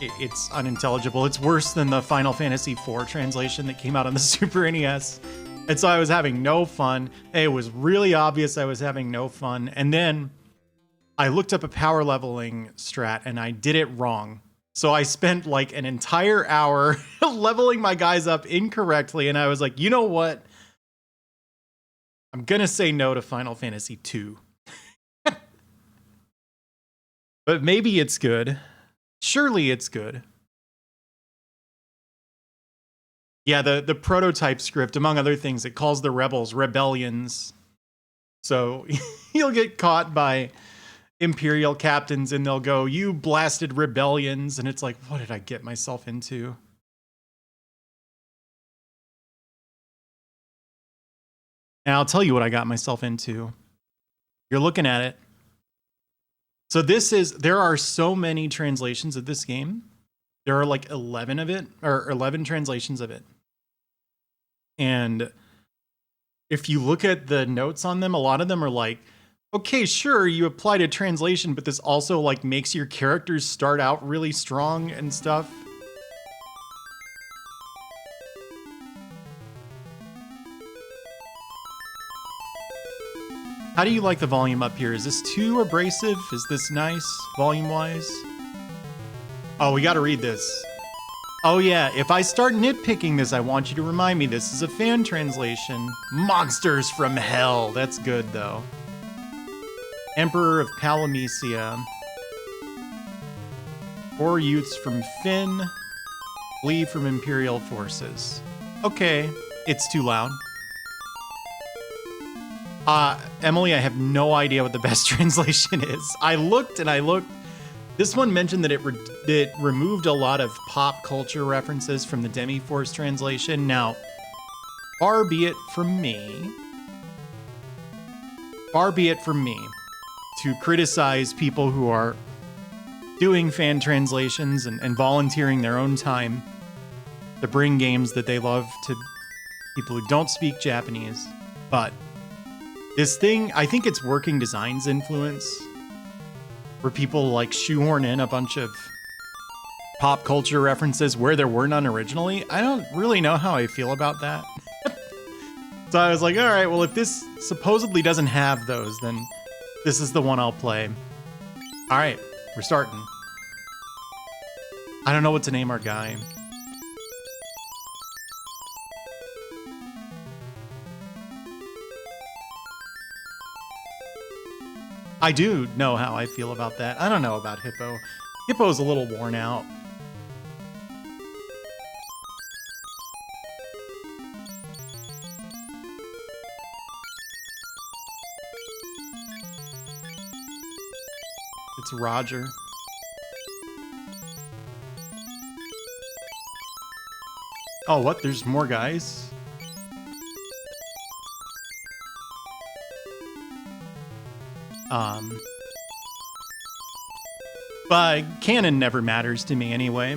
it's unintelligible. It's worse than the Final Fantasy IV translation that came out on the Super NES. And so I was having no fun. It was really obvious I was having no fun. And then I looked up a power leveling strat and I did it wrong. So I spent like an entire hour leveling my guys up incorrectly. And I was like, you know what? I'm going to say no to Final Fantasy II. But maybe it's good. Surely it's good. Yeah, the prototype script, among other things, it calls the rebels rebellions. So you'll get caught by Imperial captains and they'll go, you blasted rebellions. And it's like, what did I get myself into? And I'll tell you what I got myself into. You're looking at it. So there are so many translations of this game. There are like 11 of it, or 11 translations of it. And if you look at the notes on them, a lot of them are like, okay, sure, you applied a translation, but this also like makes your characters start out really strong and stuff. How do you like the volume up here? Is this too abrasive? Is this nice volume-wise? Oh, we gotta read this. Oh yeah, if I start nitpicking this, I want you to remind me this is a fan translation. Monsters from hell. That's good, though. Emperor of Palamecia. 4 youths from Finn flee from Imperial forces. Okay, it's too loud. Emily, I have no idea what the best translation is. I looked and I looked. This one mentioned that it removed a lot of pop culture references from the Demi-Force translation. Now, far be it from me to criticize people who are doing fan translations and volunteering their own time to bring games that they love to people who don't speak Japanese. But this thing, I think it's Working Design's influence, where people like shoehorn in a bunch of pop culture references where there were none originally. I don't really know how I feel about that. So I was like, all right, well, if this supposedly doesn't have those, then this is the one I'll play. All right, we're starting. I don't know what to name our guy. I do know how I feel about that. I don't know about Hippo. Hippo's a little worn out. It's Roger. Oh, what? There's more guys? But canon never matters to me anyway.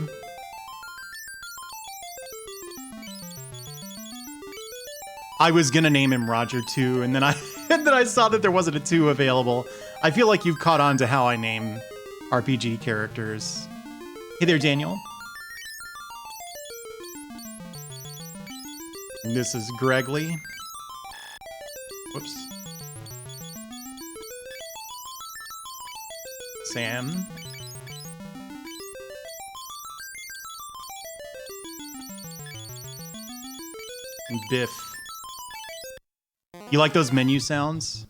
I was gonna name him Roger 2, and then I saw that there wasn't a 2 available. I feel like you've caught on to how I name RPG characters. Hey there, Daniel. And this is Gregly. Whoops. Sam. And Biff. You like those menu sounds?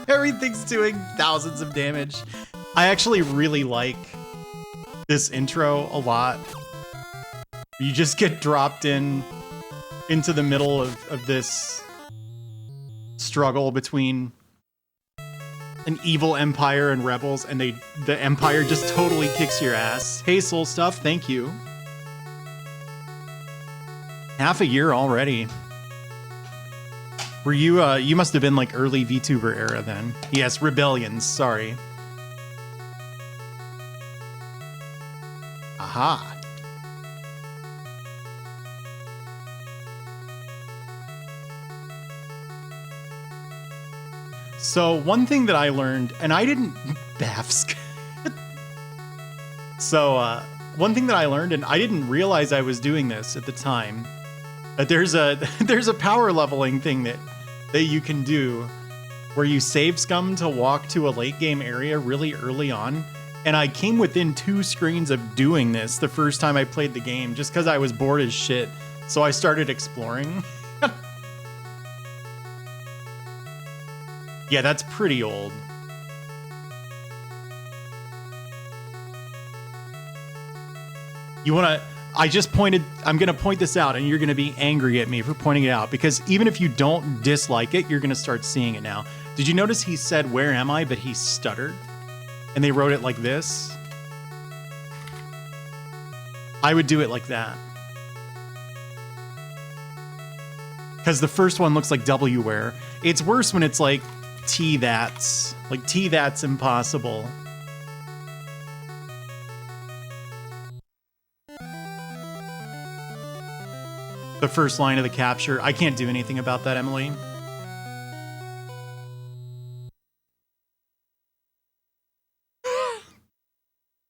Everything's doing thousands of damage. I actually really like this intro a lot. You just get dropped into the middle of this struggle between an evil empire and rebels, and the empire just totally kicks your ass. Hey, Soul Stuff, thank you. Half a year already. Were you, you must have been like early VTuber era then. Yes, Rebellions, sorry. Aha. So one thing that I learned, and I didn't Bafsk. So one thing that I learned, and I didn't realize I was doing this at the time, that there's a power leveling thing that you can do where you save scum to walk to a late game area really early on. And I came within 2 screens of doing this the first time I played the game just because I was bored as shit. So I started exploring. Yeah, that's pretty old. You wanna, I'm gonna point this out and you're gonna be angry at me for pointing it out because even if you don't dislike it, you're gonna start seeing it now. Did you notice he said, "Where am I?" but he stuttered? And they wrote it like this. I would do it like that. Because the first one looks like W where. It's worse when it's like T that's. Like T that's impossible. The first line of the capture. I can't do anything about that, Emily.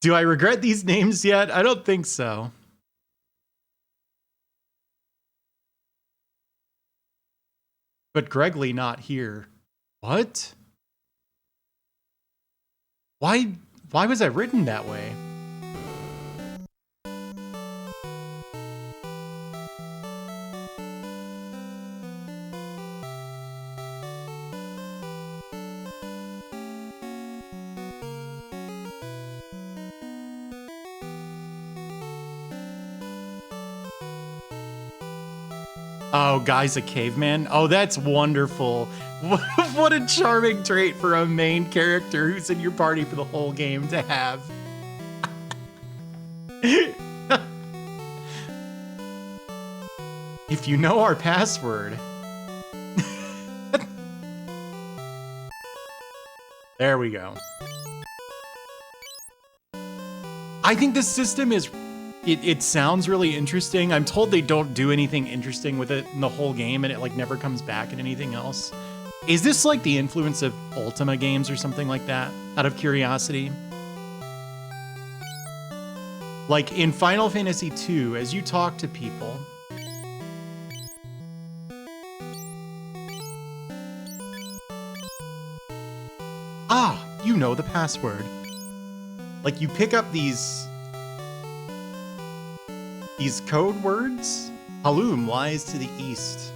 Do I regret these names yet? I don't think so. But Gregly not here. What? Why was I written that way? Oh, Guy's a caveman? Oh, that's wonderful. What a charming trait for a main character who's in your party for the whole game to have. If you know our password. There we go. I think this system is... It sounds really interesting. I'm told they don't do anything interesting with it in the whole game and it like never comes back in anything else. Is this like the influence of Ultima games or something like that, out of curiosity? Like in Final Fantasy II, as you talk to people... Ah, you know the password. Like you pick up these code words. Halloum lies to the east.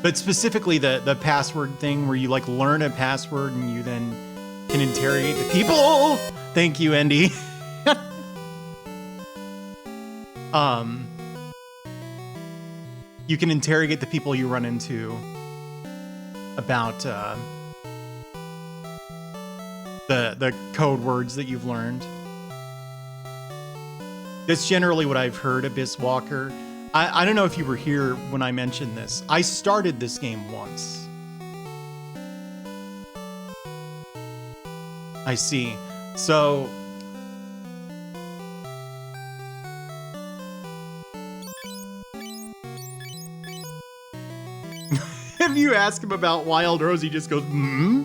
But specifically the password thing where you like learn a password and you then can interrogate the people. Thank you, Andy. You can interrogate the people you run into about the code words that you've learned. That's generally what I've heard, Abyss Walker. I don't know if you were here when I mentioned this. I started this game once. I see. So... if you ask him about Wild Rose, he just goes, hmm?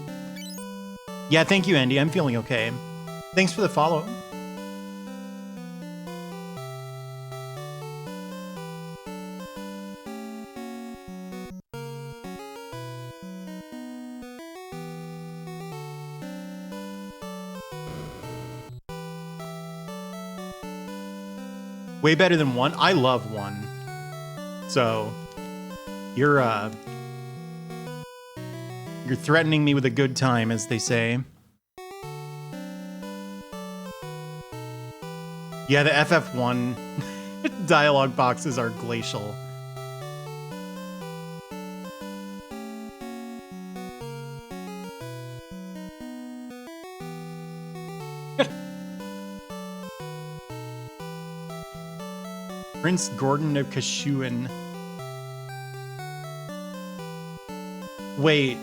Yeah, thank you, Andy. I'm feeling okay. Thanks for the follow. Way better than 1. I love 1. So you're threatening me with a good time, as they say. Yeah, the FF1 dialogue boxes are glacial. Prince Gordon of Kashuan. Wait,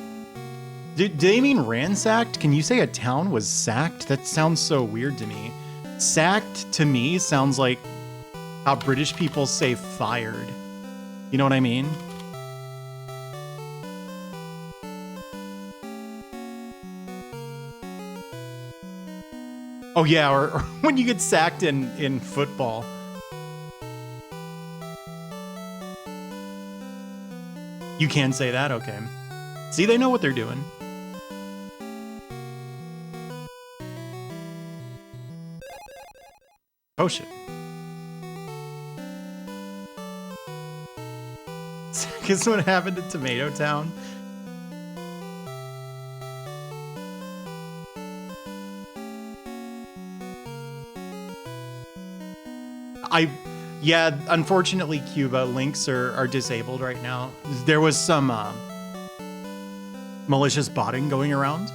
do they mean ransacked? Can you say a town was sacked? That sounds so weird to me. Sacked to me sounds like how British people say fired. You know what I mean? Oh yeah, or when you get sacked in football. You can say that? Okay. See, they know what they're doing. Oh shit. Guess what happened to Tomato Town? Yeah, unfortunately, Cuba links are disabled right now. There was some malicious botting going around.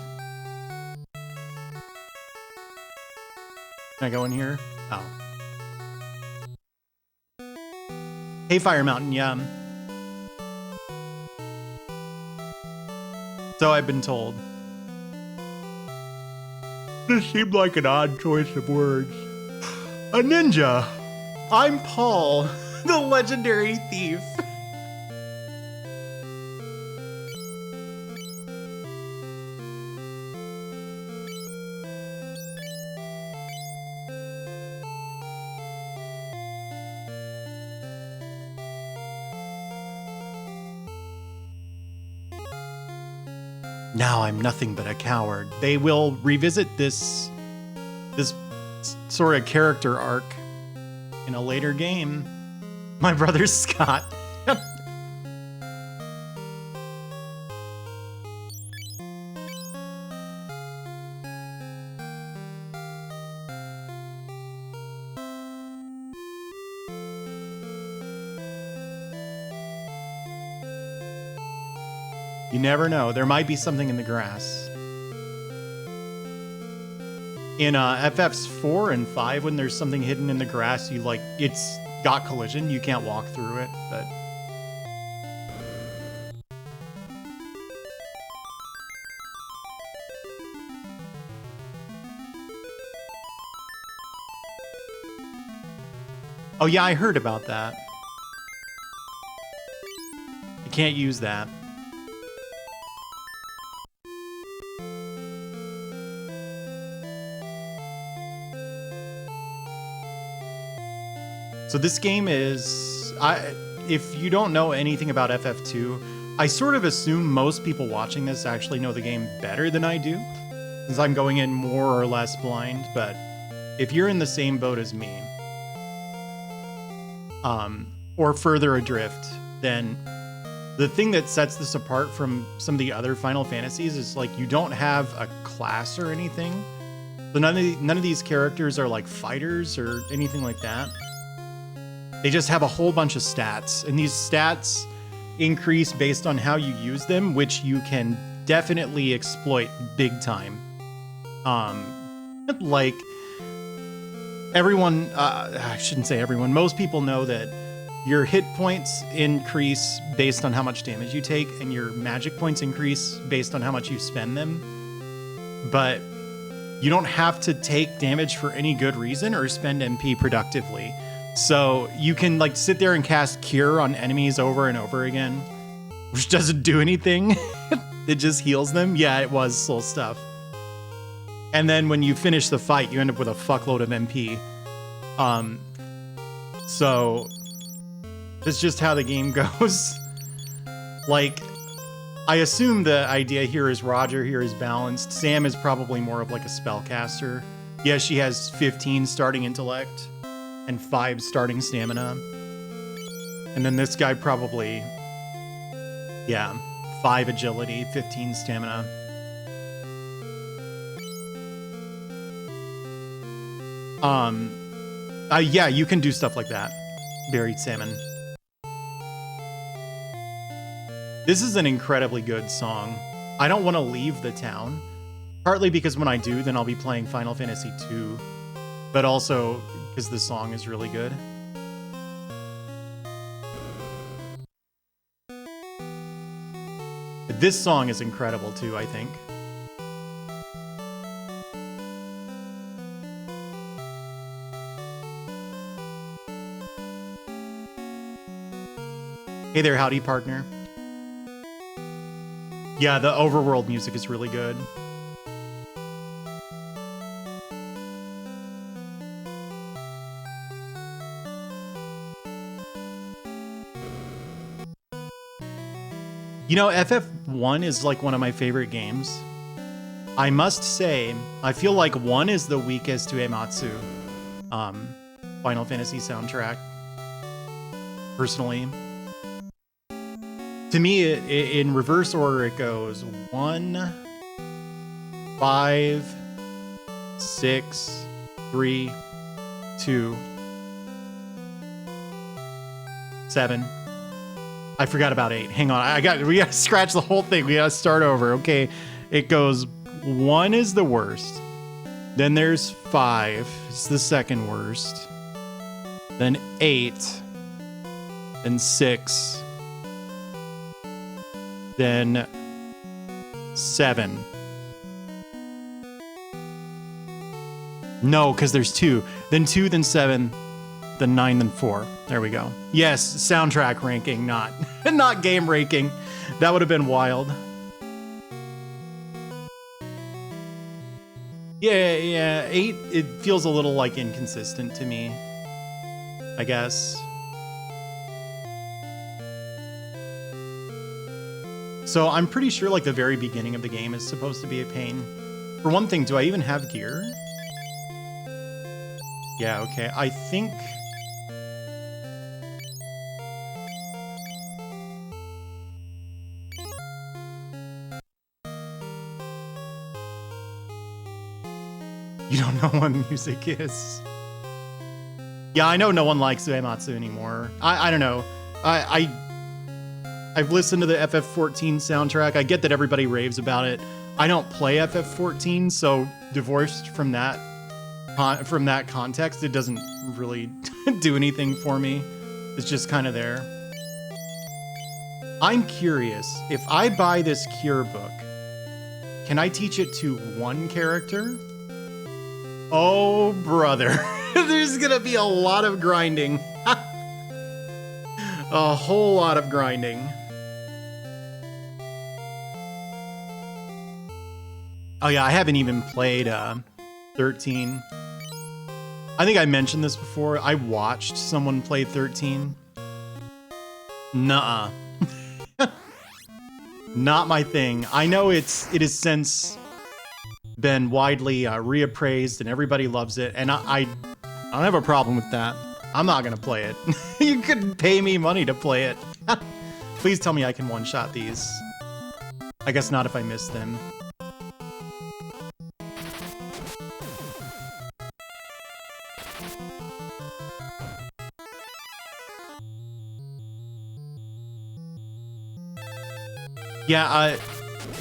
Can I go in here? Oh. Hey, Fire Mountain, yeah. So I've been told. This seemed like an odd choice of words. A ninja. I'm Paul, the legendary thief. Now I'm nothing but a coward. They will revisit this sort of character arc in a later game. My brother Scott. You never know. There might be something in the grass. In FFs 4 and 5, when there's something hidden in the grass, it's got collision. You can't walk through it, but... Oh yeah, I heard about that. You can't use that. So this game is, if you don't know anything about FF2, I sort of assume most people watching this actually know the game better than I do, since I'm going in more or less blind, but if you're in the same boat as me, or further adrift, then the thing that sets this apart from some of the other Final Fantasies is like you don't have a class or anything. So none of these characters are like fighters or anything like that. They just have a whole bunch of stats, and these stats increase based on how you use them, which you can definitely exploit big time. Like everyone, I shouldn't say everyone, most people know that your hit points increase based on how much damage you take, and your magic points increase based on how much you spend them. But you don't have to take damage for any good reason or spend MP productively. So you can like sit there and cast Cure on enemies over and over again, which doesn't do anything. It just heals them. Yeah, it was soul stuff. And then when you finish the fight, you end up with a fuckload of MP. So that's just how the game goes. Like, I assume the idea here is Roger here is balanced. Sam is probably more of like a spellcaster. Yeah, she has 15 starting intellect and 5 starting stamina. And then this guy probably, yeah, 5 agility, 15 stamina. Yeah, you can do stuff like that. Buried salmon. This is an incredibly good song. I don't want to leave the town, partly because when I do, then I'll be playing Final Fantasy II, but also because the song is really good. This song is incredible too, I think. Hey there, howdy partner. Yeah, the overworld music is really good. You know, FF1 is like one of my favorite games. I must say, I feel like 1 is the weakest to Uematsu Final Fantasy soundtrack. Personally. To me, in reverse order, it goes 1, 5, 6, 3, 2, 7. I forgot about 8. Hang on, we gotta scratch the whole thing. We gotta start over. Okay, it goes 1 is the worst. Then there's 5. It's the second worst. Then 8. Then 6. Then 7. No, because there's 2. Then 2, then 7, then 9, then 4. There we go. Yes, soundtrack ranking, not game ranking. That would have been wild. Yeah, 8, it feels a little like inconsistent to me, I guess. So I'm pretty sure like the very beginning of the game is supposed to be a pain. For one thing, do I even have gear? Yeah, okay. I think... You don't know what music is. Yeah, I know no one likes Uematsu anymore. I don't know. I've listened to the FF14 soundtrack. I get that everybody raves about it. I don't play FF14, so divorced from that context, it doesn't really do anything for me. It's just kind of there. I'm curious, if I buy this cure book, can I teach it to one character? Oh, brother. There's gonna be a lot of grinding. A whole lot of grinding. Oh yeah, I haven't even played 13. I think I mentioned this before. I watched someone play 13. Nuh-uh. Not my thing. I know it has since been widely reappraised and everybody loves it, and I don't have a problem with that. I'm not gonna play it. You could pay me money to play it. Please tell me I can one-shot these. I guess not if I miss them. Yeah,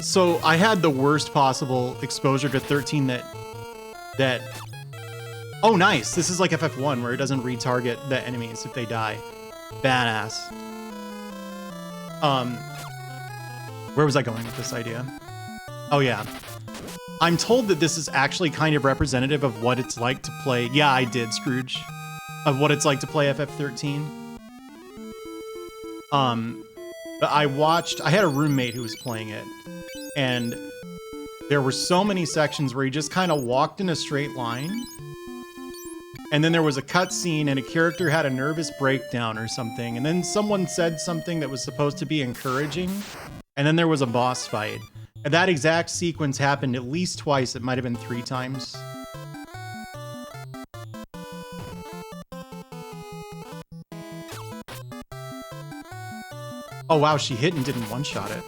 so I had the worst possible exposure to 13 that... Oh, nice. This is like FF1 where it doesn't retarget the enemies if they die. Badass. Where was I going with this idea? Oh, yeah. I'm told that this is actually kind of representative of what it's like to play... Yeah, I did, Scrooge. Of what it's like to play FF13. But I had a roommate who was playing it, and there were so many sections where he just kind of walked in a straight line, and then there was a cutscene and a character had a nervous breakdown or something, and then someone said something that was supposed to be encouraging, and then there was a boss fight. And that exact sequence happened at least twice. It might have been 3 times. Oh wow, she hit and didn't one-shot it.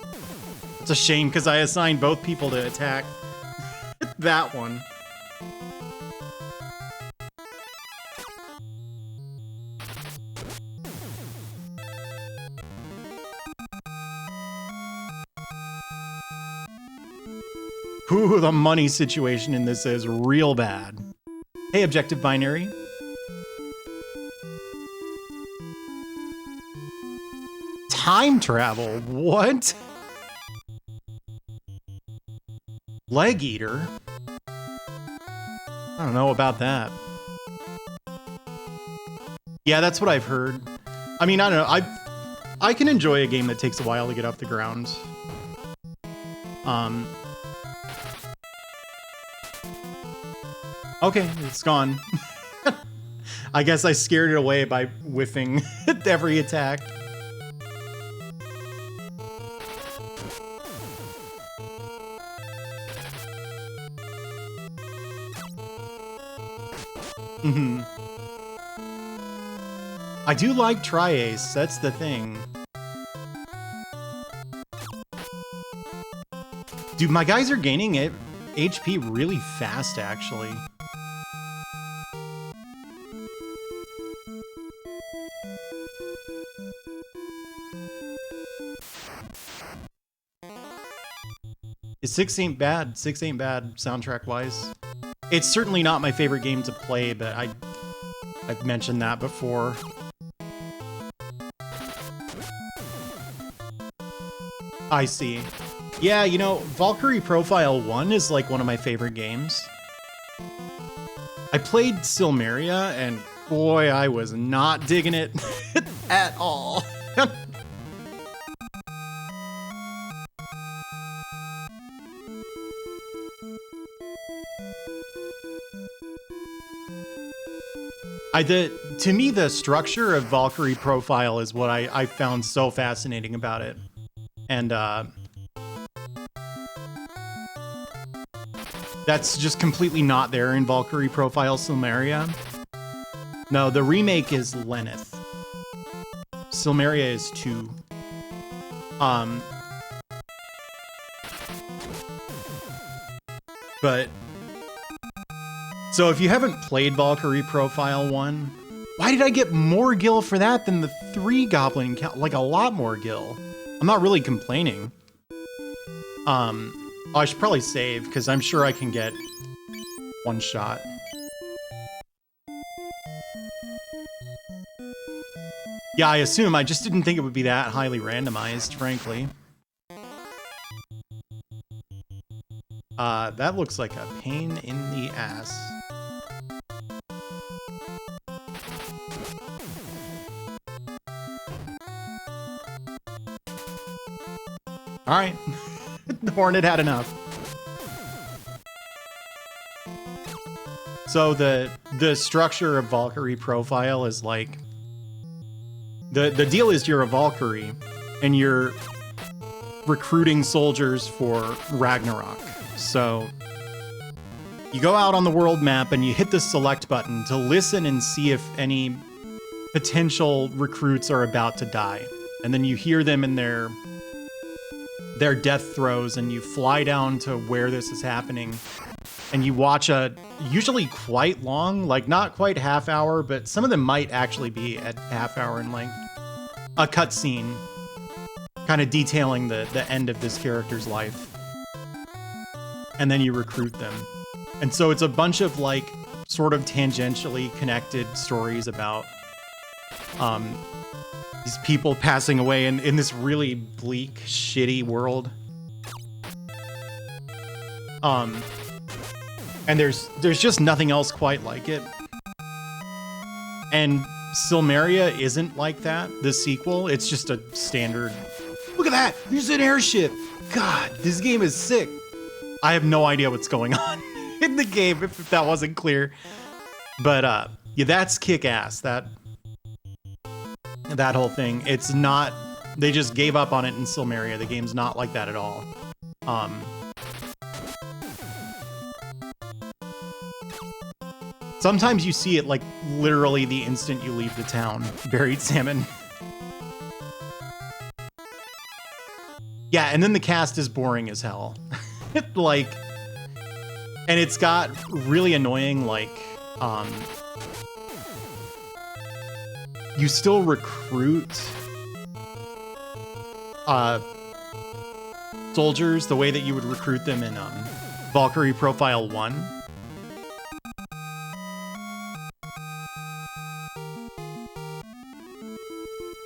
It's a shame because I assigned both people to attack that one. Ooh, the money situation in this is real bad. Hey, Objective Binary. Time travel? What? Leg Eater? I don't know about that. Yeah, that's what I've heard. I mean, I don't know. I can enjoy a game that takes a while to get off the ground. Okay, it's gone. I guess I scared it away by whiffing every attack. Mm-hmm. I do like Tri-Ace, that's the thing. Dude, my guys are gaining it HP really fast, actually. Six ain't bad. 6 ain't bad, soundtrack-wise. It's certainly not my favorite game to play, but I've mentioned that before. I see. Yeah, you know, Valkyrie Profile 1 is like one of my favorite games. I played Silmeria, and boy, I was not digging it at all. To me, the structure of Valkyrie Profile is what I found so fascinating about it. And that's just completely not there in Valkyrie Profile Silmeria. No, the remake is Lenneth. Silmeria is 2. But so if you haven't played Valkyrie Profile 1, why did I get more gil for that than the 3 goblin count? Like a lot more gil. I'm not really complaining. Oh, I should probably save because I'm sure I can get one shot. Yeah, I assume. I just didn't think it would be that highly randomized, frankly. That looks like a pain in the ass. All right. The Hornet had enough. So the structure of Valkyrie Profile is like the deal is you're a Valkyrie and you're recruiting soldiers for Ragnarok. So you go out on the world map and you hit the select button to listen and see if any potential recruits are about to die. And then you hear them in their death throes, and you fly down to where this is happening, and you watch a usually quite long, like not quite half hour, but some of them might actually be at half hour in length, a cutscene kind of detailing the end of this character's life. And then you recruit them. And so it's a bunch of like sort of tangentially connected stories about these people passing away in this really bleak, shitty world. And there's just nothing else quite like it. And Silmeria isn't like that, the sequel. It's just a standard... Look at that! There's an airship! God, this game is sick. I have no idea what's going on in the game, if that wasn't clear. But, yeah, that's kick-ass. That whole thing. It's not... They just gave up on it in Silmeria. The game's not like that at all. Sometimes you see it, like, literally the instant you leave the town. Buried salmon. Yeah, and then the cast is boring as hell. Like... And it's got really annoying, like, you still recruit soldiers the way that you would recruit them in Valkyrie Profile 1.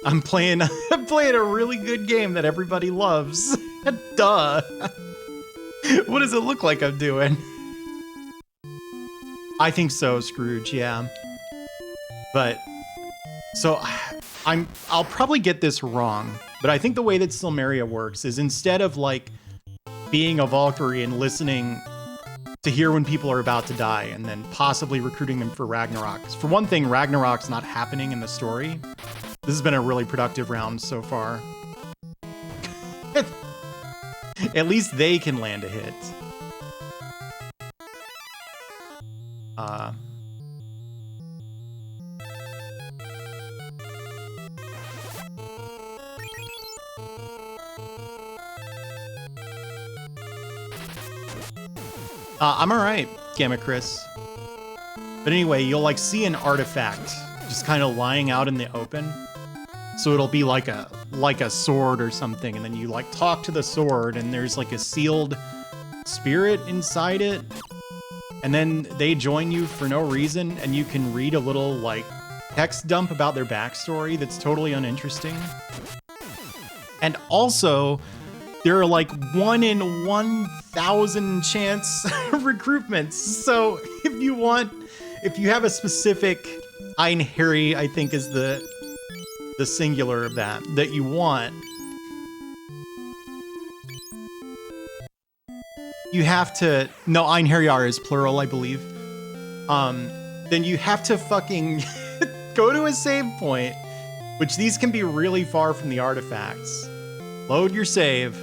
I'm playing a really good game that everybody loves. Duh. What does it look like I'm doing? I think so, Scrooge, yeah. But so I'll probably get this wrong, but I think the way that Silmeria works is instead of like being a Valkyrie and listening to hear when people are about to die and then possibly recruiting them for Ragnarok. 'Cause for one thing, Ragnarok's not happening in the story. This has been a really productive round so far. At least they can land a hit. I'm all right, Gamma Chris. But anyway, you'll like see an artifact just kind of lying out in the open. So it'll be like a sword or something, and then you like talk to the sword, and there's like a sealed spirit inside it, and then they join you for no reason, and you can read a little like text dump about their backstory that's totally uninteresting. And also, there are like 1 in 1,000 chance recruitments. So if you have a specific Ein Harry, I think is the singular of that you want, you have to, no, Ein Harryar is plural, I believe. Then you have to fucking go to a save point, which these can be really far from the artifacts. Load your save,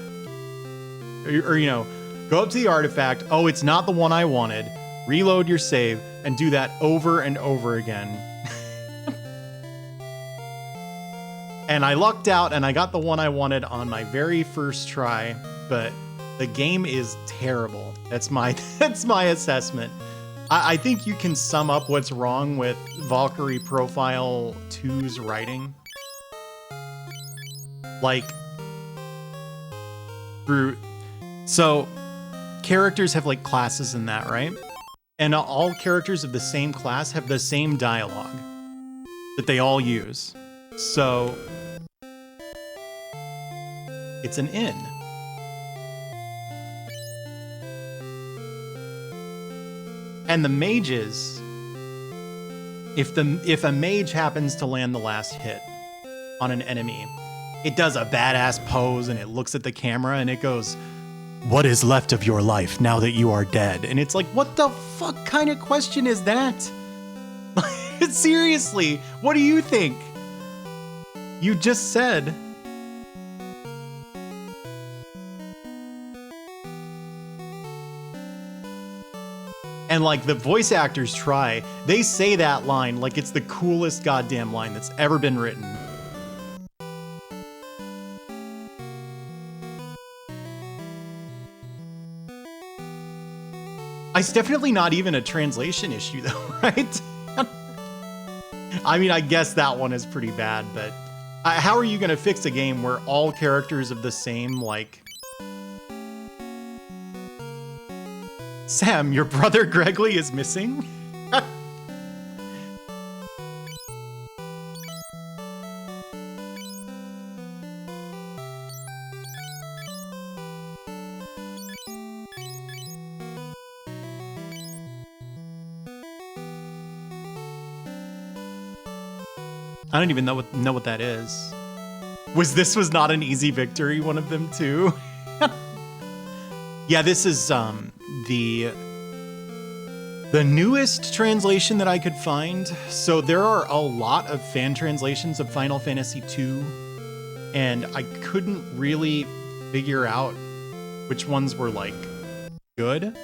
or you know, go up to the artifact. Oh, it's not the one I wanted. Reload your save and do that over and over again. And I lucked out and I got the one I wanted on my very first try, but the game is terrible. That's my assessment. I think you can sum up what's wrong with Valkyrie Profile 2's writing. Like, so characters have like classes in that, right? And all characters of the same class have the same dialogue that they all use. So it's an inn. And the mages, if a mage happens to land the last hit on an enemy, it does a badass pose and it looks at the camera and it goes, "What is left of your life now that you are dead?" And it's like, what the fuck kind of question is that? Seriously, what do you think? You just said. And like the voice actors try, they say that line like it's the coolest goddamn line that's ever been written. It's definitely not even a translation issue though, right? I mean, I guess that one is pretty bad, but how are you going to fix a game where all characters of the same, like... Sam, your brother Gregley is missing? I don't even know what that is. This was not an easy victory, one of them too? Yeah, this is the newest translation that I could find. So there are a lot of fan translations of Final Fantasy II, and I couldn't really figure out which ones were like good.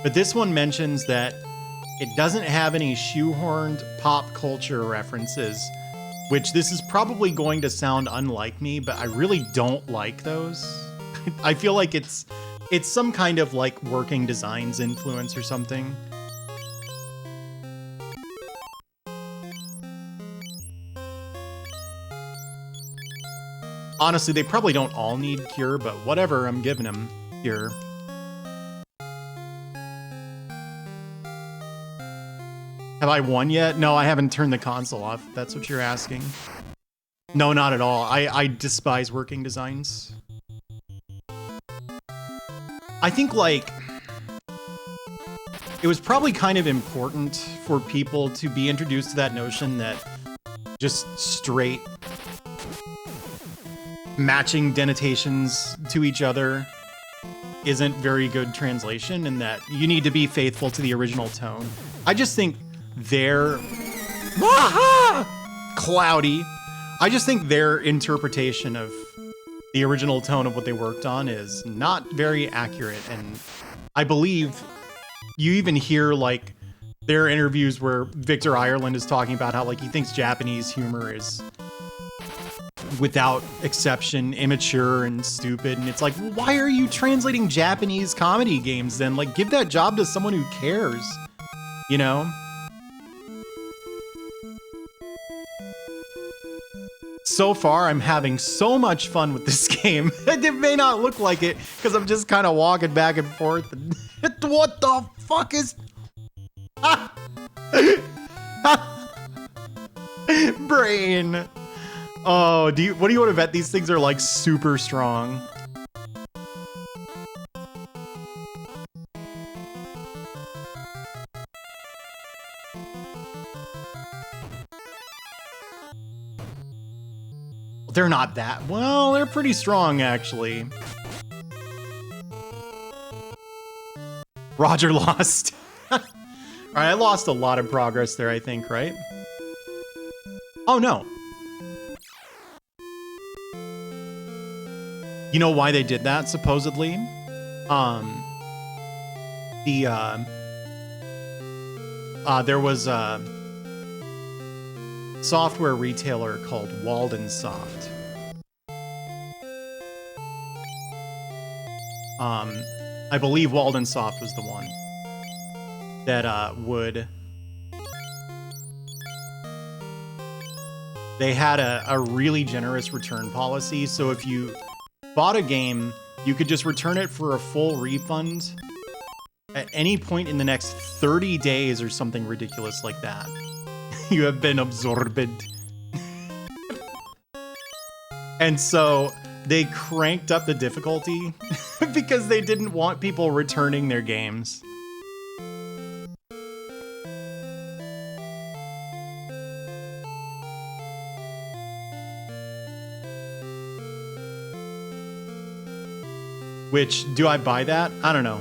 But this one mentions that it doesn't have any shoehorned pop culture references, which this is probably going to sound unlike me, but I really don't like those. I feel like it's some kind of like working designs influence or something. Honestly, they probably don't all need cure, but whatever, I'm giving them cure. Have I won yet? No, I haven't turned the console off. That's what you're asking. No, not at all. I despise working designs. I think, like, it was probably kind of important for people to be introduced to that notion that just straight matching denotations to each other isn't very good translation, and that you need to be faithful to the original tone. I just think their... Cloudy. I just think their interpretation of the original tone of what they worked on is not very accurate, and I believe you even hear like their interviews where Victor Ireland is talking about how like he thinks Japanese humor is without exception, immature and stupid. And it's like, why are you translating Japanese comedy games then? Like, give that job to someone who cares, you know? So far, I'm having so much fun with this game. It may not look like it because I'm just kind of walking back and forth. And what the fuck is... Brain. Oh, what do you want to bet these things are like super strong? They're not that well, they're pretty strong actually. Roger lost. All right, I lost a lot of progress there, I think, right? Oh no. You know why they did that, supposedly? There was a software retailer called Walden Soft. I believe Walden Soft was the one that would... They had a really generous return policy, so if you bought a game, you could just return it for a full refund at any point in the next 30 days or something ridiculous like that. You have been absorbed. And so they cranked up the difficulty because they didn't want people returning their games. Which, do I buy that? I don't know.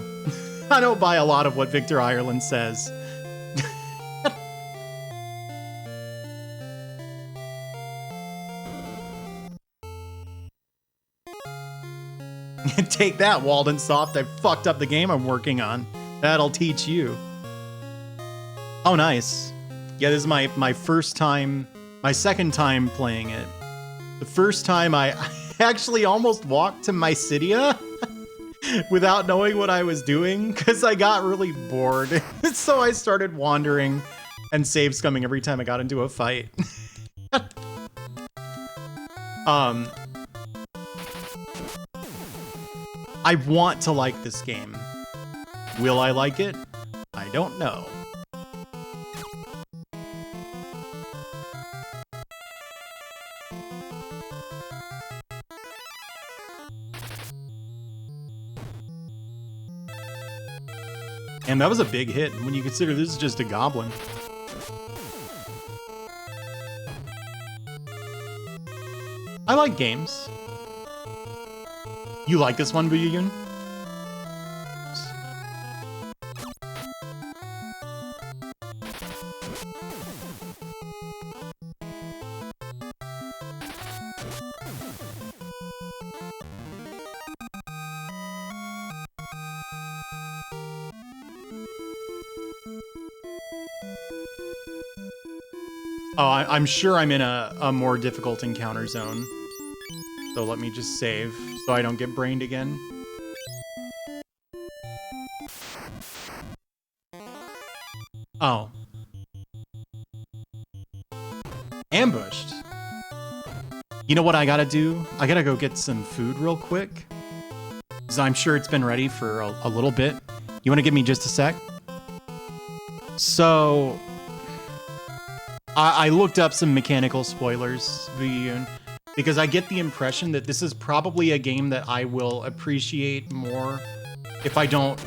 I don't buy a lot of what Victor Ireland says. Take that, Walden Soft. I fucked up the game I'm working on. That'll teach you. Oh, nice. Yeah, this is my first time, my second time playing it. The first time I actually almost walked to Mysidia without knowing what I was doing because I got really bored. So I started wandering and save scumming every time I got into a fight. I want to like this game. Will I like it? I don't know. And that was a big hit when you consider this is just a goblin. I like games. You like this one, Buyun? Oh, I'm sure I'm in a more difficult encounter zone. So let me just save so I don't get brained again. Oh. Ambushed. You know what I gotta do? I gotta go get some food real quick. Because I'm sure it's been ready for a little bit. You wanna give me just a sec? So... I looked up some mechanical spoilers, because I get the impression that this is probably a game that I will appreciate more if I don't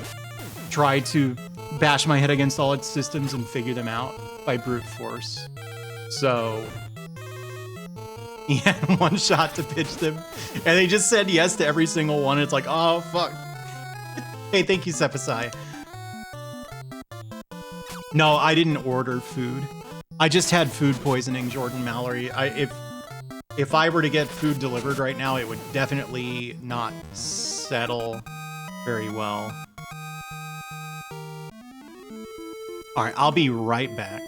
try to bash my head against all its systems and figure them out by brute force. So, yeah, one shot to pitch them. And they just said yes to every single one. It's like, oh, fuck. Hey, thank you, Sepasai. No, I didn't order food. I just had food poisoning, Jordan Mallory. If I were to get food delivered right now, it would definitely not settle very well. All right, I'll be right back.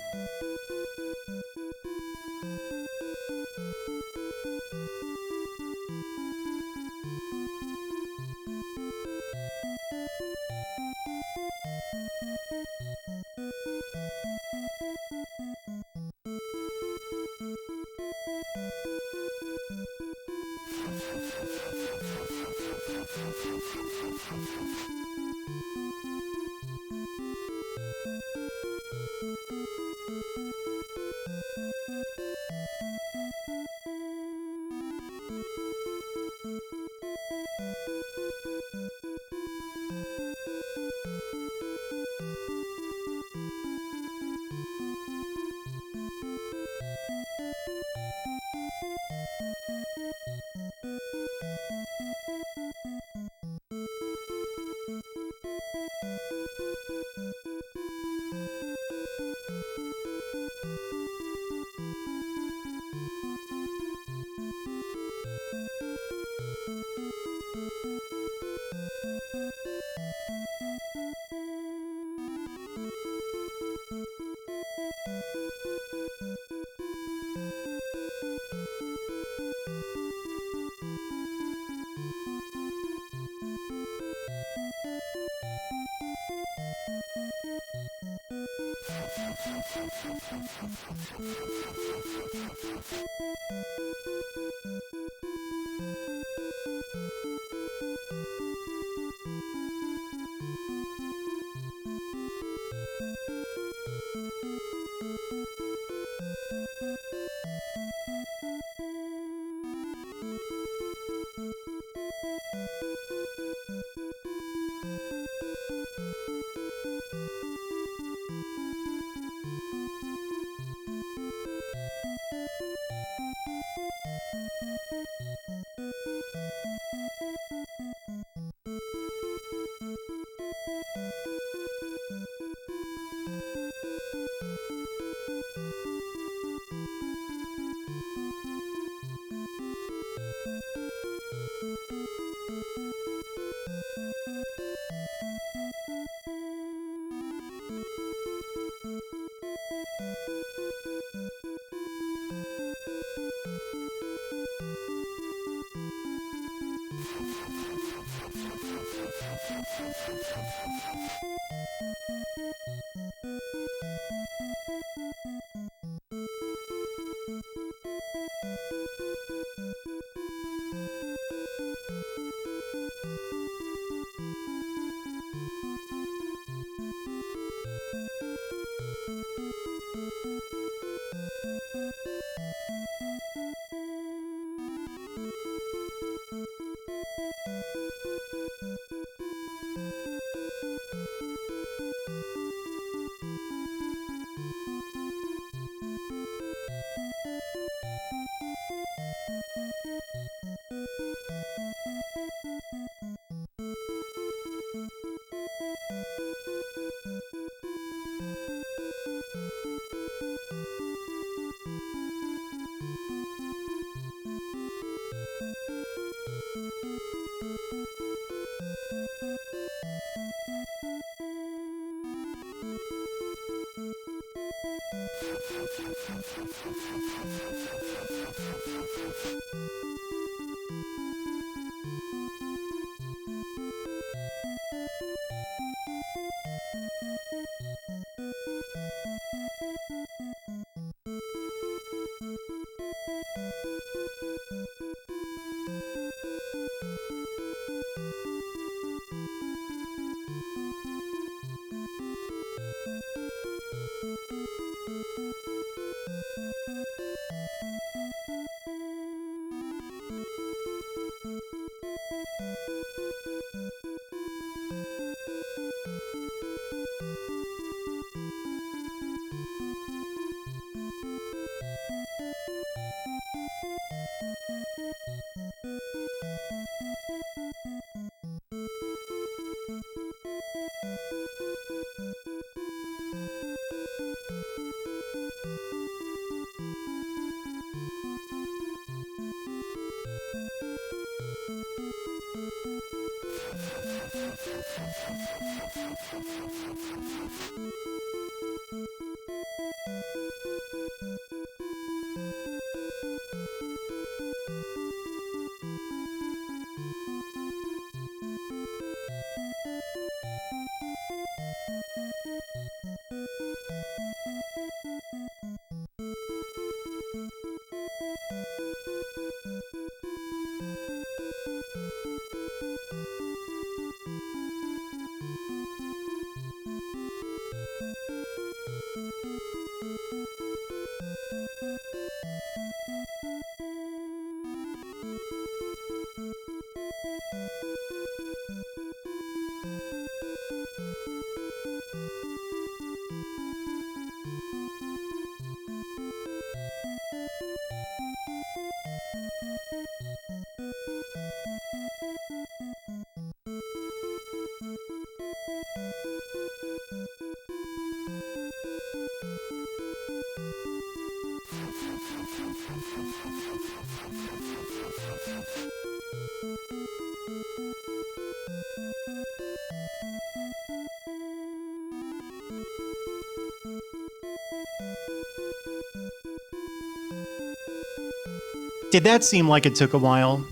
Did that seem like it took a while?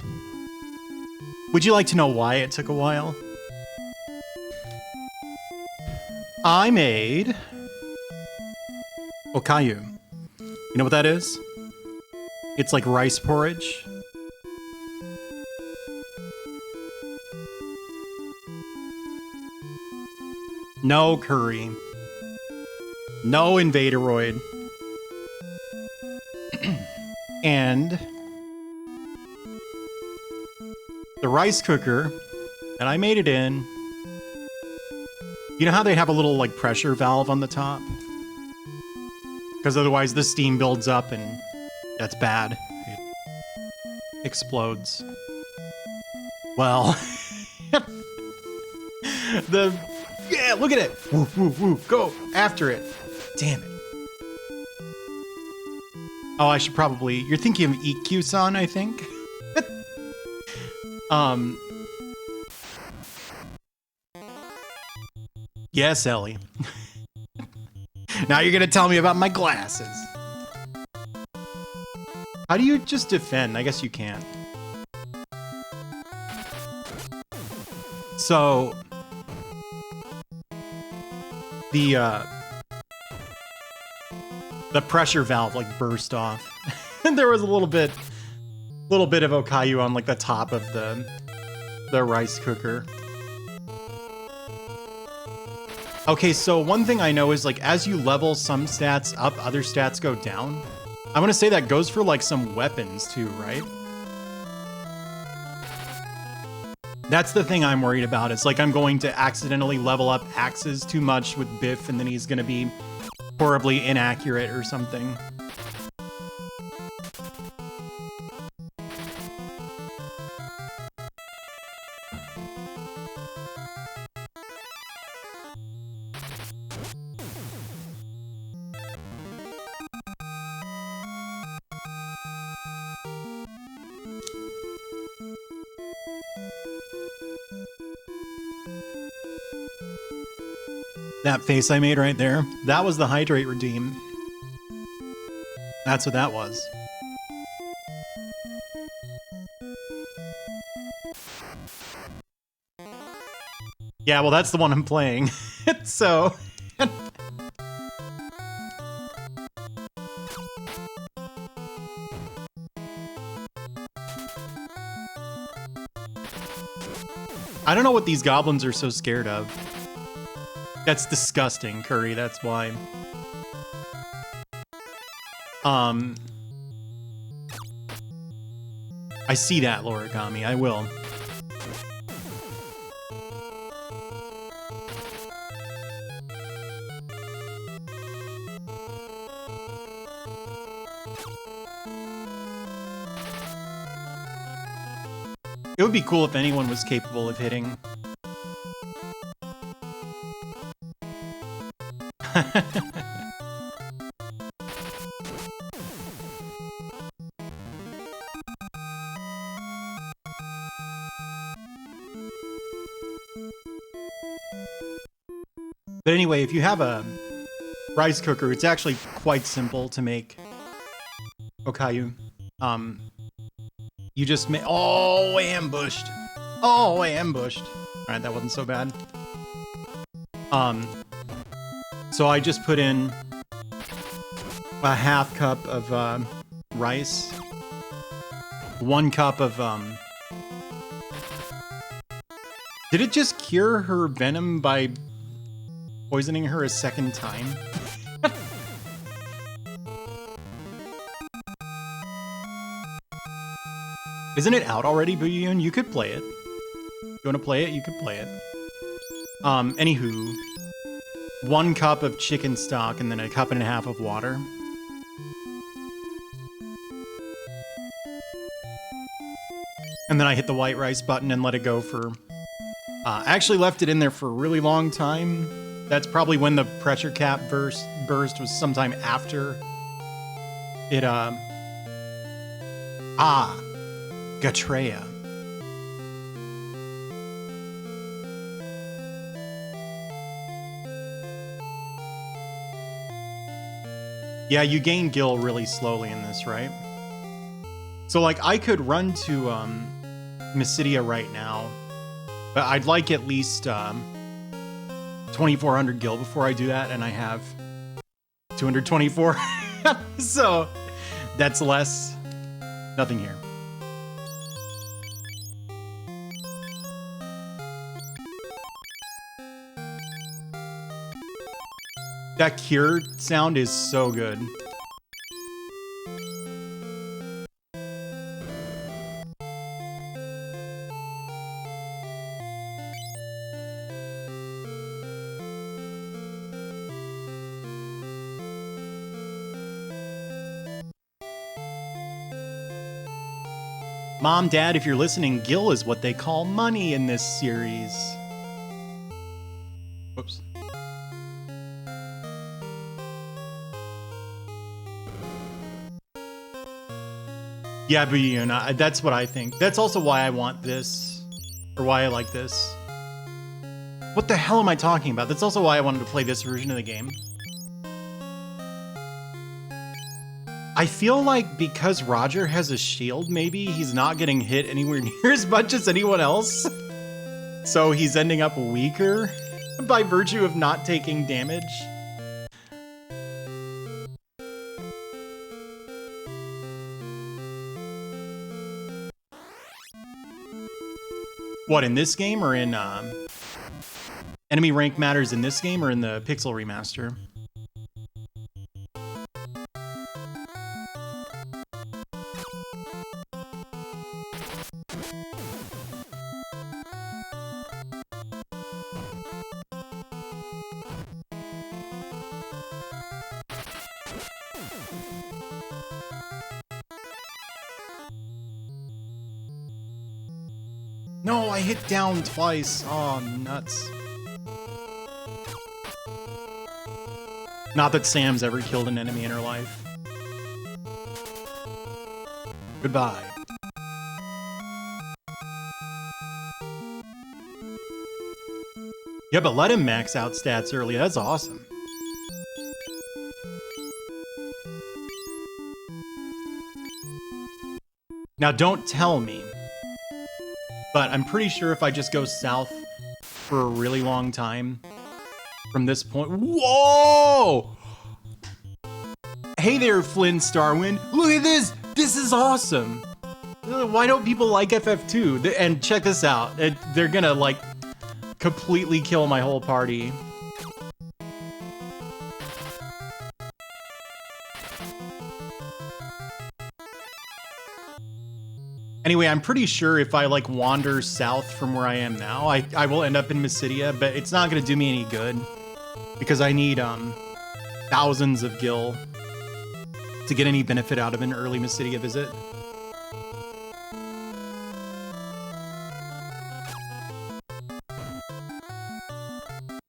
Would you like to know why it took a while? I made okayu. You know what that is? It's like rice porridge. No curry. No Invaderoid. And the rice cooker that I made it in, you know how they have a little like pressure valve on the top? Because otherwise the steam builds up and that's bad. It explodes. Well, yeah, look at it. Woo, woo, woo, go after it. Damn it. Oh, I should probably, you're thinking of EQ-san, I think? Yes, Ellie. Now you're gonna tell me about my glasses. How do you just defend? I guess you can't. So the pressure valve like burst off. And there was a little bit of okayu on like the top of the rice cooker. Okay, so one thing I know is like as you level some stats up, other stats go down. I want to say that goes for like some weapons too, right? That's the thing I'm worried about. It's like I'm going to accidentally level up axes too much with Biff and then he's going to be horribly inaccurate or something. That face I made right there, that was the hydrate redeem. That's what that was. Yeah, well, that's the one I'm playing. So... I don't know what these goblins are so scared of. That's disgusting, Curry, that's why. I see that, Lorigami, I will. It would be cool if anyone was capable of hitting. But anyway, if you have a rice cooker, it's actually quite simple to make okayu. You just make... Oh, ambushed. Oh, ambushed. Alright, that wasn't so bad. So I just put in a half cup of rice, 1 cup of Did it just cure her venom by poisoning her a second time? Isn't it out already, Booyun? You could play it. You want to play it? You could play it. Anywho. 1 cup of chicken stock and then a cup and a half of water. And then I hit the white rice button and let it go for... I actually left it in there for a really long time. That's probably when the pressure cap burst was sometime after it, Gatreya. Yeah, you gain gil really slowly in this, right? So, like, I could run to, Mysidia right now, but I'd like at least, 2,400 gil before I do that, and I have 224. So, that's less. Nothing here. That cure sound is so good. Mom, Dad, if you're listening, gil is what they call money in this series. Whoops. Yeah, but you know, that's what I think. That's also why I want this, or why I like this. What the hell am I talking about? That's also why I wanted to play this version of the game. I feel like because Roger has a shield, maybe he's not getting hit anywhere near as much as anyone else. So he's ending up weaker by virtue of not taking damage. What, in this game or in Enemy Rank Matters in this game or in the Pixel Remaster? No, I hit down twice. Oh, nuts. Not that Sam's ever killed an enemy in her life. Goodbye. Yeah, but let him max out stats early. That's awesome. Now, don't tell me, but I'm pretty sure if I just go south for a really long time from this point... Whoa! Hey there, Flynn Starwind. Look at this! This is awesome! Why don't people like FF2? And check this out. They're gonna, like, completely kill my whole party. Anyway, I'm pretty sure if I, like, wander south from where I am now, I will end up in Mysidia, but it's not gonna do me any good. Because I need, thousands of gil to get any benefit out of an early Mysidia visit.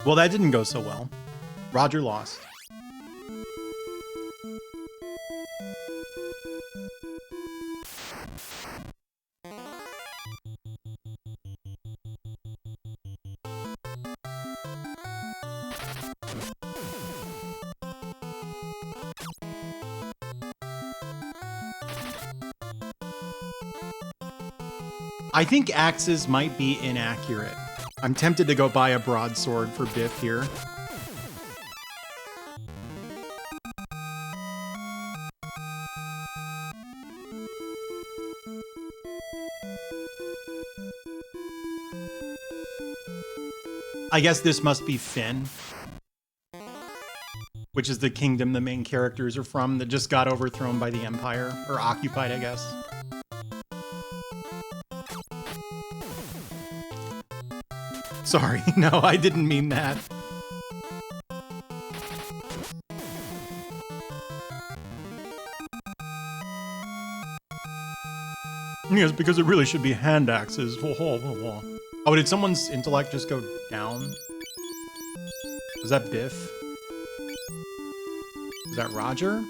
Well, that didn't go so well. Roger lost. I think axes might be inaccurate. I'm tempted to go buy a broadsword for Biff here. I guess this must be Finn, which is the kingdom the main characters are from that just got overthrown by the Empire, or occupied, I guess. Sorry, no, I didn't mean that. Yes, because it really should be hand axes. Oh, did someone's intellect just go down? Was that Biff? Was that Roger?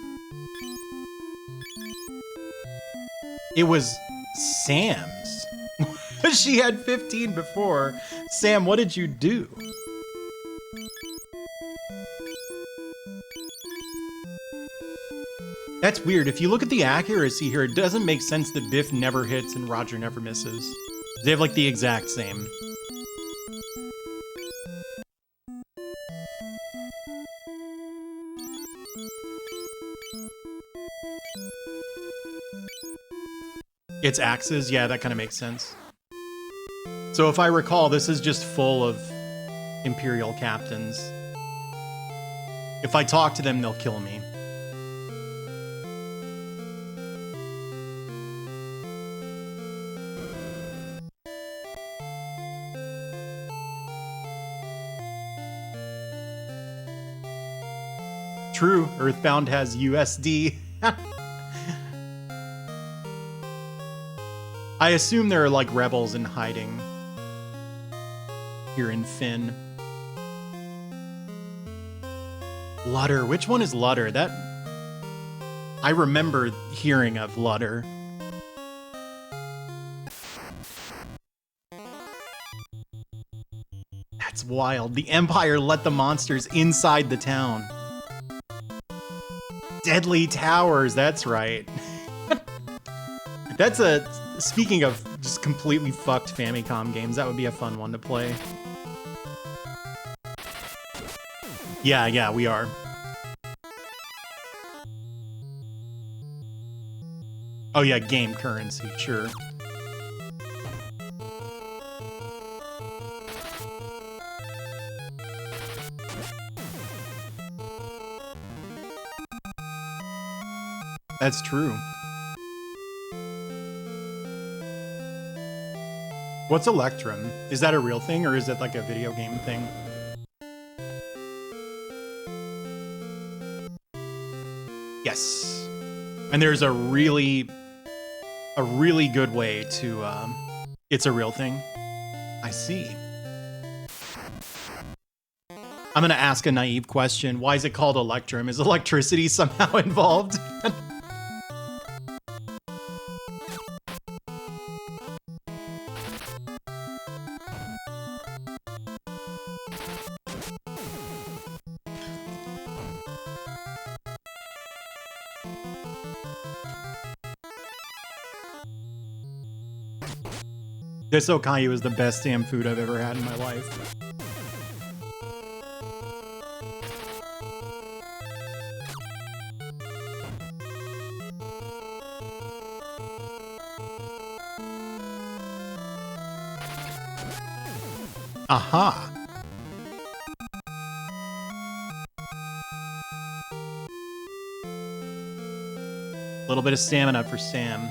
It was Sam's. She had 15 before. Sam, what did you do? That's weird. If you look at the accuracy here, it doesn't make sense that Biff never hits and Roger never misses. They have like the exact same. It's axes? Yeah, that kind of makes sense. So if I recall, this is just full of Imperial captains. If I talk to them, they'll kill me. True, Earthbound has USD. I assume there are like rebels in hiding here in Finn. Lutter, which one is Lutter? That I remember hearing of Lutter. That's wild. The Empire let the monsters inside the town. Deadly Towers, that's right. That's a... Speaking of just completely fucked Famicom games, that would be a fun one to play. Yeah, we are. Oh yeah, game currency, sure. That's true. What's Electrum? Is that a real thing, or is it like a video game thing? Yes. And there's a really good way to, it's a real thing. I see. I'm gonna ask a naive question. Why is it called Electrum? Is electricity somehow involved? This okayu is the best damn food I've ever had in my life. Aha! A little bit of stamina for Sam.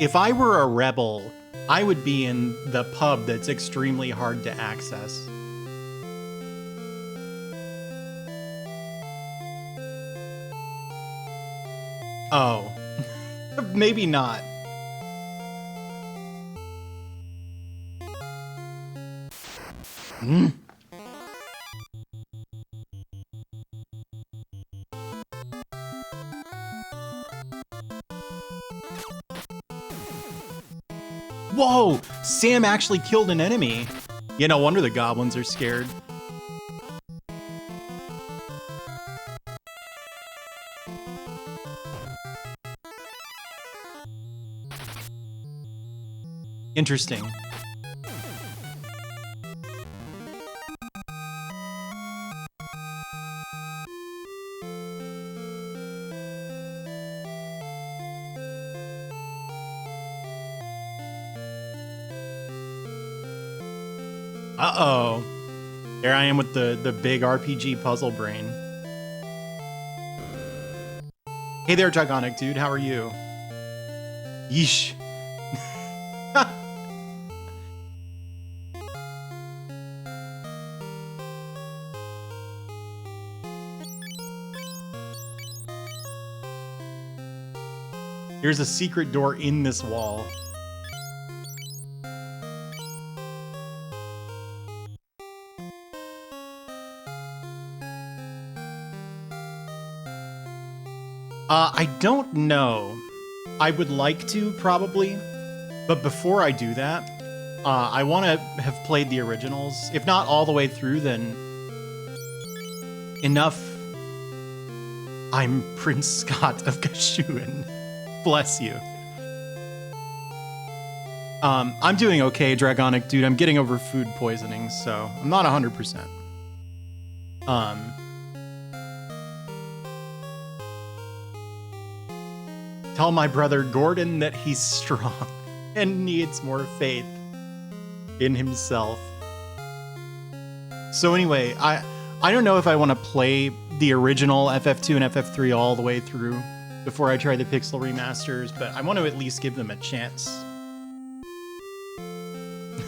If I were a rebel, I would be in the pub that's extremely hard to access. Oh. Maybe not. Mm. Whoa! Sam actually killed an enemy. Yeah, no wonder the goblins are scared. Interesting. Uh-oh. There I am with the big RPG puzzle brain. Hey there, Dragonic dude. How are you? Yeesh. Here's a secret door in this wall. I don't know. I would like to, probably. But before I do that, I want to have played the originals. If not all the way through, then enough. I'm Prince Scott of Gashuin. Bless you. I'm doing okay, Dragonic dude. I'm getting over food poisoning, so I'm not 100%. Tell my brother Gordon that he's strong and needs more faith in himself. So anyway, I don't know if I want to play the original FF2 and FF3 all the way through before I try the Pixel remasters, but I want to at least give them a chance.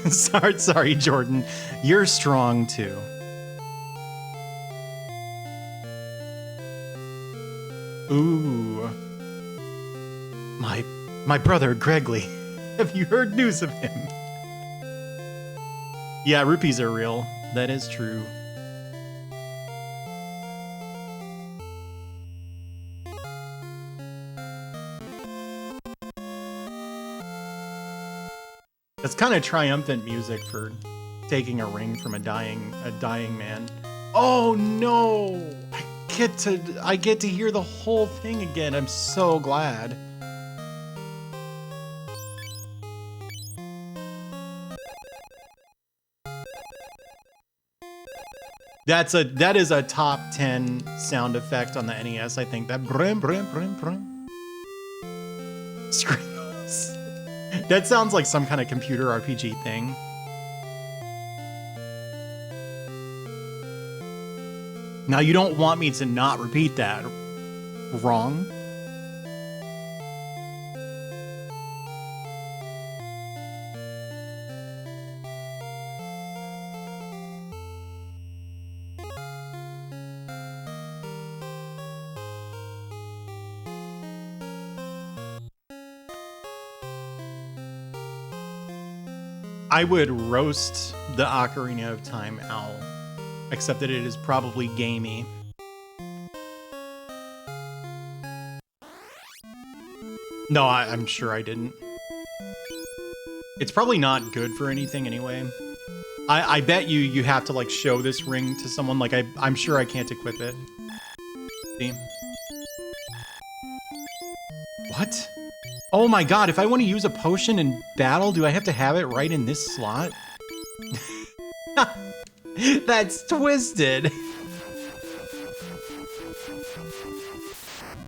Sorry, Jordan. You're strong too. Ooh. My brother, Gregley. Have you heard news of him? Yeah, rupees are real. That is true. That's kind of triumphant music for taking a ring from a dying man. Oh no! I get to hear the whole thing again. I'm so glad. That is a top 10 sound effect on the NES, I think. That brim brim brim brim. Screams. That sounds like some kind of computer RPG thing. Now you don't want me to not repeat that. Wrong. I would roast the Ocarina of Time owl, except that it is probably gamey. No, I'm sure I didn't. It's probably not good for anything anyway. I bet you have to like show this ring to someone. Like I'm sure I can't equip it. See? What? Oh my god, if I want to use a potion in battle, do I have to have it right in this slot? That's twisted.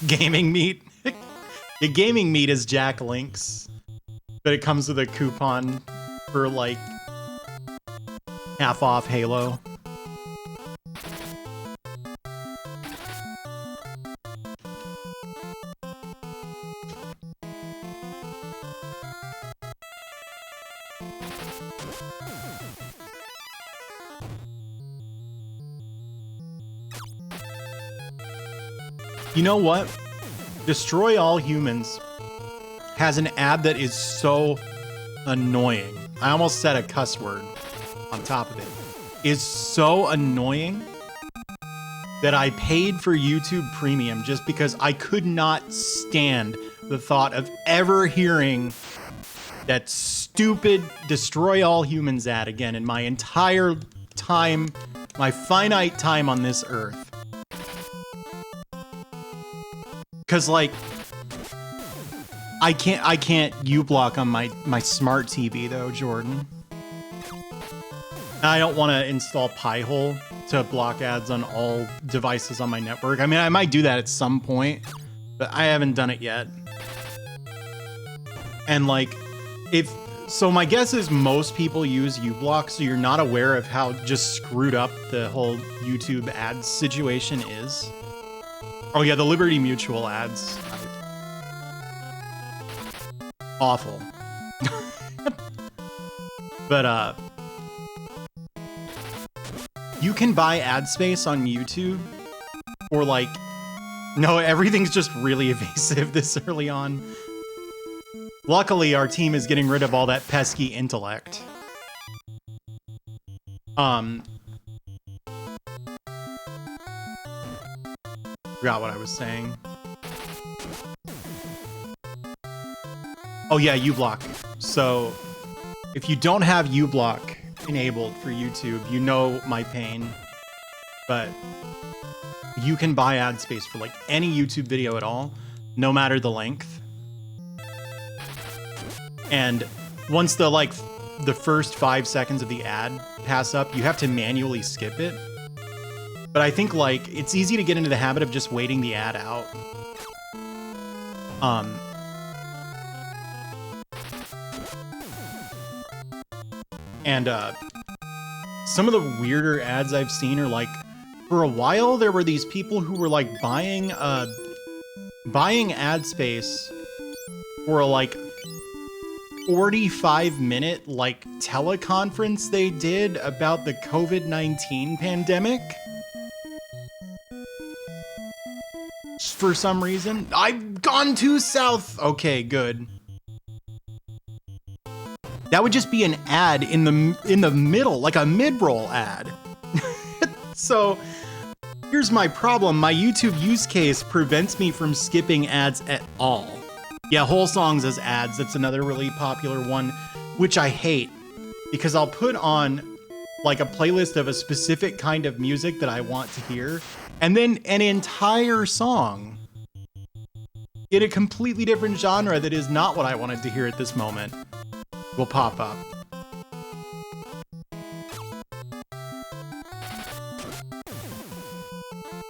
Gaming meat. The gaming meat is Jack Link's, but it comes with a coupon for like half off Halo. You know what? Destroy All Humans has an ad that is so annoying. I almost said a cuss word on top of it. Is so annoying that I paid for YouTube Premium just because I could not stand the thought of ever hearing that stupid Destroy All Humans ad again in my entire time, my finite time on this earth. Cause like, I can't U-block on my smart TV though, Jordan. I don't want to install Pi-hole to block ads on all devices on my network. I mean, I might do that at some point, but I haven't done it yet. And like, if So my guess is most people use uBlock, so you're not aware of how just screwed up the whole YouTube ads situation is. Oh yeah, the Liberty Mutual ads. Awful. But you can buy ad space on YouTube, or like, no, everything's just really evasive this early on. Luckily, our team is getting rid of all that pesky intellect. Forgot what I was saying. Oh yeah, uBlock. So if you don't have uBlock enabled for YouTube, you know my pain. But you can buy ad space for like any YouTube video at all, no matter the length. And once the first 5 seconds of the ad pass up, you have to manually skip it. But I think like it's easy to get into the habit of just waiting the ad out. And some of the weirder ads I've seen are like, for a while there were these people who were like buying ad space for like 45-minute like teleconference they did about the COVID-19 pandemic. For some reason. I've gone too south. Okay, good. That would just be an ad in the middle, like a mid-roll ad. So here's my problem. My YouTube use case prevents me from skipping ads at all. Yeah, whole songs as ads. That's another really popular one, which I hate because I'll put on like a playlist of a specific kind of music that I want to hear, and then an entire song in a completely different genre that is not what I wanted to hear at this moment will pop up.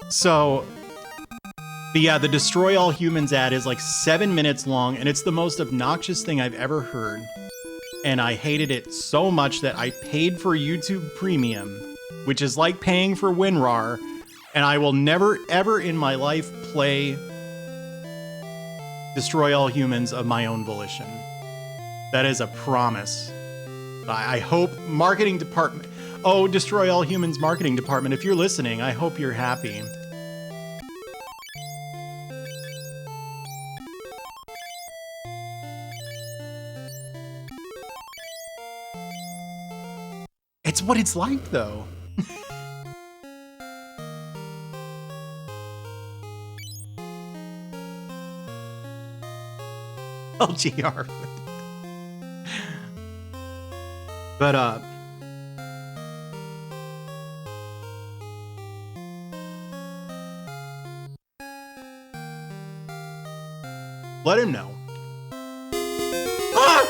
So, but yeah, the Destroy All Humans ad is like 7 minutes long, and it's the most obnoxious thing I've ever heard. And I hated it so much that I paid for YouTube Premium, which is like paying for WinRAR, and I will never, ever in my life play Destroy All Humans of my own volition. That is a promise. I hope marketing department... Oh, Destroy All Humans marketing department, if you're listening, I hope you're happy. It's what it's like, though. LGR. But, let him know. Ah!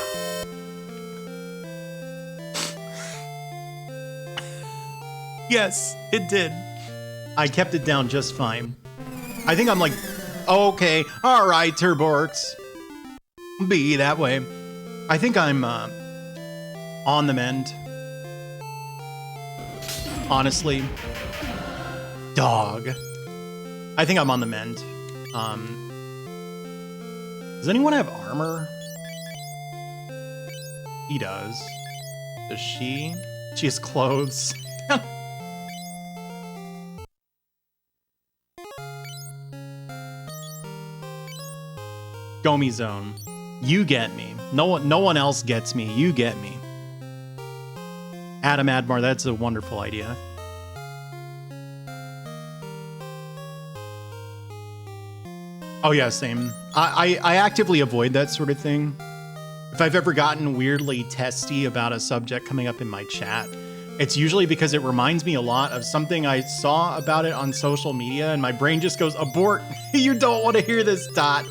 Yes, it did. I kept it down just fine. I think I'm like, okay, all right, Turborks. Be that way. I think I'm on the mend. Honestly. Dog. I think I'm on the mend. Does anyone have armor? He does. Does she? She has clothes. Gomi zone. You get me. No one else gets me. You get me. Adam Admar, that's a wonderful idea. Oh yeah, same. I actively avoid that sort of thing. If I've ever gotten weirdly testy about a subject coming up in my chat, it's usually because it reminds me a lot of something I saw about it on social media, and my brain just goes, abort. You don't want to hear this, Dot.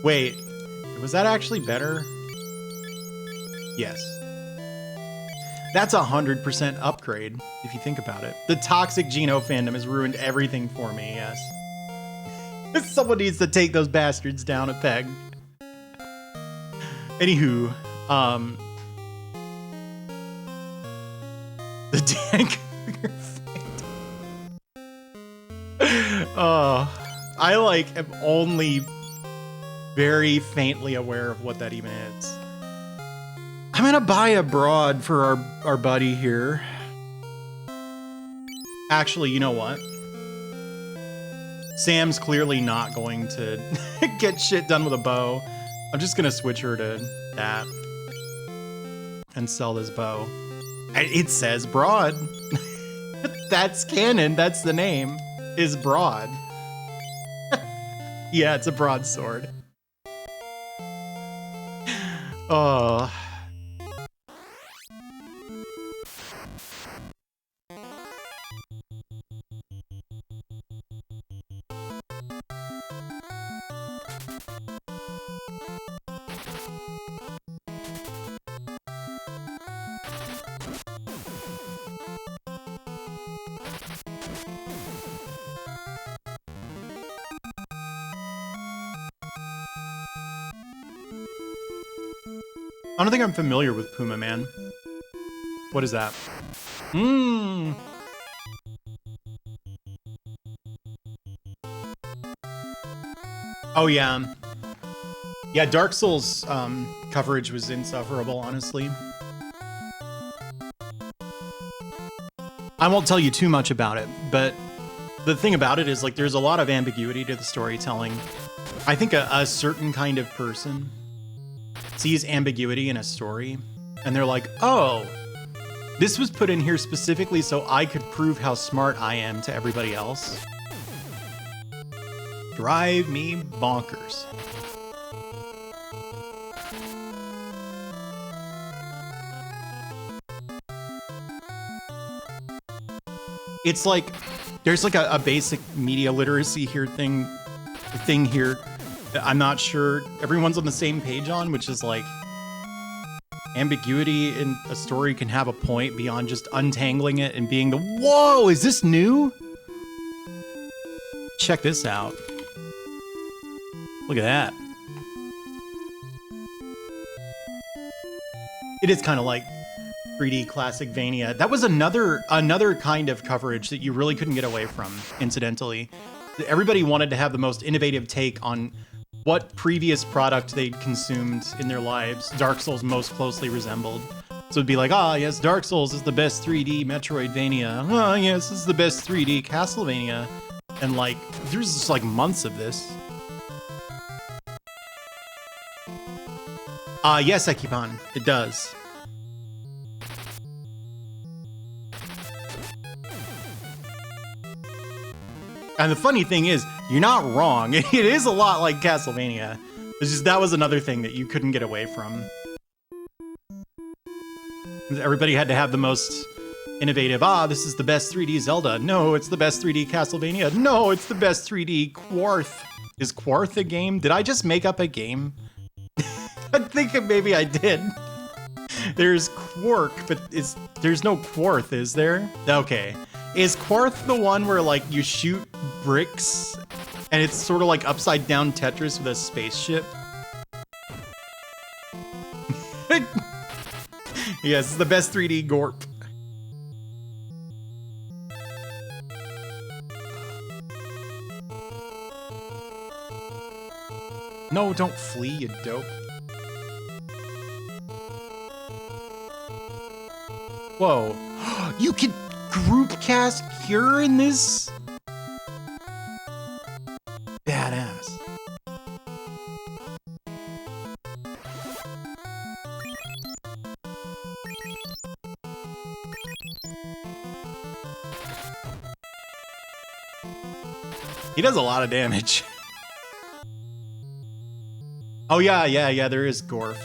Wait, was that actually better? Yes. That's 100% upgrade, if you think about it. The toxic Geno fandom has ruined everything for me, yes. Someone needs to take those bastards down a peg. Anywho, The dank. Oh, I like am only very faintly aware of what that even is. I'm gonna buy a broad for our buddy here. Actually, you know what? Sam's clearly not going to get shit done with a bow. I'm just gonna switch her to that and sell this bow. It says broad. That's canon. That's the name. Is broad. Yeah, it's a broadsword. Oh. I don't think I'm familiar with Puma Man. What is that? Mmm. Oh yeah. Yeah, Dark Souls coverage was insufferable, honestly. I won't tell you too much about it, but the thing about it is like there's a lot of ambiguity to the storytelling. I think a certain kind of person sees ambiguity in a story and they're like, oh, this was put in here specifically so I could prove how smart I am to everybody else. Drive me bonkers. It's like there's like a basic media literacy here thing here that I'm not sure everyone's on the same page on, which is like ambiguity in a story can have a point beyond just untangling it and being the, whoa, is this new? Check this out. Look at that. It is kind of like 3D classic Vania. That was another kind of coverage that you really couldn't get away from, incidentally. Everybody wanted to have the most innovative take on what previous product they'd consumed in their lives Dark Souls most closely resembled. So it'd be like, ah, yes, Dark Souls is the best 3D Metroidvania. Ah, yes, this is the best 3D Castlevania. And like, there's just like months of this. Yes, Ekipan, it does. And the funny thing is, you're not wrong. It is a lot like Castlevania. It's just that was another thing that you couldn't get away from. Everybody had to have the most innovative, this is the best 3D Zelda. No, it's the best 3D Castlevania. No, it's the best 3D Quarth. Is Quarth a game? Did I just make up a game? I think maybe I did. There's Quark, but there's no Quarth, is there? Okay. Is Quarth the one where like you shoot bricks and it's sort of like upside down Tetris with a spaceship? Yes, it's the best 3D Gorp. No, don't flee, you dope. Whoa. You can group cast Cure in this? Badass. He does a lot of damage. Oh yeah, there is Gorf.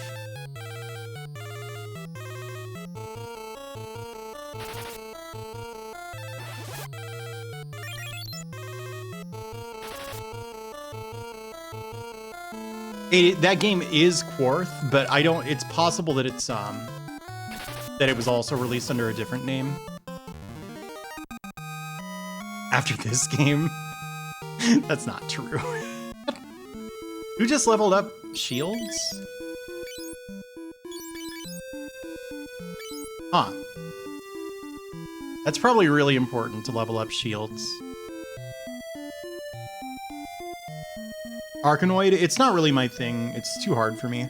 That game is Quarth, but I don't. It's possible that it's that it was also released under a different name after this game. That's not true. Who just leveled up Shields? Huh. That's probably really important to level up shields. Arkanoid, it's not really my thing. It's too hard for me.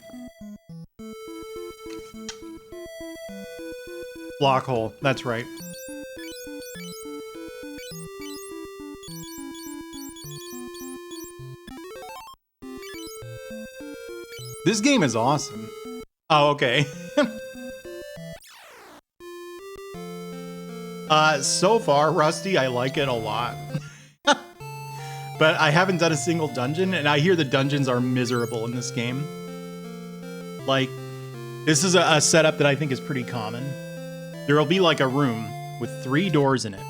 Block hole, that's right. This game is awesome. Oh, okay. So far, Rusty, I like it a lot. But I haven't done a single dungeon, and I hear the dungeons are miserable in this game. Like, this is a setup that I think is pretty common. There'll be like a room with 3 doors in it.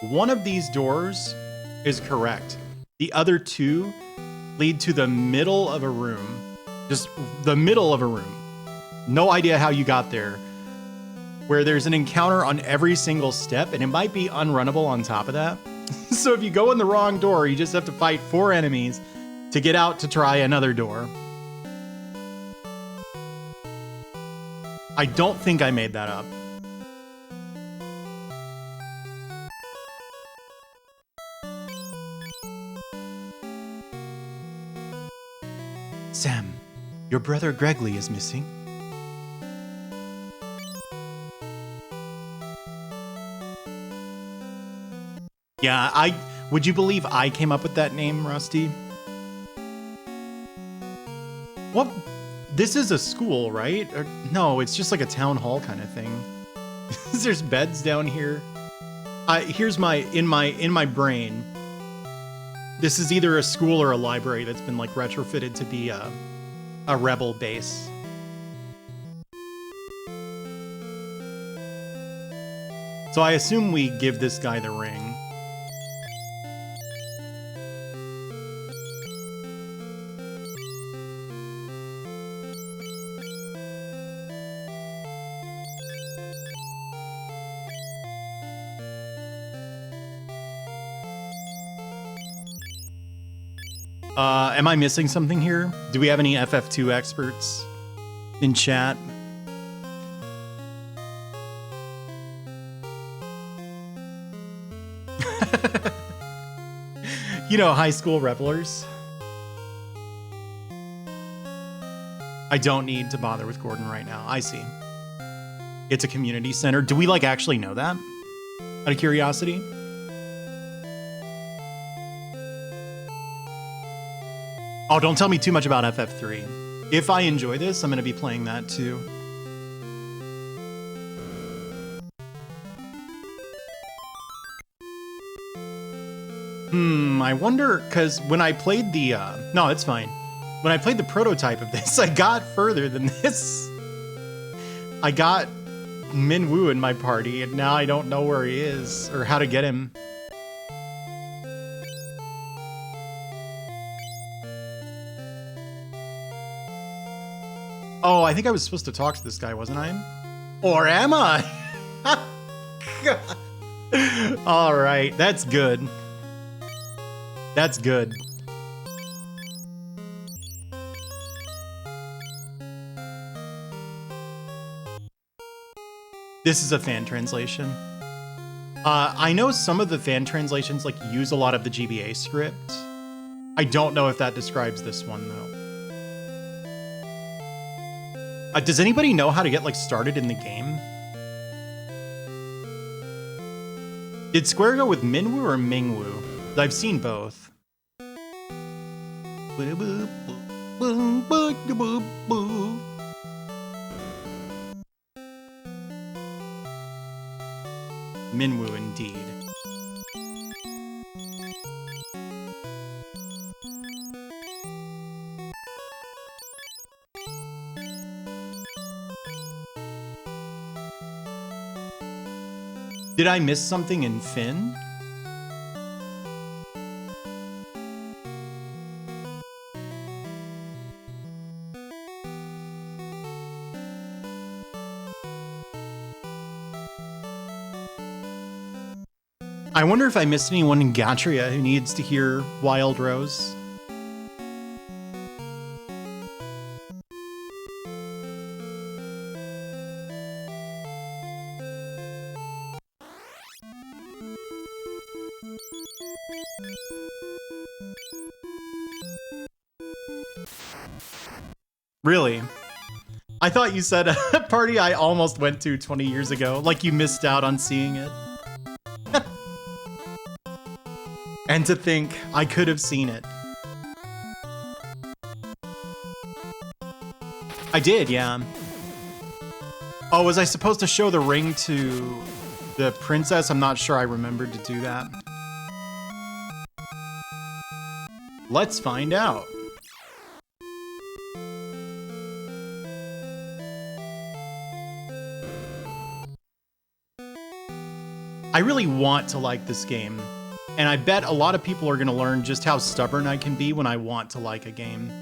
One of these doors is correct. The other 2 lead to the middle of a room. Just the middle of a room. No idea how you got there. Where there's an encounter on every single step, and it might be unrunnable on top of that. So if you go in the wrong door, you just have to fight 4 enemies to get out to try another door. I don't think I made that up. Sam, your brother Gregley is missing. Yeah, would you believe I came up with that name, Rusty? What? This is a school, right? Or, no, it's just like a town hall kind of thing. There's beds down here. Here's in my brain. This is either a school or a library that's been like retrofitted to be a rebel base. So I assume we give this guy the ring. Am I missing something here? Do we have any FF2 experts in chat? You know, high school revelers. I don't need to bother with Gordon right now. I see. It's a community center. Do we like actually know that? Out of curiosity? Oh, don't tell me too much about FF3. If I enjoy this, I'm going to be playing that too. I wonder, because when I played the... no, it's fine. When I played the prototype of this, I got further than this. I got Minwoo in my party, and now I don't know where he is, or how to get him. Oh, I think I was supposed to talk to this guy, wasn't I? Or am I? All right, that's good. That's good. This is a fan translation. I know some of the fan translations like use a lot of the GBA script. I don't know if that describes this one though. Does anybody know how to get like started in the game? Did Square go with Minwoo or Mingwoo? I've seen both. Minwoo indeed. Did I miss something in Finn? I wonder if I missed anyone in Gatria who needs to hear Wild Rose. Really? I thought you said a party I almost went to 20 years ago, like you missed out on seeing it. And to think I could have seen it. I did, yeah. Oh, was I supposed to show the ring to the princess? I'm not sure I remembered to do that. Let's find out. I really want to like this game, and I bet a lot of people are going to learn just how stubborn I can be when I want to like a game.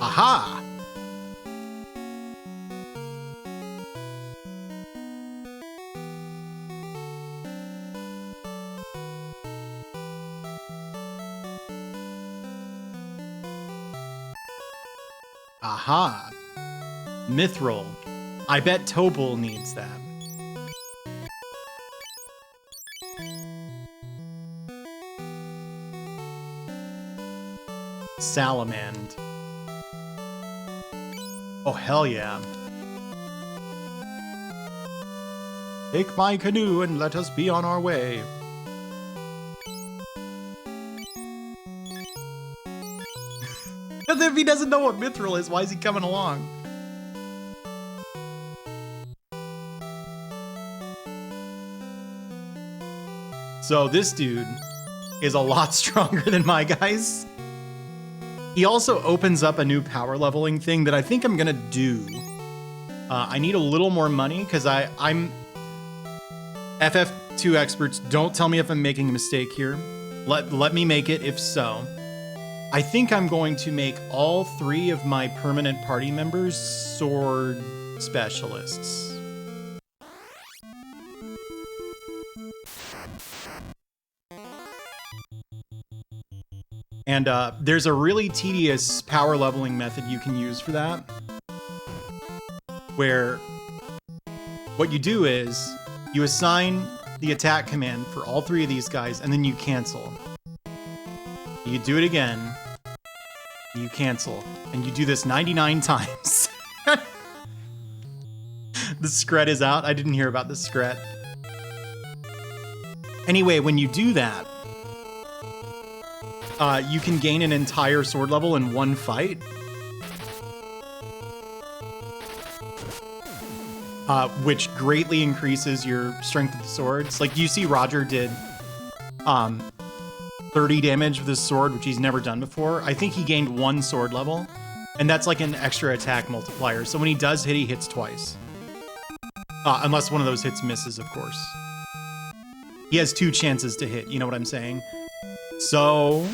Aha! Aha! Mithril. I bet Topol needs that. Salamand. Oh, hell yeah. Take my canoe and let us be on our way. If he doesn't know what Mithril is, why is he coming along? So this dude is a lot stronger than my guys. He also opens up a new power leveling thing that I think I'm gonna do. I need a little more money because I'm FF2 experts. Don't tell me if I'm making a mistake here. Let me make it if so. I think I'm going to make all 3 of my permanent party members sword specialists. And there's a really tedious power leveling method you can use for that, where what you do is you assign the attack command for all 3 of these guys, and then you cancel. You do it again, you cancel, and you do this 99 times. The scred is out. I didn't hear about the scred. Anyway, when you do that, you can gain an entire sword level in one fight. Which greatly increases your strength of the swords. Like, you see Roger did 30 damage with his sword, which he's never done before. I think he gained 1 sword level, and that's like an extra attack multiplier. So when he does hit, he hits twice. Unless one of those hits misses, of course. He has 2 chances to hit, you know what I'm saying? So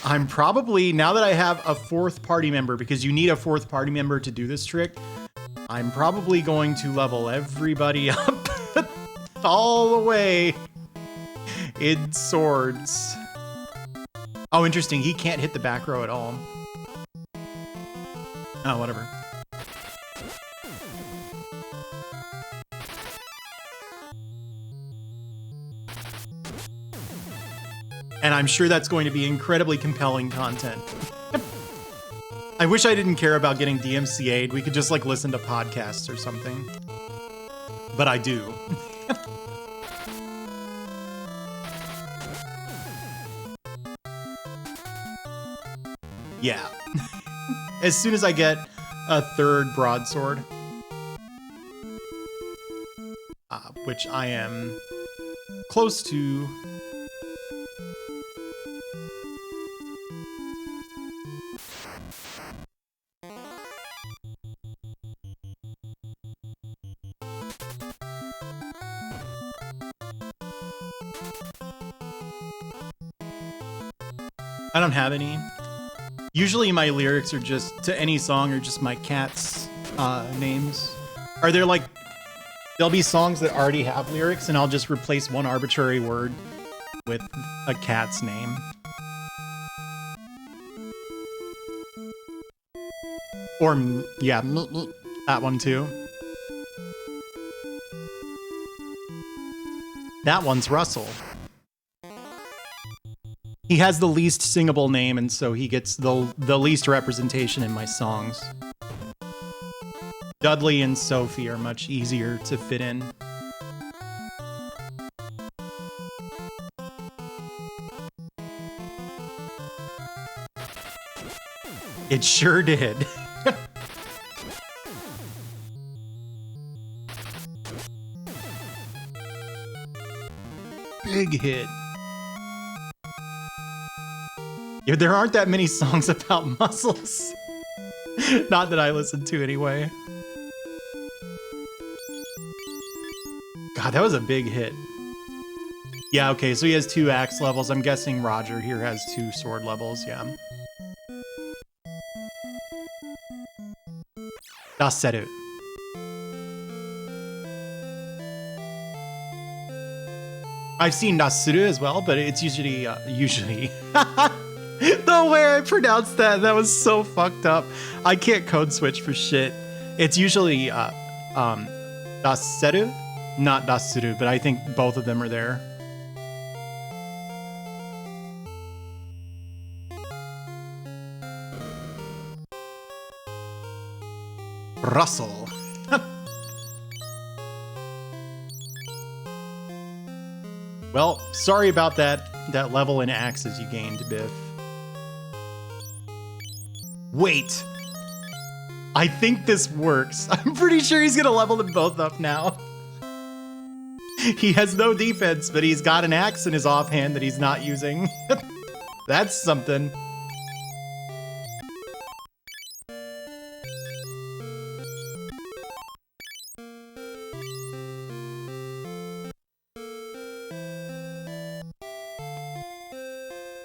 I'm probably, now that I have a 4th party member, because you need a 4th party member to do this trick, I'm probably going to level everybody up all the way in swords. Oh, interesting. He can't hit the back row at all. Oh, whatever. And I'm sure that's going to be incredibly compelling content. I wish I didn't care about getting DMCA'd. We could just like listen to podcasts or something. But I do. Yeah. As soon as I get a 3rd broadsword, which I am close to. I don't have any. Usually my lyrics are just, to any song, are just my cat's names. Are there like, there'll be songs that already have lyrics and I'll just replace one arbitrary word with a cat's name. Or, yeah, that one too. That one's Russell. He has the least singable name, and so he gets the least representation in my songs. Dudley and Sophie are much easier to fit in. It sure did. Big hit. Yeah, there aren't that many songs about muscles. Not that I listen to anyway. God, that was a big hit. Yeah, okay, so he has 2 axe levels. I'm guessing Roger here has 2 sword levels, yeah. Daseru. I've seen Nasuru as well, but it's usually the way I pronounced that was so fucked up. I can't code switch for shit. It's usually Daseru, not Dasuru, but I think both of them are there. Russell. Well, sorry about that level in axes you gained, Biff. Wait. I think this works. I'm pretty sure he's gonna level them both up now. He has no defense, but he's got an axe in his offhand that he's not using. That's something.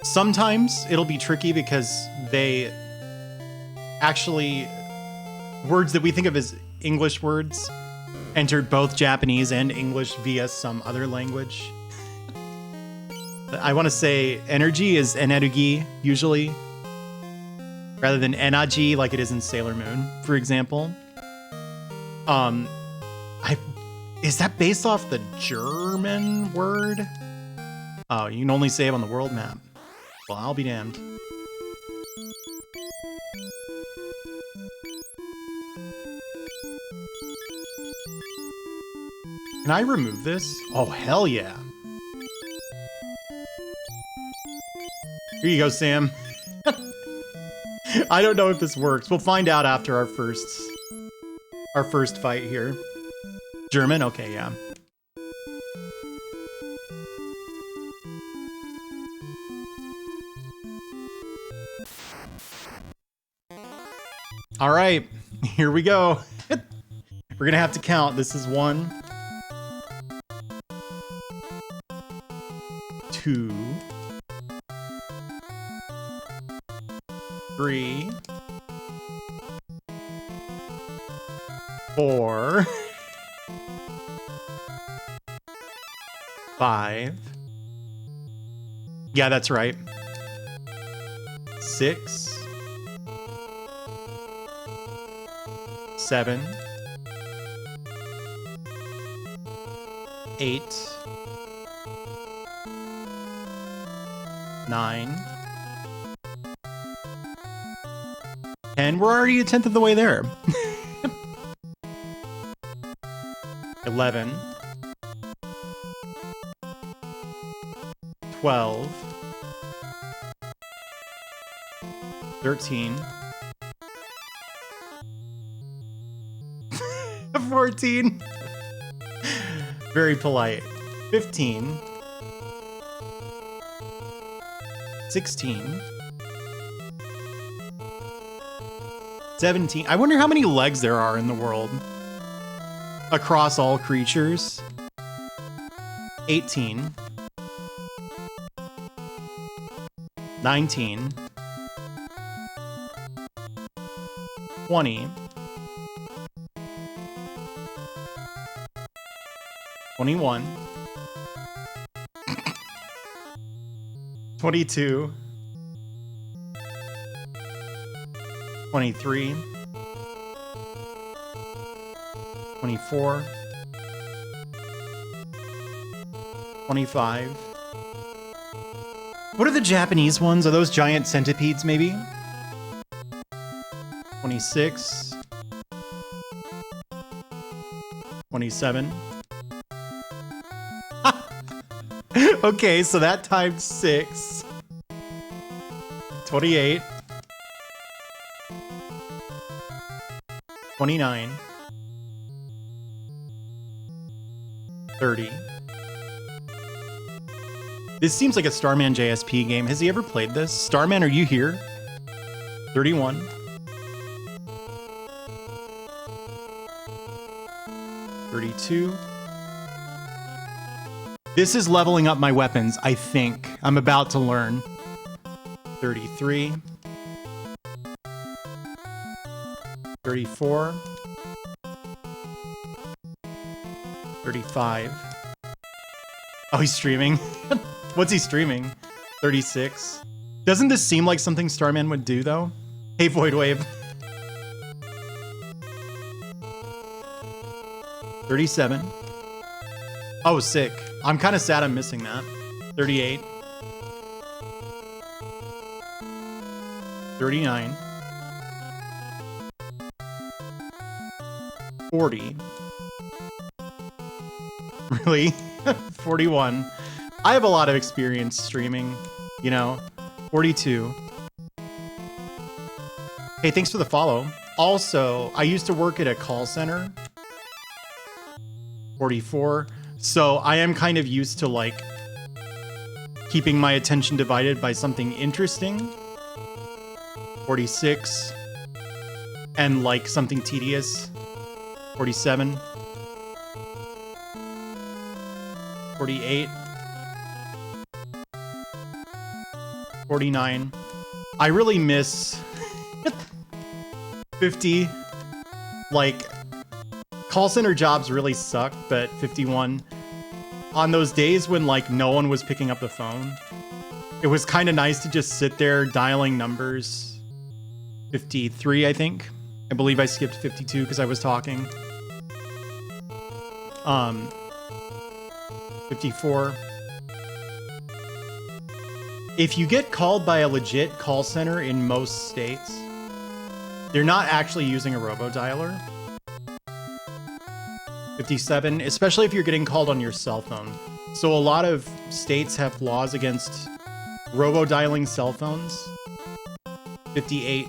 Sometimes it'll be tricky because they actually, words that we think of as English words entered both Japanese and English via some other language. I want to say energy is energy usually, rather than energy like it is in Sailor Moon, for example. Is that based off the German word? Oh, you can only save on the world map. Well, I'll be damned. Can I remove this? Oh, hell yeah. Here you go, Sam. I don't know if this works. We'll find out after our first fight here. German? Okay, yeah. All right, here we go. We're gonna have to count. This is 1, 2, 3, 4, 5. Yeah, that's right. 6. 7, 8, 9, 10. We're already a 10th of the way there. 11, 12, 13, 14. Very polite. 15. 16. 17. I wonder how many legs there are in the world. Across all creatures. 18. 19. 20. 21, 22, 23, 24, 25, What are the Japanese ones? Are those giant centipedes, maybe? 26. 27. Okay, so that times 6. 28. 29. 30. This seems like a Starman JSP game. Has he ever played this? Starman, are you here? 31. 32. This is leveling up my weapons, I think. I'm about to learn. 33. 34. 35. Oh, he's streaming. What's he streaming? 36. Doesn't this seem like something Starman would do, though? Hey, Voidwave. 37. Oh, sick. I'm kind of sad I'm missing that. 38. 39. 40. Really? 41. I have a lot of experience streaming, you know. 42. Hey, thanks for the follow. Also, I used to work at a call center. 44. So I am kind of used to like keeping my attention divided by something interesting. 46. And like something tedious. 47. 48. 49. I really miss 50. Like, call center jobs really suck, but 51. On those days when like no one was picking up the phone, it was kind of nice to just sit there dialing numbers. 53, I think. I believe I skipped 52 because I was talking. 54. If you get called by a legit call center in most states, they're not actually using a robo-dialer. 57, especially if you're getting called on your cell phone. So a lot of states have laws against robo-dialing cell phones. 58.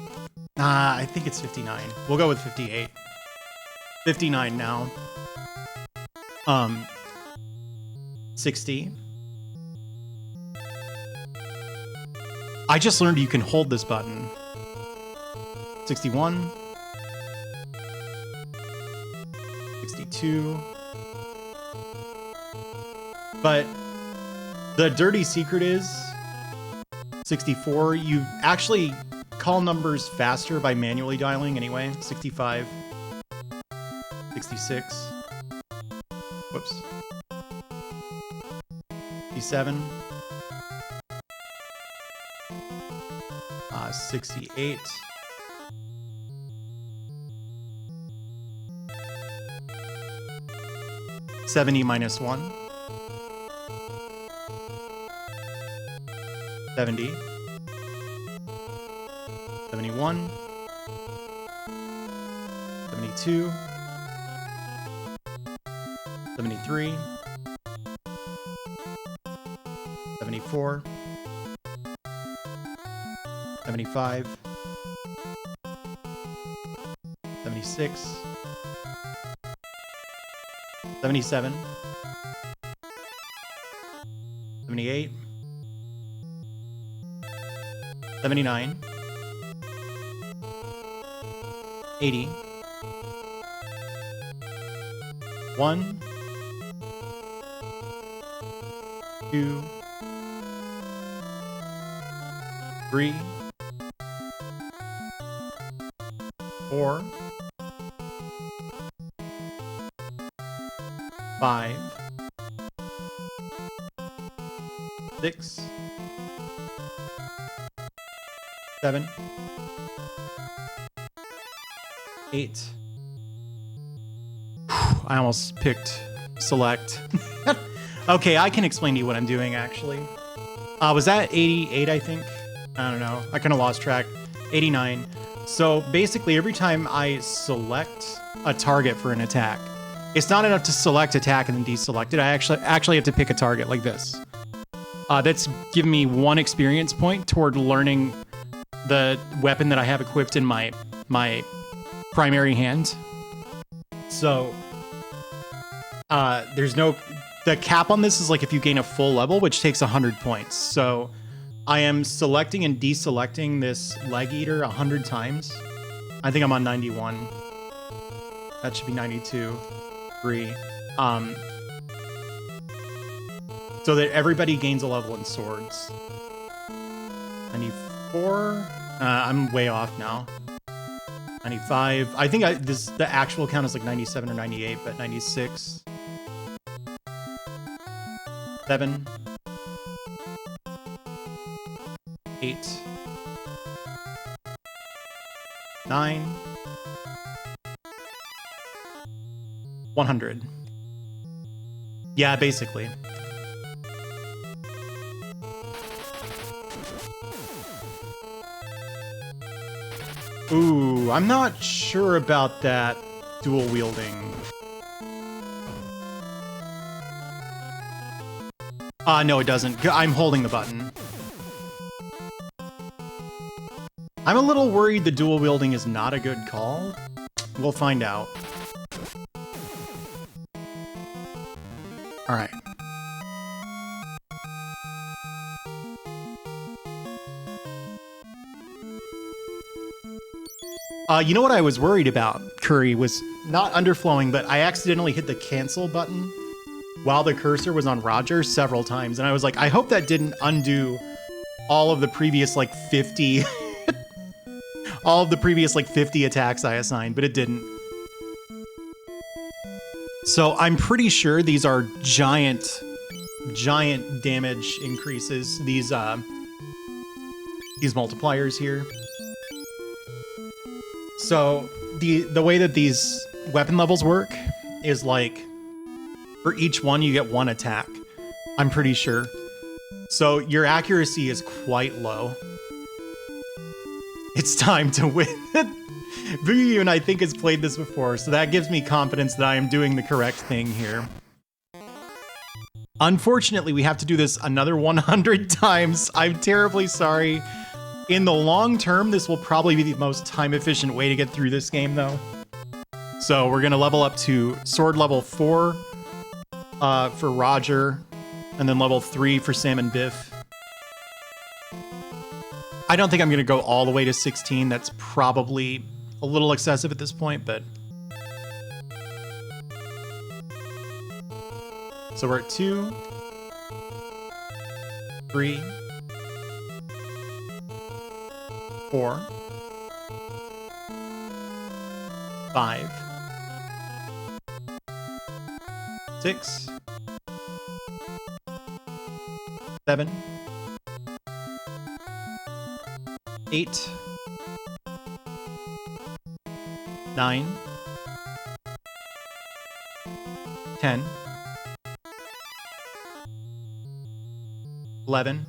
I think it's 59. We'll go with 58. 59 now. 60. I just learned you can hold this button. 61. 62. But the dirty secret is 64. You actually call numbers faster by manually dialing anyway. 65. 66. Whoops. 67. 68. 70 minus 1. 70. 71. 72. 73. 74. 75. 76. 77. 78. 79. 80. 1. 2. 3. 4. 5. 6. 7. 8. I almost picked select. Okay, I can explain to you what I'm doing, actually. Was that 88, I think? I don't know. I kind of lost track. 89. So basically, every time I select a target for an attack, it's not enough to select attack and then deselect it. I actually have to pick a target like this. That's given me 1 experience point toward learning the weapon that I have equipped in my primary hand. So the cap on this is like if you gain a full level, which takes 100 points. So I am selecting and deselecting this leg eater 100 times. I think I'm on 91. That should be 92. 3. So that everybody gains a level in swords. 94. I'm way off now. 95. I think the actual count is like 97 or 98, but 96. 7. 8. 9. 100. Yeah, basically. Ooh, I'm not sure about that dual wielding. No, it doesn't. I'm holding the button. I'm a little worried the dual wielding is not a good call. We'll find out. All right. You know what I was worried about, Curry, was not underflowing, but I accidentally hit the cancel button while the cursor was on Roger several times. And I was like, I hope that didn't undo all of the previous like 50, all of the previous like 50 attacks I assigned, but it didn't. So I'm pretty sure these are giant damage increases. These multipliers here. So the way that these weapon levels work is like for each one you get 1 attack. I'm pretty sure. So your accuracy is quite low. It's time to win. Boogie and I think has played this before, so that gives me confidence that I am doing the correct thing here. Unfortunately, we have to do this another 100 times. I'm terribly sorry. In the long term, this will probably be the most time-efficient way to get through this game, though. So we're going to level up to sword level 4 for Roger, and then level 3 for Sam and Biff. I don't think I'm going to go all the way to 16. That's probably a little excessive at this point, but... So we're at 2, 3, 4, 5, 6, 7, 8, 9, 10, 11.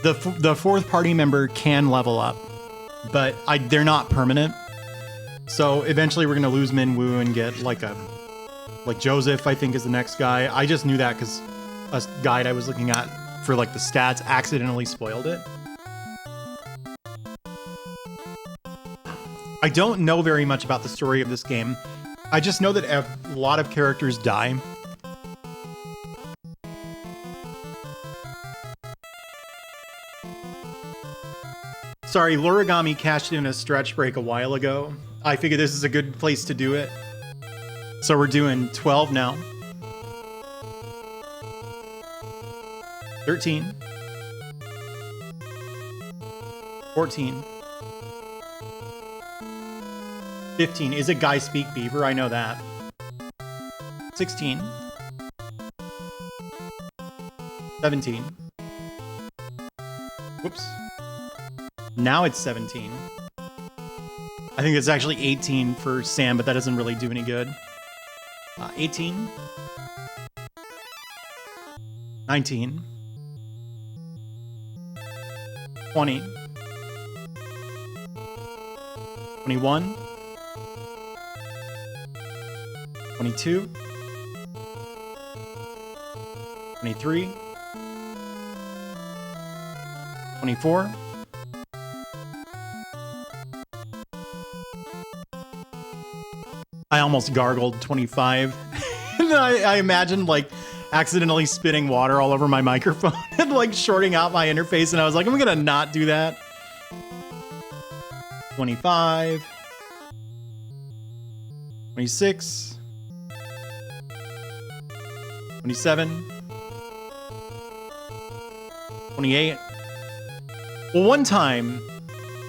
The fourth party member can level up, but they're not permanent. So eventually we're gonna lose Minwoo and get like Joseph, I think, is the next guy. I just knew that because a guide I was looking at for like the stats accidentally spoiled it. I don't know very much about the story of this game. I just know that a lot of characters die. Sorry, Lorigami cashed in a stretch break a while ago. I figured this is a good place to do it. So we're doing 12 now. 13. 14. 15. Is it Guy Speak Beaver? I know that. 16. 17. Whoops. Now it's 17. I think it's actually 18 for Sam, but that doesn't really do any good. 18. 19, 20, 21, 22, 23, 24, I almost gargled 25. And then I imagined like accidentally spitting water all over my microphone and like shorting out my interface, and I was like, I'm gonna not do that. 25, 26, 27, 28. Well, one time,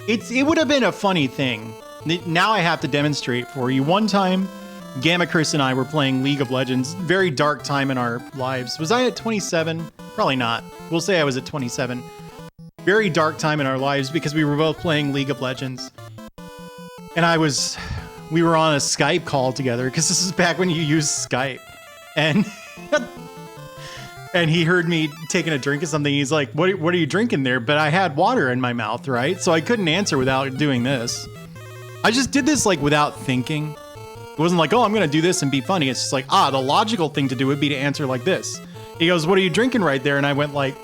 it would have been a funny thing. Now I have to demonstrate for you. One time, Gamma Chris and I were playing League of Legends. Very dark time in our lives. Was I at 27? Probably not. We'll say I was at 27. Very dark time in our lives because we were both playing League of Legends. And we were on a Skype call together because this is back when you used Skype. And and he heard me taking a drink of something. He's like, what are you drinking there? But I had water in my mouth, right? So I couldn't answer without doing this. I just did this like without thinking. It wasn't like, oh, I'm going to do this and be funny. It's just like, the logical thing to do would be to answer like this. He goes, what are you drinking right there? And I went like,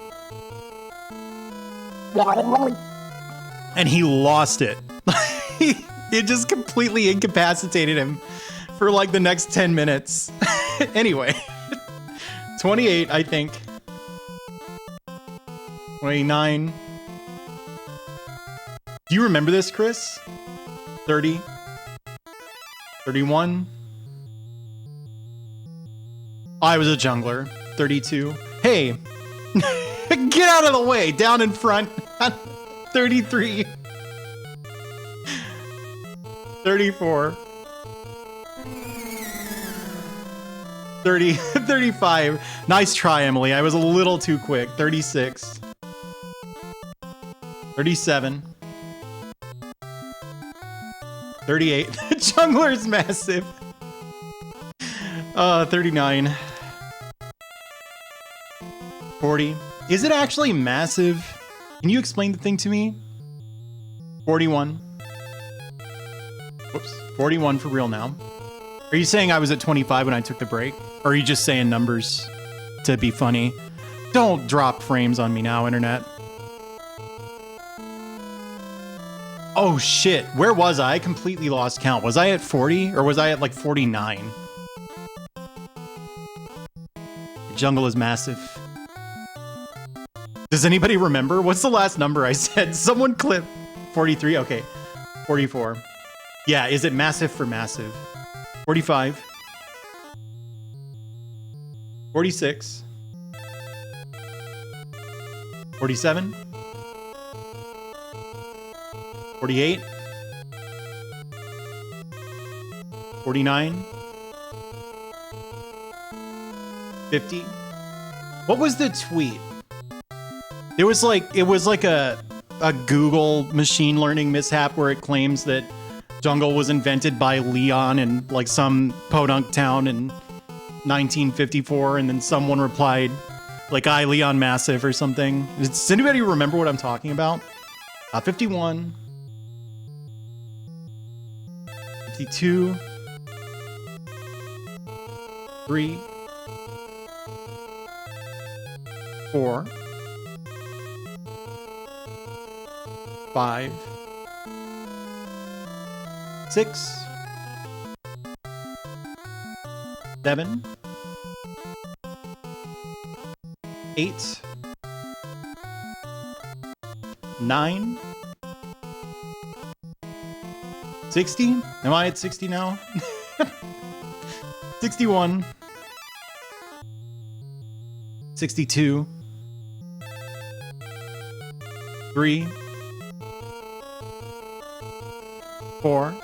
and he lost it. It just completely incapacitated him for like the next 10 minutes. Anyway, 28, I think. 29. Do you remember this, Chris? 30. 31. I was a jungler. 32. Hey, get out of the way. Down in front. 33. 34. 30. 35. Nice try, Emily. I was a little too quick. 36. 37. 38. Jungler's massive. 39. 40. Is it actually massive? Can you explain the thing to me? 41. Whoops. 41 for real now. Are you saying I was at 25 when I took the break? Or are you just saying numbers to be funny? Don't drop frames on me now, internet. Oh shit, where was I? I completely lost count. Was I at 40 or was I at like 49? The jungle is massive. Does anybody remember? What's the last number I said? Someone clip. 43, okay. 44. Yeah, is it massive for massive? 45. 46. 47. 48. 49. 50. What was the tweet? It was like a Google machine learning mishap where it claims that jungle was invented by Leon in like some podunk town in 1954, and then someone replied like I Leon Massive or something. Does anybody remember what I'm talking about? 51. 52. 3. 4. 5. 6. 7. 8. 9. 60? Am I at 60 now? 61. 62. 3. 4.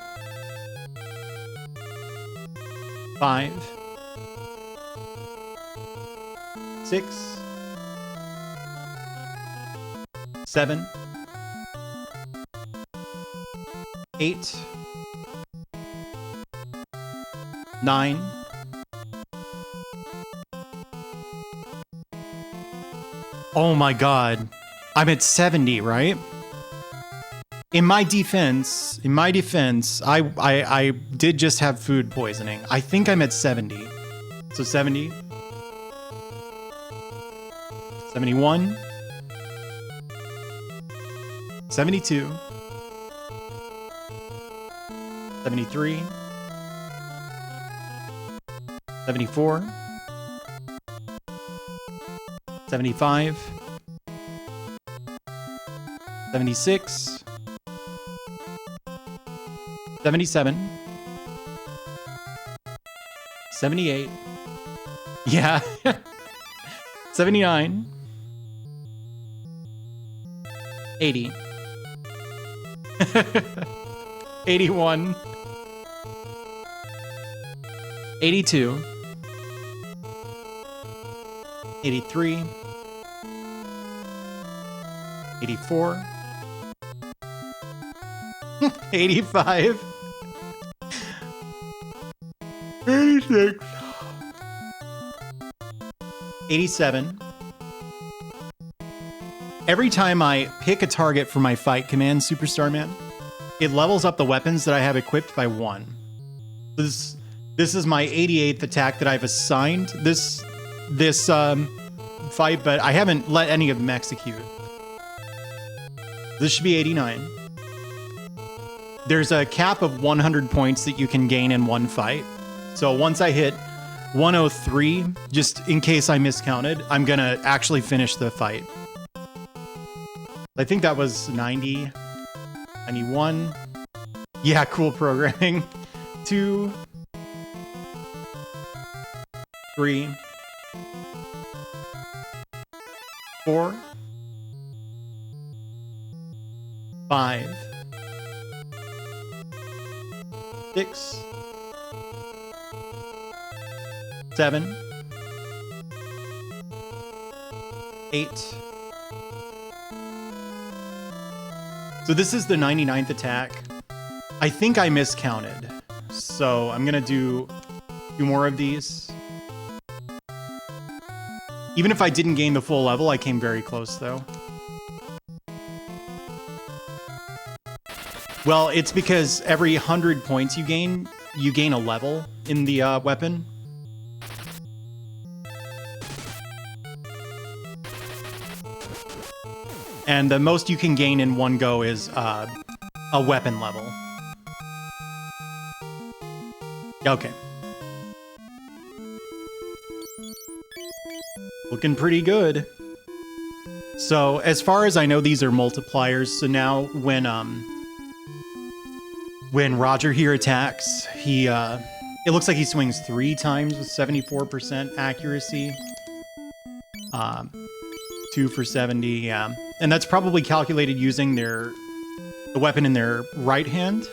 5. 6. 7. 8. 9. Oh my god. I'm at 70, right? In my defense, I did just have food poisoning. I think I'm at 70. So 70. 71. 72. 73. 74. 75. 76. 77. 78. Yeah. 79. 80. 81. 82. 83. 84. 85. 86. 87. Every time I pick a target for my fight command, Superstar Man, it levels up the weapons that I have equipped by 1. This is my 88th attack that I've assigned this fight, but I haven't let any of them execute. This should be 89. There's a cap of 100 points that you can gain in one fight. So once I hit 103, just in case I miscounted, I'm gonna actually finish the fight. I think that was 90, 91. Yeah, cool programming. 2, 3, 4, 5, 6, 7, 8. So this is the 99th attack. I think I miscounted. So I'm gonna do 2 more of these. Even if I didn't gain the full level, I came very close though. Well, it's because every 100 points you gain a level in the weapon. And the most you can gain in one go is a weapon level. Okay. Looking pretty good. So, as far as I know, these are multipliers. So now when Roger here attacks, it looks like he swings 3 times with 74% accuracy. 2 for 70, yeah. And that's probably calculated using the weapon in their right hand.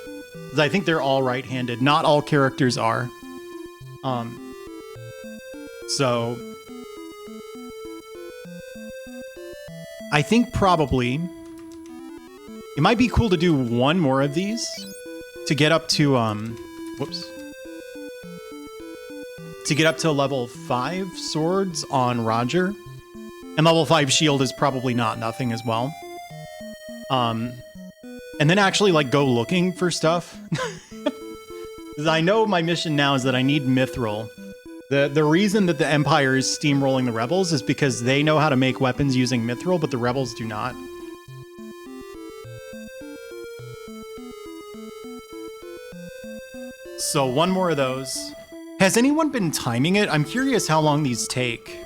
'Cause I think they're all right-handed. Not all characters are. So I think probably it might be cool to do 1 more of these to get up to to get up to level 5 swords on Roger. And level 5 shield is probably not nothing as well. And then actually like go looking for stuff. Because I know my mission now is that I need mithril. The reason that the Empire is steamrolling the rebels is because they know how to make weapons using mithril, but the rebels do not. So 1 more of those. Has anyone been timing it? I'm curious how long these take.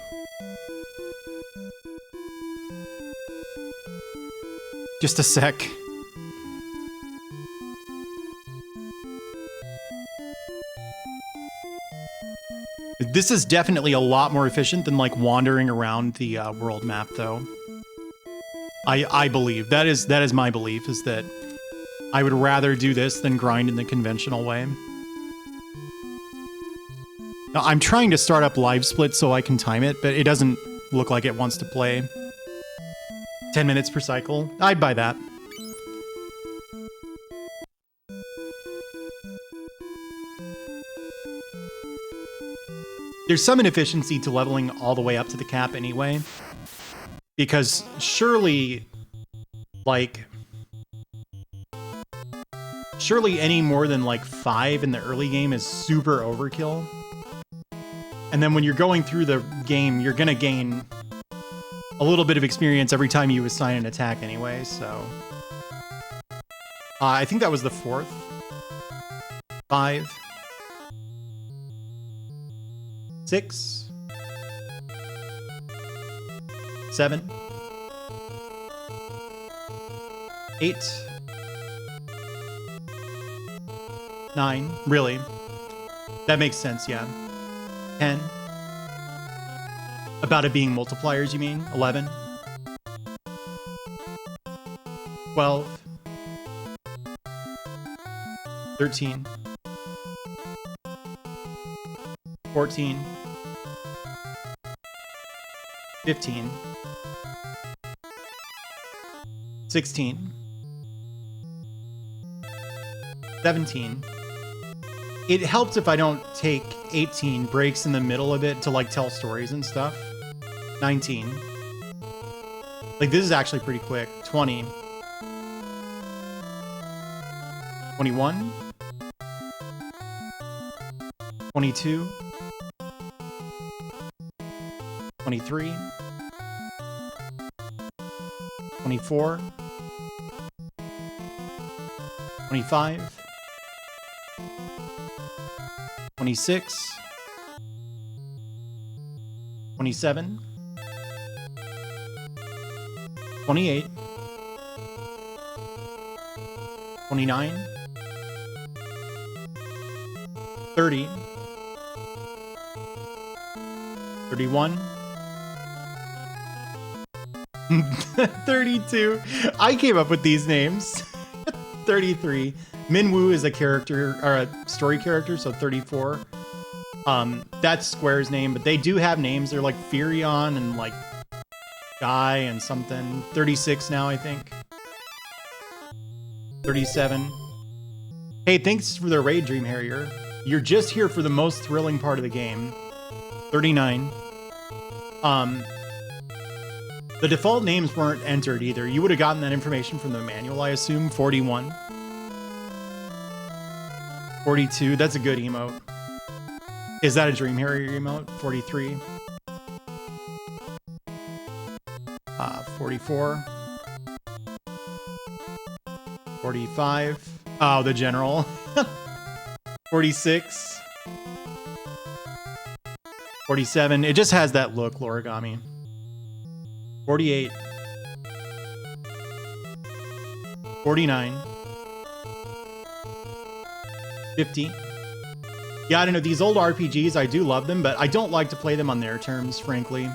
Just a sec. This is definitely a lot more efficient than like wandering around the world map, though. I believe that is my belief, is that I would rather do this than grind in the conventional way. Now, I'm trying to start up live split so I can time it, but it doesn't look like it wants to play. 10 minutes per cycle. I'd buy that. There's some inefficiency to leveling all the way up to the cap anyway, Because surely, like, any more than like 5 in the early game is super overkill. And then when you're going through the game, you're gonna gain a little bit of experience every time you assign an attack anyway, so. I think that was the 4th. 5. 6. 7. 8. 9. Really? That makes sense, yeah. 10. About it being multipliers, you mean? 11. 12. 13. 14. 15. 16. 17. It helps if I don't take 18 breaks in the middle of it to like tell stories and stuff. 19. Like this is actually pretty quick. 20. 21. 22. 23. 24. 25. 26. 27. 28. 29. 30. 31. 32. I came up with these names. 33. Minwoo is a character, or a story character, so 34. That's Square's name, but they do have names. They're like Furion and like Guy and something. 36 now, I think. 37. Hey, thanks for the raid, Dream Harrier. You're just here for the most thrilling part of the game. 39. The default names weren't entered either. You would have gotten that information from the manual, I assume. 41. 42. That's a good emote. Is that a Dream Harrier emote? 43. 44. 45. Oh, the general. 46. 47. It just has that look, Lorigami. 48. 49. 50. Yeah, I don't know. These old RPGs, I do love them, but I don't like to play them on their terms, frankly.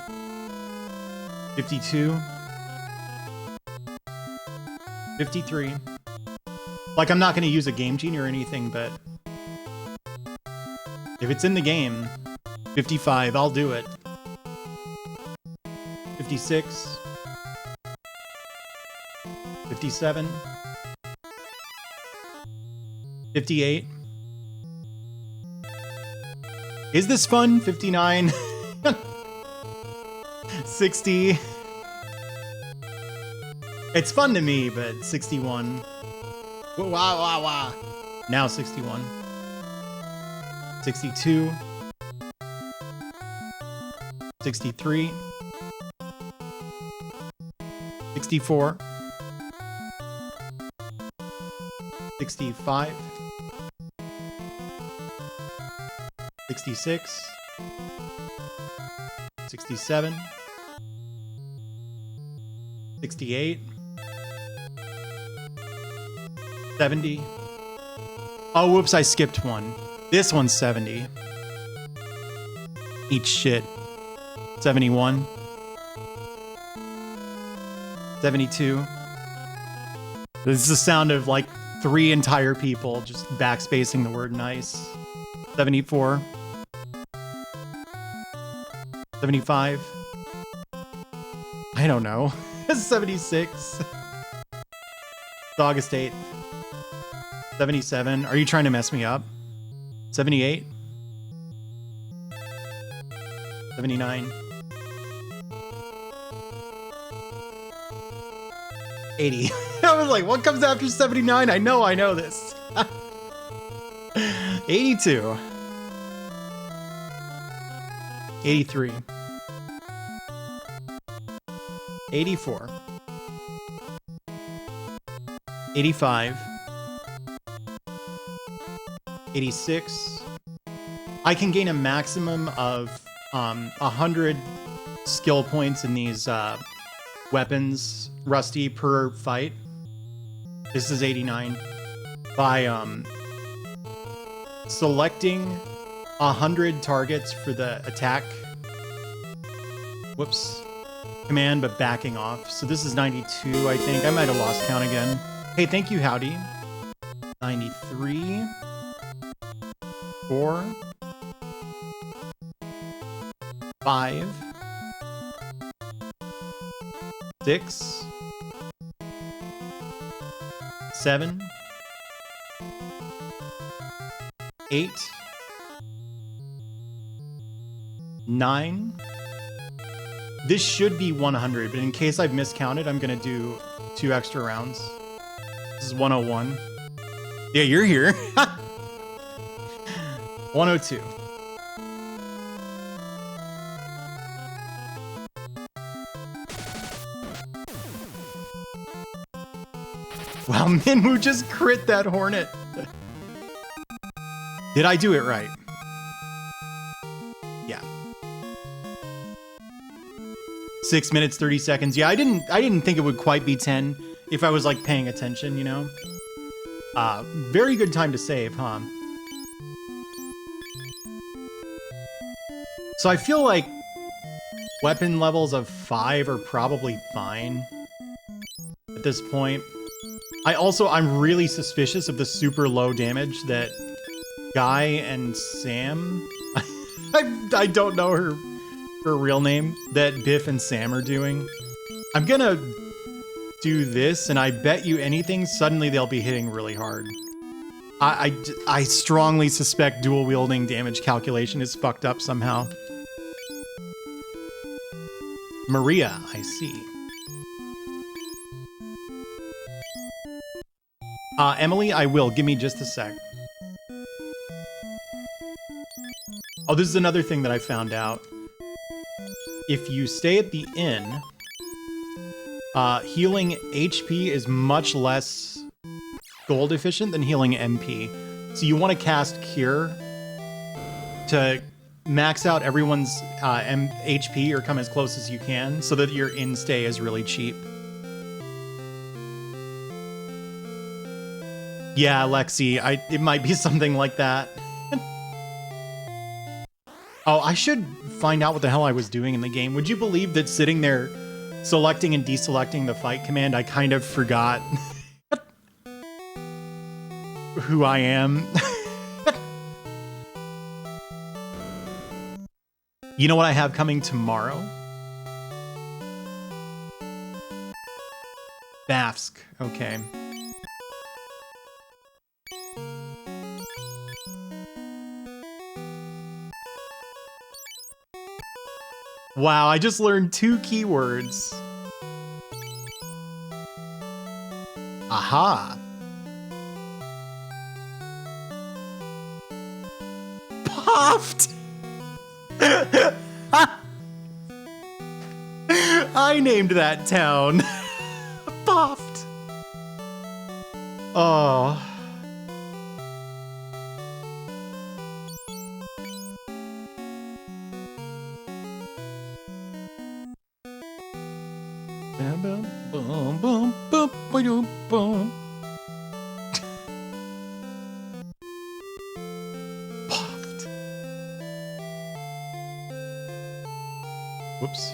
52. 53. Like, I'm not going to use a Game Genie or anything, but if it's in the game, 55, I'll do it. 56. 57. 58. Is this fun? 59. 60. It's fun to me, but 61. Wow, wow, wow. Now 61. 62. 63. 64. 65. 66. 67. 68. 70. Oh, whoops, I skipped one. This one's 70. Eat shit. 71. 72. This is the sound of like 3 entire people just backspacing the word nice. 74. 75. I don't know. 76. It's August 8th. 77. Are you trying to mess me up? 78. 79. 80. I was like, what comes after 79? I know this. 82. 83. 84. 85. 86. I can gain a maximum of 100 skill points in these weapons, Rusty, per fight. This is 89. By selecting 100 targets for the attack. Whoops. Command, but backing off. So this is 92, I think. I might have lost count again. Hey, thank you, Howdy. 93. 4. 5. 6. 7. 8. 9. This should be 100, but in case I've miscounted, I'm gonna do 2 extra rounds. This is 101. Yeah, you're here. 102. Wow, Minwoo just crit that Hornet. Did I do it right? Yeah. 6 minutes, 30 seconds. Yeah, I didn't think it would quite be 10 if I was like paying attention, you know? Very good time to save, huh? So I feel like weapon levels of 5 are probably fine at this point. I'm really suspicious of the super low damage that Guy and Sam, I don't know her real name, that Biff and Sam are doing. I'm gonna do this, and I bet you anything, suddenly they'll be hitting really hard. I strongly suspect dual wielding damage calculation is fucked up somehow. Maria, I see. Emily, I will. Give me just a sec. Oh, this is another thing that I found out. If you stay at the inn, healing HP is much less gold efficient than healing MP. So you want to cast Cure to max out everyone's HP or come as close as you can so that your inn stay is really cheap. Yeah, Lexi, it might be something like that. Oh, I should find out what the hell I was doing in the game. Would you believe that sitting there selecting and deselecting the fight command, I kind of forgot who I am? You know what I have coming tomorrow? Bafsk, okay. Wow, I just learned 2 keywords. Aha. Puffed! I named that town. Puffed. Oh. Boom, boom, boom, boom, boom, boom. Puffed. Whoops.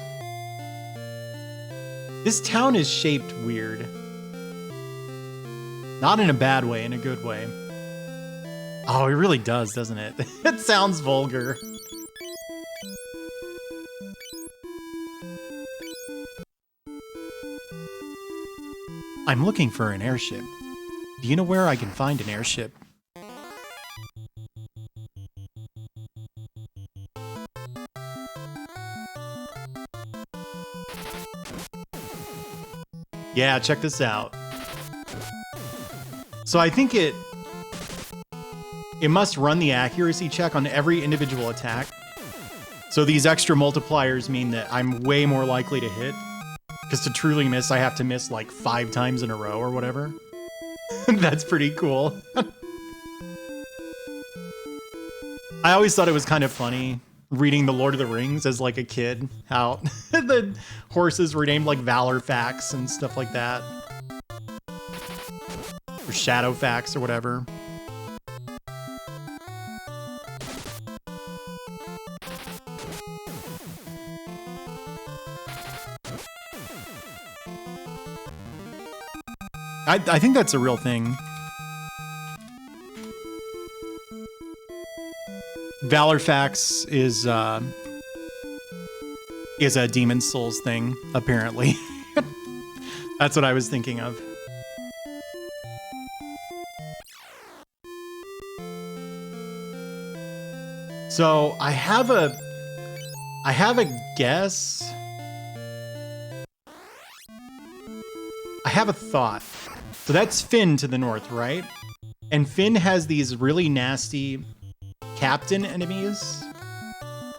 This town is shaped weird. Not in a bad way, in a good way. Oh, it really does, doesn't it? It sounds vulgar. I'm looking for an airship. Do you know where I can find an airship? Yeah, check this out. So I think it must run the accuracy check on every individual attack. So these extra multipliers mean that I'm way more likely to hit. Because to truly miss, I have to miss like 5 times in a row or whatever. That's pretty cool. I always thought it was kind of funny reading The Lord of the Rings as like a kid, how the horses were named like Valorfax and stuff like that. Or Shadowfax or whatever. I think that's a real thing. Valorfax is a Demon's Souls thing, apparently. That's what I was thinking of. So I have a guess. I have a thought. So that's Finn to the north, right? And Finn has these really nasty captain enemies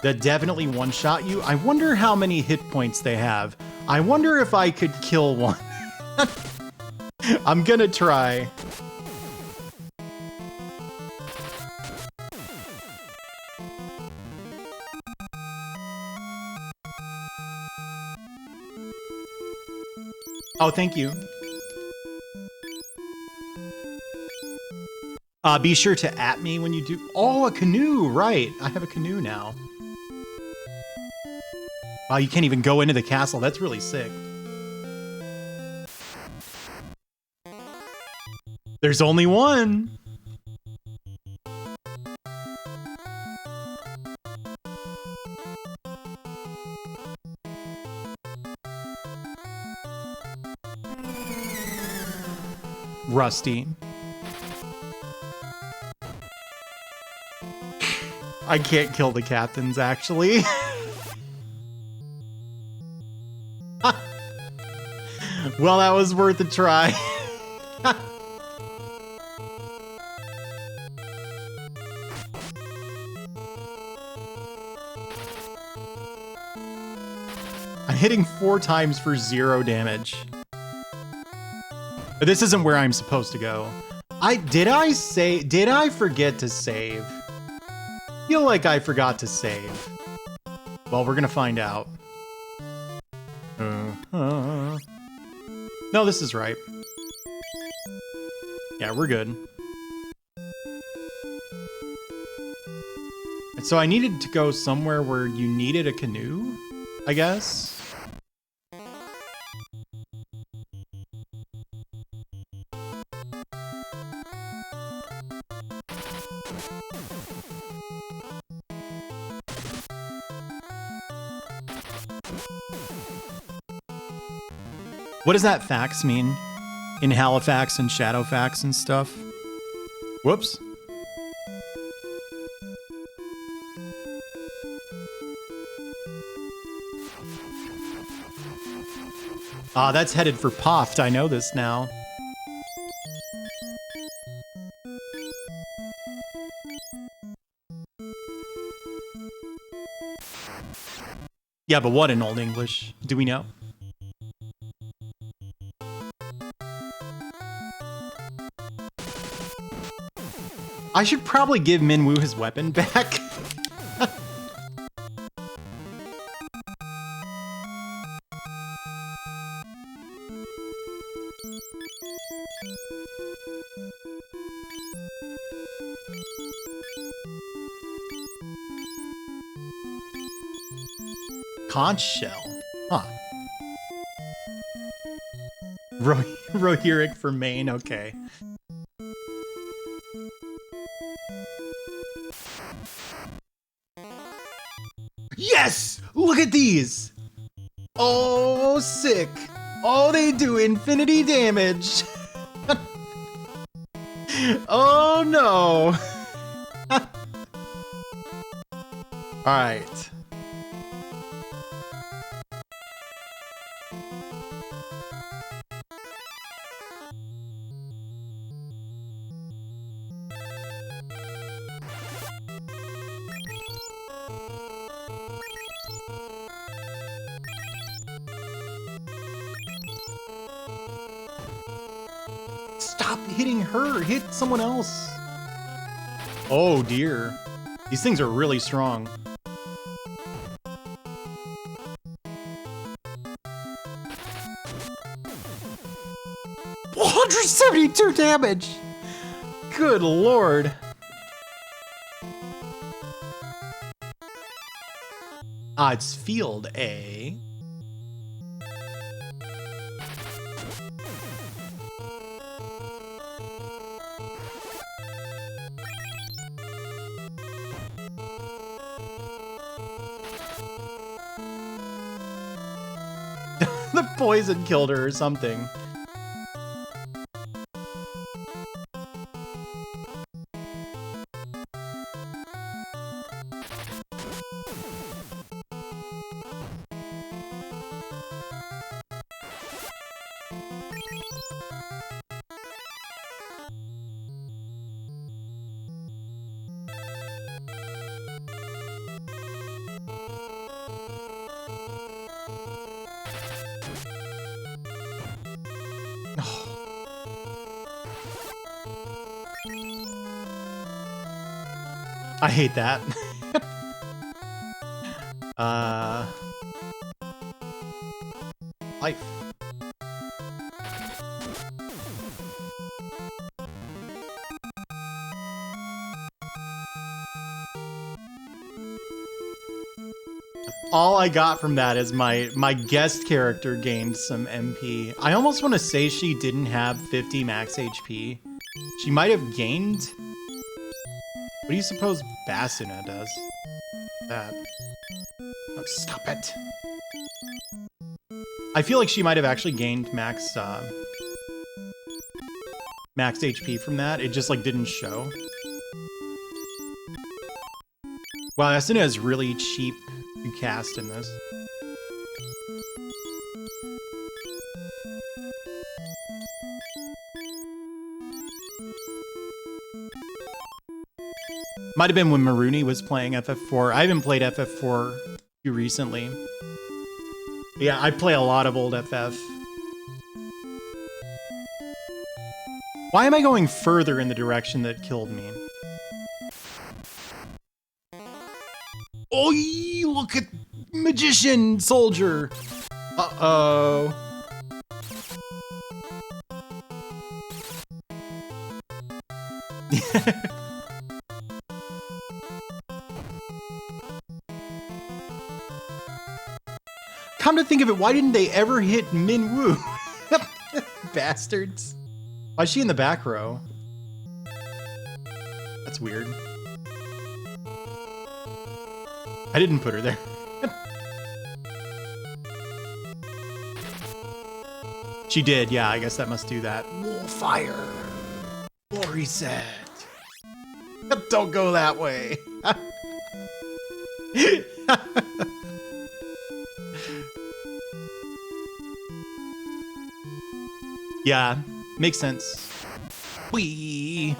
that definitely one-shot you. I wonder how many hit points they have. I wonder if I could kill one. I'm gonna try. Oh, thank you. Be sure to @ me when you do. Oh, a canoe, right. I have a canoe now. Oh, you can't even go into the castle. That's really sick. There's only one. Rusty. I can't kill the captains, actually. Well, that was worth a try. I'm hitting 4 times for 0 damage. But this isn't where I'm supposed to go. Did I forget to save? I feel like I forgot to save. Well, we're gonna find out. No, this is right. Yeah, we're good. And so I needed to go somewhere where you needed a canoe, I guess. What does that fax mean? In Halifax and Shadowfax and stuff? Whoops. Ah, that's headed for Poft. I know this now. Yeah, but what in Old English? Do we know? I should probably give Minwoo his weapon back. Conch shell. Huh. Rohirric for Maine, okay. Yes! Look at these! Oh, sick! Oh, they do infinity damage! Oh, no! Alright. Stop hitting her. Hit someone else. Oh, dear. These things are really strong. $172 damage. Good lord. It's field A. The poison killed her or something. I hate that. Life. All I got from that is my guest character gained some MP. I almost want to say she didn't have 50 max HP. She might have gained. What do you suppose Basuna does? That. Oh, stop it. I feel like she might have actually gained max max HP from that. It just like didn't show. Wow, Basuna is really cheap to cast in this. Might have been when Maruni was playing FF4. I haven't played FF4 too recently. Yeah, I play a lot of old FF. Why am I going further in the direction that killed me? Oh, look at Magician Soldier. Uh-oh. Come to think of it, why didn't they ever hit Minwoo? Bastards. Why is she in the back row? That's weird. I didn't put her there. She did, yeah, I guess that must do that. Fire. Full reset. Don't go that way. Yeah, makes sense. Whee!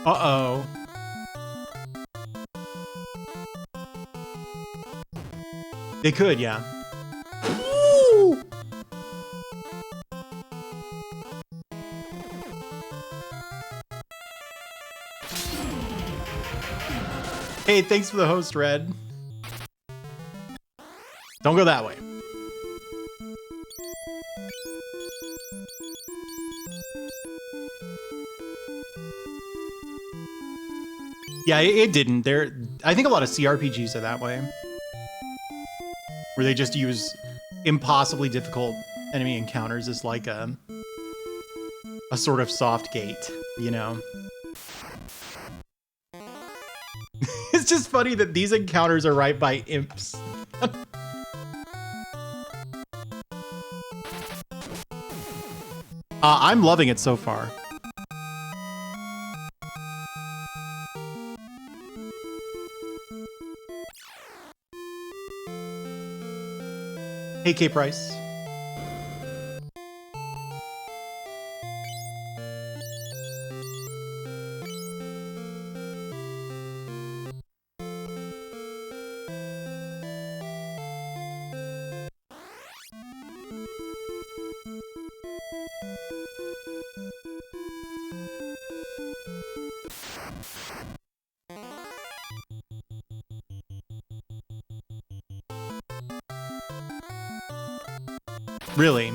Uh-oh. They could, yeah. Woo! Hey, thanks for the host, Red. Don't go that way. Yeah, it didn't. I think a lot of CRPGs are that way. Where they just use impossibly difficult enemy encounters as like a sort of soft gate, you know? It's just funny that these encounters are right by imps. I'm loving it so far. Hey, K Price. Really?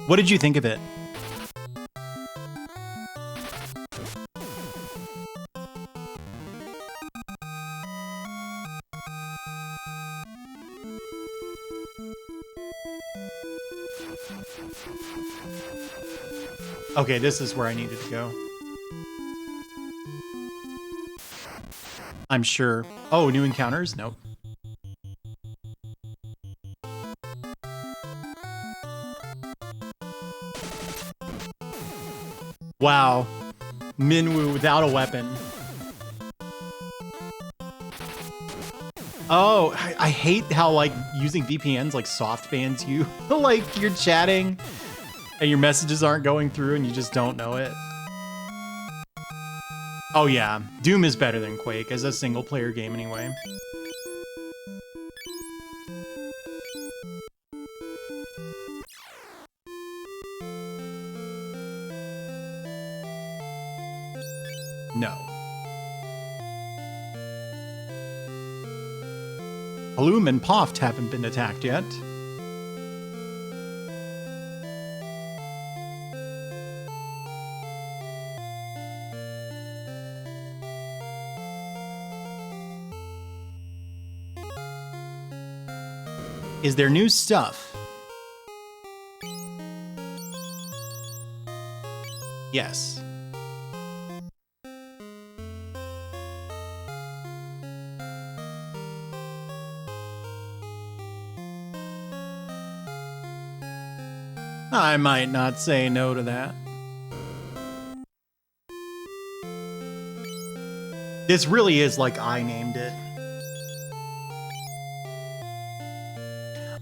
What did you think of it? Okay, this is where I needed to go. I'm sure. Oh, new encounters? Nope. Wow. Minwoo without a weapon. Oh, I hate how, like, using VPNs, like, soft bans you. Like, you're chatting and your messages aren't going through and you just don't know it. Oh, yeah. Doom is better than Quake as a single-player game anyway. No. Bloom and Poft haven't been attacked yet. Is there new stuff? Yes. I might not say no to that. This really is like I named it.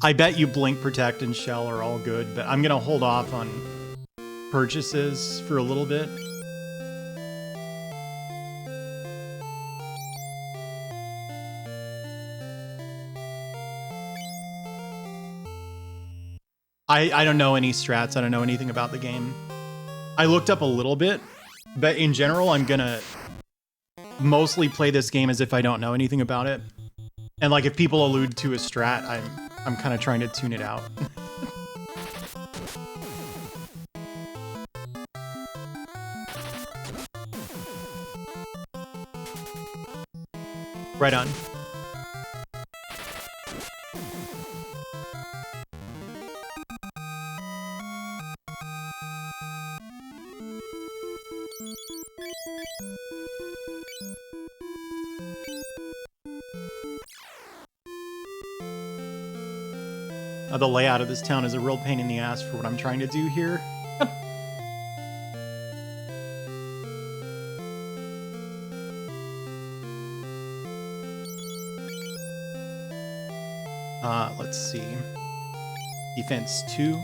I bet you Blink, Protect, and Shell are all good, but I'm gonna hold off on purchases for a little bit. I don't know any strats. I don't know anything about the game. I looked up a little bit, but in general, I'm gonna mostly play this game as if I don't know anything about it. And like if people allude to a strat, I'm kind of trying to tune it out. Right on. The layout of this town is a real pain in the ass for what I'm trying to do here. Let's see. Defense 2.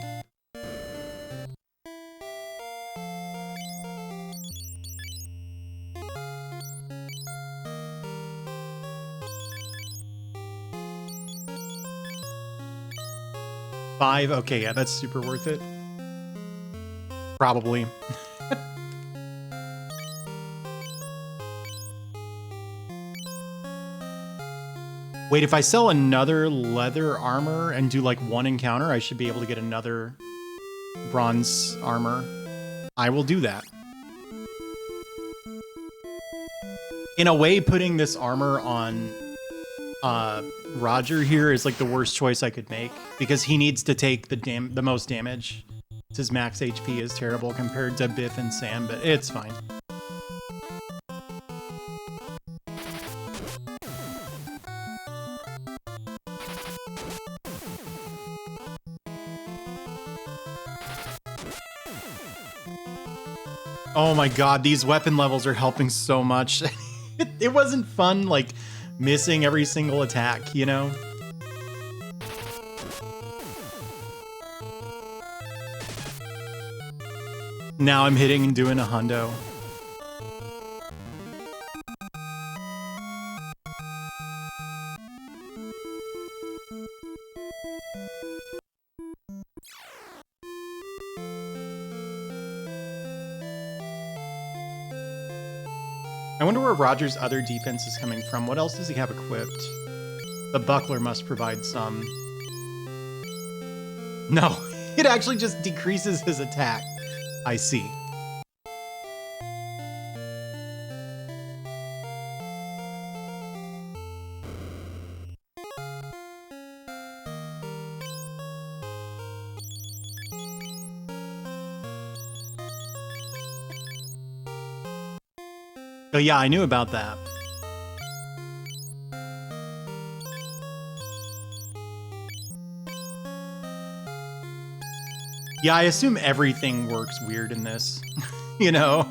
Five. Okay, yeah, that's super worth it. Probably. Wait, if I sell another leather armor and do like one encounter, I should be able to get another bronze armor. I will do that. In a way, putting this armor on Roger here is like the worst choice I could make because he needs to take the most damage. His max HP is terrible compared to Biff and Sam, but it's fine. Oh my god, these weapon levels are helping so much. It wasn't fun, like, missing every single attack, you know? Now I'm hitting and doing a hundo. I wonder where Roger's other defense is coming from. What else does he have equipped? The buckler must provide some. No, it actually just decreases his attack. I see. Oh yeah, I knew about that. Yeah, I assume everything works weird in this, you know?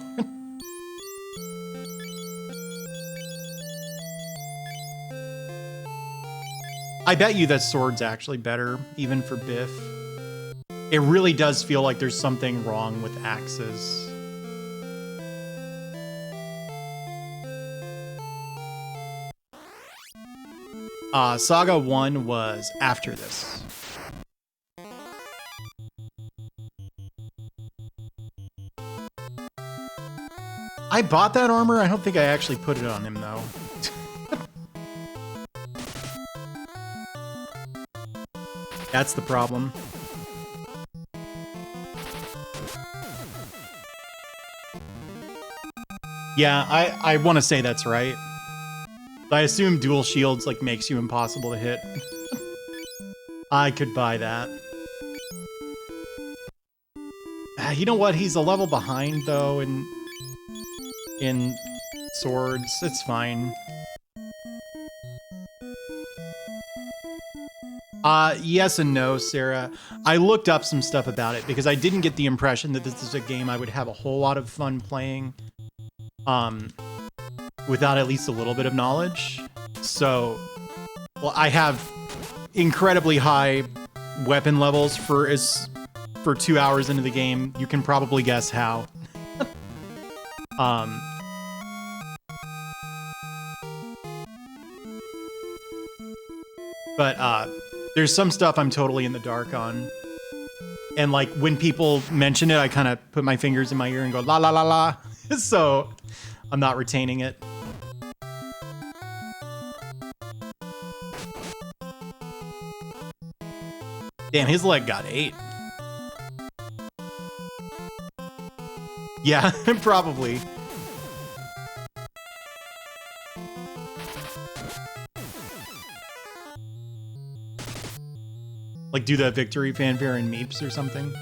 I bet you that sword's actually better, even for Biff. It really does feel like there's something wrong with axes. Saga 1 was after this. I bought that armor. I don't think I actually put it on him, though. That's the problem. Yeah, I want to say that's right. I assume dual shields like makes you impossible to hit. I could buy that. You know what? He's a level behind though in swords. It's fine. Yes and no, Sarah. I looked up some stuff about it because I didn't get the impression that this is a game I would have a whole lot of fun playing. Without at least a little bit of knowledge. So, well, I have incredibly high weapon levels for 2 hours into the game. You can probably guess how. But there's some stuff I'm totally in the dark on. And like when people mention it, I kind of put my fingers in my ear and go la la la la. So I'm not retaining it. Damn, his leg got 8. Yeah, probably. Like do the victory fanfare in Meeps or something.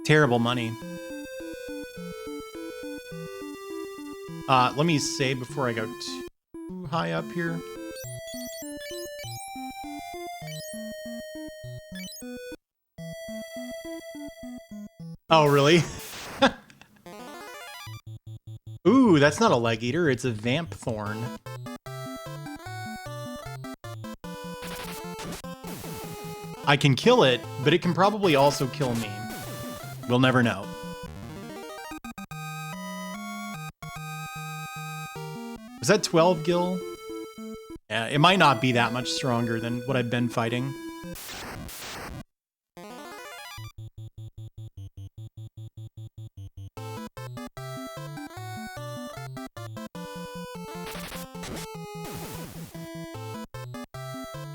Terrible money. Let me save before I go too high up here. Oh, really? Ooh, that's not a leg eater, it's a vamp thorn. I can kill it, but it can probably also kill me. We'll never know. Was that 12 gil? Yeah, it might not be that much stronger than what I've been fighting.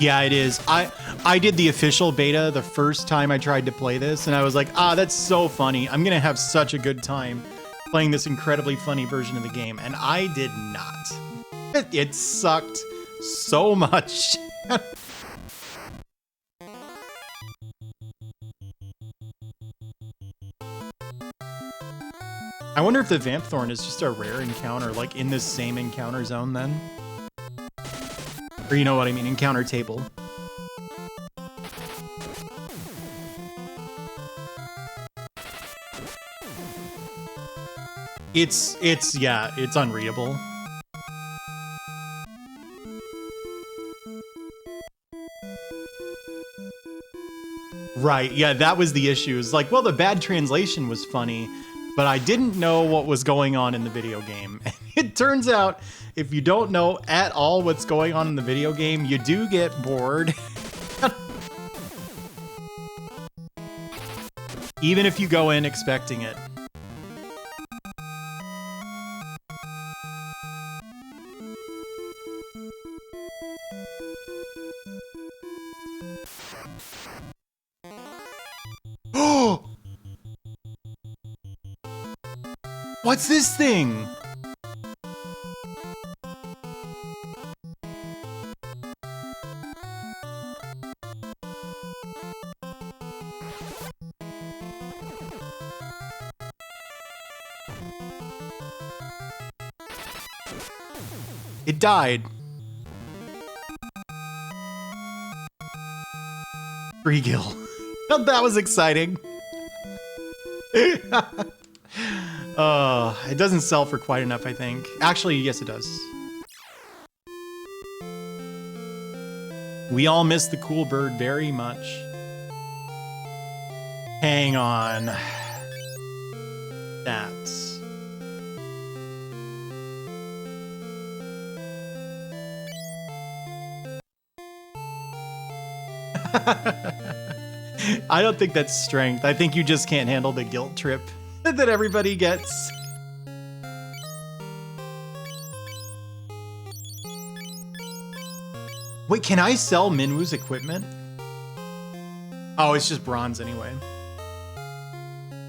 Yeah, it is. I did the official beta the first time I tried to play this, and I was like, that's so funny. I'm gonna have such a good time playing this incredibly funny version of the game, and I did not. It sucked so much. I wonder if the Vamp Thorn is just a rare encounter, like in this same encounter zone then? Or you know what I mean, encounter table. Yeah, it's unreadable. Right, yeah, that was the issue. It's like, well, the bad translation was funny, but I didn't know what was going on in the video game. It turns out, if you don't know at all what's going on in the video game, you do get bored. Even if you go in expecting it. What's this thing? It died. Free kill. That was exciting. It doesn't sell for quite enough, I think. Actually, yes, it does. We all miss the cool bird very much. Hang on. That's... I don't think that's strength. I think you just can't handle the guilt trip that everybody gets. Wait, can I sell Minwoo's equipment? Oh, it's just bronze anyway.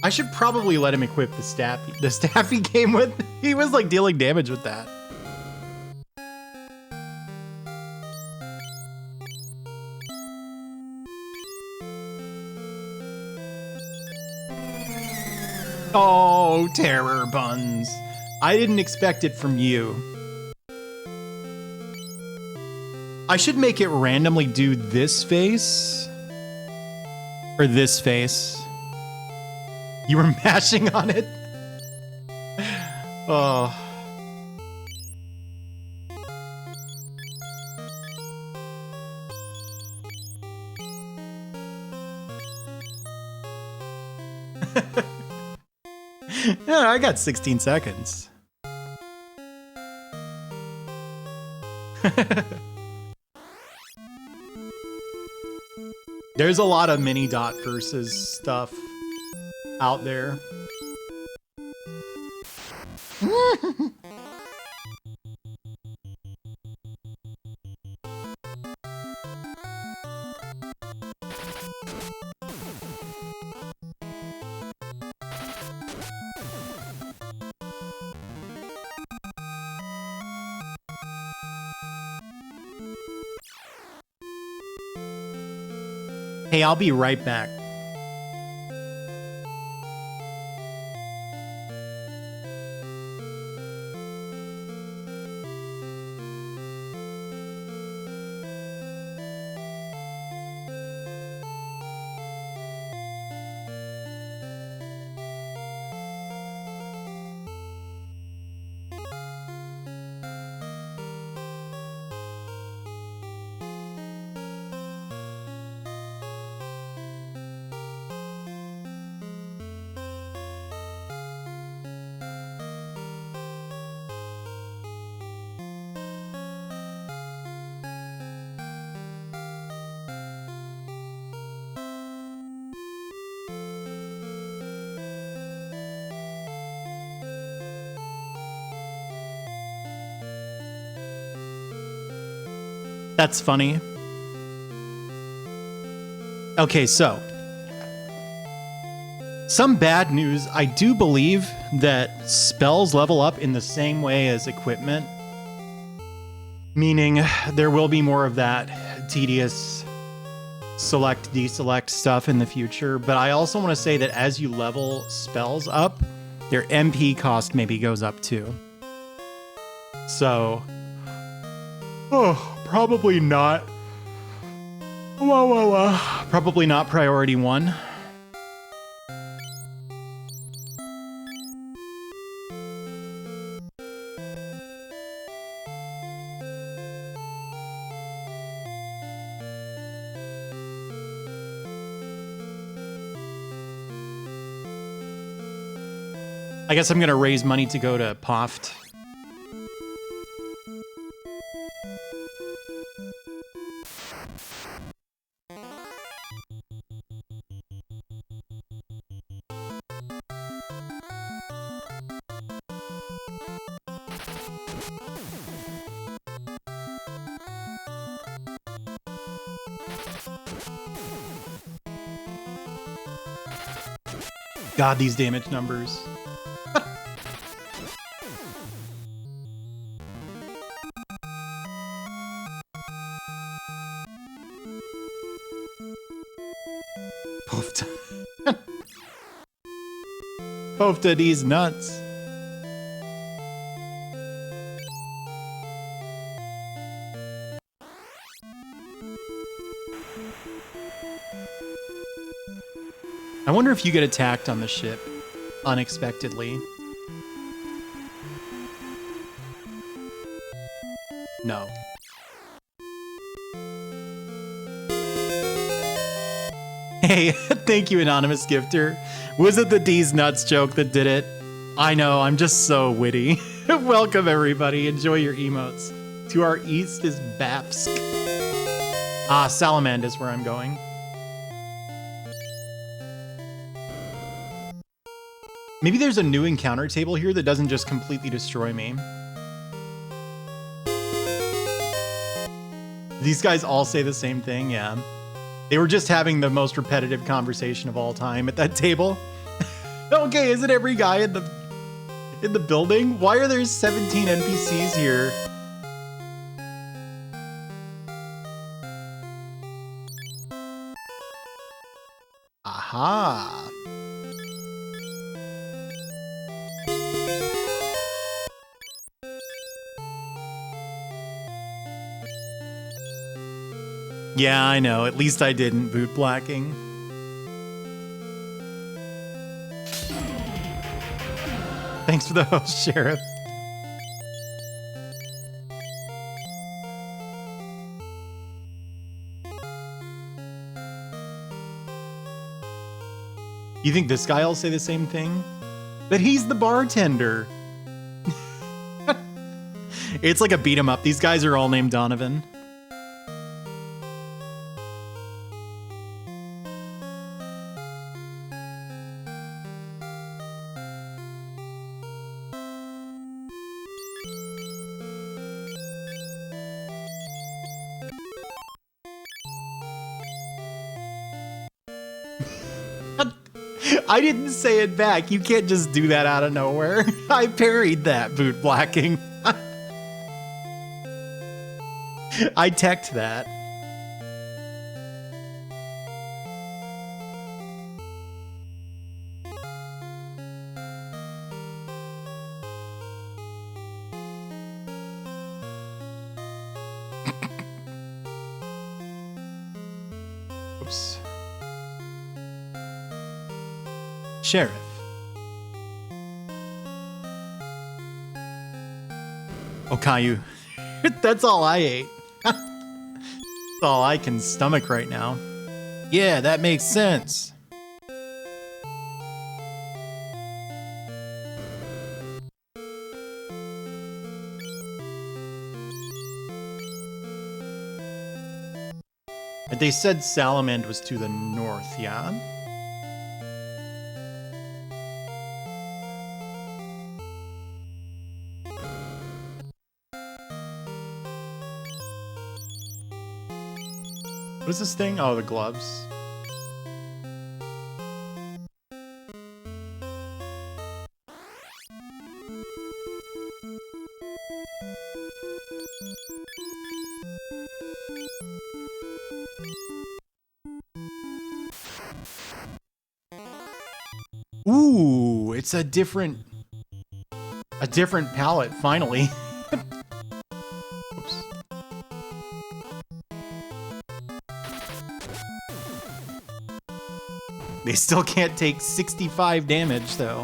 I should probably let him equip the staff he came with. He was like dealing damage with that. Oh, terror buns. I didn't expect it from you. I should make it randomly do this face. Or this face. You were mashing on it? Oh. Yeah, I got 16 seconds. There's a lot of mini dot versus stuff out there. Hey, I'll be right back. That's funny. Okay, so some bad news. I do believe that spells level up in the same way as equipment, meaning there will be more of that tedious select, deselect stuff in the future. But I also want to say that as you level spells up, their MP cost maybe goes up too. So, probably not. Probably not priority one. I guess I'm gonna raise money to go to Poft. God, these damage numbers. Poofta. Poofta these nuts. I wonder if you get attacked on the ship unexpectedly. No. Hey, thank you, Anonymous Gifter. Was it the D's Nuts joke that did it? I know, I'm just so witty. Welcome, everybody. Enjoy your emotes. To our east is Bapsk. Ah, Salamand is where I'm going. Maybe there's a new encounter table here that doesn't just completely destroy me. These guys all say the same thing, yeah. They were just having the most repetitive conversation of all time at that table. Okay, isn't every guy in the building? Why are there 17 NPCs here? Aha. Yeah, I know. At least I didn't boot blacking. Thanks for the host, Sheriff. You think this guy will say the same thing? But he's the bartender. It's like a beat 'em up. These guys are all named Donovan. I didn't say it back. You can't just do that out of nowhere. I parried that boot blacking. I teched that. Oops. Sheriff. Okayu. That's all I ate. That's all I can stomach right now. Yeah, that makes sense. They said Salamand was to the north, yeah? What is this thing? Oh, the gloves. Ooh, it's a different palette, finally. Oops. They still can't take 65 damage, though.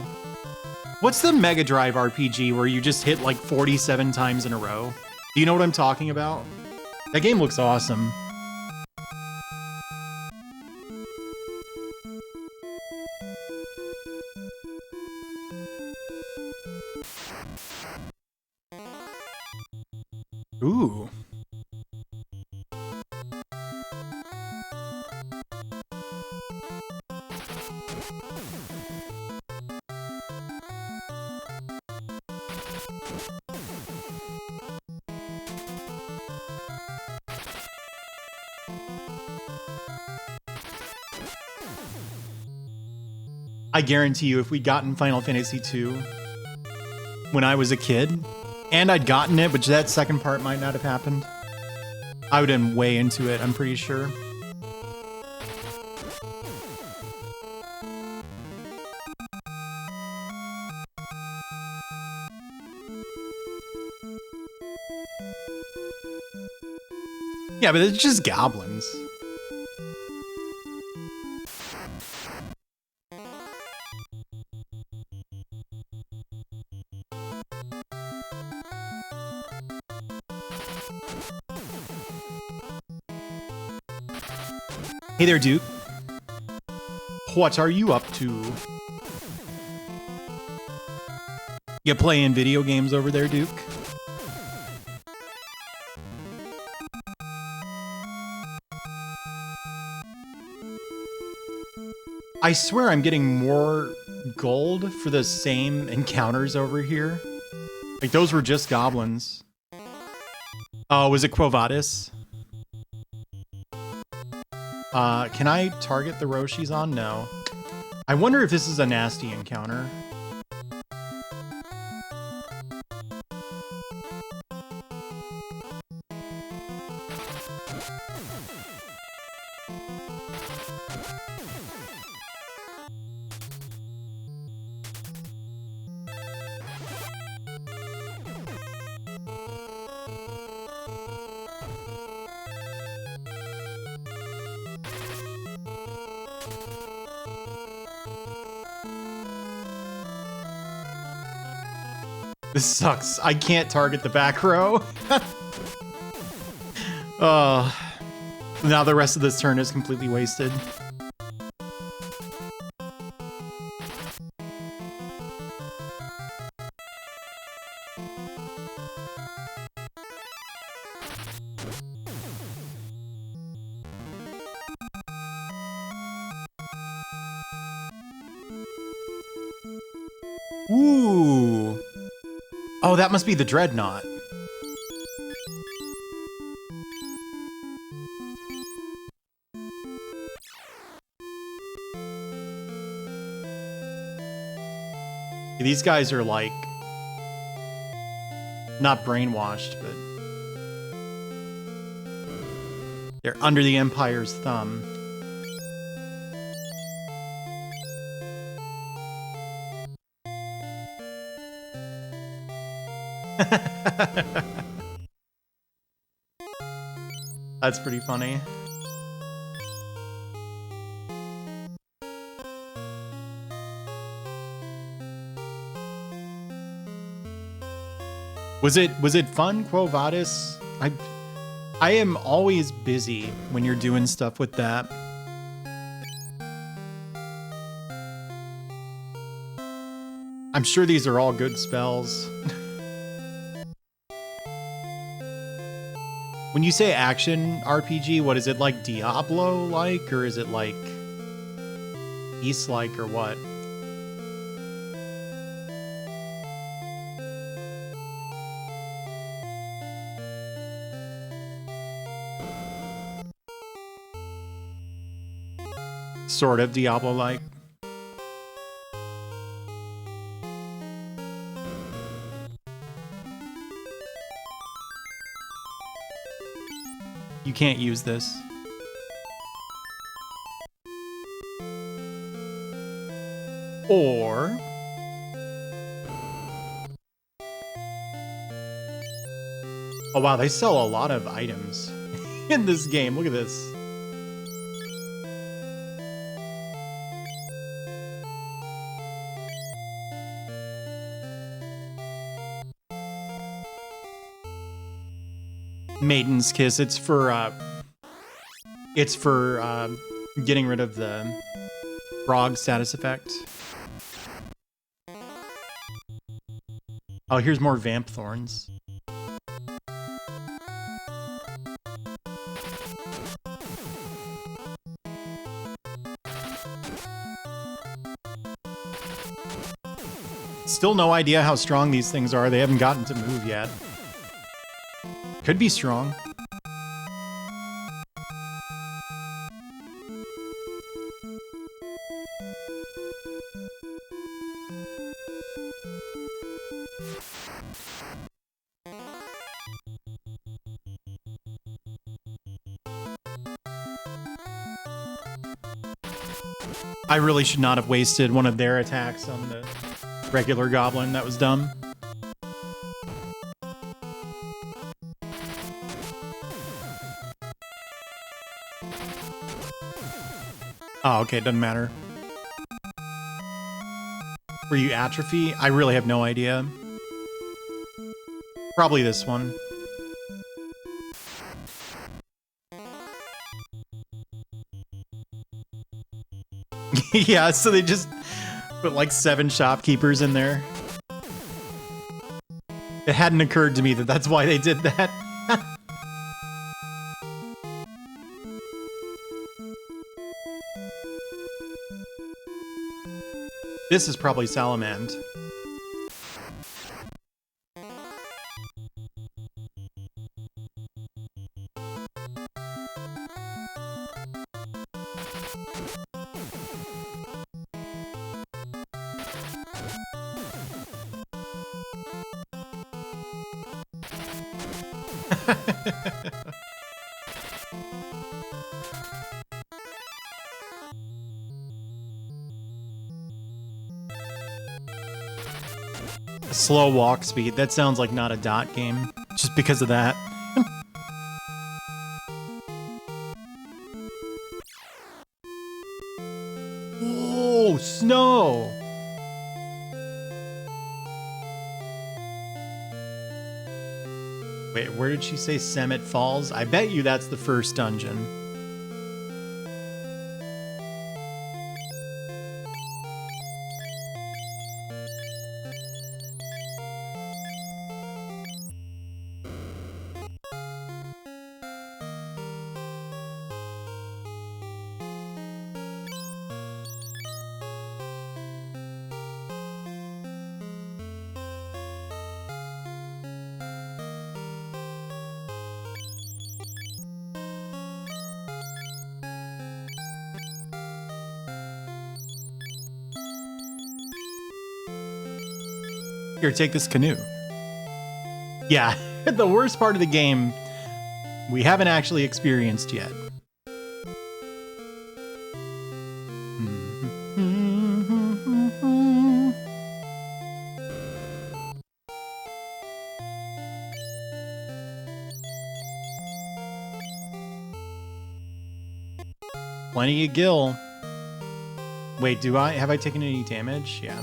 What's the Mega Drive RPG where you just hit like 47 times in a row? Do you know what I'm talking about? That game looks awesome. Ooh. I guarantee you, if we'd gotten Final Fantasy II when I was a kid, and I'd gotten it, but that second part might not have happened, I would have been way into it, I'm pretty sure. Yeah, but it's just goblins. Hey there, Duke. What are you up to? You playing video games over there, Duke? I swear I'm getting more gold for the same encounters over here. Like, those were just goblins. Oh, was it Quo Vadis? Can I target the row she's on? No. I wonder if this is a nasty encounter. This sucks. I can't target the back row. Now the rest of this turn is completely wasted. Ooh. Oh, that must be the Dreadnought. These guys are like not brainwashed, but they're under the Empire's thumb. That's pretty funny. Was it fun, Quo Vadis? I am always busy when you're doing stuff with that. I'm sure these are all good spells. When you say action RPG, what is it, like Diablo-like, or is it like East-like, or what? Sort of Diablo-like. You can't use this. Or... oh wow, they sell a lot of items in this game. Look at this. Maiden's Kiss. It's for getting rid of the frog status effect. Oh, here's more Vamp Thorns. Still no idea how strong these things are. They haven't gotten to move yet. Could be strong. I really should not have wasted one of their attacks on the regular goblin. That was dumb. Oh, okay, doesn't matter. Were you atrophy? I really have no idea. Probably this one. Yeah, so they just put like 7 shopkeepers in there. It hadn't occurred to me that that's why they did that. This is probably Salamand. Slow walk speed. That sounds like not a dot game. Just because of that. Oh, snow! Wait, where did she say Summit Falls? I bet you that's the first dungeon. Here, take this canoe. Yeah, the worst part of the game we haven't actually experienced yet. Plenty of gil. Wait, have I taken any damage? Yeah.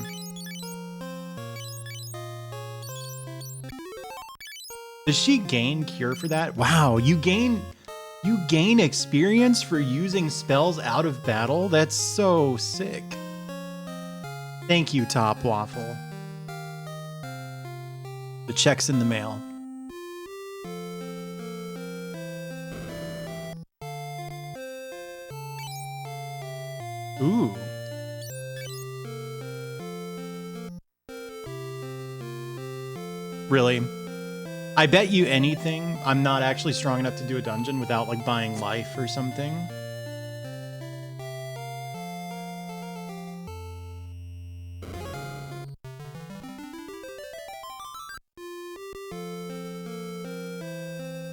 Does she gain cure for that? Wow, you gain experience for using spells out of battle? That's so sick. Thank you, Top Waffle. The check's in the mail. Ooh. Really? I bet you anything I'm not actually strong enough to do a dungeon without like buying life or something.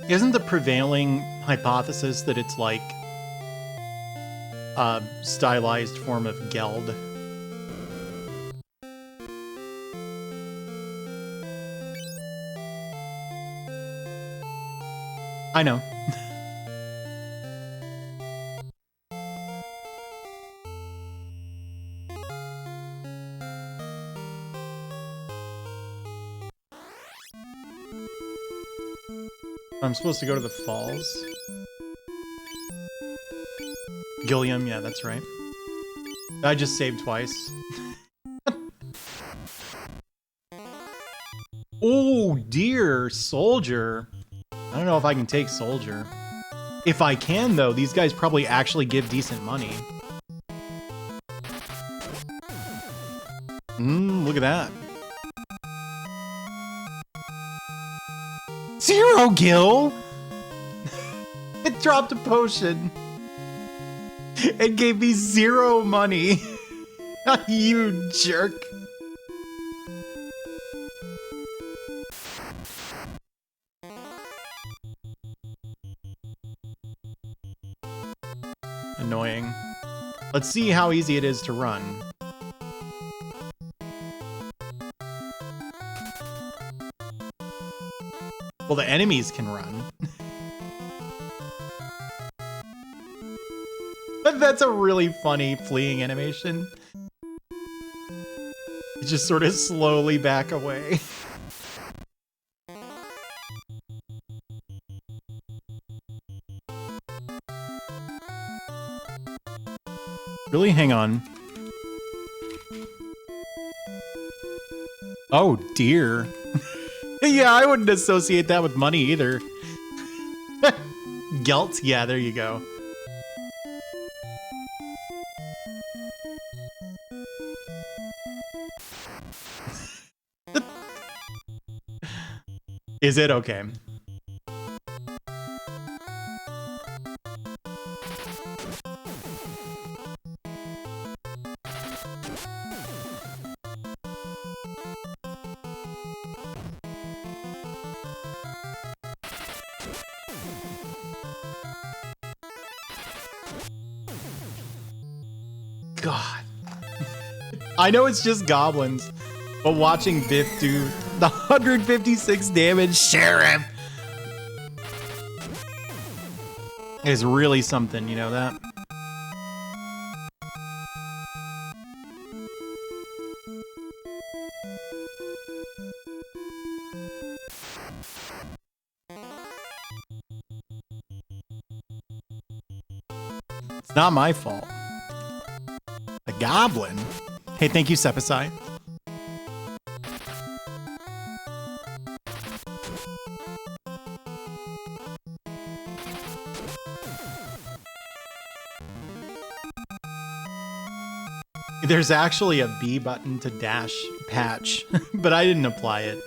Isn't the prevailing hypothesis that it's like a stylized form of Geld? I know. I'm supposed to go to the falls. Gilliam, yeah, that's right. I just saved twice. Oh, dear, soldier. I don't know if I can take soldier. If I can, though, these guys probably actually give decent money. Look at that. 0 gil? It dropped a potion. It gave me 0 money. You jerk. Annoying. Let's see how easy it is to run. Well, the enemies can run. But That's a really funny fleeing animation. You just sort of slowly back away. Really? Hang on. Oh, dear. Yeah, I wouldn't associate that with money either. Gelt? Yeah, there you go. Is it? Okay. God. I know it's just goblins, but watching Biff do the 156 damage sheriff is really something, you know that? It's not my fault. A goblin? Hey, thank you, Sepasai. There's actually a B button to dash patch, but I didn't apply it.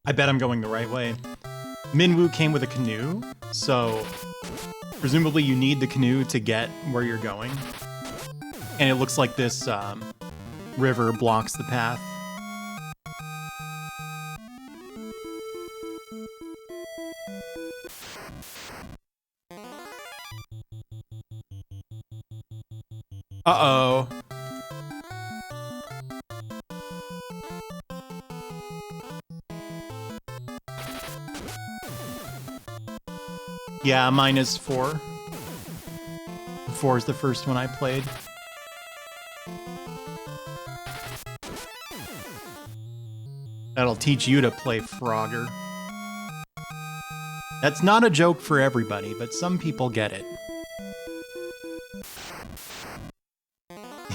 I bet I'm going the right way. Minwoo came with a canoe, so presumably you need the canoe to get where you're going. And it looks like this river blocks the path. Uh-oh. Yeah, mine is 4. 4 is the first one I played. That'll teach you to play Frogger. That's not a joke for everybody, but some people get it.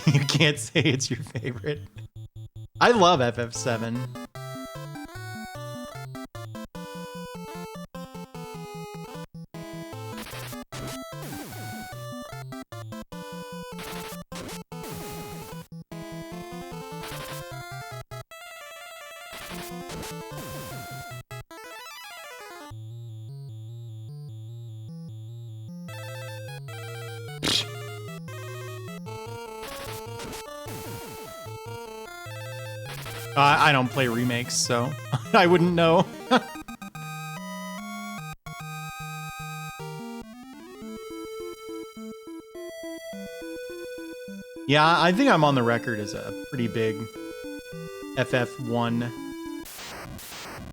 You can't say it's your favorite. I love FF7. I don't play remakes, so I wouldn't know. Yeah, I think I'm on the record as a pretty big FF1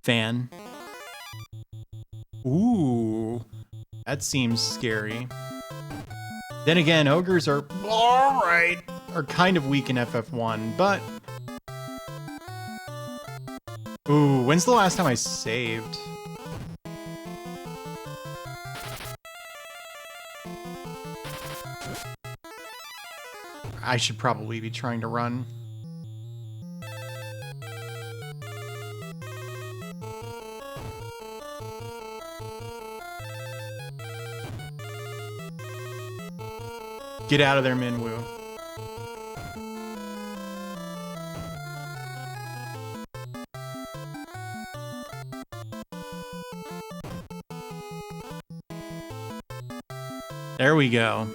fan. Ooh, that seems scary. Then again, ogres are alright, are kind of weak in FF1, but... Ooh, when's the last time I saved? I should probably be trying to run. Get out of there, Minwoo. There we go.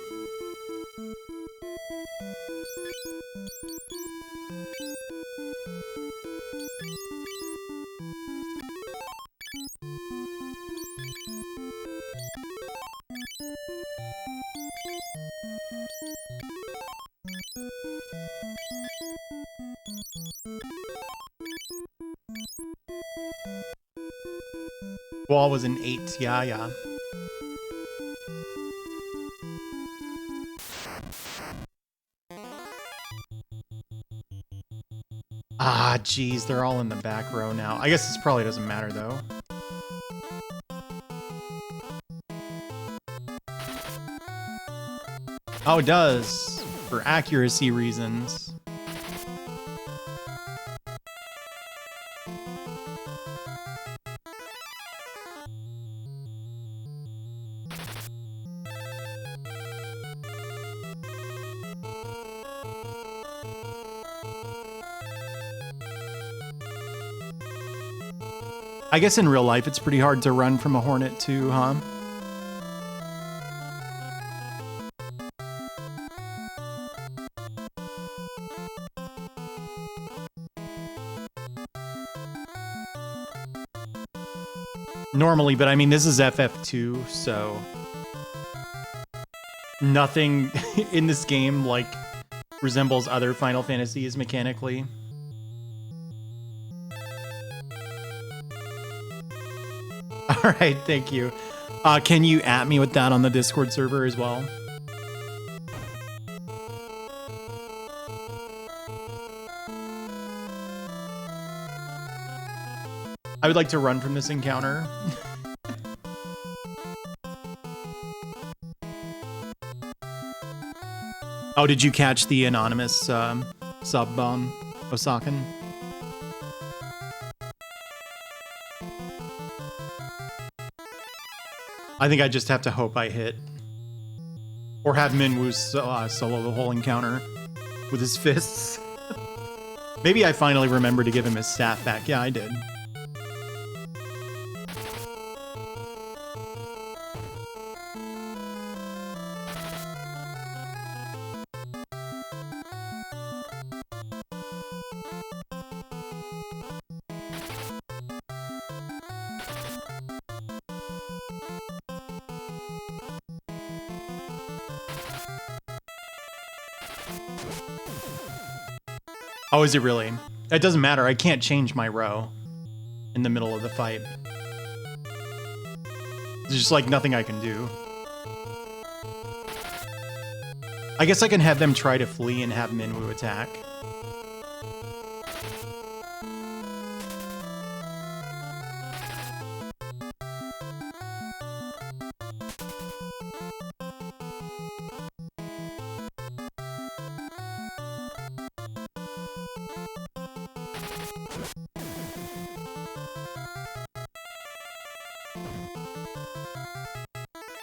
Wall was an 8. Yeah, yeah. Ah, geez, they're all in the back row now. I guess this probably doesn't matter, though. Oh, it does, for accuracy reasons. I guess in real life, it's pretty hard to run from a hornet too, huh? Normally, but I mean, this is FF2, so nothing in this game, like, resembles other Final Fantasies mechanically. All right, thank you. Can you at me with that on the Discord server as well? I would like to run from this encounter. Oh, did you catch the anonymous sub Osakan? I think I just have to hope I hit. Or have Minwoo solo the whole encounter with his fists. Maybe I finally remember to give him his staff back. Yeah, I did. Oh, is it really? That doesn't matter. I can't change my row in the middle of the fight. There's just like nothing I can do. I guess I can have them try to flee and have Minwoo attack.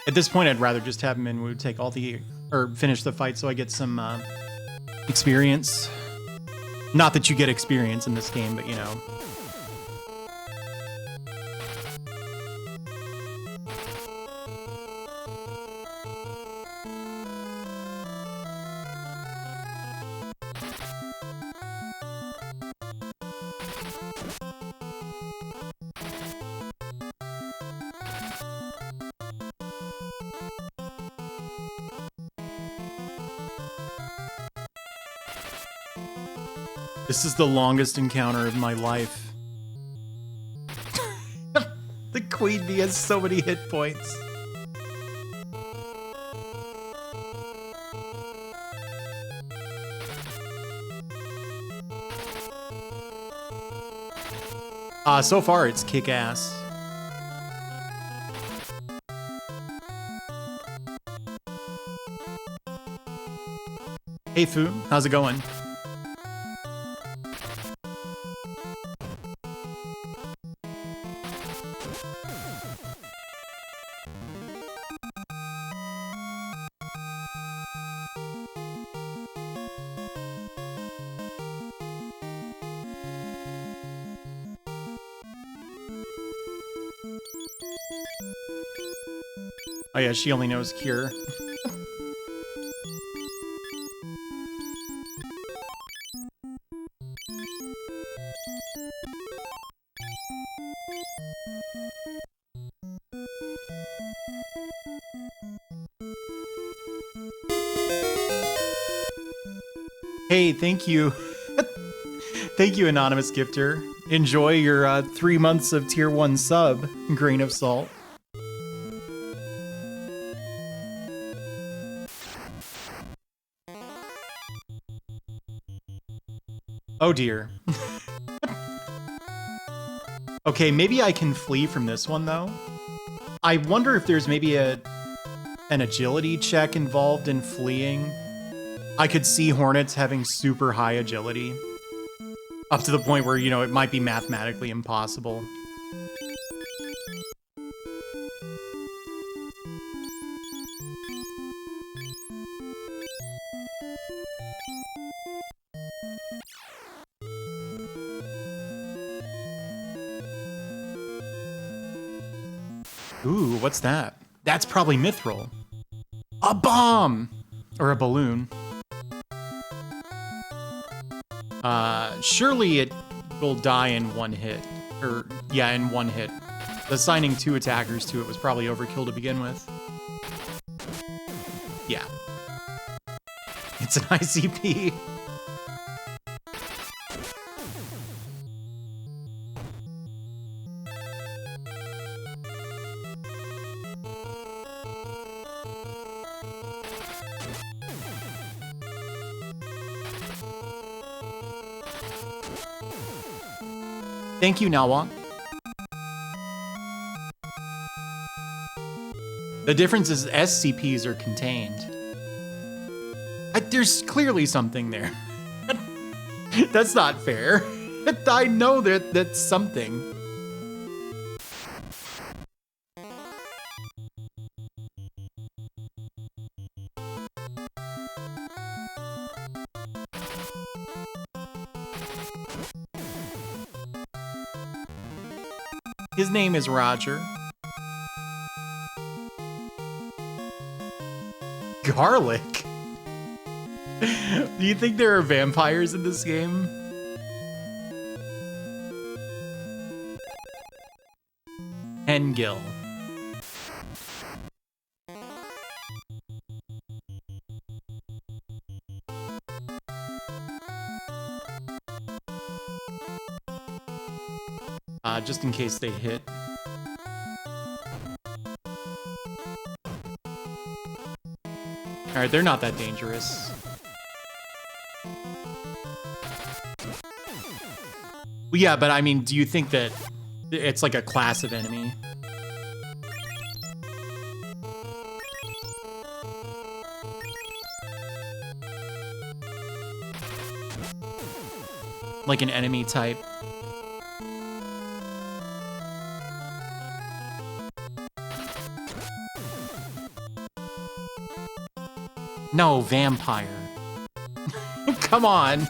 At this point, I'd rather just have Minwoo take all the, or finish the fight so I get some experience. Not that you get experience in this game, but you know. This is the longest encounter of my life. The Queen Bee has so many hit points. So far it's kick-ass. Hey Fu, how's it going? Oh yeah, she only knows Cure. Hey, thank you. Thank you, Anonymous Gifter. Enjoy your 3 months of tier 1 sub, grain of salt. Oh dear. Okay, maybe I can flee from this one though. I wonder if there's maybe an agility check involved in fleeing. I could see hornets having super high agility. Up to the point where, you know, it might be mathematically impossible. Ooh, what's that? That's probably mithril. A bomb! Or a balloon. Surely it will die in one hit. Or, yeah, in one hit. Assigning 2 attackers to it was probably overkill to begin with. Yeah. It's an ICP. Thank you, Nawa. The difference is SCPs are contained. There's clearly something there. That's not fair. I know that that's something. His name is Roger. Garlic? Do you think there are vampires in this game? Hengill. Just in case they hit. Alright, they're not that dangerous. Well, yeah, but I mean, do you think that it's like a class of enemy? Like an enemy type? No, vampire. Come on.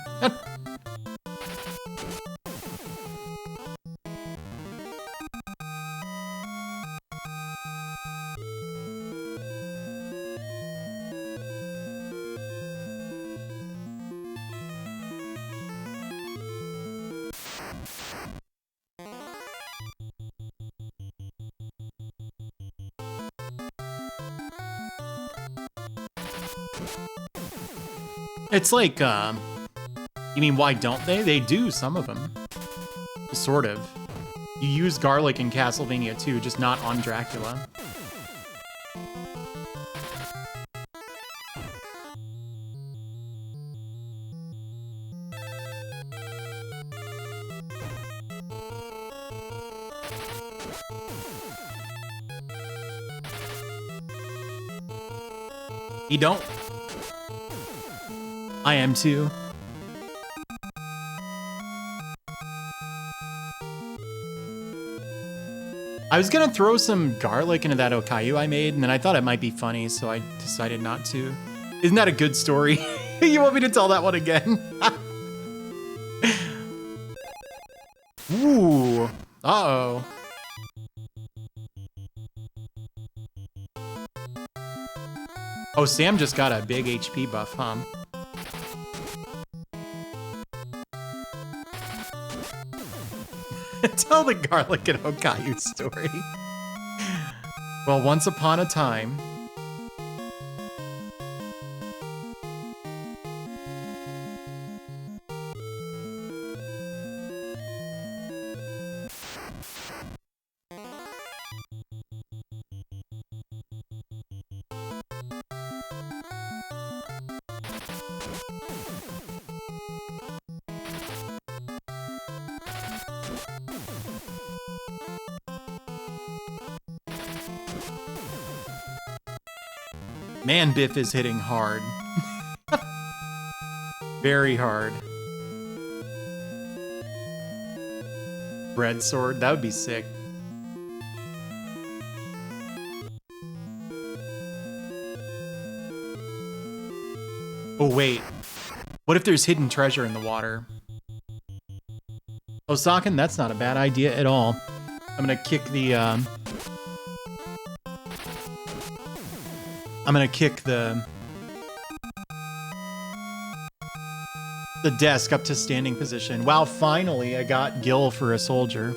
It's like, you mean why don't they? They do, some of them. Sort of. You use garlic in Castlevania 2, just not on Dracula. You don't? I am too. I was gonna throw some garlic into that okayu I made, and then I thought it might be funny, so I decided not to. Isn't that a good story? You want me to tell that one again? Ooh. Uh-oh. Oh, Sam just got a big HP buff, huh? Tell the garlic and okayu story. Well, once upon a time... Man, Biff is hitting hard. Very hard. Bread sword, that would be sick. Oh wait, what if there's hidden treasure in the water? Oh, Socken, that's not a bad idea at all. I'm gonna kick the, I'm gonna kick the desk up to standing position. Wow, finally I got Gil for a soldier.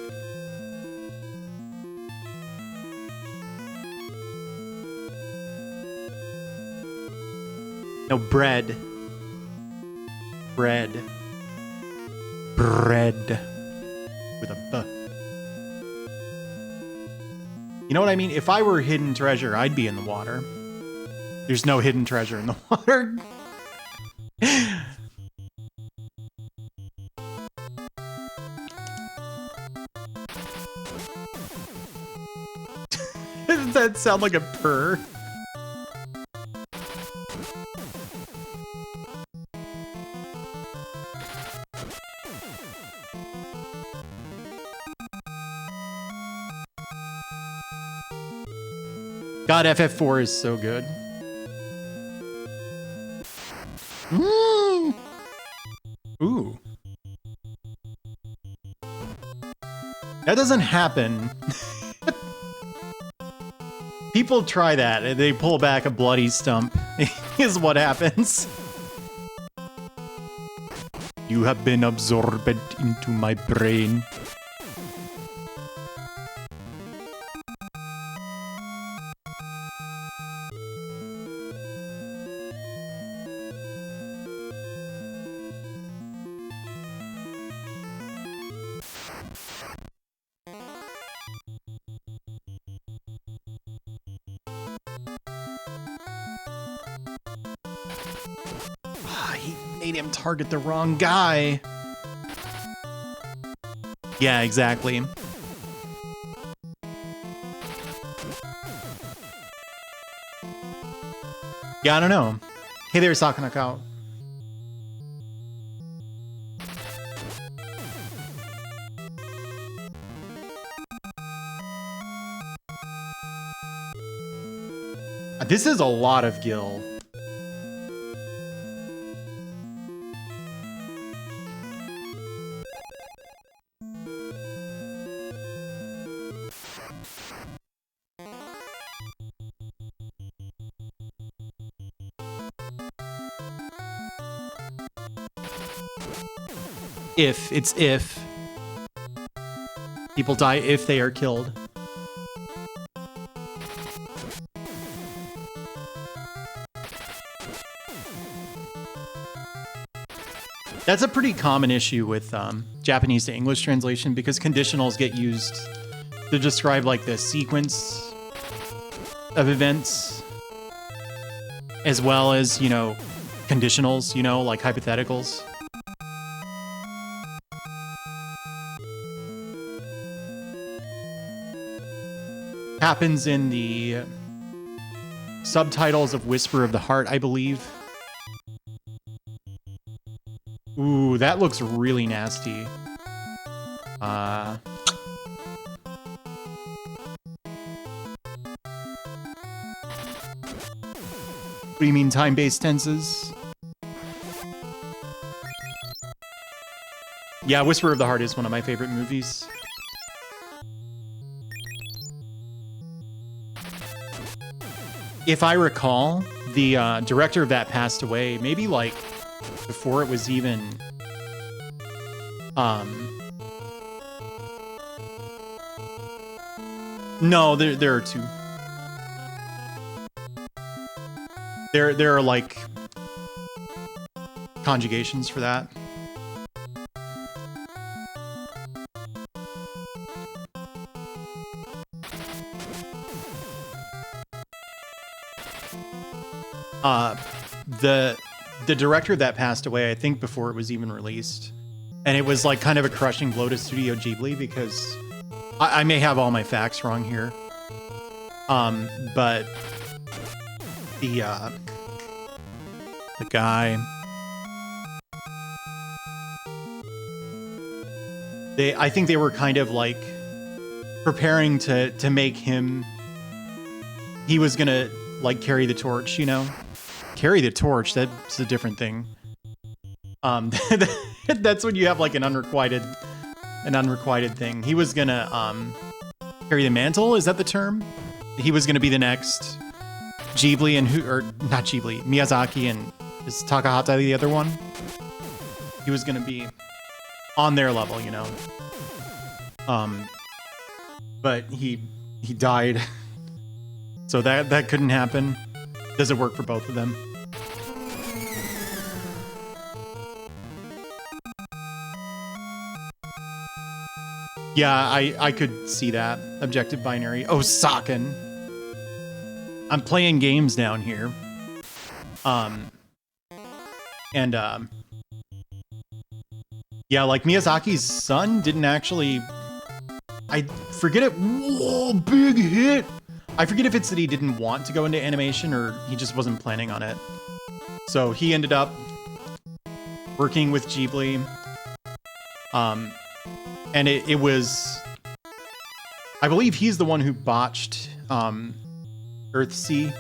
No, bread. Bread. Bread. With a B. You know what I mean? If I were hidden treasure, I'd be in the water. There's no hidden treasure in the water. Does that sound like a purr? God, FF4 is so good. Ooh. That doesn't happen. People try that, and they pull back a bloody stump, is what happens. You have been absorbed into my brain. Target the wrong guy. Yeah, exactly. Yeah, I don't know. Hey there, Sakanakao. This is a lot of Gil. If people die if they are killed. That's a pretty common issue with Japanese to English translation, because conditionals get used to describe like the sequence of events, as well as, you know, conditionals, you know, like hypotheticals. Happens in the subtitles of Whisper of the Heart, I believe. Ooh, that looks really nasty. What do you mean time-based tenses? Yeah, Whisper of the Heart is one of my favorite movies. If I recall, the director of that passed away maybe like before it was even no, there are two. There are like conjugations for that. The director that passed away, I think before it was even released, and it was like kind of a crushing blow to Studio Ghibli, because I may have all my facts wrong here, but the guy. I think they were kind of like preparing to make him. He was gonna like carry the torch, you know. Carry the torch. That's a different thing. That's when you have like an unrequited thing. He was gonna carry the mantle. Is that the term? He was gonna be the next Ghibli and or not Ghibli, Miyazaki, and is Takahata the other one? He was gonna be on their level, you know. But he died, so that couldn't happen. Does it work for both of them? Yeah, I could see that. Objective binary. Oh, Saken. I'm playing games down here. Yeah, like Miyazaki's son didn't actually... I forget it. Whoa, big hit! I forget if it's that he didn't want to go into animation or he just wasn't planning on it. So he ended up working with Ghibli. And it was... I believe he's the one who botched Earthsea.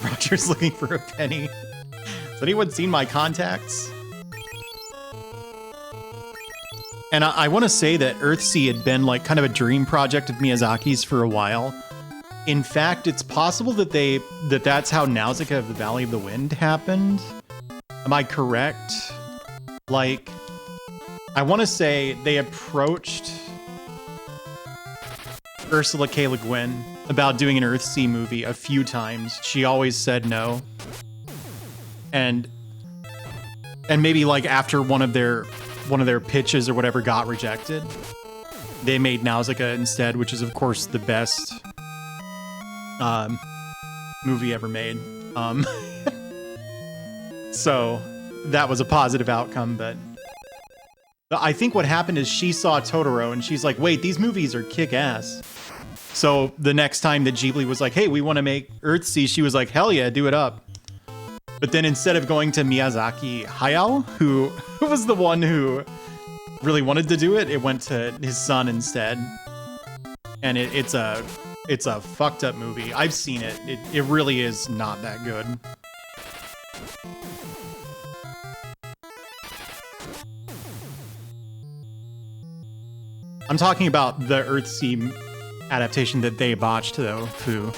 Roger's looking for a penny. Has anyone seen my contacts? And I want to say that Earthsea had been like kind of a dream project of Miyazaki's for a while. In fact, it's possible that that's how Nausicaa of the Valley of the Wind happened. Am I correct? Like, I want to say they approached Ursula K. Le Guin about doing an Earthsea movie a few times. She always said no. And maybe like after one of their pitches or whatever got rejected, they made Nausicaa instead, which is of course the best movie ever made. So that was a positive outcome, but I think what happened is she saw Totoro and she's like, wait, these movies are kick-ass. So the next time that Ghibli was like, hey, we want to make Earthsea, she was like, hell yeah, do it up. But then instead of going to Miyazaki Hayao, who was the one who really wanted to do it, it went to his son instead. And it's a fucked up movie. I've seen it. It really is not that good. I'm talking about the Earthsea adaptation that they botched, though, Fu.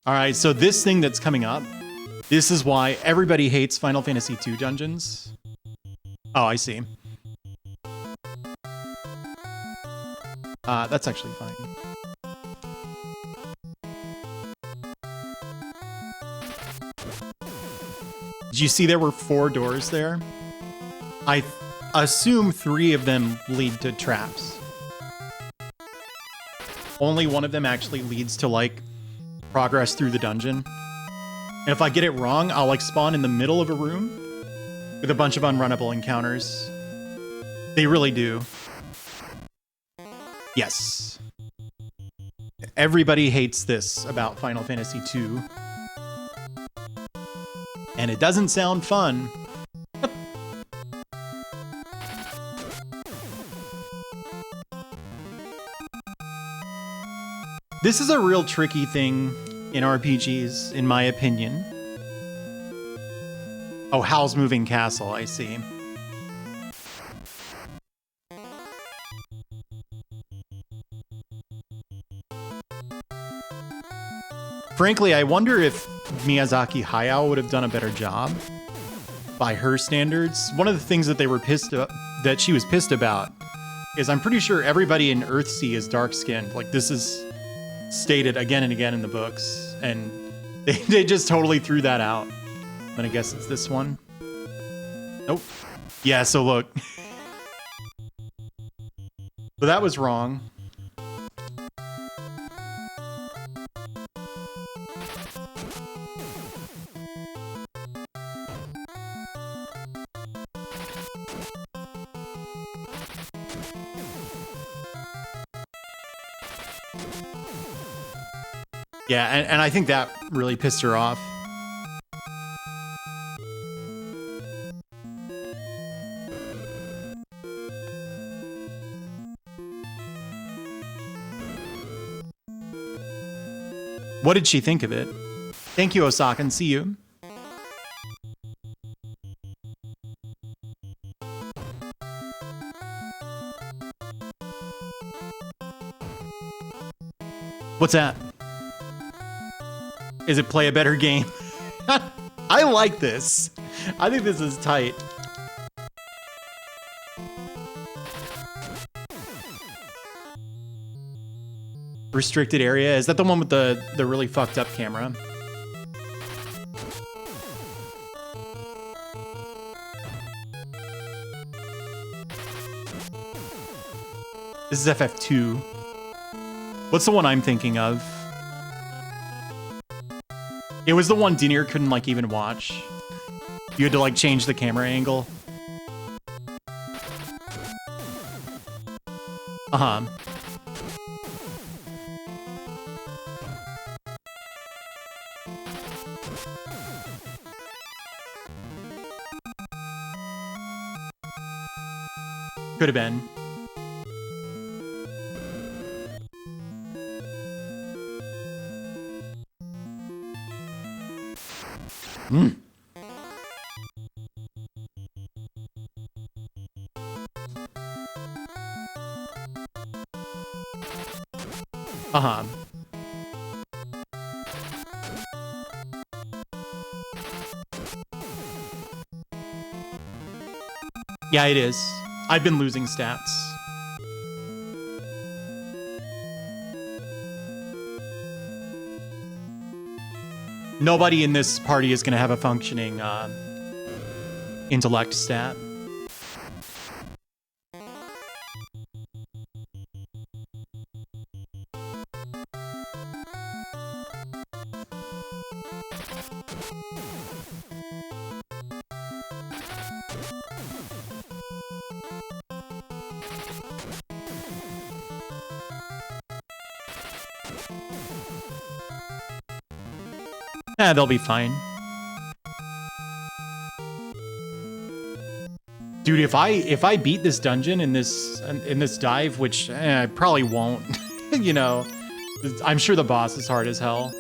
All right, so this thing that's coming up, this is why everybody hates Final Fantasy II dungeons. Oh, I see. That's actually fine. Did you see there were 4 doors there? I assume 3 of them lead to traps. Only one of them actually leads to, like, progress through the dungeon. And if I get it wrong, I'll, like, spawn in the middle of a room with a bunch of unrunnable encounters. They really do. Yes. Everybody hates this about Final Fantasy II. And it doesn't sound fun. This is a real tricky thing in RPGs, in my opinion. Oh, Howl's Moving Castle, I see. Frankly, I wonder if Miyazaki Hayao would have done a better job by her standards. One of the things that they were that she was pissed about is I'm pretty sure everybody in Earthsea is dark-skinned. Like, this is stated again and again in the books, and they just totally threw that out. But I guess it's this one. Nope. Yeah, so look. But that was wrong. Yeah, and I think that really pissed her off. What did she think of it? Thank you, Osaka, and see you. What's that? Is it play a better game? I like this. I think this is tight. Restricted area. Is that the one with the really fucked up camera? This is FF2. What's the one I'm thinking of? It was the one Dinier couldn't like even watch. You had to like change the camera angle. Uh-huh. Could have been. Mm. Uh-huh. Yeah, it is. I've been losing stats. Nobody in this party is going to have a functioning intellect stat. They'll be fine. Dude, if I beat this dungeon in this dive, which I probably won't, you know, I'm sure the boss is hard as hell.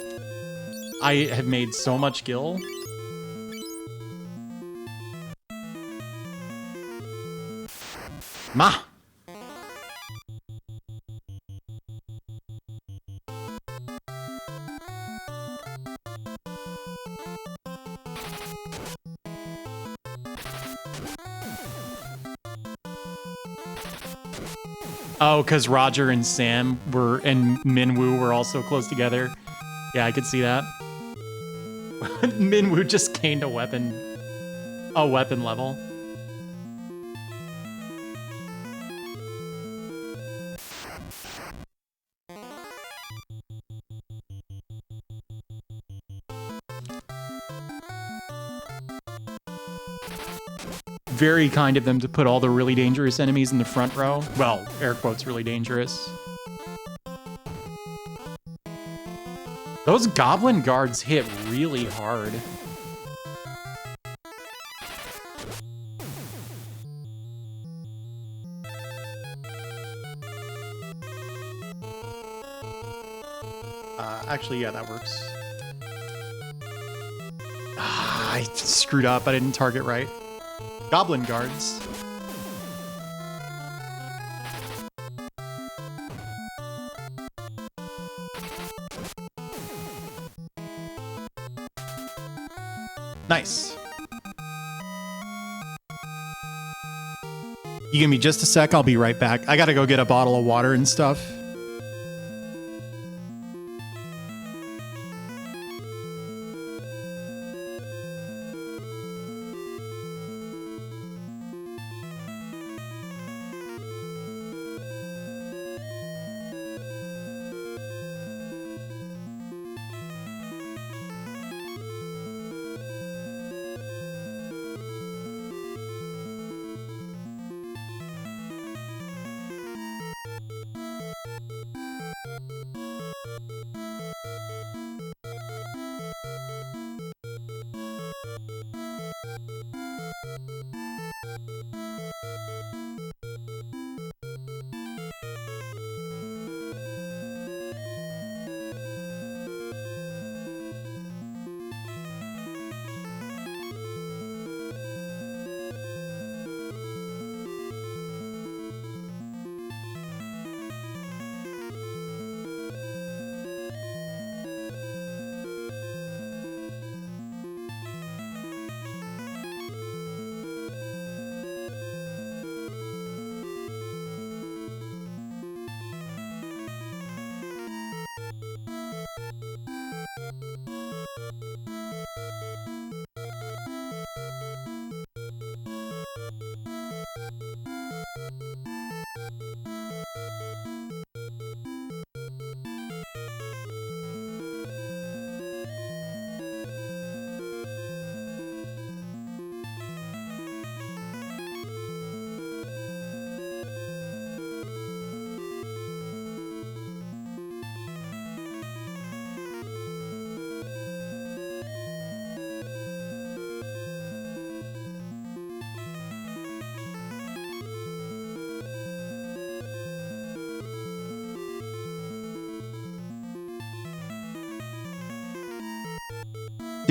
I have made so much gil. Ma. Oh, because Roger and Sam and Minwoo were also close together. Yeah, I could see that. Minwoo just gained a weapon level. Very kind of them to put all the really dangerous enemies in the front row. Well, air quotes, really dangerous. Those goblin guards hit really hard. Actually, yeah, that works. I screwed up. I didn't target right. Goblin guards. Nice. You give me just a sec, I'll be right back. I gotta go get a bottle of water and stuff.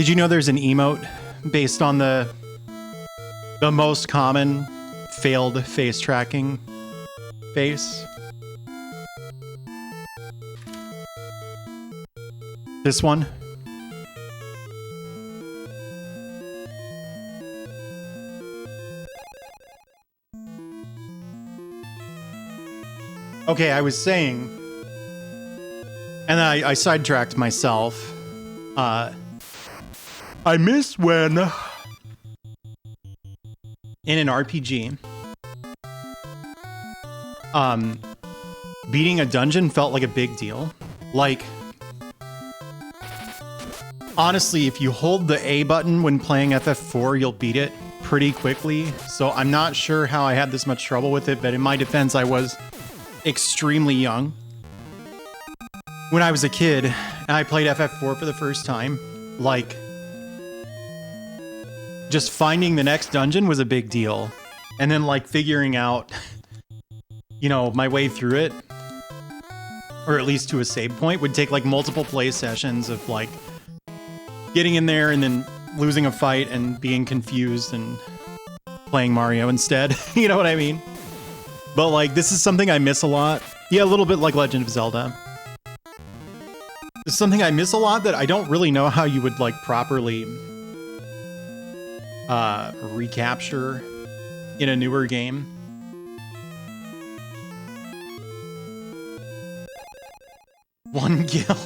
Did you know there's an emote based on the most common failed face tracking face? This one? Okay, I was saying, and then I sidetracked myself. I miss when in an RPG, beating a dungeon felt like a big deal. Like, honestly, if you hold the A button when playing FF4, you'll beat it pretty quickly. So I'm not sure how I had this much trouble with it, but in my defense, I was extremely young. When I was a kid and I played FF4 for the first time, like, just finding the next dungeon was a big deal. And then, like, figuring out, you know, my way through it, or at least to a save point, would take, like, multiple play sessions of, like, getting in there and then losing a fight and being confused and playing Mario instead. You know what I mean? But, like, this is something I miss a lot. Yeah, a little bit like Legend of Zelda. It's something I miss a lot that I don't really know how you would, like, properly recapture in a newer game. One kill.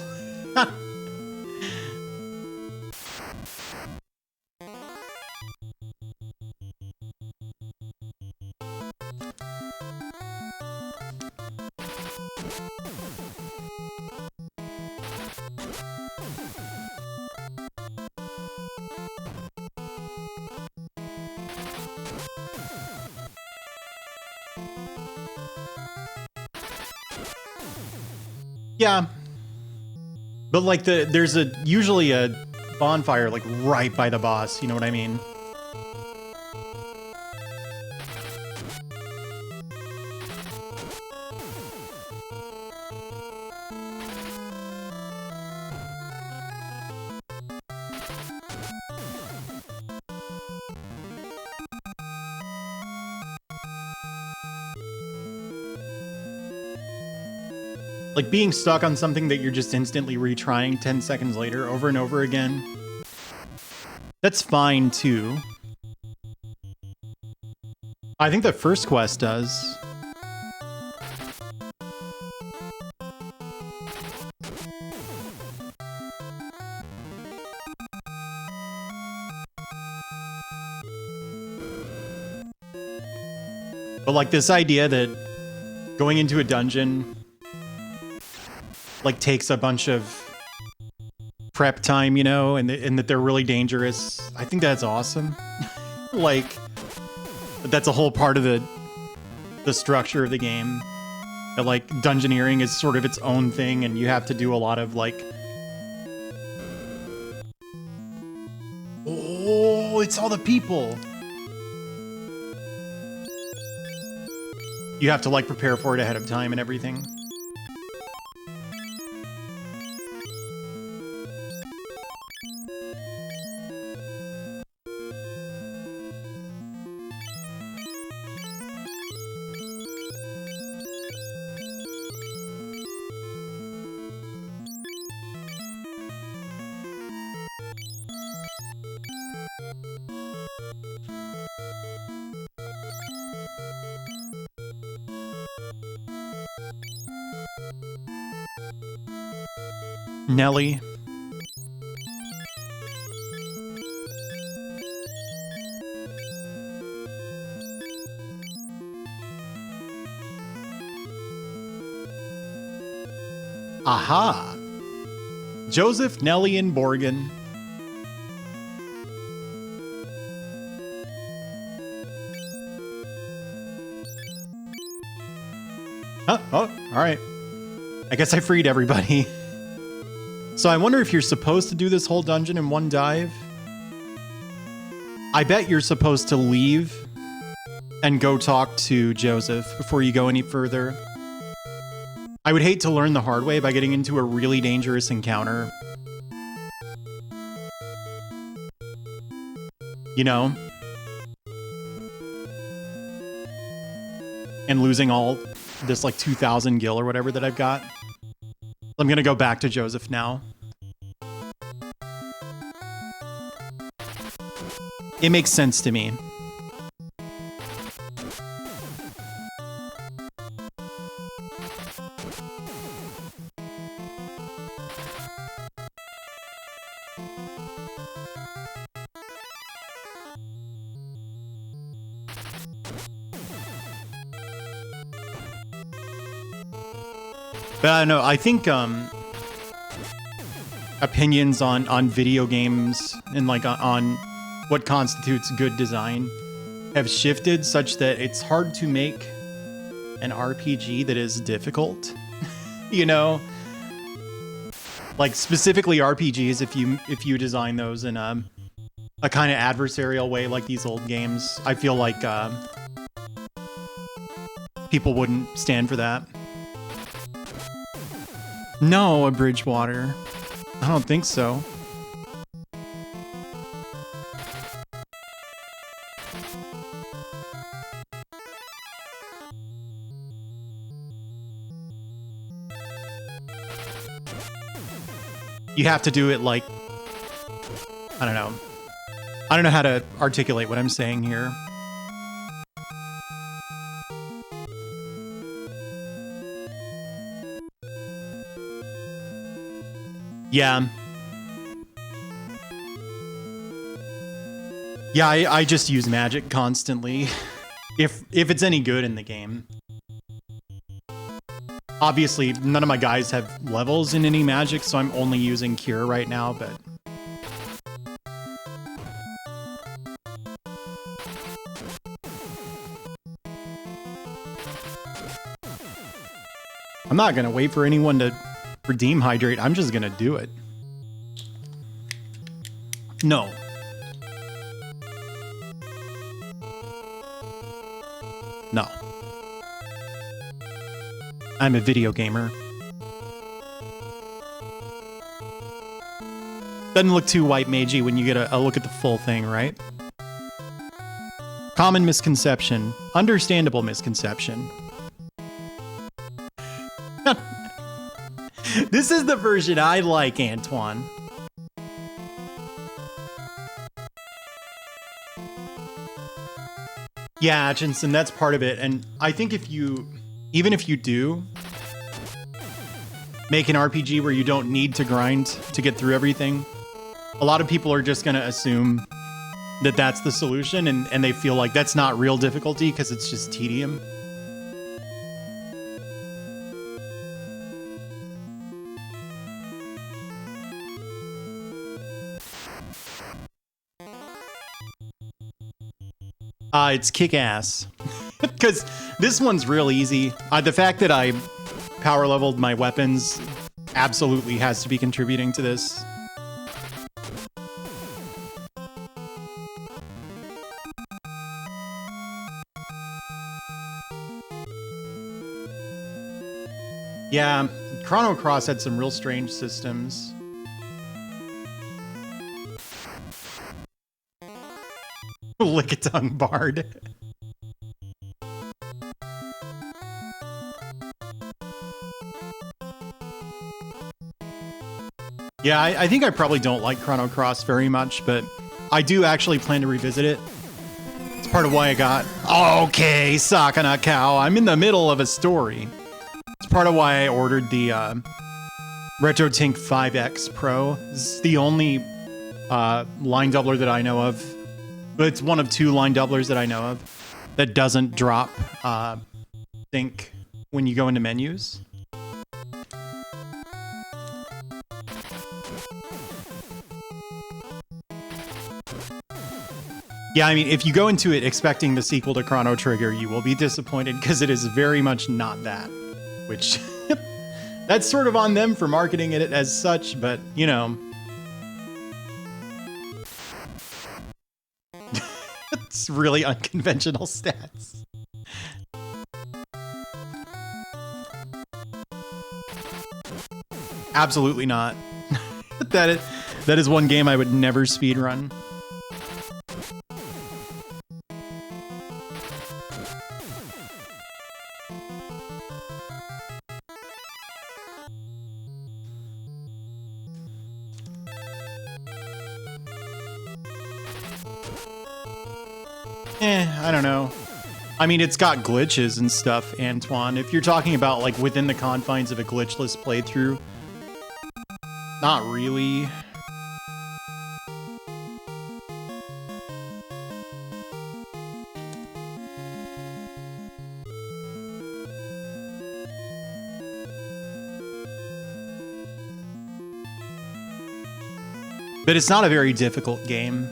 Yeah, but like there's usually a bonfire like right by the boss. You know what I mean? Like being stuck on something that you're just instantly retrying 10 seconds later over and over again. That's fine too. I think the first quest does. But like this idea that going into a dungeon like takes a bunch of prep time, you know, and that they're really dangerous. I think that's awesome. Like, that's a whole part of the structure of the game. That like dungeoneering is sort of its own thing, and you have to do a lot of like. Oh, it's all the people. You have to like prepare for it ahead of time and everything. Nelly. Aha! Joseph, Nelly, and Borgin. Oh, all right. I guess I freed everybody. So I wonder if you're supposed to do this whole dungeon in one dive. I bet you're supposed to leave and go talk to Joseph before you go any further. I would hate to learn the hard way by getting into a really dangerous encounter. You know? And losing all this like 2,000 gil or whatever that I've got. I'm gonna go back to Joseph now. It makes sense to me. But I don't know, I think opinions on video games and like on what constitutes good design have shifted such that it's hard to make an RPG that is difficult. You know? Like specifically RPGs, if you design those in a kind of adversarial way like these old games, I feel like people wouldn't stand for that. No, a Bridgewater. I don't think so. You have to do it like, I don't know. I don't know how to articulate what I'm saying here. Yeah. Yeah, I just use magic constantly. If it's any good in the game. Obviously, none of my guys have levels in any magic, so I'm only using Cure right now, but... I'm not gonna wait for anyone to redeem Hydrate. I'm just gonna do it. No. No. I'm a video gamer. Doesn't look too white magey when you get a look at the full thing, right? Common misconception. Understandable misconception. This is the version I like, Antoine. Yeah, Atchinson, that's part of it. And I think even if you do make an RPG where you don't need to grind to get through everything, a lot of people are just going to assume that that's the solution, and they feel like that's not real difficulty because it's just tedium. It's kick-ass. Because this one's real easy. The fact that I power leveled my weapons absolutely has to be contributing to this. Yeah, Chrono Cross had some real strange systems. Lickitung Bard. Yeah, I think I probably don't like Chrono Cross very much, but I do actually plan to revisit it. It's part of why I got... Okay, Sakana Cow, I'm in the middle of a story. It's part of why I ordered the RetroTink 5X Pro. This is the only line doubler that I know of. But it's one of two line doublers that I know of that doesn't drop sync when you go into menus. Yeah, I mean, if you go into it expecting the sequel to Chrono Trigger, you will be disappointed because it is very much not that. Which, that's sort of on them for marketing it as such, but, you know. It's really unconventional stats. Absolutely not. That is one game I would never speedrun. I don't know. I mean, it's got glitches and stuff, Antoine. If you're talking about, like, within the confines of a glitchless playthrough, not really. But it's not a very difficult game.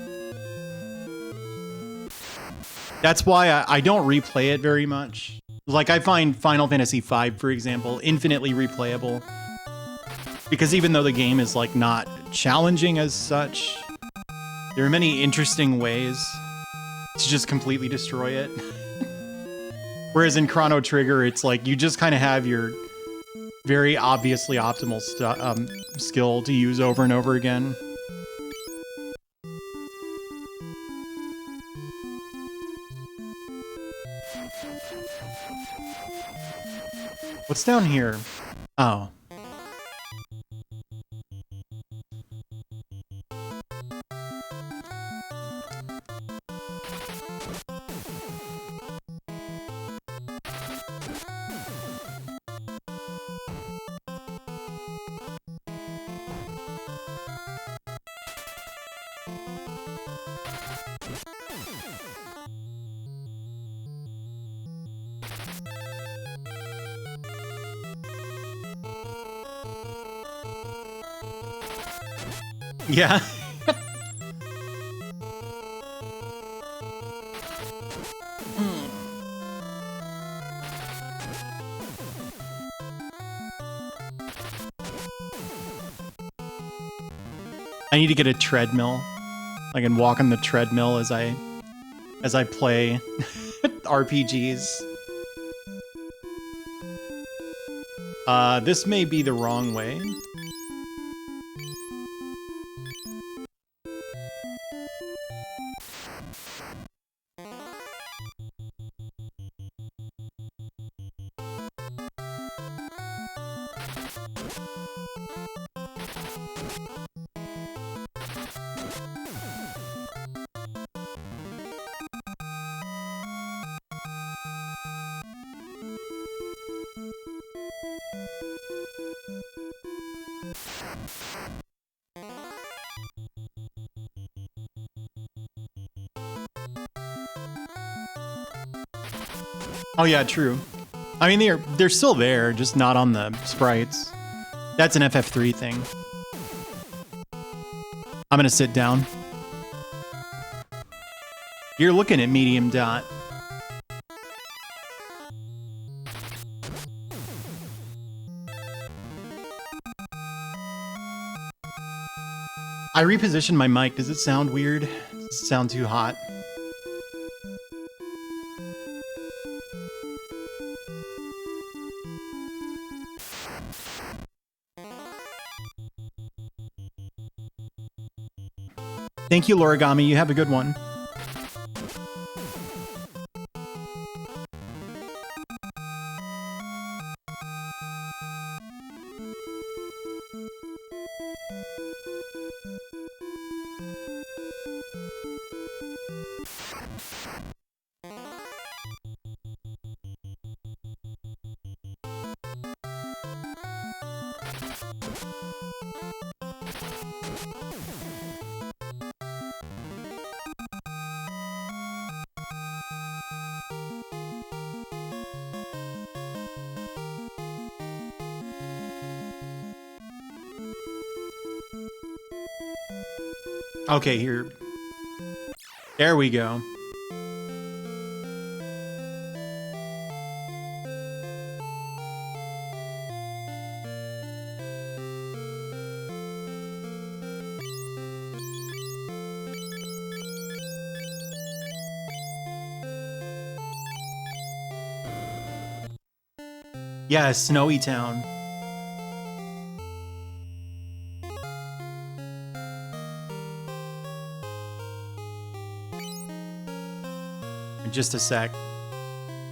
That's why I don't replay it very much. Like, I find Final Fantasy V, for example, infinitely replayable. Because even though the game is, like, not challenging as such, there are many interesting ways to just completely destroy it. Whereas in Chrono Trigger, it's like you just kind of have your very obviously optimal skill to use over and over again. What's down here? Oh. Yeah. I need to get a treadmill. I can walk on the treadmill as I play RPGs. This may be the wrong way. Oh yeah, true. I mean, they're still there, just not on the sprites. That's an FF3 thing. I'm gonna sit down. You're looking at medium dot. I repositioned my mic. Does it sound weird? Does it sound too hot? Thank you, Lorigami. You have a good one. Okay, here. There we go. Yeah, Snowy Town. Just a sec.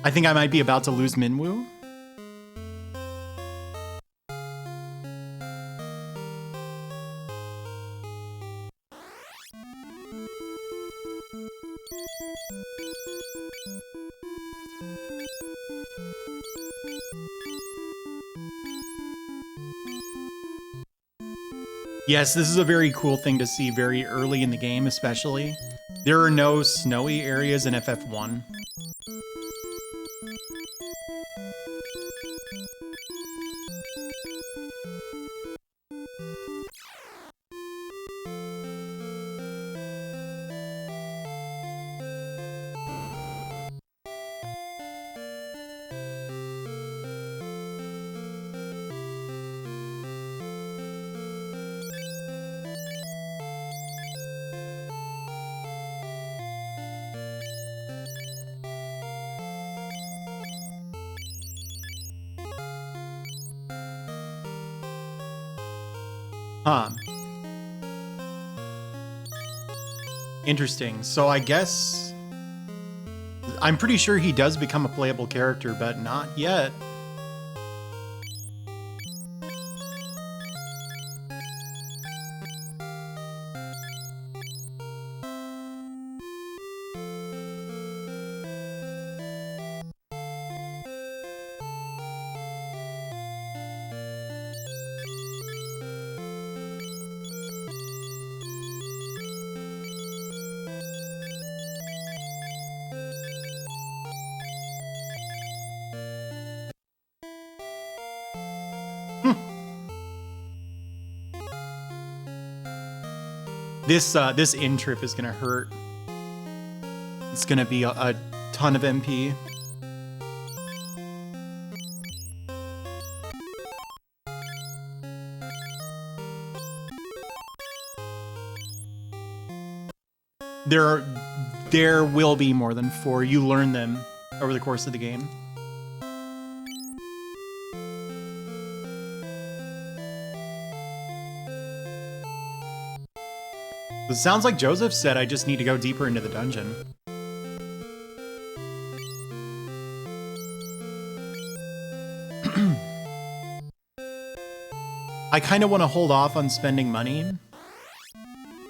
I think I might be about to lose Minwoo. Yes, this is a very cool thing to see very early in the game, especially. There are no snowy areas in FF1. Huh. Interesting. So I guess... I'm pretty sure he does become a playable character, but not yet. This in trip is gonna hurt. It's gonna be a ton of MP. There will be more than 4. You learn them over the course of the game. It sounds like Joseph said I just need to go deeper into the dungeon. I kind of want to hold off on spending money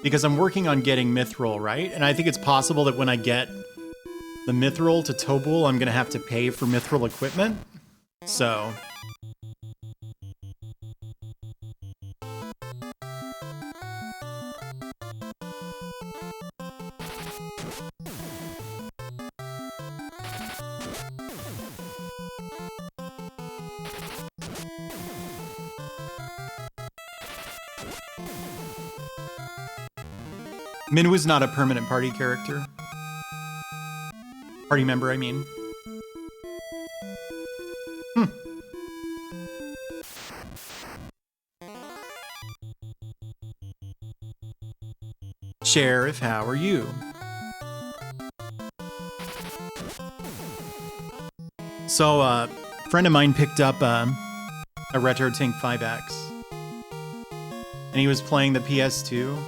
because I'm working on getting Mithril, right? And I think it's possible that when I get the Mithril to Tobul, I'm going to have to pay for Mithril equipment. So... Minwu's not a permanent party character. Party member, I mean. Sheriff, how are you? So, a friend of mine picked up a RetroTink 5X. And he was playing the PS2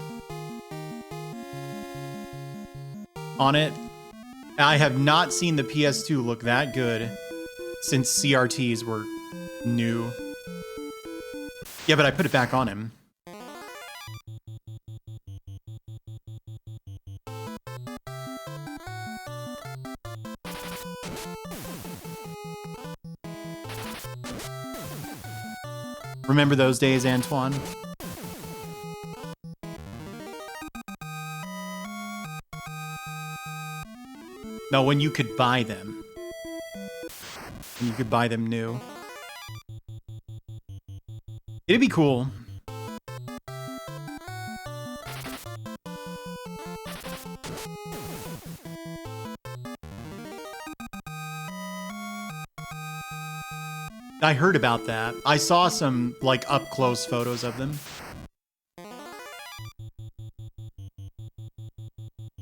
on it. I have not seen the PS2 look that good since CRTs were new. Yeah, but I put it back on him. Remember those days, Antoine? No, when you could buy them. When you could buy them new. It'd be cool. I heard about that. I saw some, like, up-close photos of them.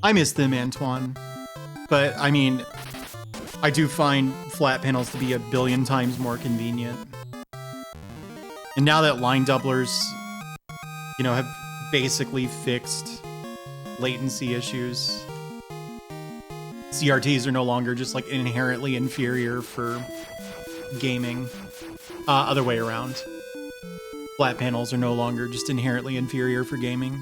I miss them, Antoine. But, I mean, I do find flat panels to be a billion times more convenient. And now that line doublers, you know, have basically fixed latency issues, CRTs are no longer just, like, inherently inferior for gaming. Other way around. Flat panels are no longer just inherently inferior for gaming.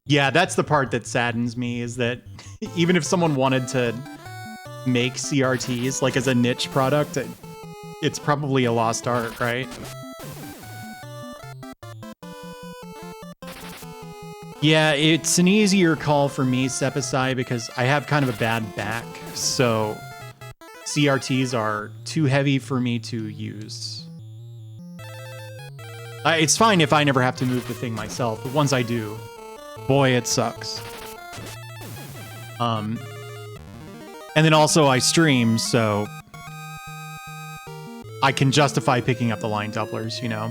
Yeah, that's the part that saddens me, is that even if someone wanted to make CRTs like as a niche product, it's probably a lost art, right? Yeah, it's an easier call for me, Sepasai, because I have kind of a bad back, so CRTs are too heavy for me to use. It's fine if I never have to move the thing myself, but once I do, boy, it sucks. And then also I stream, so I can justify picking up the line doublers, you know?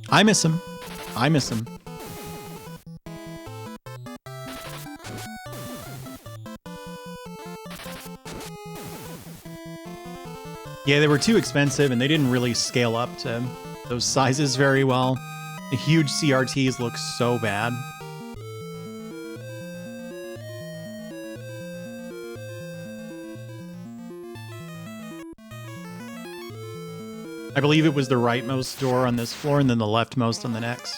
I miss him. I miss him. Yeah, they were too expensive, and they didn't really scale up to those sizes very well. The huge CRTs look so bad. I believe it was the rightmost door on this floor, and then the leftmost on the next.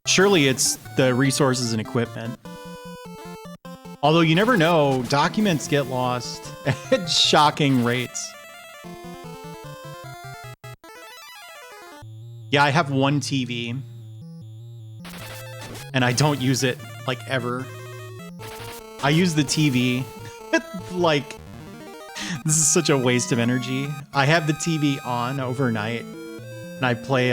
Surely it's the resources and equipment. Although you never know, documents get lost at shocking rates. Yeah, I have one TV. And I don't use it, like, ever. I use the TV, like, this is such a waste of energy. I have the TV on overnight, and I play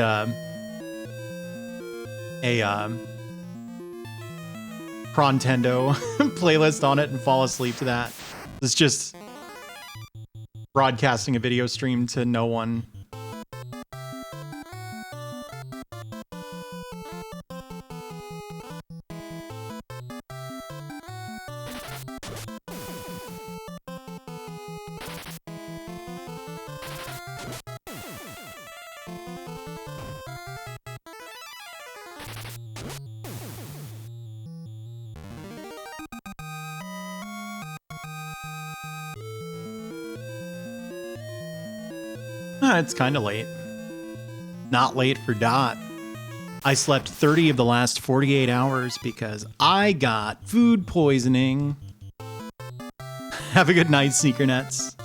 Prontendo playlist on it and fall asleep to that. It's just broadcasting a video stream to no one. It's kind of late. Not late for Dot. I slept 30 of the last 48 hours because I got food poisoning. Have a good night, Sneakernets.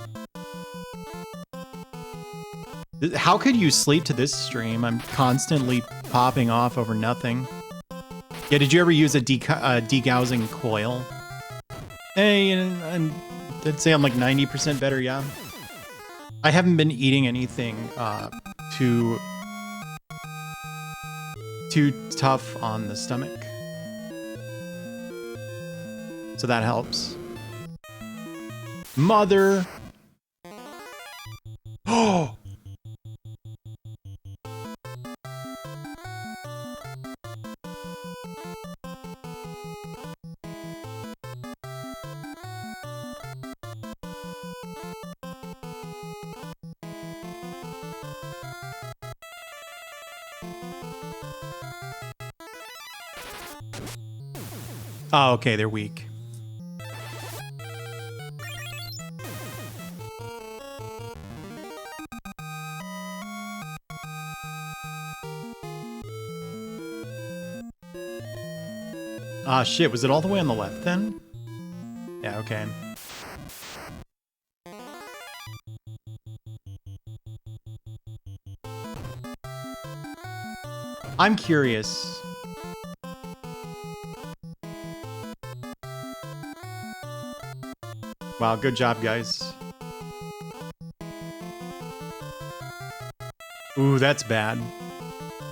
How could you sleep to this stream? I'm constantly popping off over nothing. Yeah, did you ever use a degaussing coil? Hey, I'd say I'm like 90% better, yeah. I haven't been eating anything too tough on the stomach. So that helps. Mother! Oh! Oh, okay, they're weak. Ah, shit, was it all the way on the left then? Yeah, okay. I'm curious. Wow, good job, guys. Ooh, that's bad.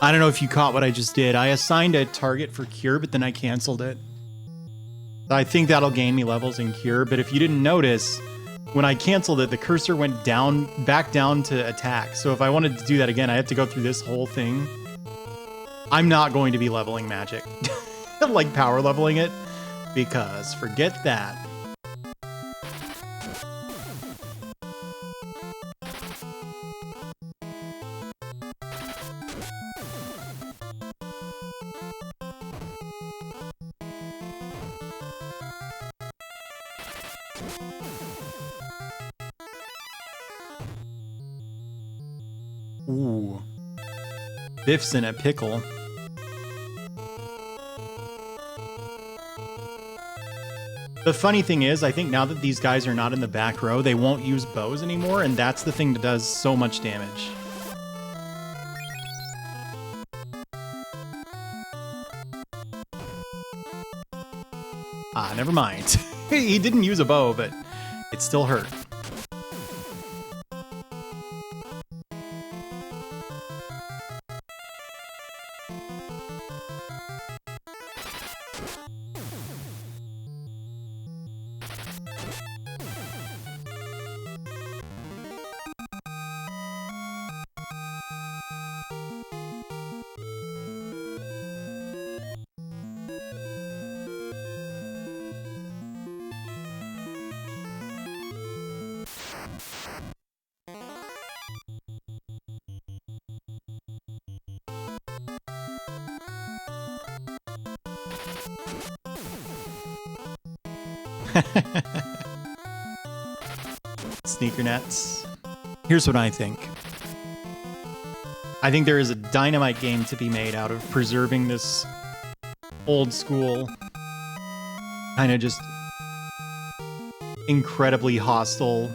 I don't know if you caught what I just did. I assigned a target for Cure, but then I canceled it. I think that'll gain me levels in Cure, but if you didn't notice, when I canceled it, the cursor went back down to attack. So if I wanted to do that again, I have to go through this whole thing. I'm not going to be leveling magic, like power leveling it, because forget that. Ooh. Biff's in a pickle. The funny thing is, I think now that these guys are not in the back row, they won't use bows anymore, and that's the thing that does so much damage. Ah, never mind. He didn't use a bow, but it still hurt. Sneaker nets. Here's what I think. I think there is a dynamite game to be made out of preserving this old school, kind of just incredibly hostile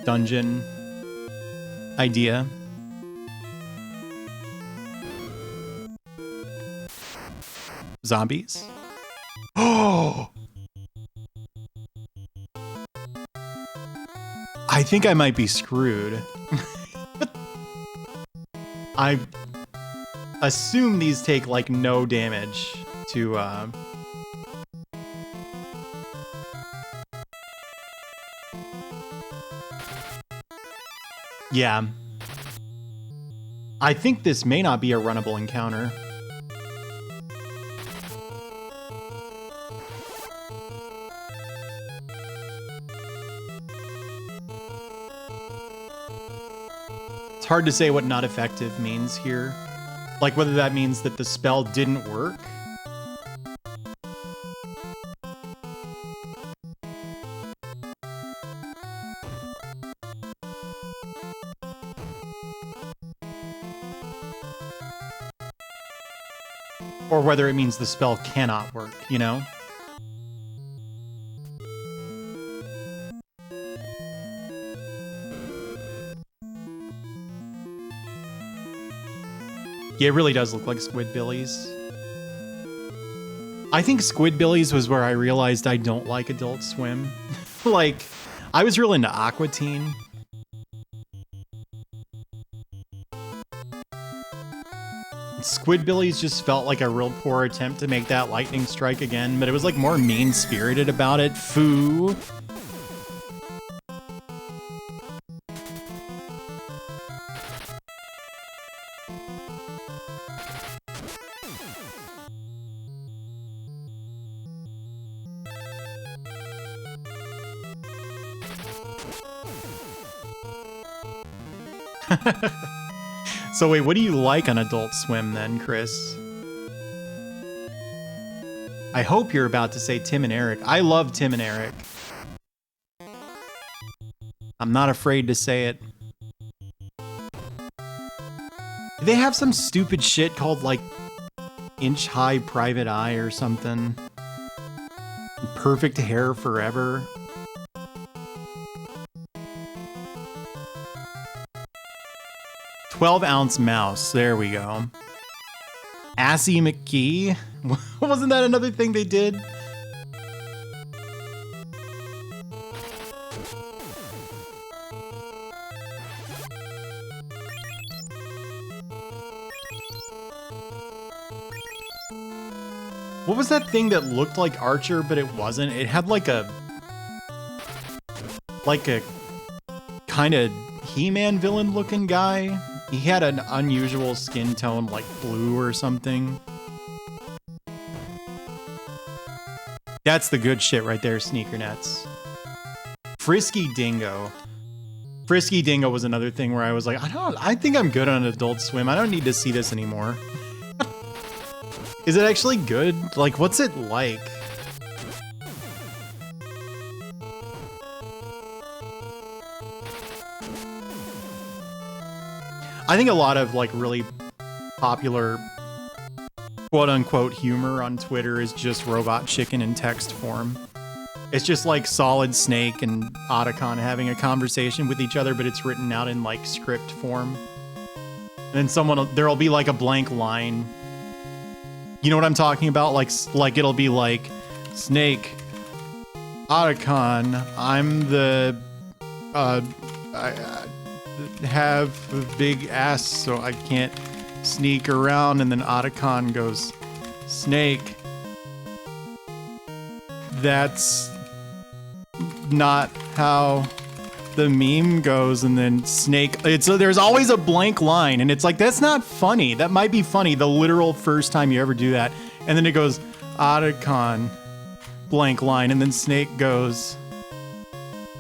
dungeon idea. Zombies. Oh! I think I might be screwed. I assume these take like no damage to yeah. I think this may not be a runnable encounter. It's hard to say what not effective means here. Like whether that means that the spell didn't work. Or whether it means the spell cannot work, you know? Yeah, it really does look like Squidbillies. I think Squidbillies was where I realized I don't like Adult Swim. Like, I was real into Aqua Teen. Squidbillies just felt like a real poor attempt to make that lightning strike again, but it was like more mean-spirited about it. Foo. So wait, what do you like on Adult Swim then, Chris? I hope you're about to say Tim and Eric. I love Tim and Eric. I'm not afraid to say it. They have some stupid shit called like Inch High Private Eye or something. Perfect Hair Forever. "12-ounce mouse." There we go. Assy McGee. Wasn't that another thing they did? What was that thing that looked like Archer, but it wasn't? It had like a like a kind of He-Man villain looking guy. He had an unusual skin tone, like blue or something. That's the good shit right there, Sneaker Nets. Frisky Dingo. Frisky Dingo was another thing where I was like, I think I'm good on Adult Swim. I don't need to see this anymore. Is it actually good? Like, what's it like? I think a lot of like really popular quote unquote humor on Twitter is just Robot Chicken in text form. It's just like Solid Snake and Otacon having a conversation with each other, but it's written out in like script form. And then there'll be like a blank line. You know what I'm talking about? Like it'll be like, Snake, Otacon, I'm the, I have a big ass, so I can't sneak around. And then Otacon goes, Snake, that's not how the meme goes. And then Snake, there's always a blank line, and it's like, that's not funny. That might be funny the literal first time you ever do that. And then it goes, Otacon, blank line, and then Snake goes,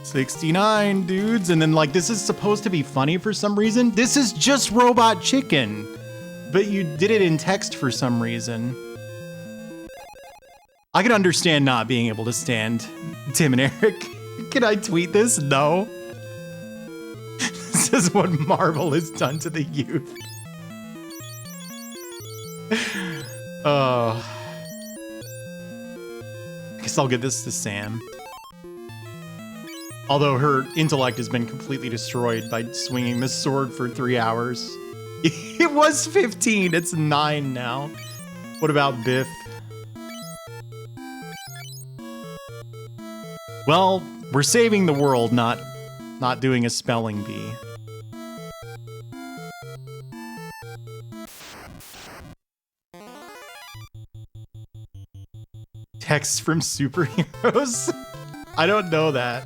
69 dudes. And then like, this is supposed to be funny for some reason. This is just Robot Chicken, but you did it in text for some reason. I can understand not being able to stand Tim and Eric. Can I tweet this? No. This is what Marvel has done to the youth. I guess I'll give this to Sam. Although her intellect has been completely destroyed by swinging this sword for 3 hours. It was 15, it's 9 now. What about Biff? Well, we're saving the world, not doing a spelling bee. Texts from superheroes? I don't know that.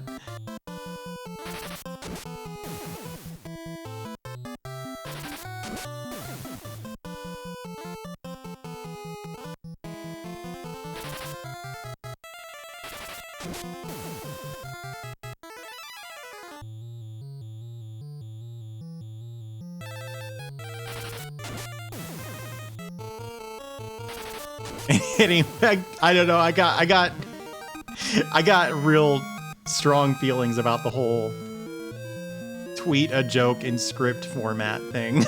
Anyway, I don't know. I got real strong feelings about the whole tweet a joke in script format thing.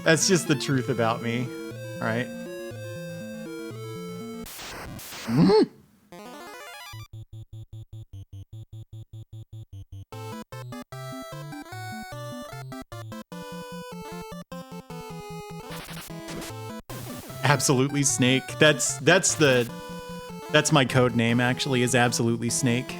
That's just the truth about me, right? Mm-hmm. Absolutely Snake. That's my code name actually, is Absolutely Snake.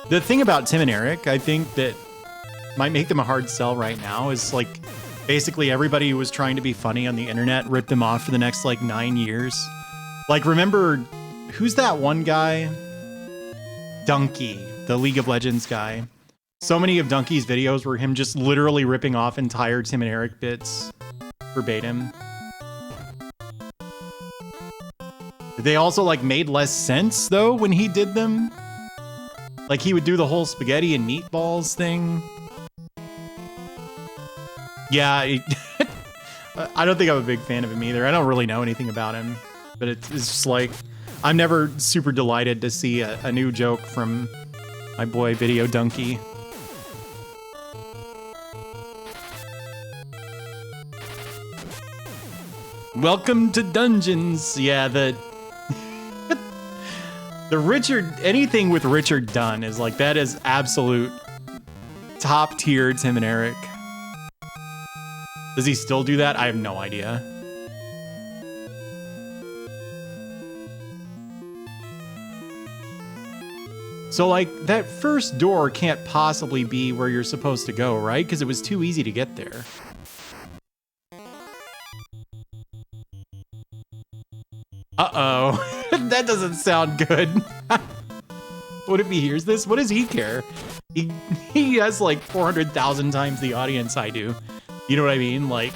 The thing about Tim and Eric, I think that might make them a hard sell right now is like basically everybody who was trying to be funny on the internet ripped them off for the next like 9 years. Like, remember, who's that one guy? Donkey, the League of Legends guy. So many of Donkey's videos were him just literally ripping off entire Tim and Eric bits verbatim. They also, like, made less sense, though, when he did them. Like, he would do the whole spaghetti and meatballs thing. Yeah, I don't think I'm a big fan of him either. I don't really know anything about him. But it's just like, I'm never super delighted to see a new joke from my boy Video Donkey. Welcome to Dungeons. Yeah, the anything with Richard Dunn is like, that is absolute top tier Tim and Eric. Does he still do that? I have no idea. So, like, that first door can't possibly be where you're supposed to go, right? Because it was too easy to get there. Uh-oh. That doesn't sound good. What if he hears this? What does he care? He has like 400,000 times the audience I do. You know what I mean? Like...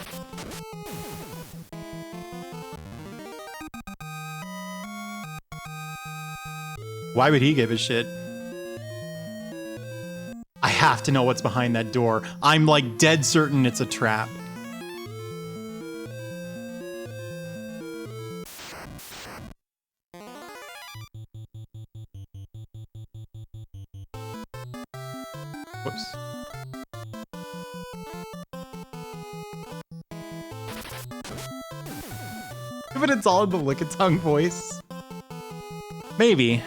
Why would he give a shit? I have to know what's behind that door. I'm like dead certain it's a trap. Whoops. But it's all in the Lickitung voice. Maybe.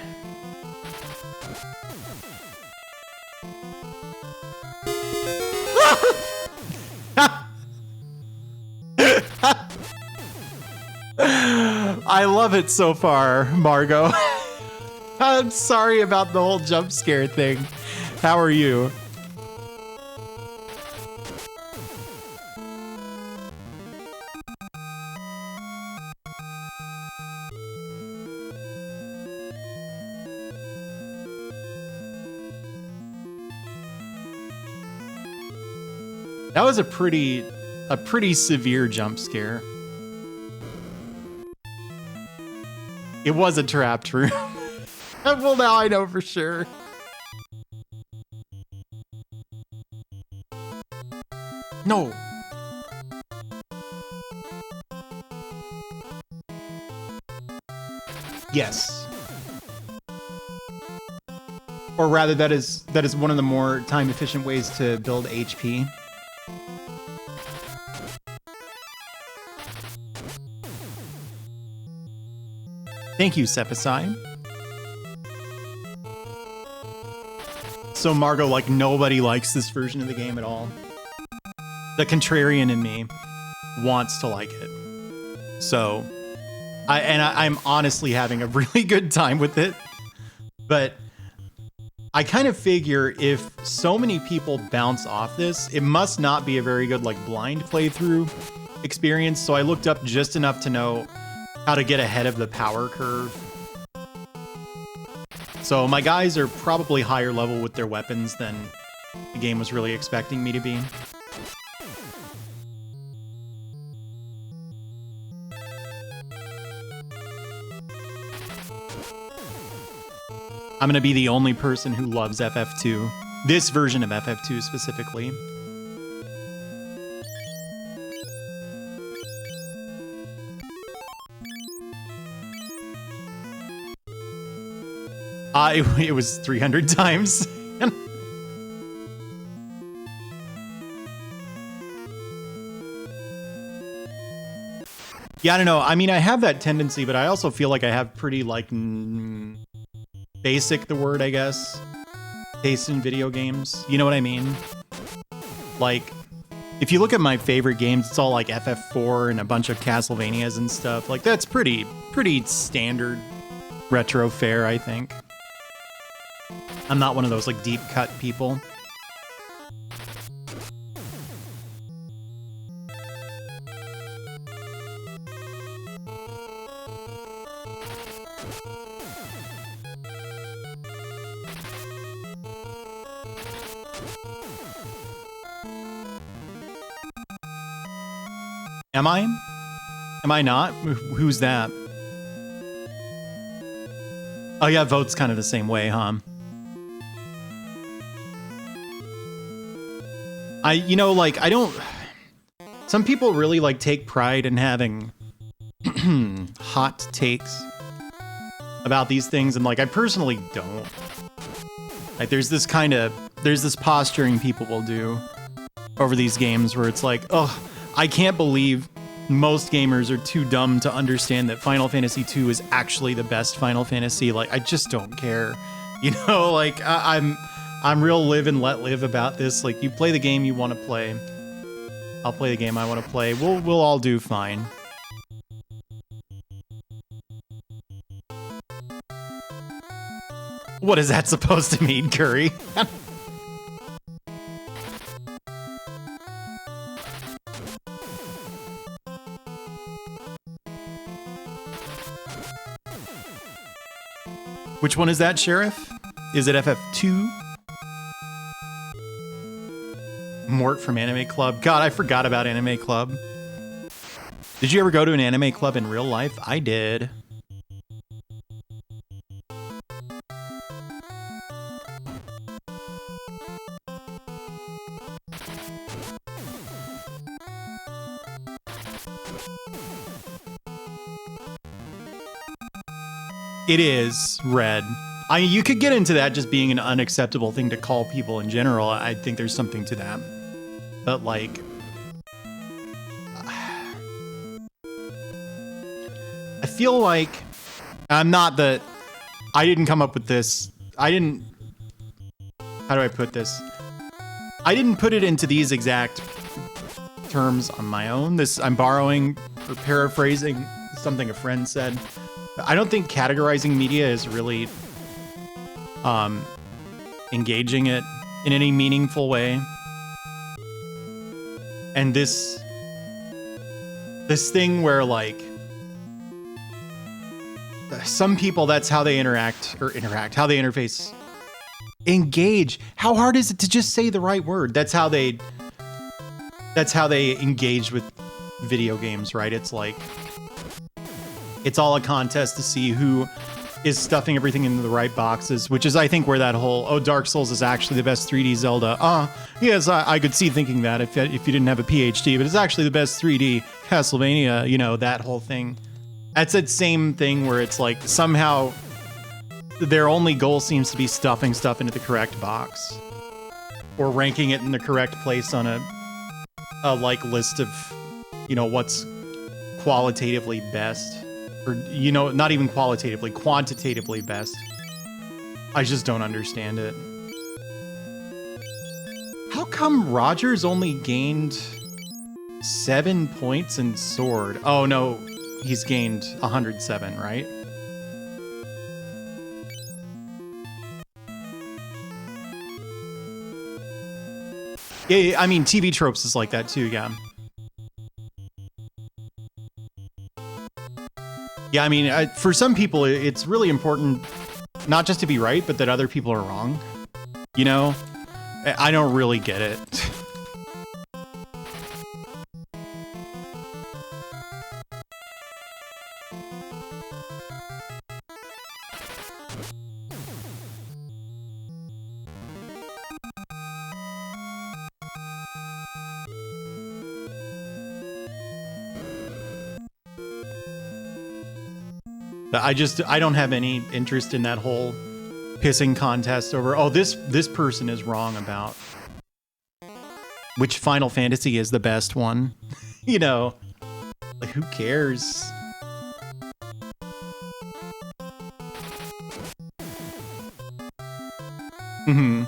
I love it so far, Margot. I'm sorry about the whole jump scare thing. How are you? That was a pretty severe jump scare. It was a trapped room. Well, now I know for sure. No. Yes. Or rather, that is one of the more time-efficient ways to build HP. Thank you, Sepasai. So Margot, like, nobody likes this version of the game at all. The contrarian in me wants to like it. So, I'm honestly having a really good time with it. But I kind of figure if so many people bounce off this, it must not be a very good, like, blind playthrough experience. So I looked up just enough to know how to get ahead of the power curve. So my guys are probably higher level with their weapons than the game was really expecting me to be. I'm gonna be the only person who loves FF2. This version of FF2 specifically. It was 300 times. Yeah, I don't know. I mean, I have that tendency, but I also feel like I have pretty, like, basic, the word, I guess, taste in video games. You know what I mean? Like, if you look at my favorite games, it's all like FF4 and a bunch of Castlevanias and stuff. Like, that's pretty standard retro fare, I think. I'm not one of those, like, deep cut people. Am I? Am I not? Who's that? Oh yeah, vote's kind of the same way, huh? You know, like, I don't... Some people really, like, take pride in having hot takes about these things, and, like, I personally don't. Like, there's this posturing people will do over these games where it's like, ugh, I can't believe most gamers are too dumb to understand that Final Fantasy II is actually the best Final Fantasy. Like, I just don't care. You know, like, I'm real live and let live about this. Like, you play the game you want to play. I'll play the game I want to play. We'll all do fine. What is that supposed to mean, Curry? Which one is that, Sheriff? Is it FF2? Mort from Anime Club. God, I forgot about Anime Club. Did you ever go to an anime club in real life? I did. It is red. I mean, you could get into that just being an unacceptable thing to call people in general. I think there's something to that. But like, I feel like I didn't come up with this. How do I put this? I didn't put it into these exact terms on my own. I'm borrowing or paraphrasing something a friend said. I don't think categorizing media is really engaging it in any meaningful way. And this thing where like some people, that's how they how they interface. Engage. How hard is it to just say the right word? That's how they engage with video games, right? It's like, it's all a contest to see who is stuffing everything into the right boxes, which is, I think, where that whole, oh, Dark Souls is actually the best 3D Zelda. Yes, I could see thinking that if you didn't have a PhD, but it's actually the best 3D Castlevania, you know, that whole thing. That's that same thing where it's like somehow their only goal seems to be stuffing stuff into the correct box or ranking it in the correct place on a like list of, you know, what's qualitatively best. Or, you know, not even qualitatively, quantitatively best. I just don't understand it. How come Rogers only gained 7 points in Sword? Oh, no, he's gained 107, right? Yeah, I mean, TV Tropes is like that too, yeah. Yeah, I mean, for some people, it's really important not just to be right, but that other people are wrong. You know? I don't really get it. I don't have any interest in that whole pissing contest over, oh, this person is wrong about which Final Fantasy is the best one. You know, like, who cares? Mm-hmm.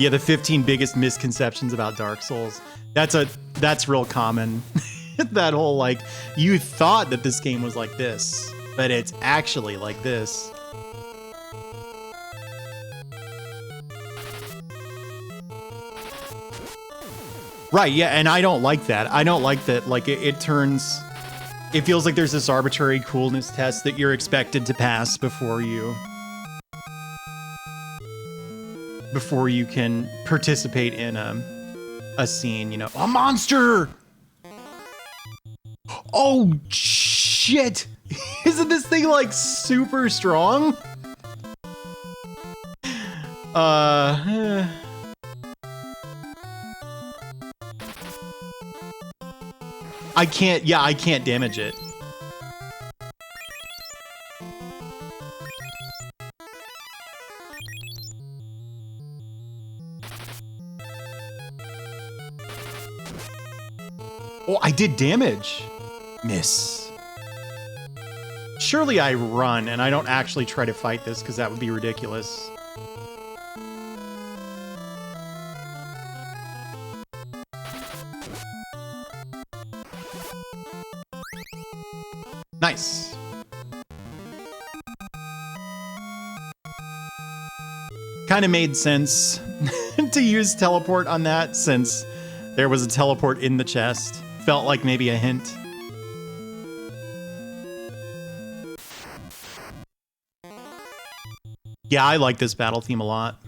Yeah, the 15 biggest misconceptions about Dark Souls. That's real common. That whole, like, you thought that this game was like this, but it's actually like this. Right, yeah, and I don't like that. I don't like that, like, it feels like there's this arbitrary coolness test that you're expected to pass before you can participate in a scene, you know. A monster! Oh, shit! Isn't this thing, like, super strong? I can't damage it. Oh, I did damage. Miss. Surely I run and I don't actually try to fight this because that would be ridiculous. Nice. Kind of made sense to use teleport on that since there was a teleport in the chest. Felt like maybe a hint. Yeah, I like this battle theme a lot.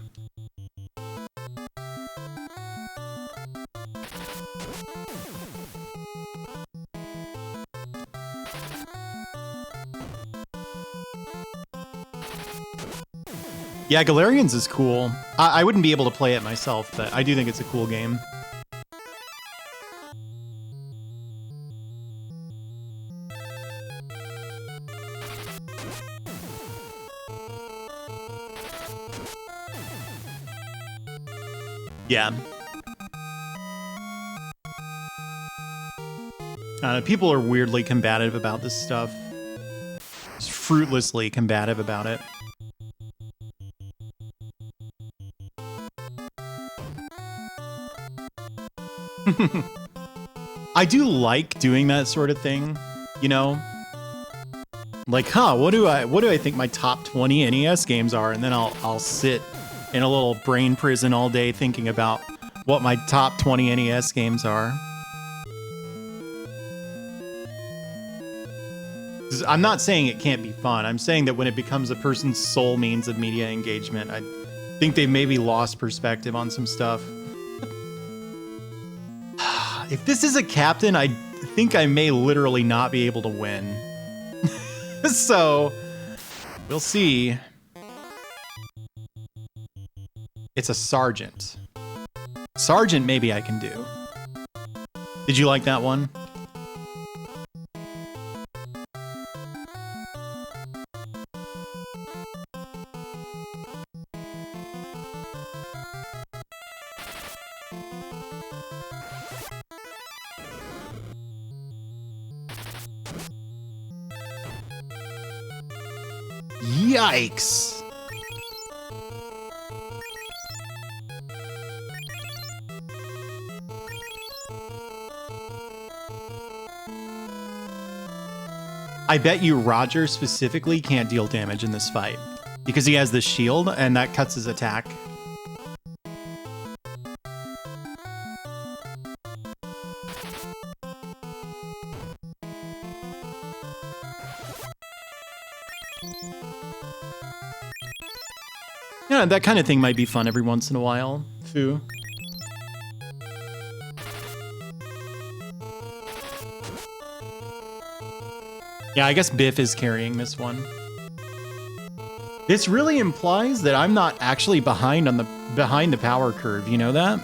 Yeah, Galarians is cool. I wouldn't be able to play it myself, but I do think it's a cool game. Yeah. People are weirdly combative about this stuff. Just fruitlessly combative about it. I do like doing that sort of thing, you know? Like, what do I think my top 20 NES games are? And then I'll sit in a little brain prison all day thinking about what my top 20 NES games are. I'm not saying it can't be fun. I'm saying that when it becomes a person's sole means of media engagement, I think they've maybe lost perspective on some stuff. If this is a captain, I think I may literally not be able to win. So, we'll see. It's a sergeant. Sergeant, maybe I can do. Did you like that one? Yikes! I bet you Roger specifically can't deal damage in this fight because he has this shield and that cuts his attack. Yeah, that kind of thing might be fun every once in a while. Foo. Yeah, I guess Biff is carrying this one. This really implies that I'm not actually behind the power curve, you know that?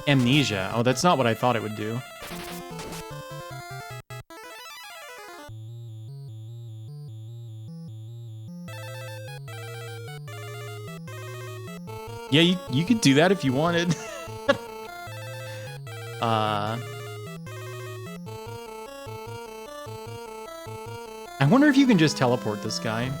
Amnesia. Oh, that's not what I thought it would do. Yeah, you could do that if you wanted. I wonder if you can just teleport this guy.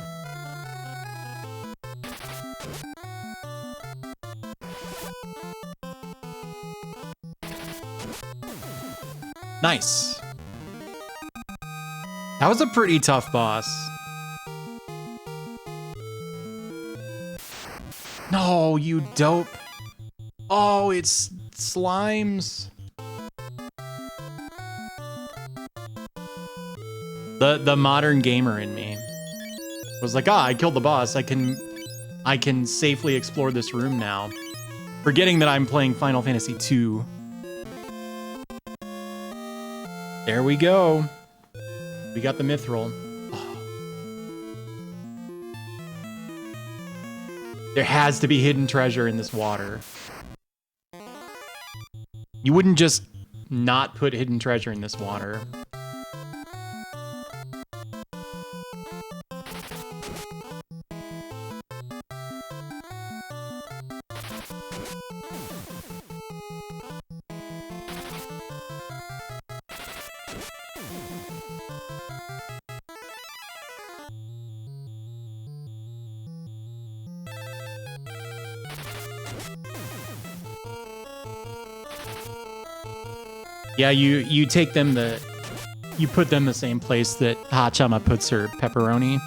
Nice. That was a pretty tough boss. No, you dope. Oh, it's slimes. The modern gamer in me was like, I killed the boss. I can safely explore this room now. Forgetting that I'm playing Final Fantasy II. There we go. We got the mithril. There has to be hidden treasure in this water. You wouldn't just not put hidden treasure in this water. Yeah, you take them you put them the same place that Hachama puts her pepperoni.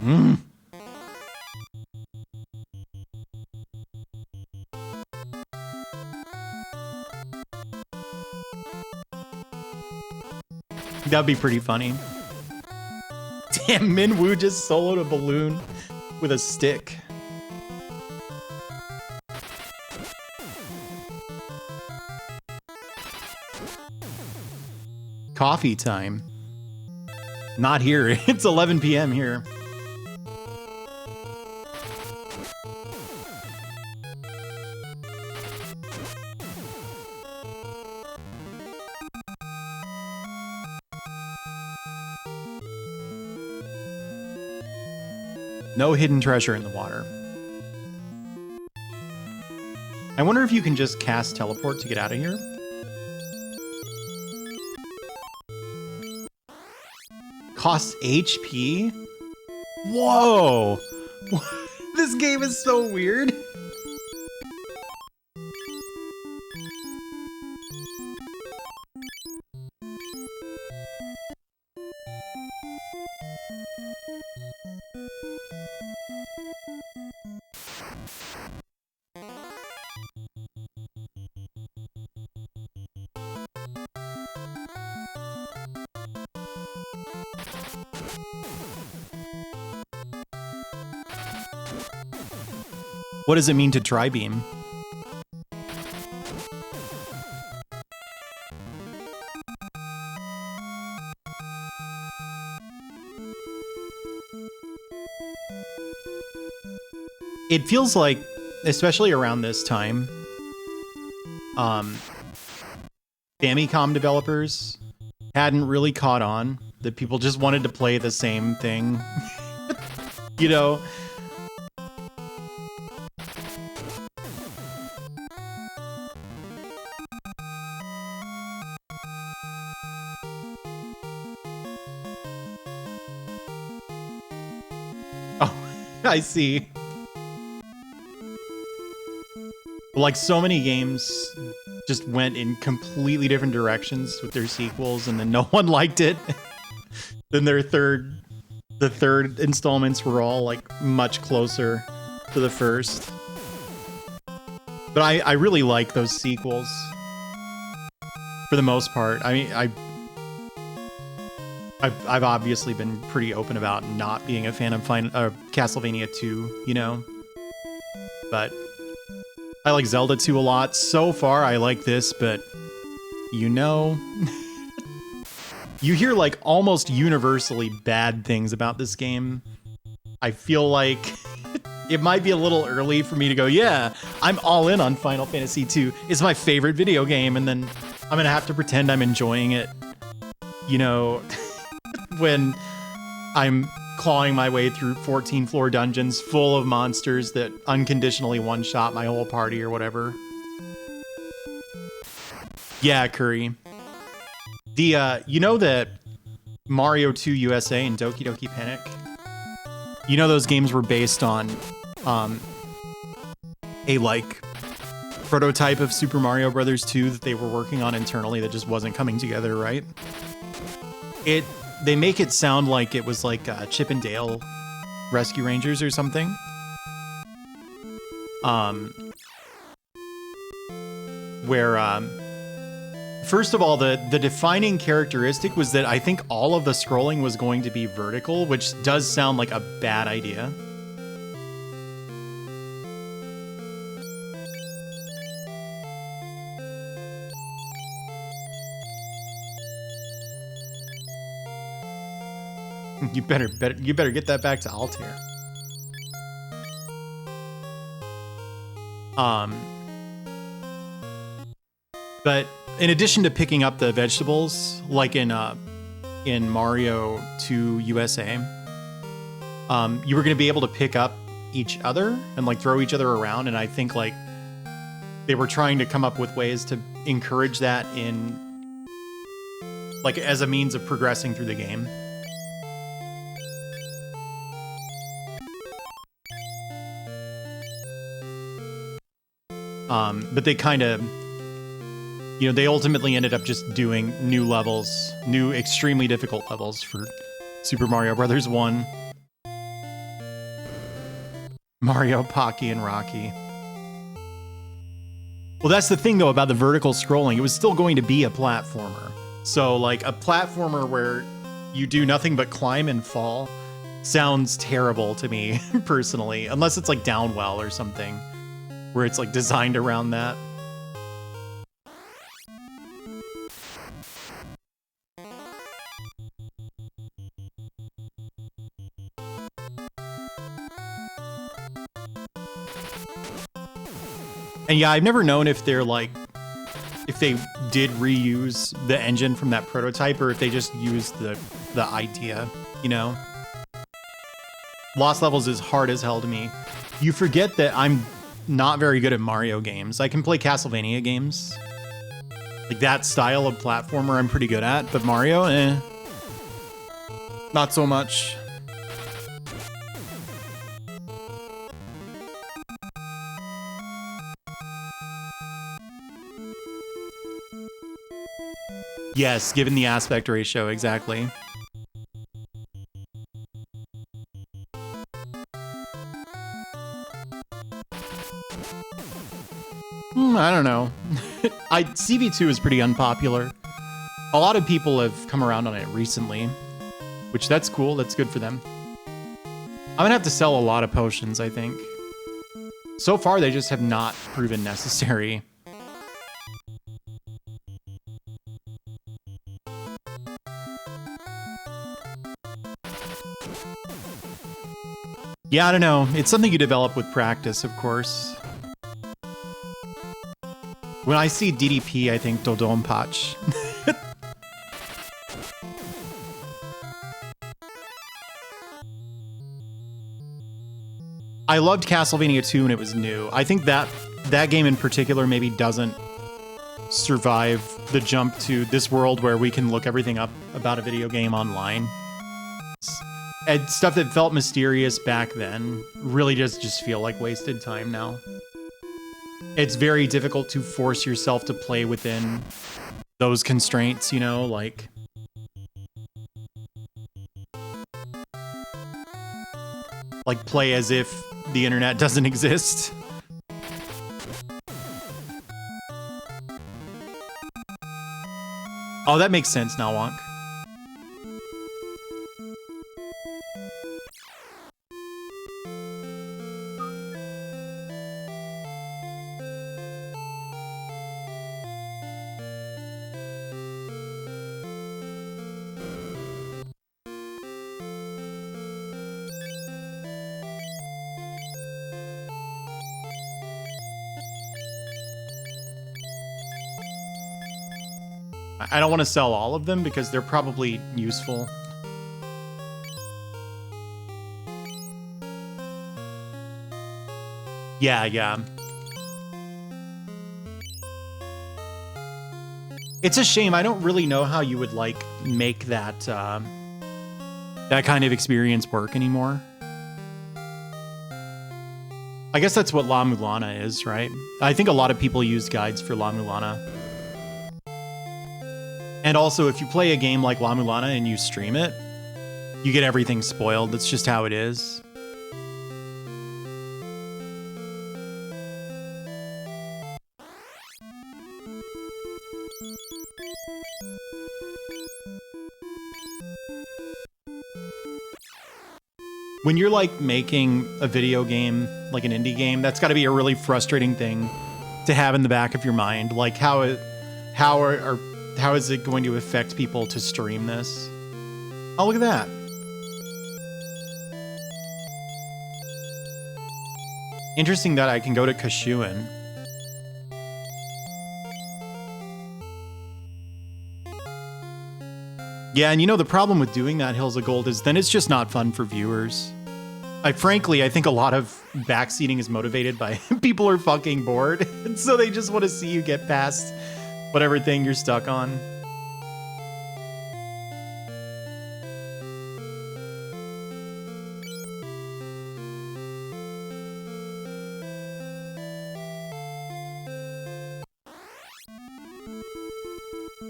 Mmm. That'd be pretty funny. Damn, Minwoo just soloed a balloon with a stick. Coffee time. Not here. It's 11 p.m. here. No hidden treasure in the water. I wonder if you can just cast teleport to get out of here. Costs HP? Whoa! This game is so weird. What does it mean to tri-beam? It feels like, especially around this time, Famicom developers hadn't really caught on that people just wanted to play the same thing, you know? I see. Like, so many games just went in completely different directions with their sequels, and then no one liked it. Then the third installments were all like much closer to the first. But I really like those sequels for the most part. I mean, I've obviously been pretty open about not being a fan of Castlevania 2, you know? But I like Zelda 2 a lot. So far, I like this, but you know... You hear, like, almost universally bad things about this game. I feel like it might be a little early for me to go, yeah, I'm all in on Final Fantasy 2. It's my favorite video game, and then I'm gonna have to pretend I'm enjoying it, you know... when I'm clawing my way through 14-floor dungeons full of monsters that unconditionally one-shot my whole party or whatever. Yeah, Curry. The, you know that Mario 2 USA and Doki Doki Panic? You know those games were based on, a, like, prototype of Super Mario Bros. 2 that they were working on internally that just wasn't coming together, right? They make it sound like it was like Chip and Dale Rescue Rangers or something. Where, first of all, the defining characteristic was that I think all of the scrolling was going to be vertical, which does sound like a bad idea. You better get that back to Altair. But in addition to picking up the vegetables, like in Mario 2 USA, you were going to be able to pick up each other and like throw each other around. And I think like they were trying to come up with ways to encourage that in like as a means of progressing through the game. But they kind of, you know, they ultimately ended up just doing new levels, new extremely difficult levels for Super Mario Brothers 1. Mario, Pocky, and Rocky. Well, that's the thing, though, about the vertical scrolling. It was still going to be a platformer. So, like, a platformer where you do nothing but climb and fall sounds terrible to me, personally. Unless it's, like, Downwell or something, where it's, like, designed around that. And yeah, I've never known if they're, like, if they did reuse the engine from that prototype or if they just used the idea, you know? Lost Levels is hard as hell to me. You forget that I'm not very good at Mario games. I can play Castlevania games. Like, that style of platformer I'm pretty good at, but Mario, not so much. Yes, given the aspect ratio, exactly. I don't know. CV2 is pretty unpopular. A lot of people have come around on it recently, which that's cool. That's good for them. I'm gonna have to sell a lot of potions, I think. So far, they just have not proven necessary. Yeah, I don't know. It's something you develop with practice, of course. When I see DDP, I think Dodonpachi. I loved Castlevania 2 when it was new. I think that game in particular maybe doesn't survive the jump to this world where we can look everything up about a video game online. And stuff that felt mysterious back then really does just feel like wasted time now. It's very difficult to force yourself to play within those constraints, you know, like... Like, play as if the internet doesn't exist. Oh, that makes sense now, Wonk. I don't want to sell all of them because they're probably useful. Yeah. It's a shame. I don't really know how you would, like, make that, that kind of experience work anymore. I guess that's what La Mulana is, right? I think a lot of people use guides for La Mulana. And also, if you play a game like La Mulana and you stream it, you get everything spoiled. That's just how it is. When you're, like, making a video game, like an indie game, that's got to be a really frustrating thing to have in the back of your mind. Like, how is it going to affect people to stream this? Oh, look at that. Interesting that I can go to Kashuin. Yeah, and you know, the problem with doing that, Hills of Gold, is then it's just not fun for viewers. Frankly, I think a lot of backseating is motivated by people are fucking bored, and so they just want to see you get past whatever thing you're stuck on.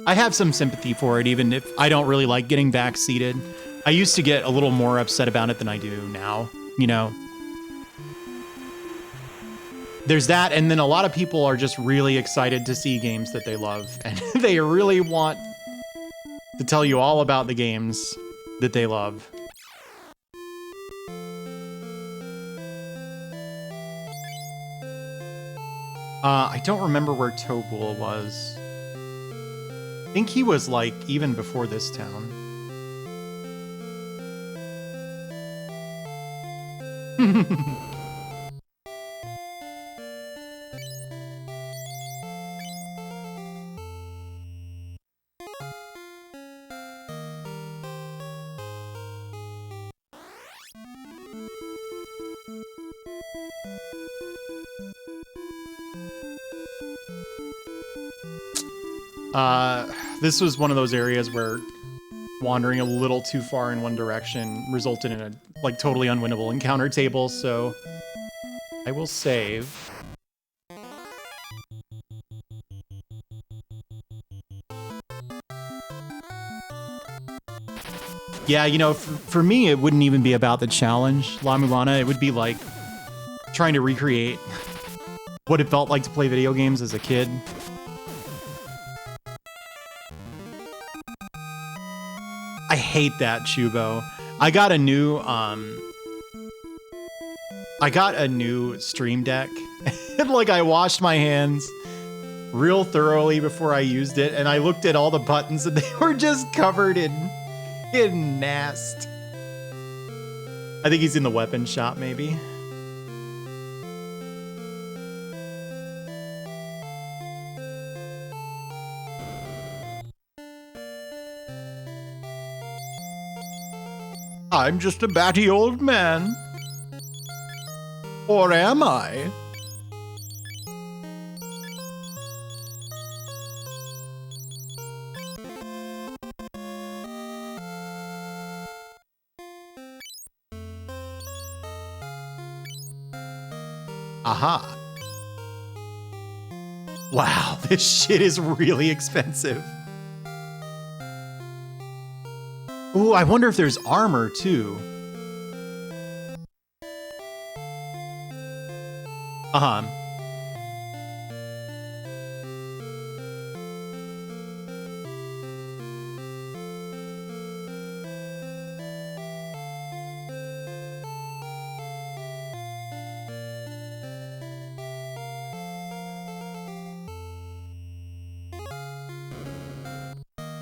I have some sympathy for it, even if I don't really like getting backseated. I used to get a little more upset about it than I do now, you know? There's that, and then a lot of people are just really excited to see games that they love, and they really want to tell you all about the games that they love. I don't remember where Togul was. I think he was, like, even before this town. This was one of those areas where wandering a little too far in one direction resulted in a, like, totally unwinnable encounter table, so I will save. Yeah, you know, for me, it wouldn't even be about the challenge, La Mulana. It would be like trying to recreate what it felt like to play video games as a kid. I hate that, Chubo. I got a new Stream Deck, and like I washed my hands real thoroughly before I used it, and I looked at all the buttons and they were just covered in nast. I think he's in the weapon shop, maybe. I'm just a batty old man. Or am I? Aha. Wow, this shit is really expensive. Ooh, I wonder if there's armor, too. Uh-huh.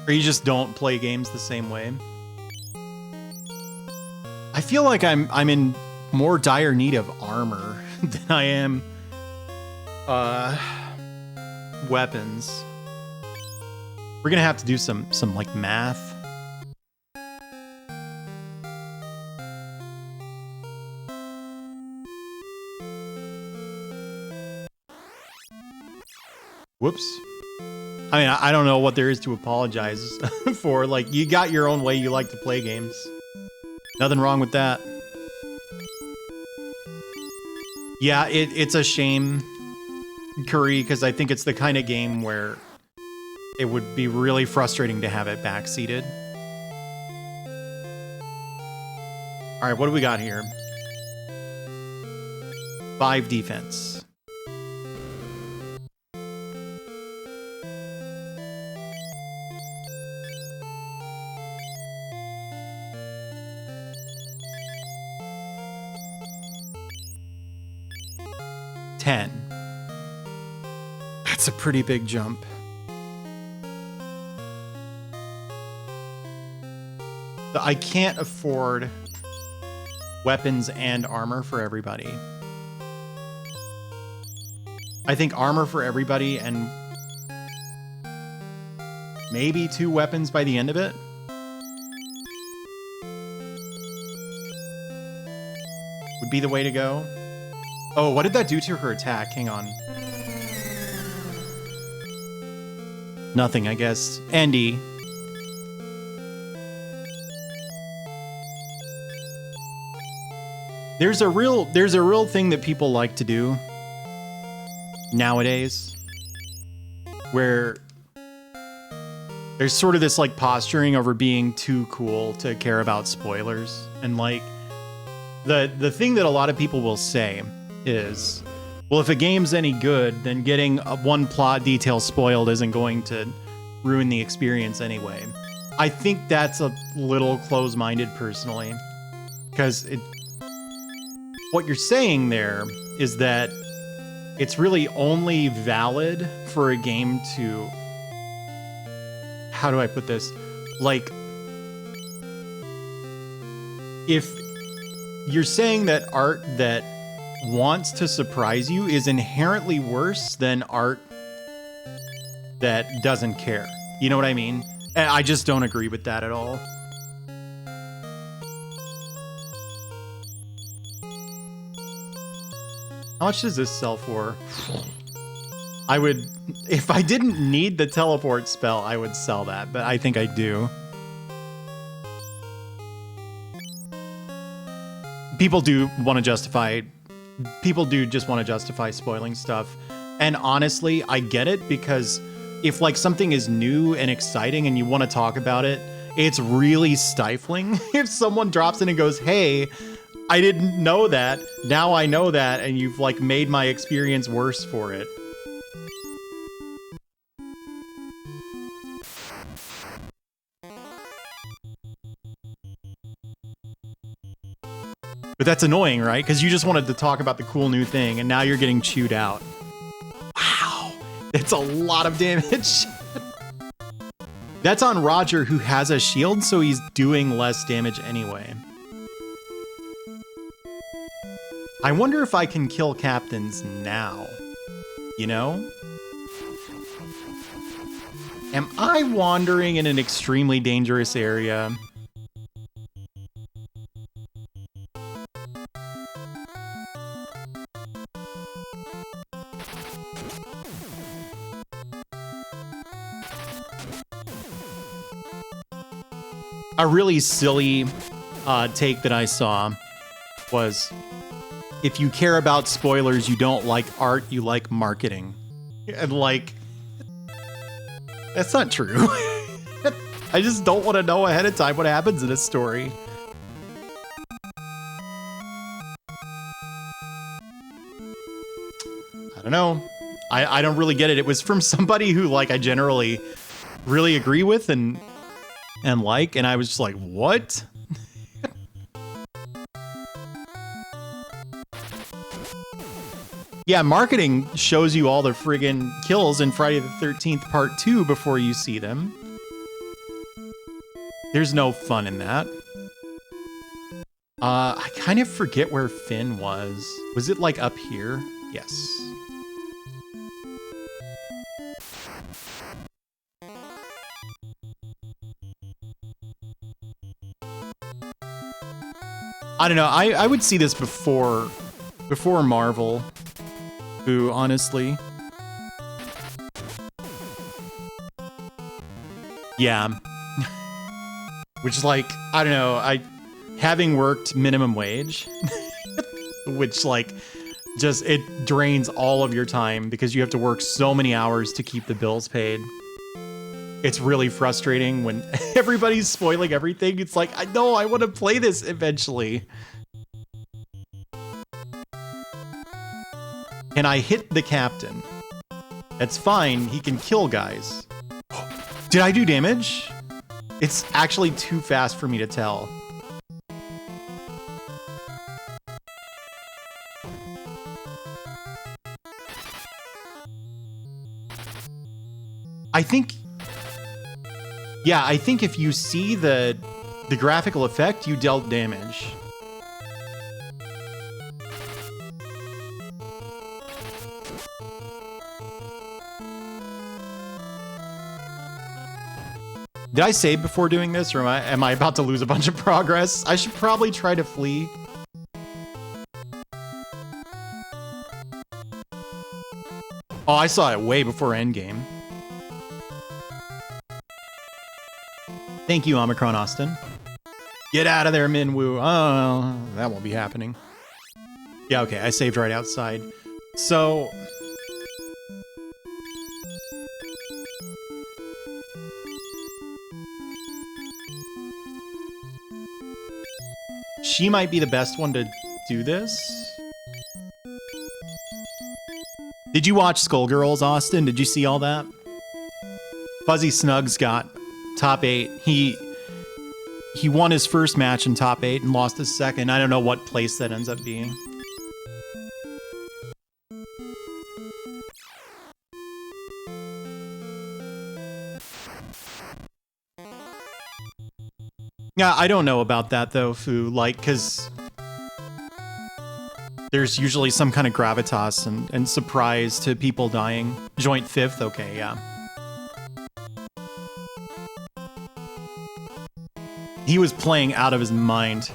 Or you just don't play games the same way. I feel like I'm in more dire need of armor than I am weapons. We're gonna have to do some like math. Whoops. I mean, I don't know what there is to apologize for. Like, you got your own way you like to play games. Nothing wrong with that. Yeah, it's a shame, Curry, because I think it's the kind of game where it would be really frustrating to have it backseated. All right, what do we got here? 5 defense. That's a pretty big jump. I can't afford weapons and armor for everybody. I think armor for everybody and maybe 2 weapons by the end of it. Would be the way to go. Oh, what did that do to her attack? Hang on. Nothing, I guess. Andy. There's a real thing that people like to do nowadays where there's sort of this like posturing over being too cool to care about spoilers. And like the thing that a lot of people will say is, well, if a game's any good, then getting one plot detail spoiled isn't going to ruin the experience anyway. I think that's a little close-minded personally, because what you're saying there is that it's really only valid for a game to, how do I put this? Like, if you're saying that art that wants to surprise you is inherently worse than art that doesn't care. You know what I mean? And I just don't agree with that at all. How much does this sell for? I would, if I didn't need the teleport spell, I would sell that, but I think I do. People do want to justify, people do just want to justify spoiling stuff. And honestly, I get it, because if like something is new and exciting and you want to talk about it, it's really stifling if someone drops in and goes, hey, I didn't know that. Now I know that, and you've like made my experience worse for it. But that's annoying, right? Because you just wanted to talk about the cool new thing, and now you're getting chewed out. Wow, it's a lot of damage. That's on Roger, who has a shield, so he's doing less damage anyway. I wonder if I can kill captains now, you know? Am I wandering in an extremely dangerous area? A really silly take that I saw was, if you care about spoilers, you don't like art, you like marketing. And like, that's not true. I just don't want to know ahead of time what happens in a story. I don't know. I don't really get it. It was from somebody who like I generally really agree with and like, and I was just like, what? Yeah, marketing shows you all the friggin' kills in Friday the 13th Part 2 before you see them. There's no fun in that. I kind of forget where Finn was. Was it like up here? Yes. I don't know. I would see this before Marvel. Who, honestly. Yeah. Which is like, I don't know, having worked minimum wage, which like, just, it drains all of your time because you have to work so many hours to keep the bills paid. It's really frustrating when everybody's spoiling everything. It's like, I know, I want to play this eventually. Can I hit the captain? That's fine, he can kill guys. Did I do damage? It's actually too fast for me to tell. I think... Yeah, I think if you see the graphical effect, you dealt damage. Did I save before doing this, or am I about to lose a bunch of progress? I should probably try to flee. Oh, I saw it way before endgame. Thank you, Omicron Austin. Get out of there, Minwoo. Oh, that won't be happening. Yeah, okay, I saved right outside. So... she might be the best one to do this. Did you watch Skullgirls, Austin? Did you see all that? Fuzzy Snugs got top 8. He won his first match in top 8 and lost his second. I don't know what place that ends up being. Yeah, I don't know about that though, Fu. Like, because there's usually some kind of gravitas and surprise to people dying. Joint 5th, okay, yeah. He was playing out of his mind.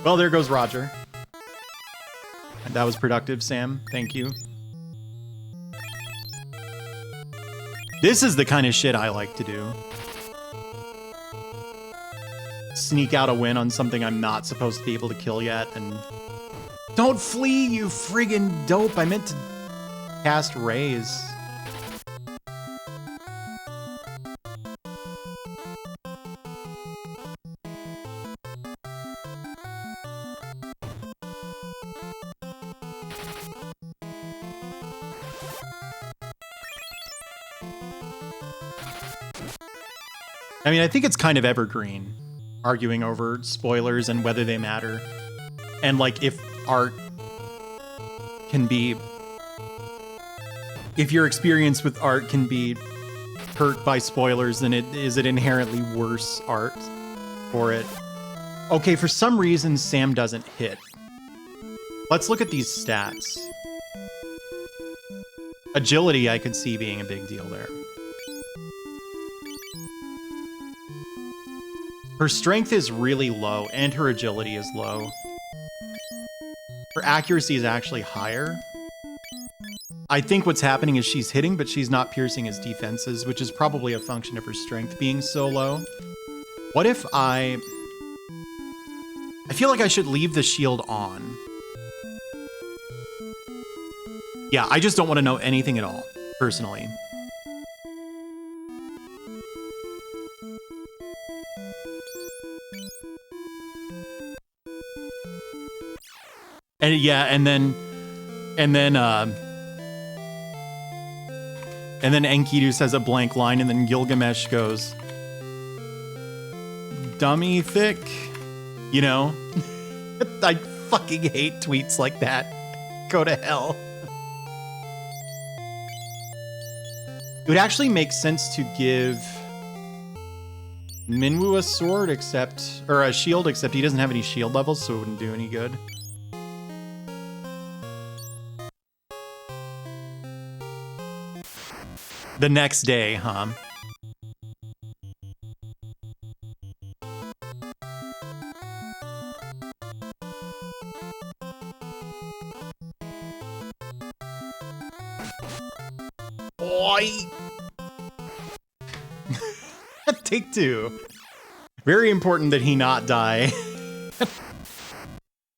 Well, there goes Roger. And that was productive, Sam. Thank you. This is the kind of shit I like to do. Sneak out a win on something I'm not supposed to be able to kill yet, and... Don't flee, you friggin' dope! I meant to cast Raise. I mean, I think it's kind of evergreen, arguing over spoilers and whether they matter. And, like, if art can be... If your experience with art can be hurt by spoilers, then is it inherently worse art for it? Okay, for some reason, Sam doesn't hit. Let's look at these stats. Agility, I could see being a big deal there. Her strength is really low, and her agility is low. Her accuracy is actually higher. I think what's happening is she's hitting, but she's not piercing his defenses, which is probably a function of her strength being so low. What if I feel like I should leave the shield on. Yeah, I just don't want to know anything at all, personally. And yeah, and then Enkidu says a blank line, and then Gilgamesh goes, "Dummy thick," you know. I fucking hate tweets like that. Go to hell. It would actually make sense to give Minwoo a sword, or a shield, except he doesn't have any shield levels, so it wouldn't do any good. The next day, huh? Oi! Take 2. Very important that he not die.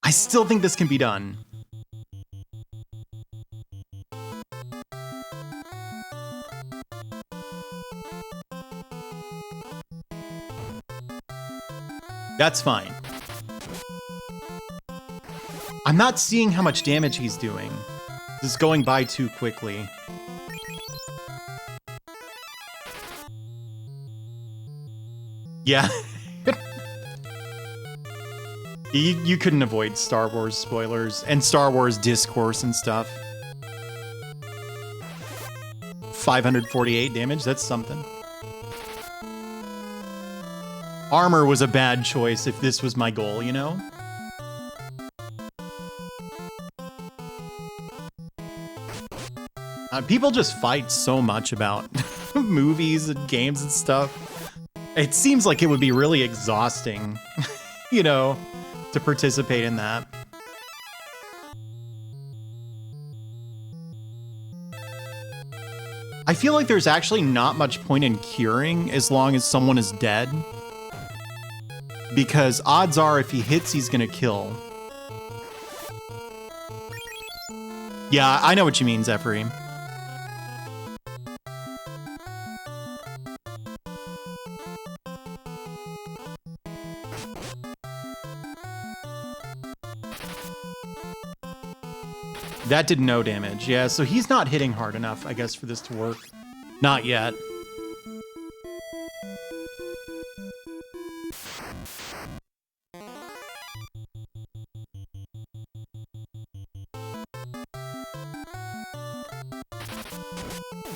I still think this can be done. That's fine. I'm not seeing how much damage he's doing. This is going by too quickly. Yeah. You couldn't avoid Star Wars spoilers and Star Wars discourse and stuff. 548 damage, that's something. Armor was a bad choice if this was my goal, you know? People just fight so much about movies and games and stuff. It seems like it would be really exhausting, you know, to participate in that. I feel like there's actually not much point in curing as long as someone is dead. Because odds are if he hits, he's gonna kill. Yeah, I know what you mean, Zephyr. That did no damage. Yeah, so he's not hitting hard enough, I guess, for this to work. Not yet.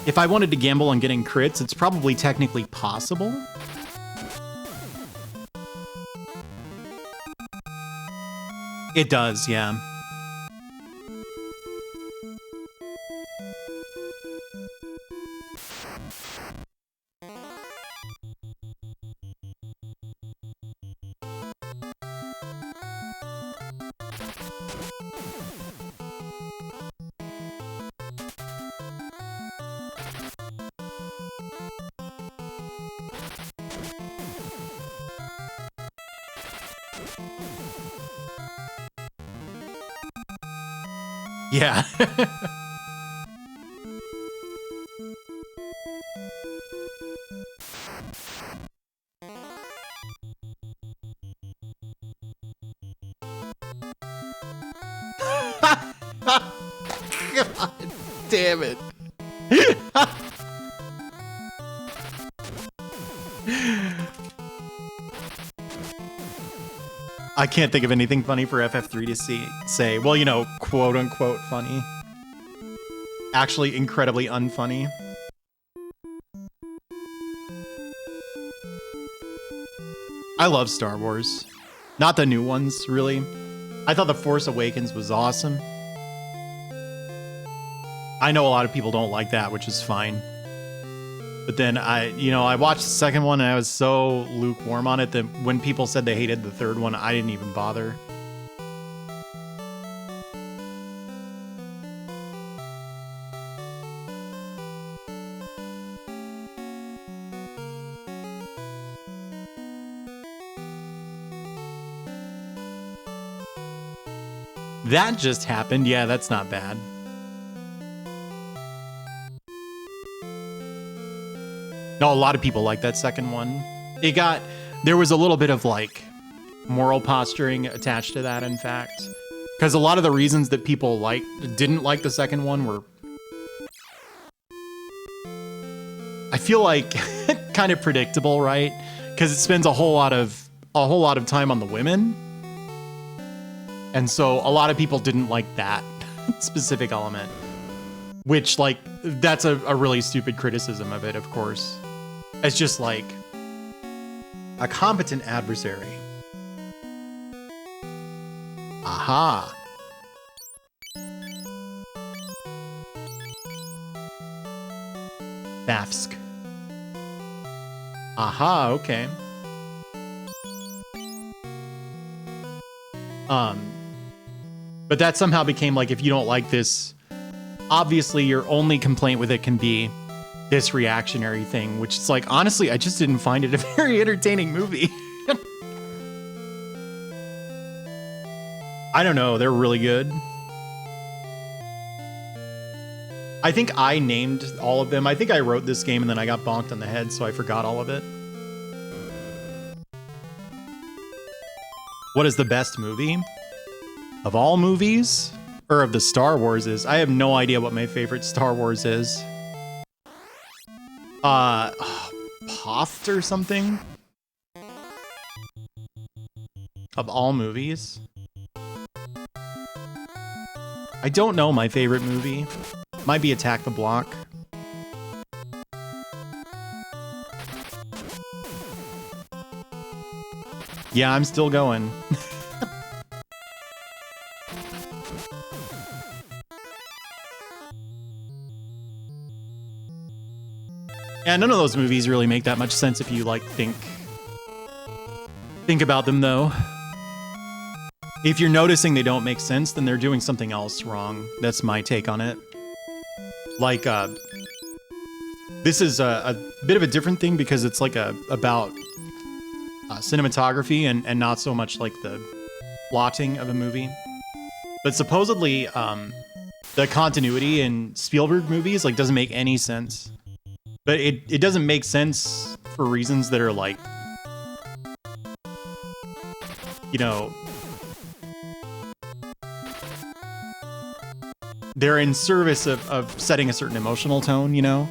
If I wanted to gamble on getting crits, it's probably technically possible. It does, yeah. Yeah. God damn it. I can't think of anything funny for FF3 to say. Well, you know, quote unquote funny. Actually incredibly unfunny. I love Star Wars. Not the new ones, really. I thought The Force Awakens was awesome. I know a lot of people don't like that, which is fine. But then I watched the second one and I was so lukewarm on it that when people said they hated the third one, I didn't even bother. That just happened. Yeah, that's not bad. No, a lot of people like that second one. There was a little bit of like moral posturing attached to that, in fact. Because a lot of the reasons that people didn't like the second one were, I feel like, kind of predictable, right? Because it spends a whole lot of time on the women. And so a lot of people didn't like that specific element. Which, like, that's a really stupid criticism of it, of course. It's just like a competent adversary. Aha. Bafsk. Aha, okay. But that somehow became like, if you don't like this, obviously your only complaint with it can be this reactionary thing, which is like, honestly, I just didn't find it a very entertaining movie. I don't know, they're really good. I think I named all of them. I think I wrote this game and then I got bonked on the head, so I forgot all of it. What is the best movie? Of all movies? Or of the Star Wars is? I have no idea what my favorite Star Wars is. Poft or something? Of all movies? I don't know my favorite movie. Might be Attack the Block. Yeah, I'm still going. Yeah, none of those movies really make that much sense if you, like, think about them, though. If you're noticing they don't make sense, then they're doing something else wrong. That's my take on it. Like, this is a bit of a different thing because it's, like, about cinematography and not so much, like, the plotting of a movie. But supposedly, the continuity in Spielberg movies, like, doesn't make any sense. But it doesn't make sense for reasons that are like, you know, they're in service of setting a certain emotional tone, you know?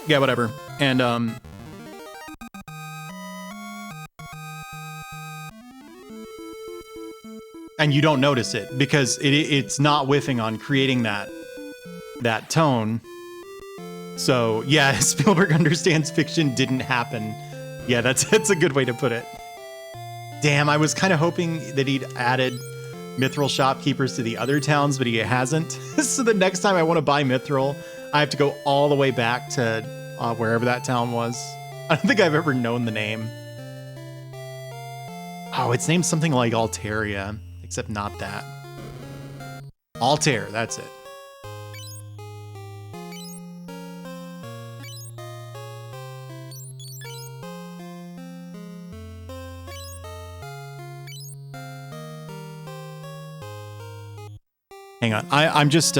Yeah, whatever. And you don't notice it because it's not whiffing on creating that tone. So yeah, Spielberg understands fiction didn't happen. Yeah, that's a good way to put it. Damn, I was kind of hoping that he'd added Mithril shopkeepers to the other towns, but he hasn't. So the next time I want to buy Mithril, I have to go all the way back to wherever that town was. I don't think I've ever known the name. Oh, it's named something like Altaria, except not that. Altair, that's it. Hang on, I'm just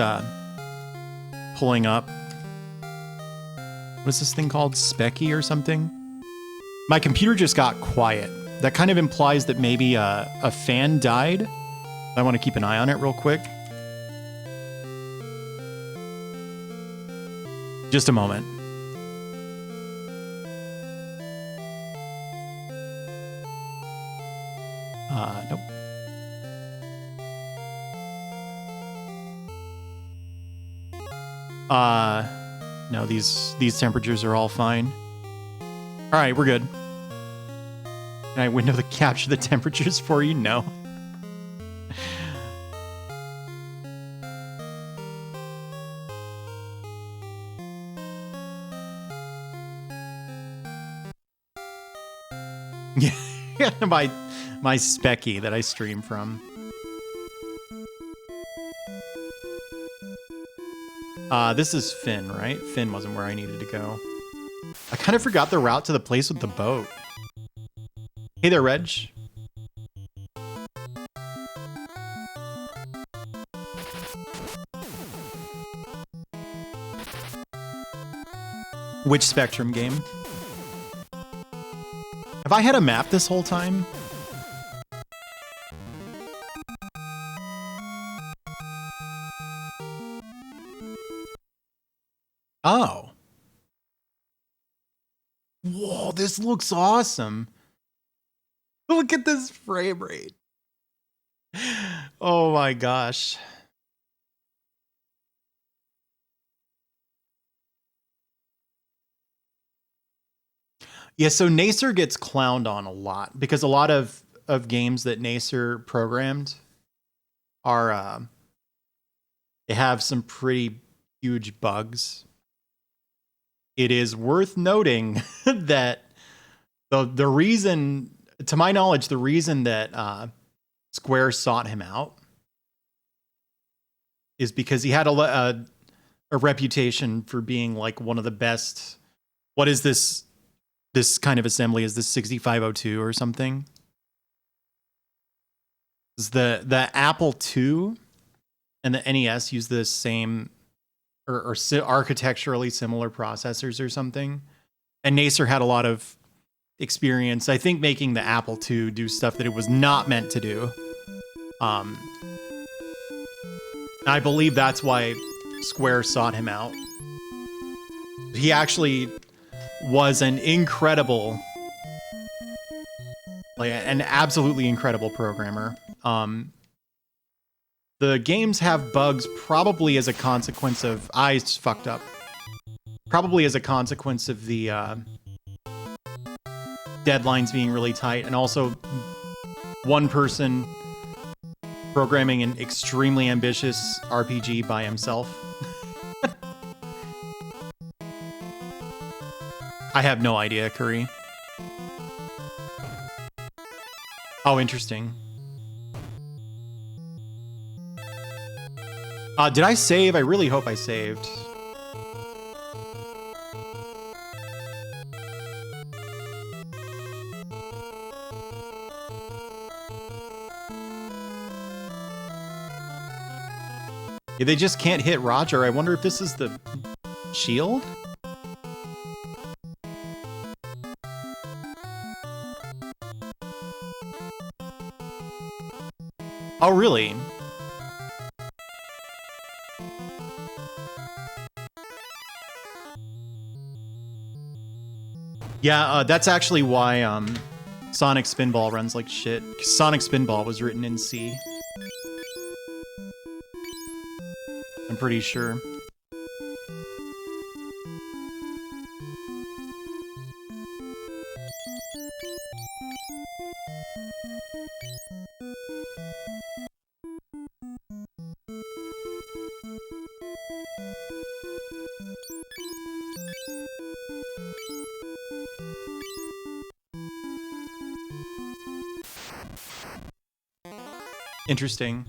pulling up. What's this thing called? Specky or something? My computer just got quiet. That kind of implies that maybe a fan died. I want to keep an eye on it real quick. Just a moment. Nope. No, these temperatures are all fine. All right, we're good. Can I window the capture the temperatures for you? No. Yeah, my Specky that I stream from. This is Finn, right? Finn wasn't where I needed to go. I kind of forgot the route to the place with the boat. Hey there, Reg. Which Spectrum game? Have I had a map this whole time? Oh. Whoa, this looks awesome. Look at this frame rate. Oh my gosh. Yeah, so Nacer gets clowned on a lot because a lot of games that Nacer programmed are they have some pretty huge bugs. It is worth noting that the reason, to my knowledge, the reason that Square sought him out is because he had a reputation for being like one of the best. What is this kind of assembly? Is this 6502 or something? Is the Apple II and the NES use the same or architecturally similar processors or something? And Nacer had a lot of experience, I think, making the Apple II do stuff that it was not meant to do. I believe that's why Square sought him out. He actually was an incredible, like an absolutely incredible programmer. The games have bugs probably as a consequence of... I fucked up. Probably as a consequence of the deadlines being really tight, and also one person programming an extremely ambitious RPG by himself. I have no idea, Curry. Oh, interesting. Did I save? I really hope I saved. Yeah, they just can't hit Roger. I wonder if this is the shield? Oh, really? Yeah, that's actually why Sonic Spinball runs like shit. 'Cause Sonic Spinball was written in C. I'm pretty sure. Interesting.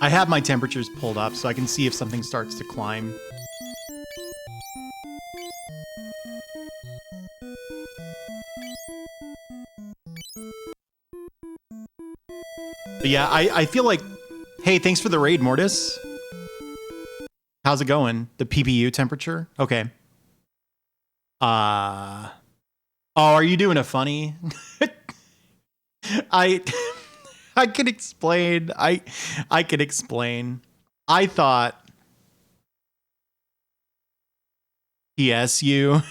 I have my temperatures pulled up so I can see if something starts to climb. But yeah, I feel like... Hey, thanks for the raid, Mortis. How's it going? The PPU temperature? Okay. Oh, are you doing a funny? I can explain. I can explain. I thought PSU.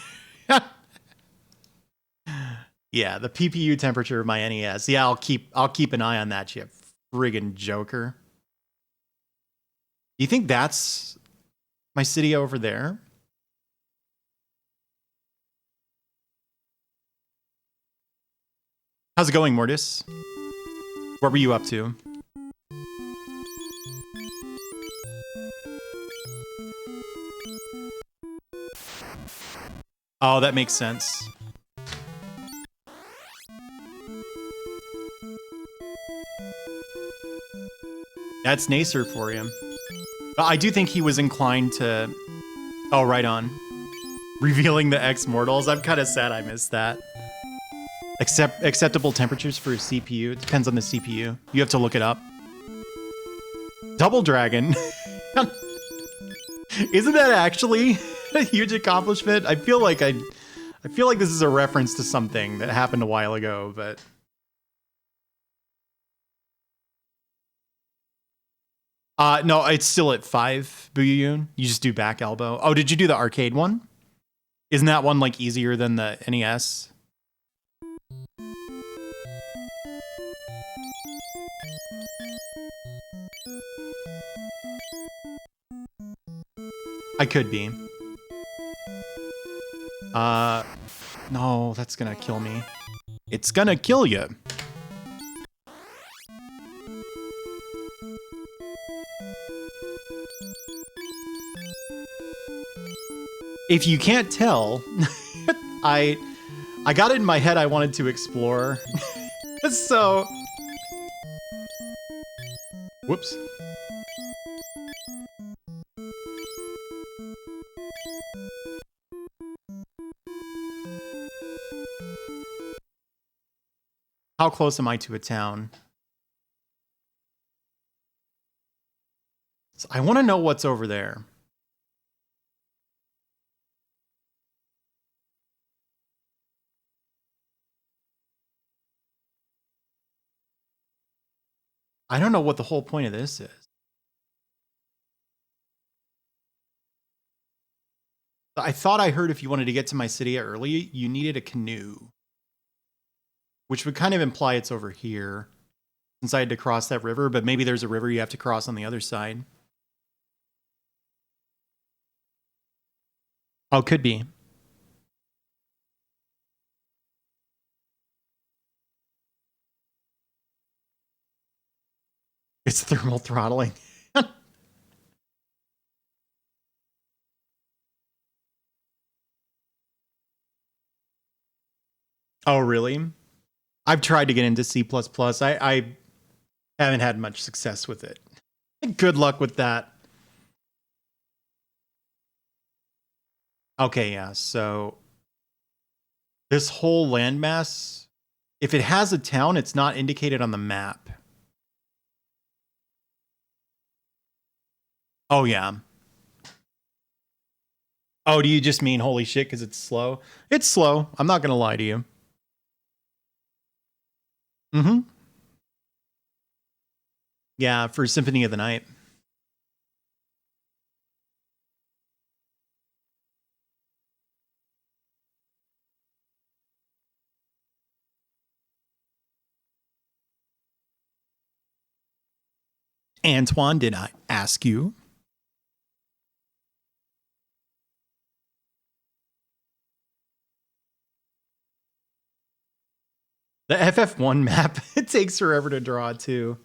Yeah, the PPU temperature of my NES. Yeah, I'll keep an eye on that, you friggin' joker. You think that's my city over there? How's it going, Mortis? What were you up to? Oh, that makes sense. That's Nacer for you. But I do think he was inclined to... Oh, right on. Revealing the ex-mortals. I'm kind of sad I missed that. Acceptable temperatures for a CPU. It depends on the CPU. You have to look it up. Double Dragon. Isn't that actually a huge accomplishment? I feel like this is a reference to something that happened a while ago, but... No, it's still at 5, Booyun. You just do back elbow. Oh, did you do the arcade one? Isn't that one, like, easier than the NES? I could be. No, that's gonna kill me. It's gonna kill you. If you can't tell, I got it in my head I wanted to explore. So... Whoops. How close am I to a town? So I want to know what's over there. I don't know what the whole point of this is. I thought I heard if you wanted to get to my city early, you needed a canoe. Which would kind of imply it's over here. Since I had to cross that river, but maybe there's a river you have to cross on the other side. Oh, could be. It's thermal throttling. Oh, really? I've tried to get into C++. Haven't had much success with it. Good luck with that. Okay, yeah, so this whole landmass, if it has a town, it's not indicated on the map. Oh, yeah. Oh, do you just mean holy shit because it's slow? It's slow. I'm not going to lie to you. Mm-hmm. Yeah, for Symphony of the Night. Antoine, did I ask you? The FF1 map, it takes forever to draw too.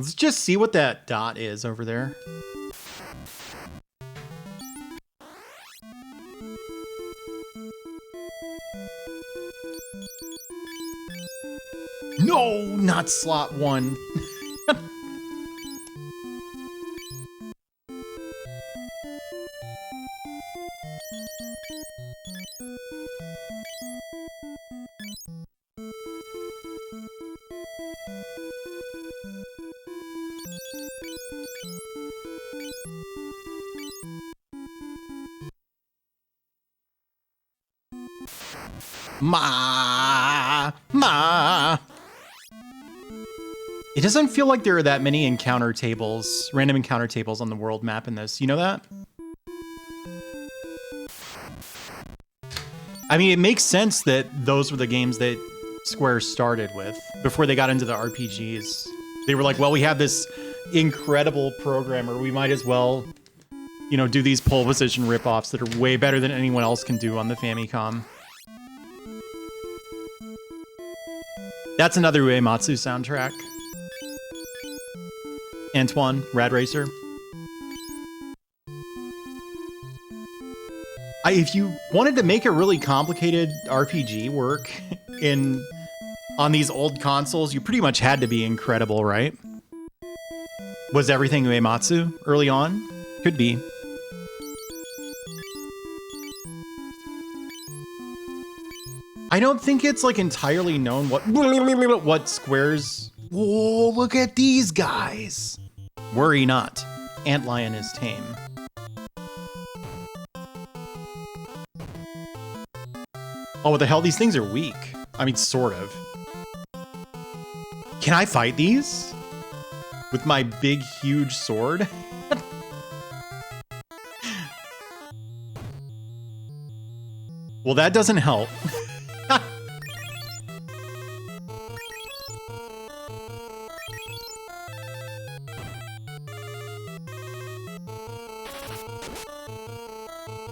Let's just see what that dot is over there. No, not slot 1. Ma. It doesn't feel like there are that many encounter tables, random encounter tables on the world map in this. You know that? I mean, it makes sense that those were the games that Square started with before they got into the RPGs. They were like, well, we have this incredible programmer. We might as well, you know, do these pole position ripoffs that are way better than anyone else can do on the Famicom. That's another Uematsu soundtrack. Antoine, Rad Racer. If you wanted to make a really complicated RPG work on these old consoles, you pretty much had to be incredible, right? Was everything Uematsu early on? Could be. I don't think it's like entirely known what Square's... Whoa, look at these guys. Worry not. Antlion is tame. Oh, what the hell? These things are weak. I mean, sort of. Can I fight these? With my big, huge sword? Well, that doesn't help.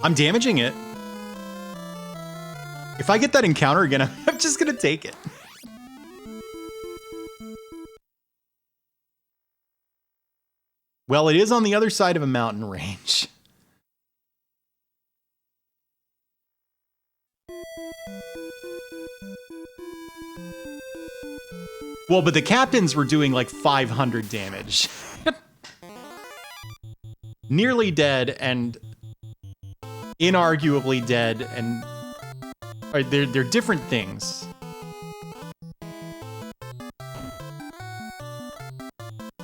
I'm damaging it. If I get that encounter again, I'm just gonna take it. Well, it is on the other side of a mountain range. Well, but the captains were doing like 500 damage. Nearly dead and inarguably dead, and they're different things.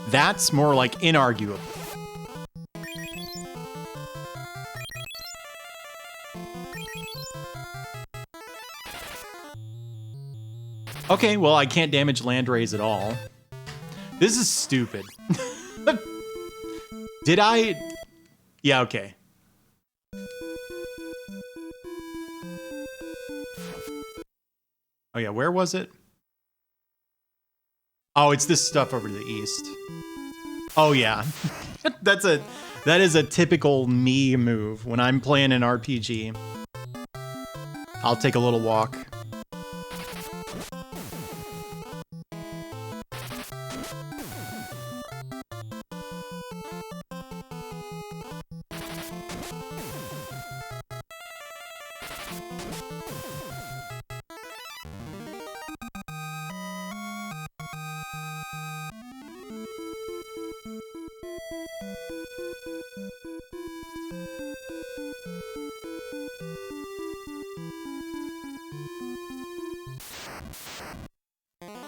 That's more like inarguable. Okay, well, I can't damage Landrays at all. This is stupid. Did I? Yeah, okay. Oh yeah, where was it? Oh, it's this stuff over to the east. Oh yeah. That is a typical me move. When I'm playing an RPG, I'll take a little walk.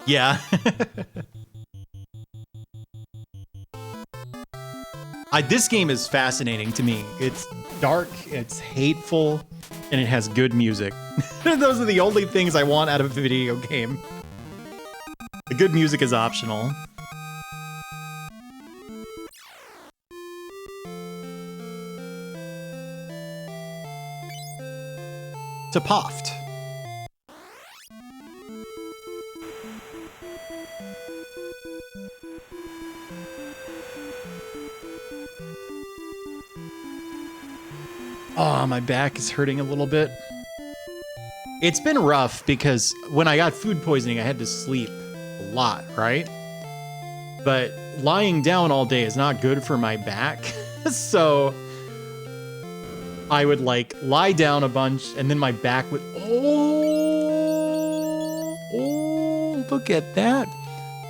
Yeah. This game is fascinating to me. It's dark, it's hateful, and it has good music. Those are the only things I want out of a video game. The good music is optional. To Poft. Oh, my back is hurting a little bit. It's been rough because when I got food poisoning, I had to sleep a lot, right? But lying down all day is not good for my back. So I would like lie down a bunch and then my back would, oh, look at that.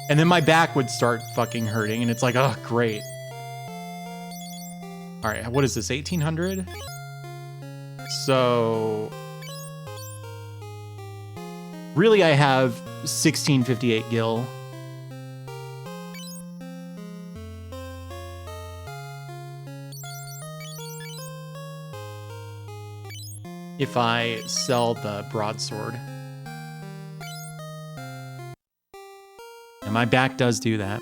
And then my back would start fucking hurting and it's like, oh, great. All right, what is this, 1800? So really I have 1658 gil. If I sell the broadsword. And my back does do that.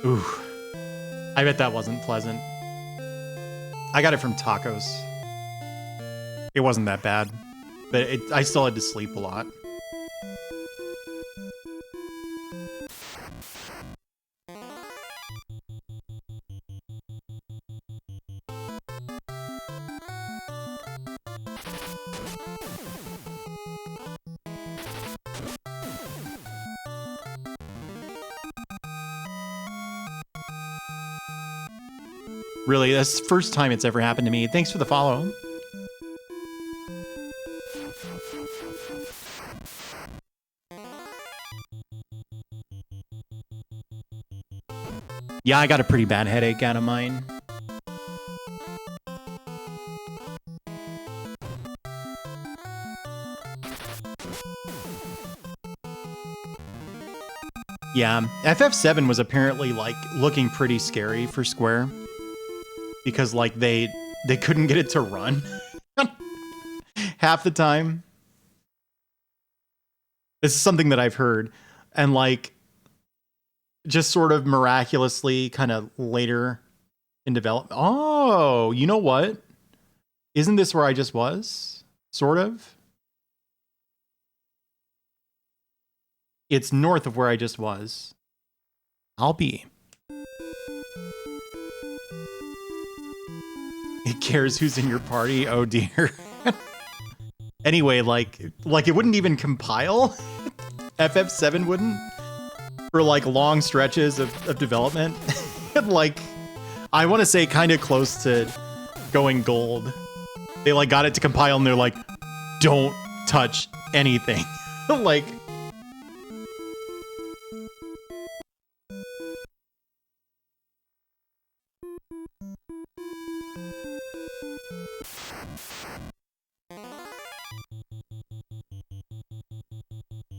Ooh. I bet that wasn't pleasant. I got it from tacos. It wasn't that bad, but I still had to sleep a lot. Really, that's the first time it's ever happened to me. Thanks for the follow. Yeah, I got a pretty bad headache out of mine. Yeah, FF7 was apparently like looking pretty scary for Square because like they couldn't get it to run half the time. This is something that I've heard, and like just sort of miraculously kind of later in development. Oh, you know what? Isn't this where I just was? Sort of. It's north of where I just was. I'll be. It cares who's in your party. Oh dear. Anyway, like it wouldn't even compile. FF7 wouldn't for like long stretches of development. Like I want to say kind of close to going gold. They like got it to compile and they're like, don't touch anything. Like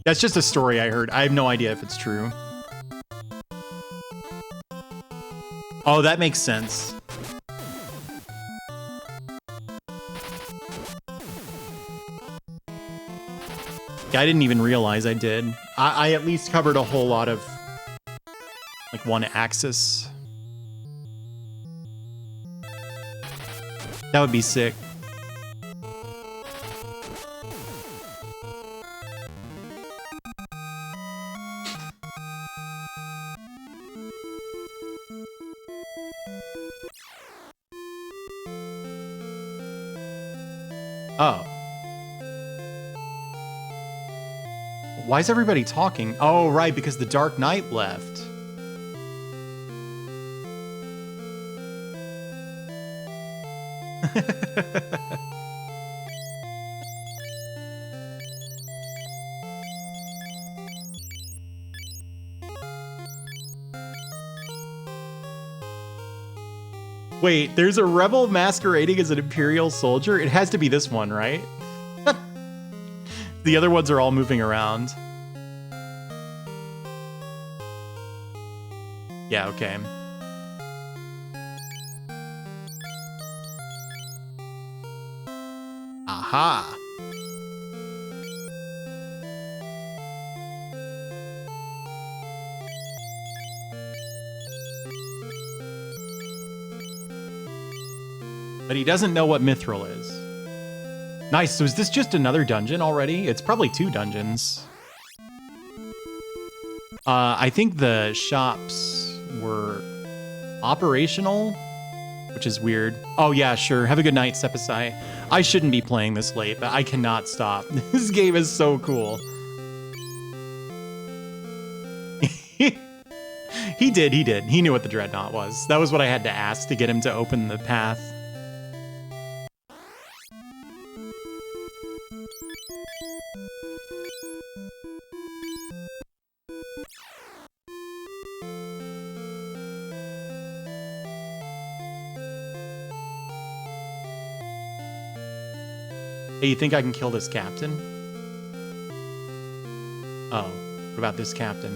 that's just a story I heard. I have no idea if it's true. Oh, that makes sense. Yeah, I didn't even realize I did. I at least covered a whole lot of like one axis. That would be sick. Oh. Why is everybody talking? Oh, right, because the Dark Knight left. Wait, there's a rebel masquerading as an Imperial soldier? It has to be this one, right? The other ones are all moving around. Yeah, okay. Aha! But he doesn't know what Mithril is. Nice, so is this just another dungeon already? It's probably 2 dungeons. I think the shops were operational, which is weird. Oh yeah, sure. Have a good night, Sepasai. I shouldn't be playing this late, but I cannot stop. This game is so cool. He did. He knew what the Dreadnought was. That was what I had to ask to get him to open the path. Hey, you think I can kill this captain? Oh, what about this captain?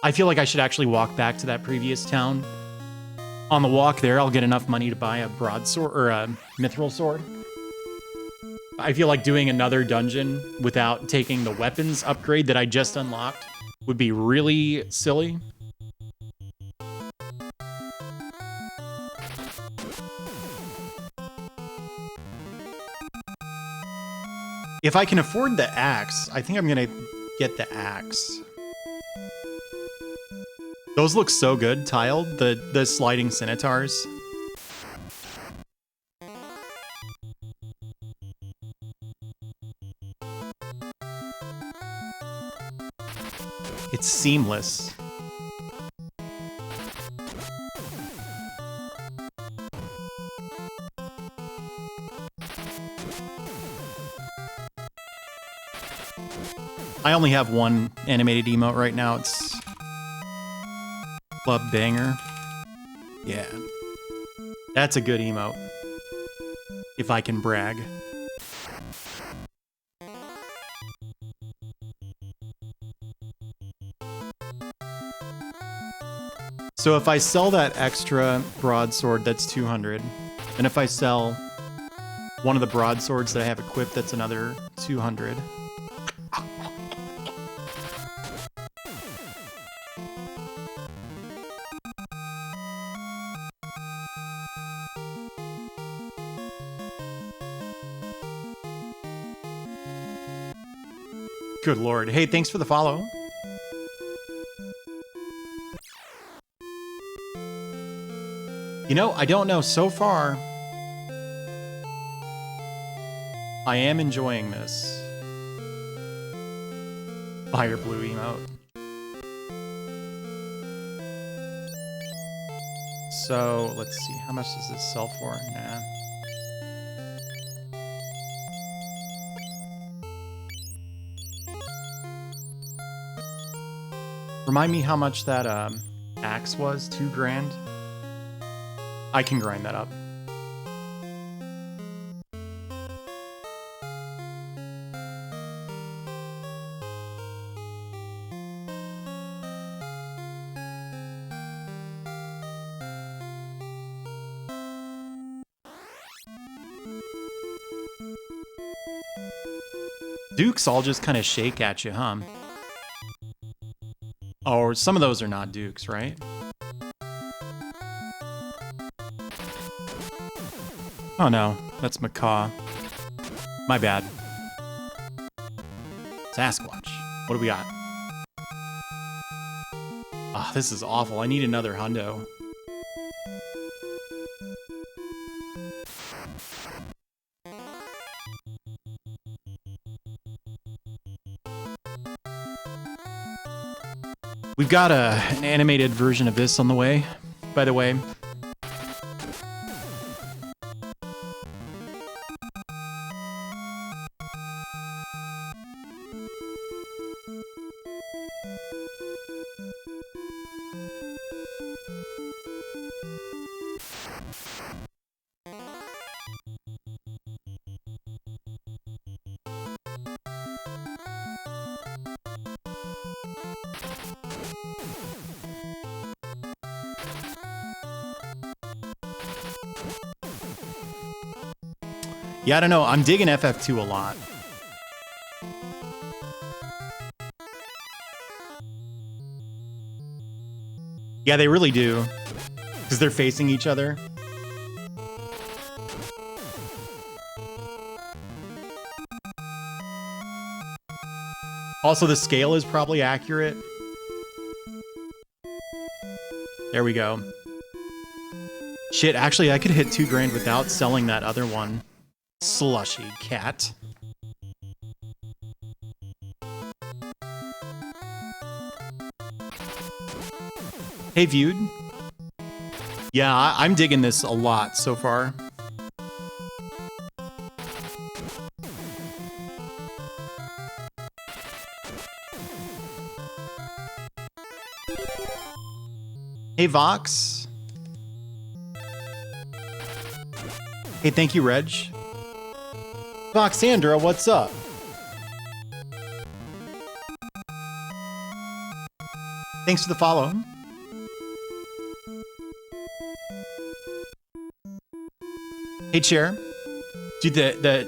I feel like I should actually walk back to that previous town. On the walk there, I'll get enough money to buy a broadsword or a mithril sword. I feel like doing another dungeon without taking the weapons upgrade that I just unlocked would be really silly. If I can afford the axe, I think I'm gonna get the axe. Those look so good, tiled, the sliding scimitars. It's seamless. I only have one animated emote right now. It's Club Banger. Yeah. That's a good emote. If I can brag. So if I sell that extra broadsword, that's 200. And if I sell one of the broadswords that I have equipped, that's another 200. Good lord. Hey, thanks for the follow. You know, I don't know. So far, I am enjoying this. Fire blue emote. So, let's see. How much does this sell for? Nah. Remind me how much that axe was? 2 grand? I can grind that up. Dukes all just kind of shake at you, huh? Oh, some of those are not dukes, right? Oh no, that's Macaw. My bad. Sasquatch. What do we got? Ah, this is awful. I need another hundo. We've got an animated version of this on the way, by the way. Yeah, I don't know. I'm digging FF2 a lot. Yeah, they really do. Because they're facing each other. Also, the scale is probably accurate. There we go. Shit, actually, I could hit 2 grand without selling that other one. Slushy cat. Hey, Viewed. Yeah, I'm digging this a lot so far. Hey, Vox. Hey, thank you, Reg. Voxandra, what's up? Thanks for the follow. Hey, Chair. Dude, the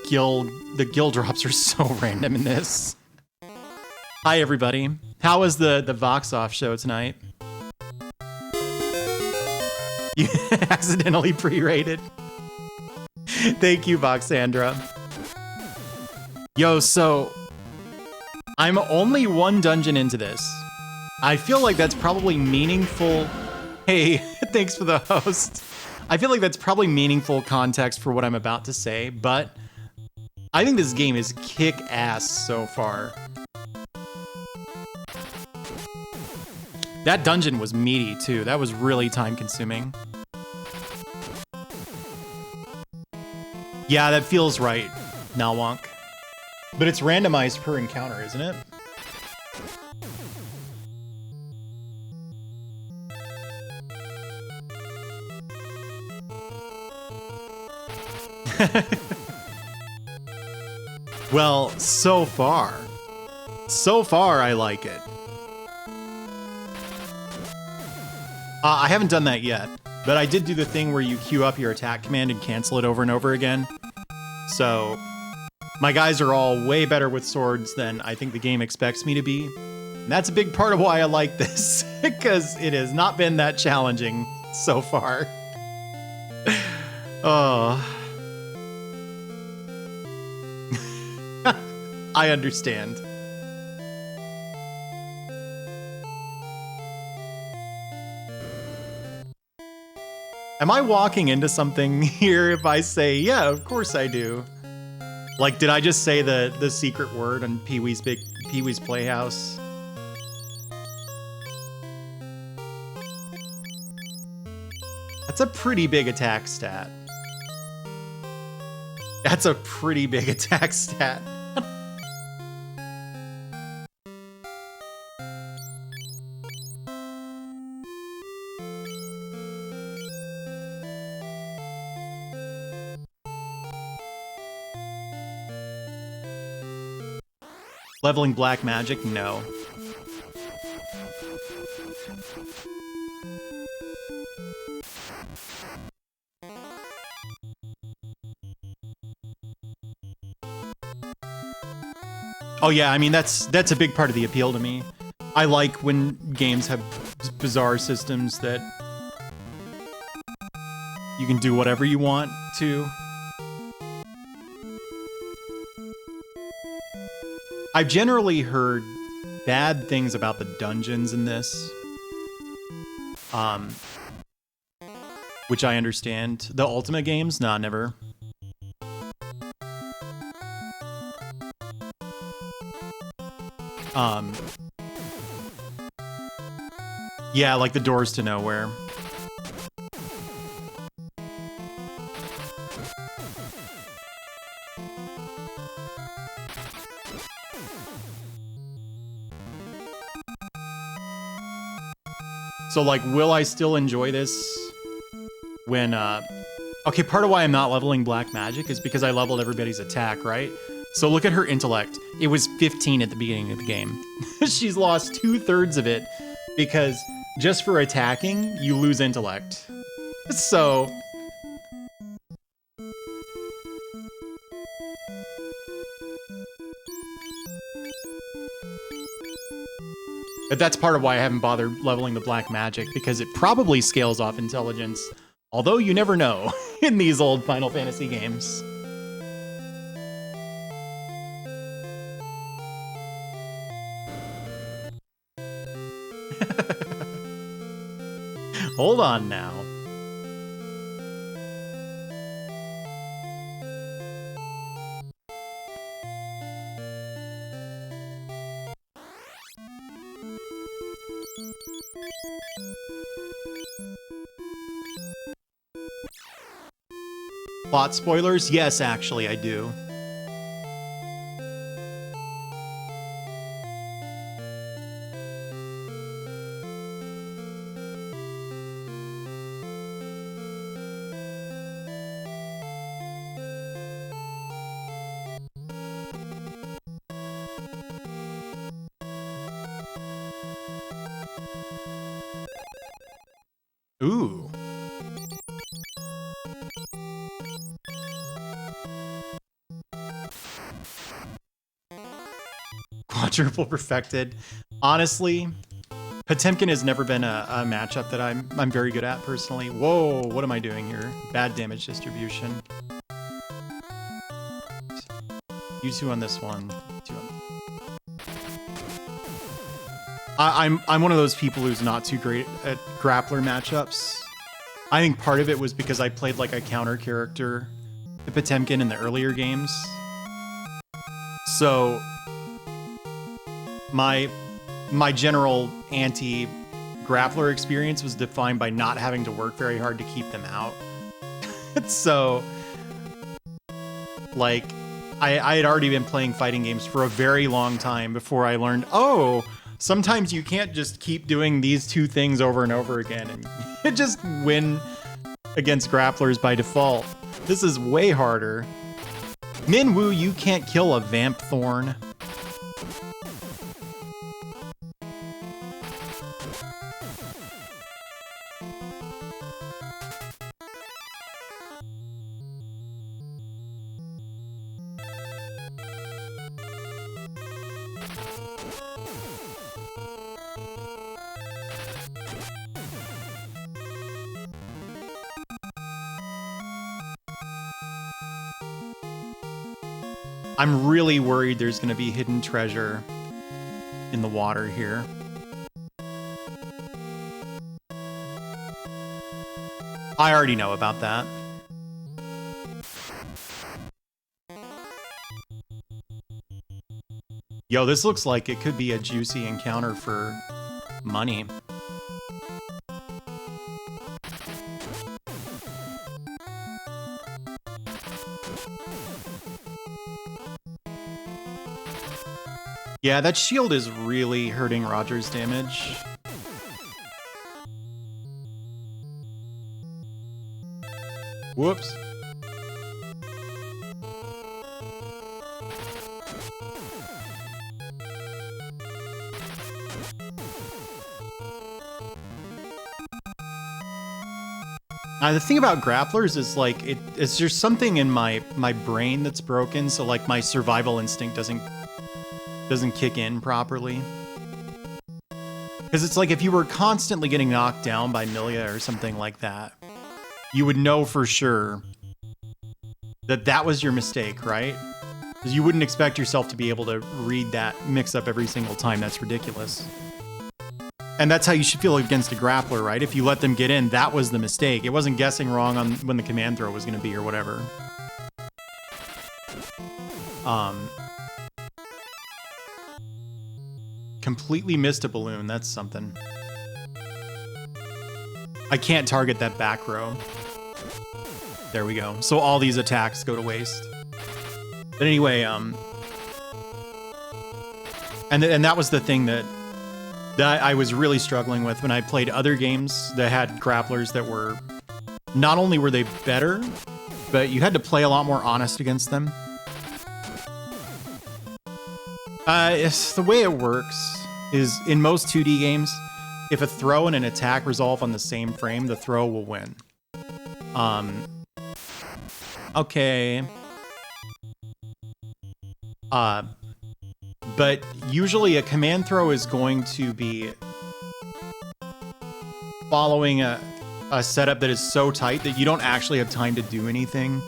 guild drops are so random in this. Hi, everybody. How was the Vox Off show tonight? You accidentally pre-rated. Thank you, Voxandra. Yo, so I'm only 1 dungeon into this. I feel like that's probably meaningful. Hey, thanks for the host. I feel like that's probably meaningful context for what I'm about to say, but I think this game is kick-ass so far. That dungeon was meaty, too. That was really time-consuming. Yeah, that feels right, Nalwonk. But it's randomized per encounter, isn't it? Well, so far I like it. I haven't done that yet, but I did do the thing where you queue up your attack command and cancel it over and over again. So my guys are all way better with swords than I think the game expects me to be. And that's a big part of why I like this, because it has not been that challenging so far. Oh. I understand. Am I walking into something here if I say, yeah, of course I do? Like, did I just say the secret word on Pee-wee's Playhouse? That's a pretty big attack stat. That's a pretty big attack stat. Leveling black magic? No. Oh yeah, I mean that's a big part of the appeal to me. I like when games have bizarre systems that you can do whatever you want to. I've generally heard bad things about the dungeons in this. Which I understand. The Ultimate games? Nah, never. Yeah, like the doors to nowhere. So, like, will I still enjoy this when, okay, part of why I'm not leveling Black Magic is because I leveled everybody's attack, right? So look at her intellect. It was 15 at the beginning of the game. She's lost 2/3 of it because just for attacking, you lose intellect. So... But that's part of why I haven't bothered leveling the Black Magic, because it probably scales off intelligence. Although you never know in these old Final Fantasy games. Hold on now. Plot spoilers? Yes, actually, I do. Ooh. Quadruple perfected. Honestly, Potemkin has never been a matchup that I'm very good at personally. Whoa, what am I doing here? Bad damage distribution. You two on this one. Two on... I'm one of those people who's not too great at grappler matchups. I think part of it was because I played like a counter character to Potemkin in the earlier games. So my general anti-grappler experience was defined by not having to work very hard to keep them out. So, like, I had already been playing fighting games for a very long time before I learned, oh, sometimes you can't just keep doing these two things over and over again and you just win against grapplers by default. This is way harder. Minwoo, you can't kill a Vamp Thorn. I'm really worried there's going to be hidden treasure in the water here. I already know about that. Yo, this looks like it could be a juicy encounter for money. Yeah, that shield is really hurting Roger's damage. Whoops. The thing about grapplers is like it's just something in my brain that's broken, so like my survival instinct doesn't kick in properly. Because it's like if you were constantly getting knocked down by Milia or something like that, you would know for sure that that was your mistake, right? Because you wouldn't expect yourself to be able to read that mix-up every single time. That's ridiculous. And that's how you should feel against a grappler, right? If you let them get in, that was the mistake. It wasn't guessing wrong on when the command throw was going to be or whatever. Completely missed a balloon. That's something. I can't target that back row. There we go. So all these attacks go to waste. But anyway, and that was the thing that that I was really struggling with when I played other games that had grapplers that were, not only were they better, but you had to play a lot more honest against them. It's the way it works is in most 2D games, if a throw and an attack resolve on the same frame, the throw will win. Okay. But usually a command throw is going to be following a setup that is so tight that you don't actually have time to do anything,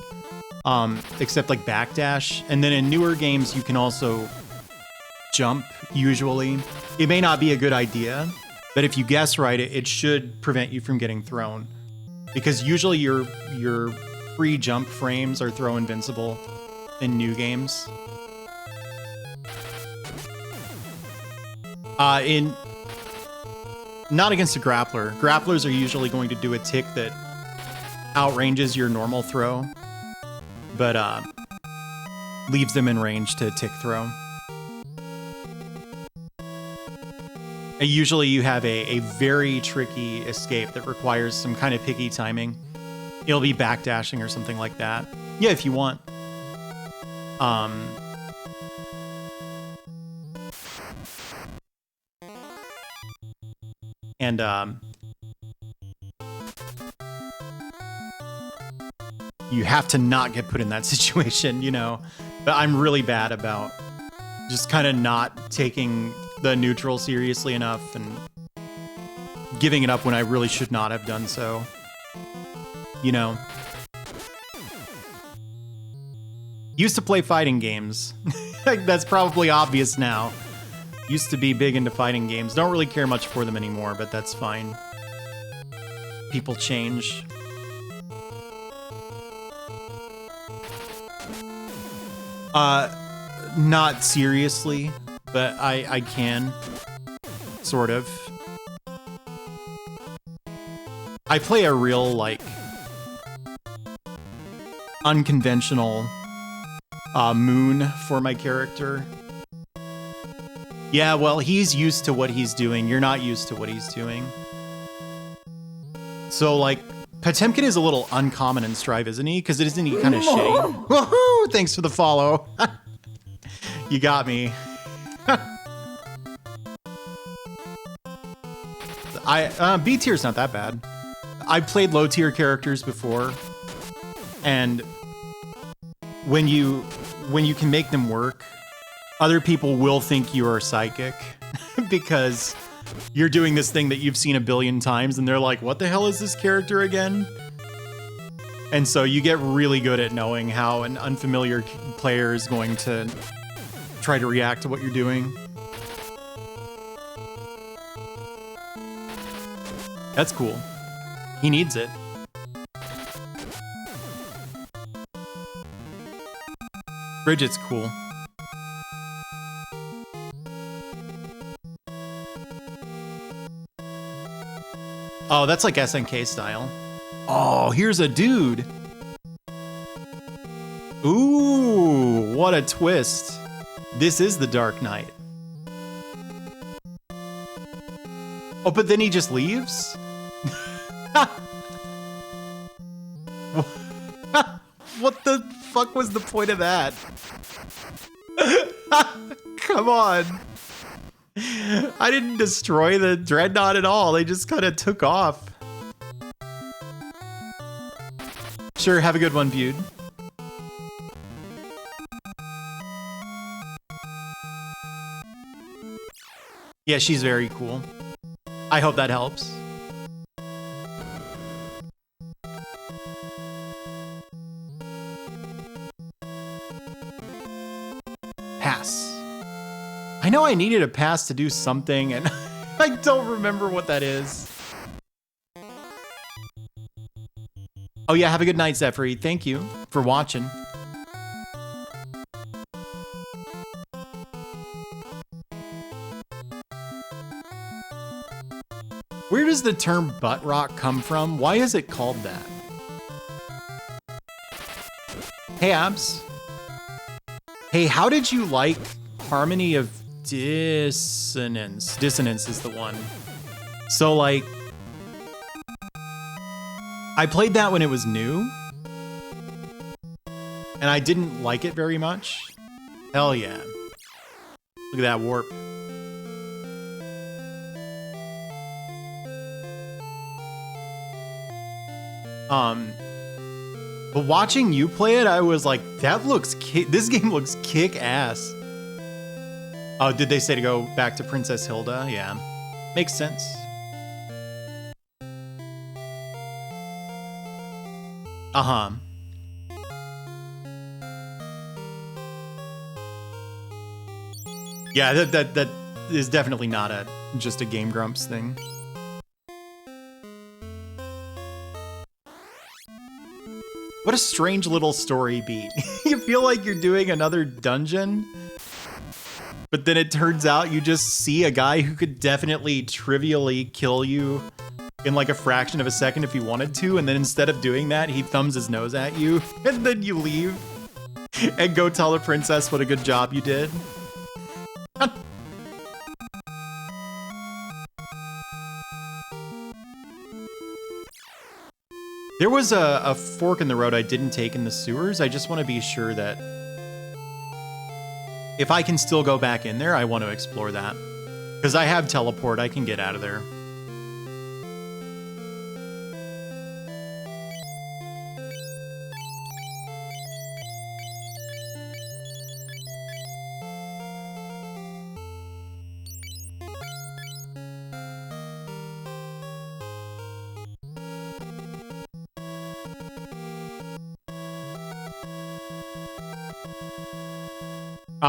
except like backdash. And then in newer games, you can also jump, usually. It may not be a good idea, but if you guess right, it should prevent you from getting thrown. Because usually your free jump frames are throw invincible in new games. Not against a grappler. Grapplers are usually going to do a tick that outranges your normal throw, but leaves them in range to tick throw. And usually you have a very tricky escape that requires some kind of picky timing. It'll be backdashing or something like that. Yeah, if you want. And you have to not get put in that situation, you know. But I'm really bad about just kind of not taking the neutral seriously enough and giving it up when I really should not have done so. You know. Used to play fighting games. That's probably obvious now. Used to be big into fighting games. Don't really care much for them anymore, but that's fine. People change. Not seriously, but I can. Sort of. I play a real, like, unconventional moon for my character. Yeah, well, he's used to what he's doing. You're not used to what he's doing. So, like, Potemkin is a little uncommon in Strive, isn't he? Because isn't he kind of shitty? Woohoo! Thanks for the follow. You got me. B tier's not that bad. I've played low tier characters before, and when you can make them work, other people will think you are psychic because you're doing this thing that you've seen a billion times, and they're like, what the hell is this character again? And so you get really good at knowing how an unfamiliar player is going to try to react to what you're doing. That's cool. He needs it. Bridget's cool. Oh, that's like SNK style. Oh, here's a dude. Ooh, what a twist. This is the Dark Knight. Oh, but then he just leaves? What the fuck was the point of that? Come on. I didn't destroy the Dreadnought at all. They just kind of took off. Sure, have a good one, Viewed. Yeah, she's very cool. I hope that helps. Pass. I know I needed a pass to do something, and I don't remember what that is. Oh yeah, have a good night, Zephyr. Thank you for watching. Where does the term butt rock come from? Why is it called that? Hey, Abs. Hey, how did you like Harmony of Dissonance. Dissonance is the one. So, like, I played that when it was new, and I didn't like it very much. Hell yeah. Look at that warp. But watching you play it, I was like, this game looks kick-ass. Oh, did they say to go back to Princess Hilda? Yeah. Makes sense. Uh-huh. Yeah, that is definitely not just a Game Grumps thing. What a strange little story beat. You feel like you're doing another dungeon, but then it turns out you just see a guy who could definitely trivially kill you in like a fraction of a second if he wanted to, and then instead of doing that, he thumbs his nose at you, and then you leave and go tell the princess what a good job you did. There was a fork in the road I didn't take in the sewers. I just want to be sure that if I can still go back in there, I want to explore that. Because I have teleport, I can get out of there.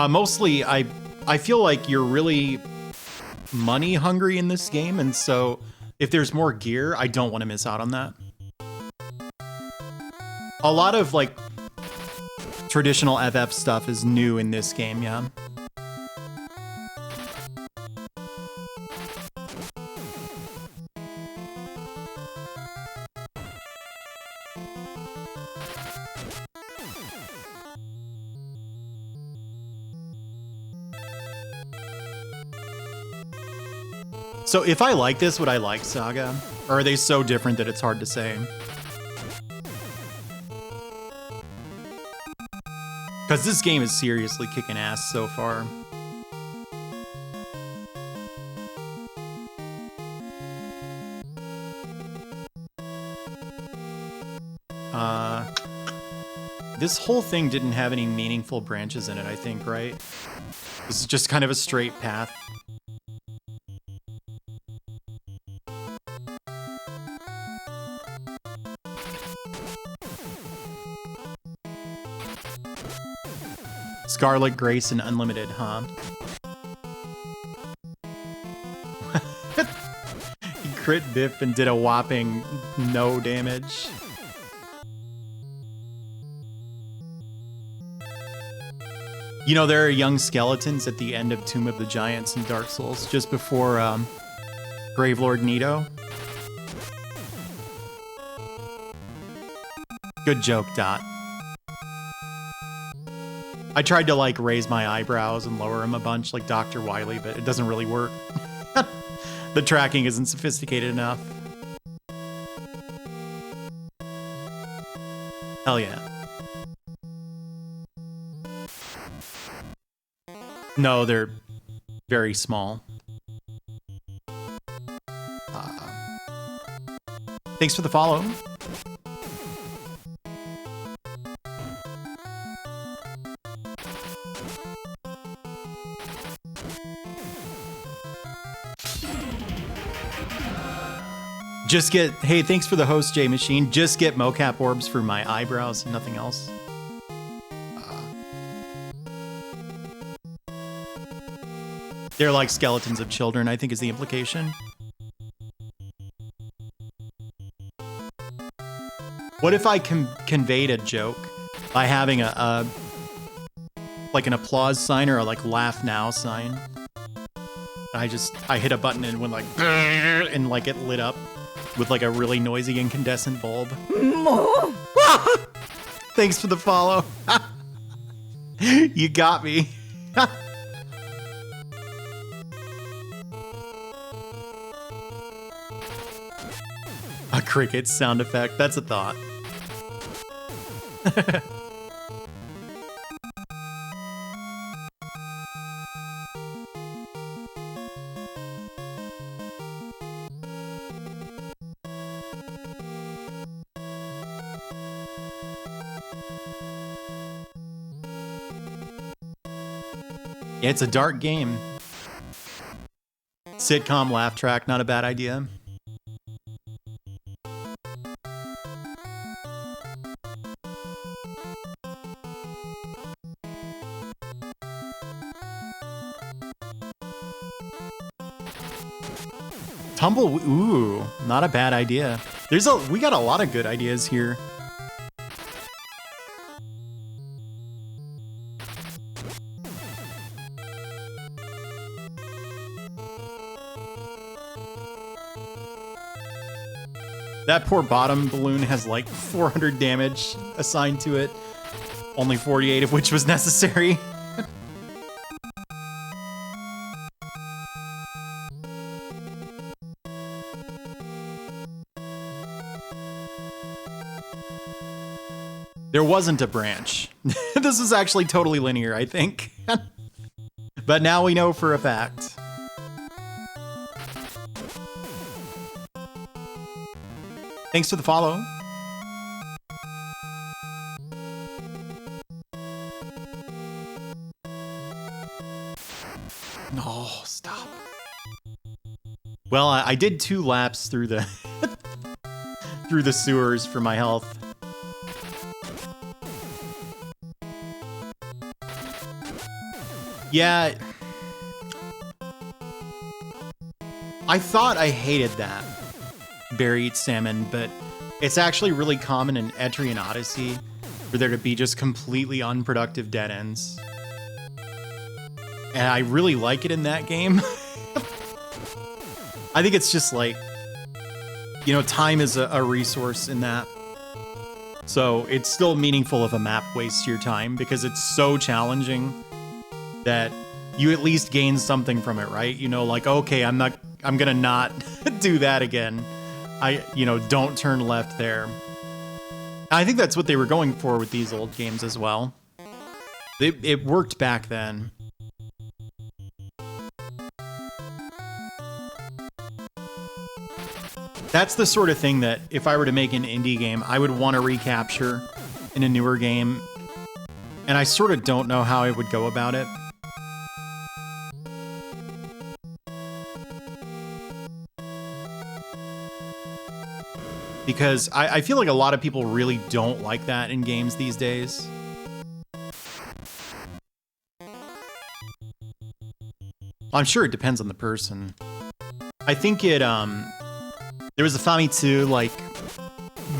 Mostly, I feel like you're really money hungry in this game, and so if there's more gear, I don't want to miss out on that. A lot of like traditional FF stuff is new in this game, yeah. So if I like this, would I like Saga? Or are they so different that it's hard to say? Because this game is seriously kicking ass so far. This whole thing didn't have any meaningful branches in it, I think, right? This is just kind of a straight path. Scarlet, Grace, and Unlimited, huh? He crit Biff and did a whopping no damage. You know, there are young skeletons at the end of Tomb of the Giants in Dark Souls, just before Gravelord Nito. Good joke, Dot. I tried to like raise my eyebrows and lower them a bunch like Dr. Wily, but it doesn't really work. The tracking isn't sophisticated enough. Hell yeah. No, they're very small. Thanks for the follow. Just get, hey, thanks for the host, J Machine. Just get mocap orbs for my eyebrows and nothing else. They're like skeletons of children, I think is the implication. What if I conveyed a joke by having like an applause sign or a like laugh now sign? I hit a button and went like, and like it lit up with like a really noisy incandescent bulb. Thanks for the follow. You got me. Cricket sound effect. That's a thought. Yeah, it's a dark game. Sitcom laugh track, not a bad idea. Tumble, ooh, not a bad idea. We got a lot of good ideas here. That poor bottom balloon has like 400 damage assigned to it. Only 48 of which was necessary. There wasn't a branch. This is actually totally linear, I think. But now we know for a fact. Thanks for the follow. No, stop. Well, I did 2 laps through the through the sewers for my health. Yeah. I thought I hated that. Bear eats salmon, but it's actually really common in Etrian Odyssey for there to be just completely unproductive dead ends. And I really like it in that game. I think it's just like, you know, time is a resource in that. So it's still meaningful if a map wastes your time because it's so challenging that you at least gain something from it, right? You know, like, okay, I'm gonna not do that again. Don't turn left there. I think that's what they were going for with these old games as well. It worked back then. That's the sort of thing that if I were to make an indie game, I would want to recapture in a newer game. And I sort of don't know how I would go about it. Because I feel like a lot of people really don't like that in games these days. I'm sure it depends on the person. I think there was a Famicom like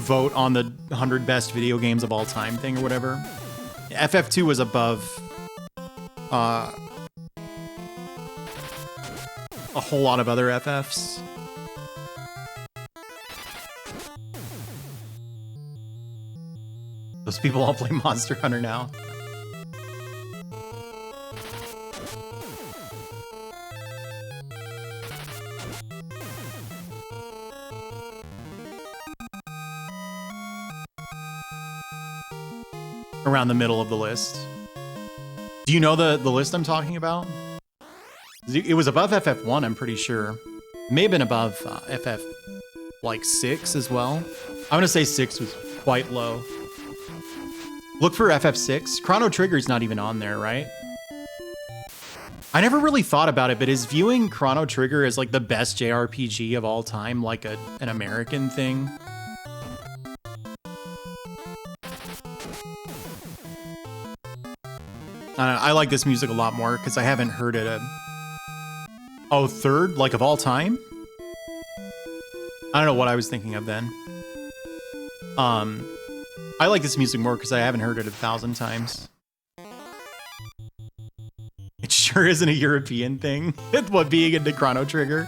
vote on the 100 best video games of all time thing or whatever. FF2 was above a whole lot of other FFs. Those people all play Monster Hunter now. Around the middle of the list. Do you know the list I'm talking about? It was above FF1, I'm pretty sure. It may have been above FF like 6 as well. I want to say 6 was quite low. Look for FF6. Chrono Trigger's not even on there, right? I never really thought about it, but is viewing Chrono Trigger as like the best JRPG of all time like an American thing? I like this music a lot more because I haven't heard it. Oh, third? Like of all time? I don't know what I was thinking of then. I like this music more because I haven't heard it 1,000 times. It sure isn't a European thing. What, being into Chrono Trigger?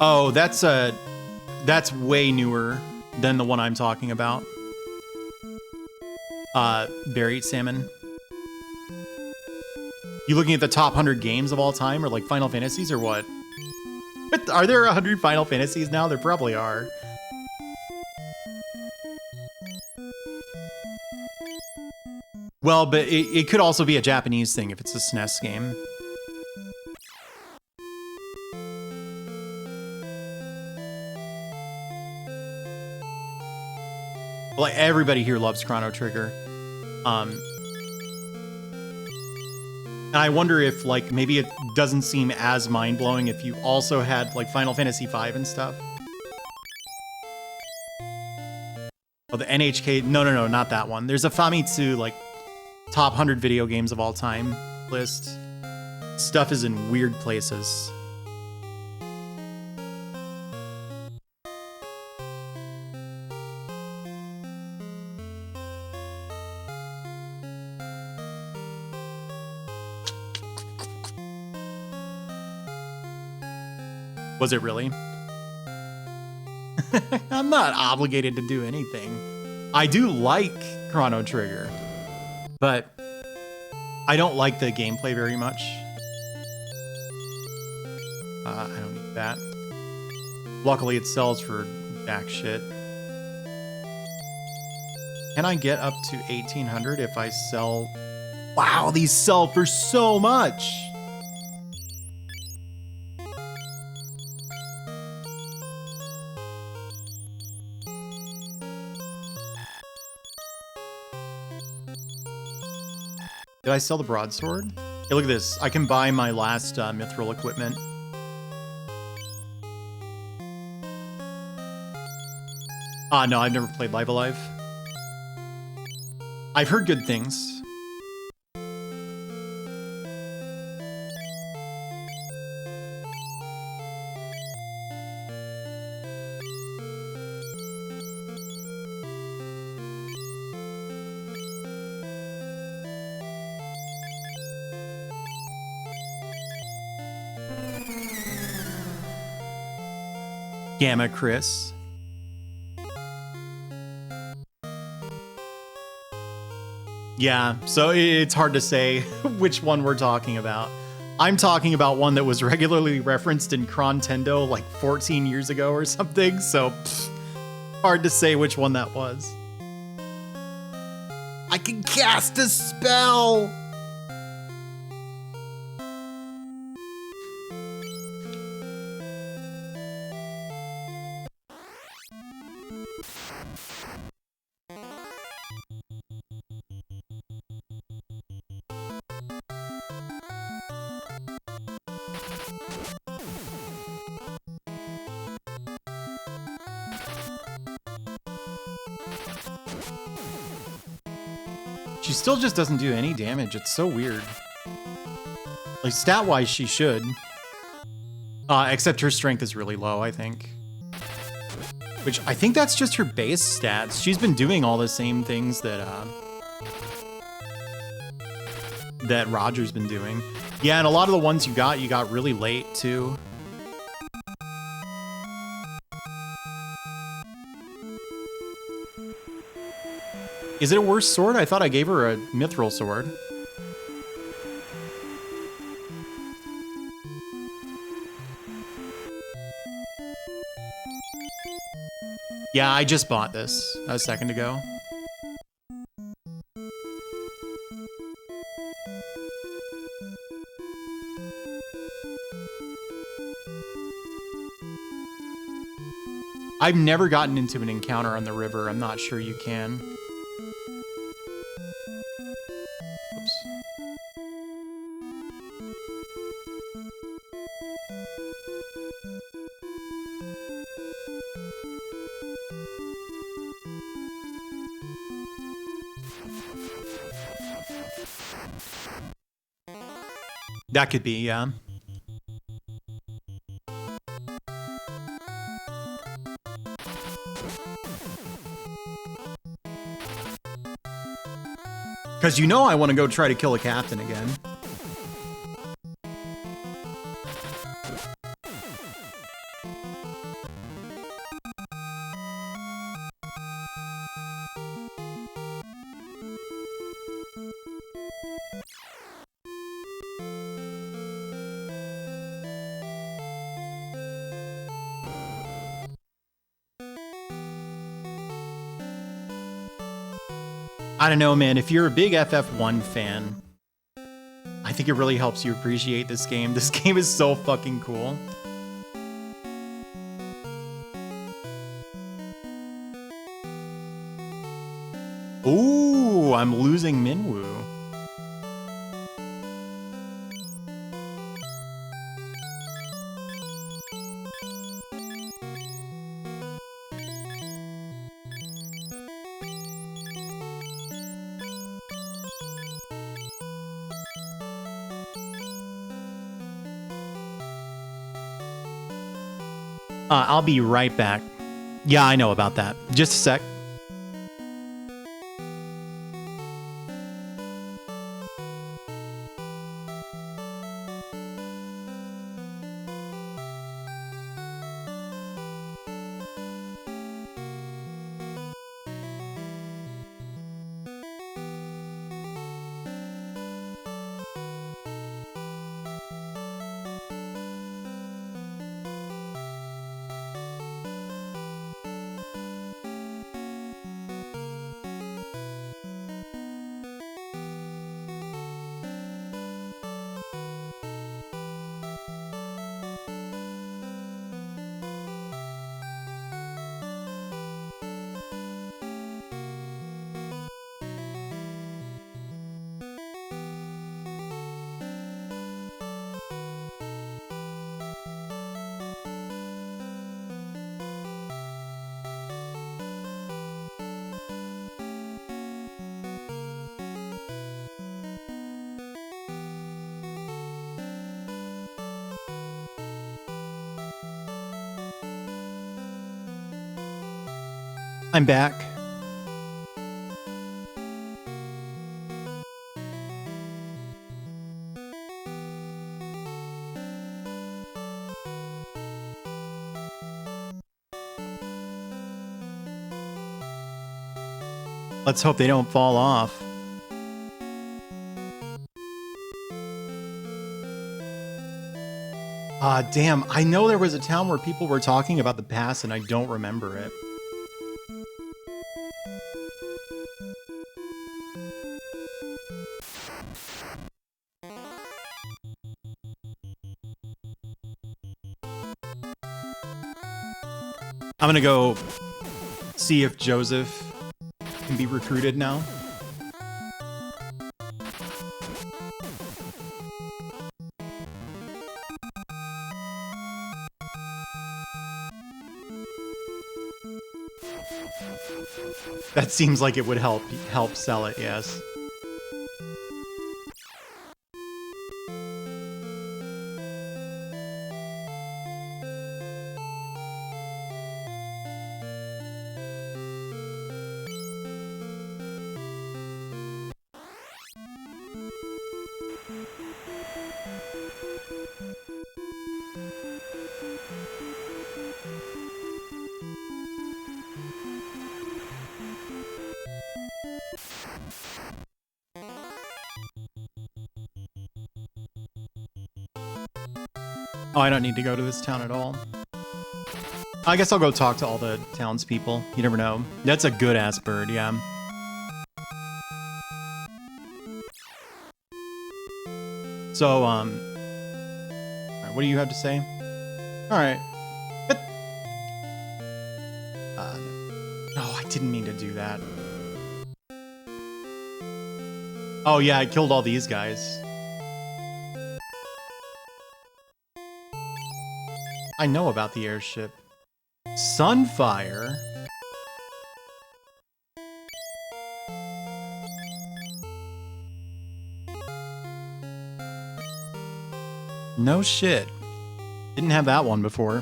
Oh, that's way newer than the one I'm talking about. Bear eats salmon. You looking at the top 100 games of all time, or like Final Fantasies, or what? Are there 100 Final Fantasies now? There probably are. Well, but it could also be a Japanese thing if it's a SNES game. Like, everybody here loves Chrono Trigger. And I wonder if, like, maybe it doesn't seem as mind-blowing if you also had, like, Final Fantasy V and stuff. Oh, the NHK... No, not that one. There's a Famitsu, like, top 100 video games of all time list. Stuff is in weird places. Was it really? I'm not obligated to do anything. I do like Chrono Trigger, but I don't like the gameplay very much. I don't need that. Luckily, it sells for jack shit. Can I get up to 1,800 if I sell? Wow, these sell for so much. Did I sell the broadsword? Hey, look at this. I can buy my last mithril equipment. No, I've never played Live Alive. I've heard good things. Gamma Chris. Yeah, so it's hard to say which one we're talking about. I'm talking about one that was regularly referenced in Crontendo like 14 years ago or something, so hard to say which one that was. I can cast a spell! She still just doesn't do any damage. It's so weird. Like, stat-wise, she should. Except her strength is really low, I think. Which, I think that's just her base stats. She's been doing all the same things that, that Roger's been doing. Yeah, and a lot of the ones you got really late, too. Is it a worse sword? I thought I gave her a mithril sword. Yeah, I just bought this a second ago. I've never gotten into an encounter on the river. I'm not sure you can. That could be, yeah. Because you know I want to go try to kill a captain again. I don't know, man. If you're a big FF1 fan, I think it really helps you appreciate this game. This game is so fucking cool. Ooh, I'm losing Minwoo. I'll be right back. Yeah, I know about that. Just a sec. I'm back. Let's hope they don't fall off. Damn, I know there was a town where people were talking about the past and I don't remember it. I'm gonna go see if Joseph can be recruited now. That seems like it would help sell it, yes. Oh, I don't need to go to this town at all. I guess I'll go talk to all the townspeople. You never know. That's a good-ass bird, yeah. So, alright, what do you have to say? Alright. No, I didn't mean to do that. Oh, yeah, I killed all these guys. I know about the airship. Sunfire? No shit. Didn't have that one before.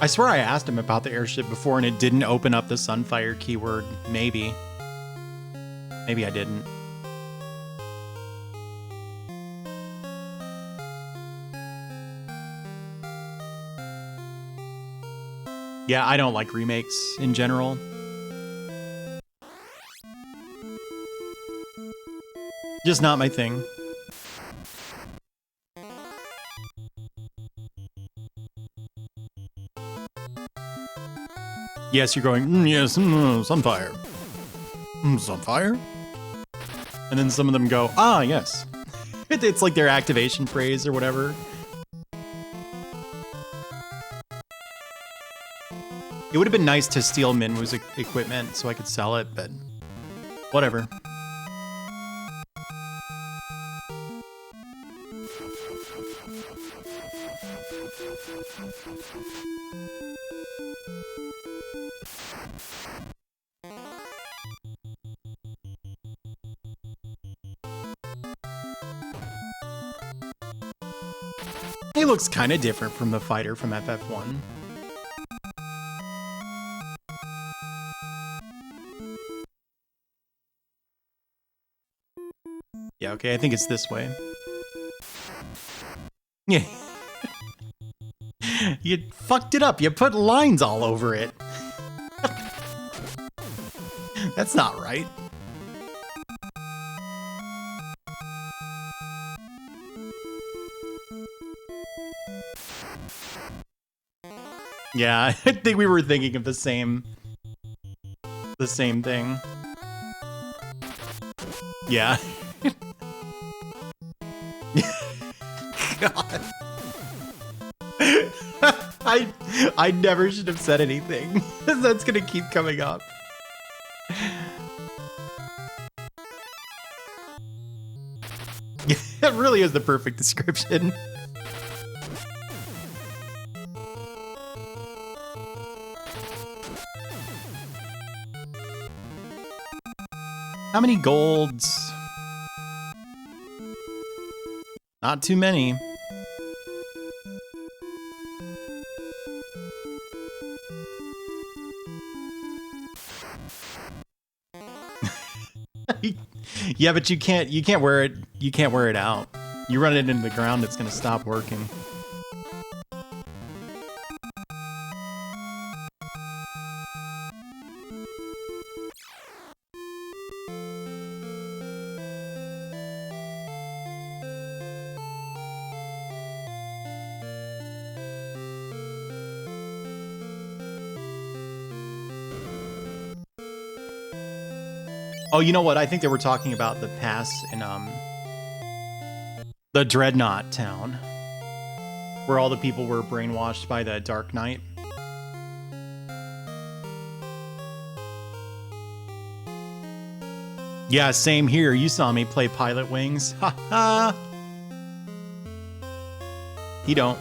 I swear I asked him about the airship before and it didn't open up the Sunfire keyword. Maybe. Maybe I didn't. Yeah, I don't like remakes in general. Just not my thing. Yes, you're going, yes, Sunfire. It's on fire. And then some of them go, ah, yes. It's like their activation phrase or whatever. It would have been nice to steal Minwoo's equipment so I could sell it, but whatever. He looks kind of different from the fighter from FF1. Yeah, okay, I think it's this way. Yeah. You fucked it up. You put lines all over it. That's not right. Yeah, I think we were thinking of the same thing. Yeah. God. I never should have said anything. That's gonna keep coming up. That really is the perfect description. How many golds? Not too many. Yeah, but you can't wear it. You can't wear it out. You run it into the ground, it's gonna stop working. Oh, you know what? I think they were talking about the pass in the Dreadnought town, where all the people were brainwashed by the Dark Knight. Yeah, same here. You saw me play Pilot Wings. Ha ha. He don't.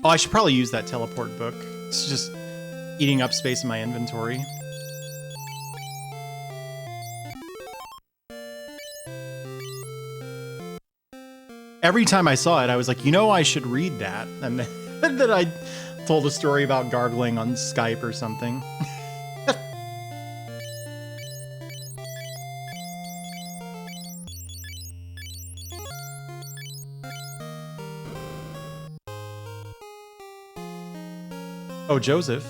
Oh, I should probably use that teleport book. It's just eating up space in my inventory. Every time I saw it, I was like, you know, I should read that. And then I told a story about gargling on Skype or something. Oh, Joseph.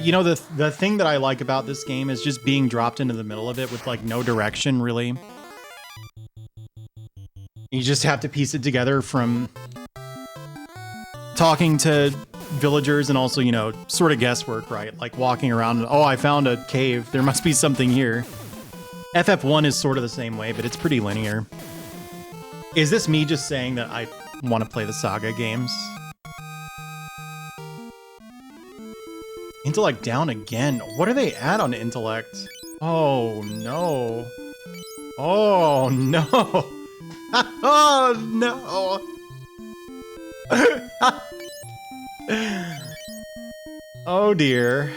You know, the thing that I like about this game is just being dropped into the middle of it with, like, no direction, really. You just have to piece it together from talking to villagers and also, you know, sort of guesswork, right? Like walking around and, oh, I found a cave. There must be something here. FF1 is sort of the same way, but it's pretty linear. Is this me just saying that I want to play the Saga games? Intellect down again. What are they at on intellect? Oh no. Oh no. Oh no. Oh dear.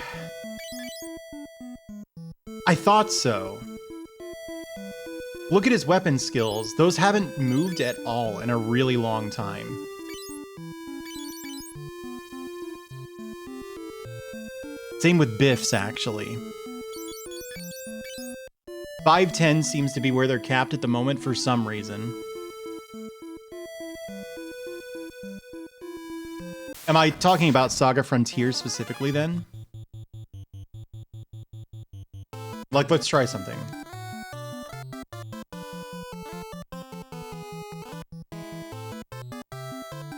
I thought so. Look at his weapon skills. Those haven't moved at all in a really long time. Same with Biff's, actually. 510 seems to be where they're capped at the moment for some reason. Am I talking about Saga Frontier specifically then? Like, let's try something.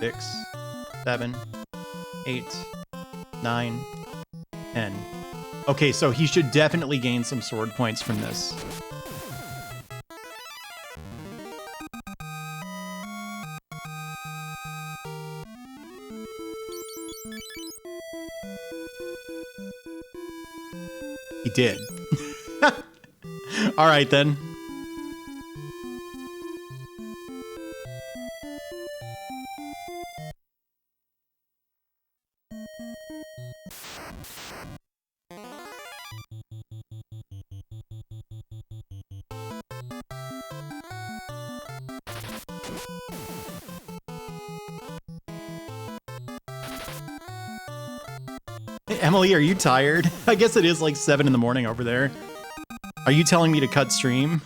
Six, 7, 8, 9, 10. Okay, so he should definitely gain some sword points from this. He did. All right, then. Emily, are you tired? I guess it is like 7 in the morning over there. Are you telling me to cut stream?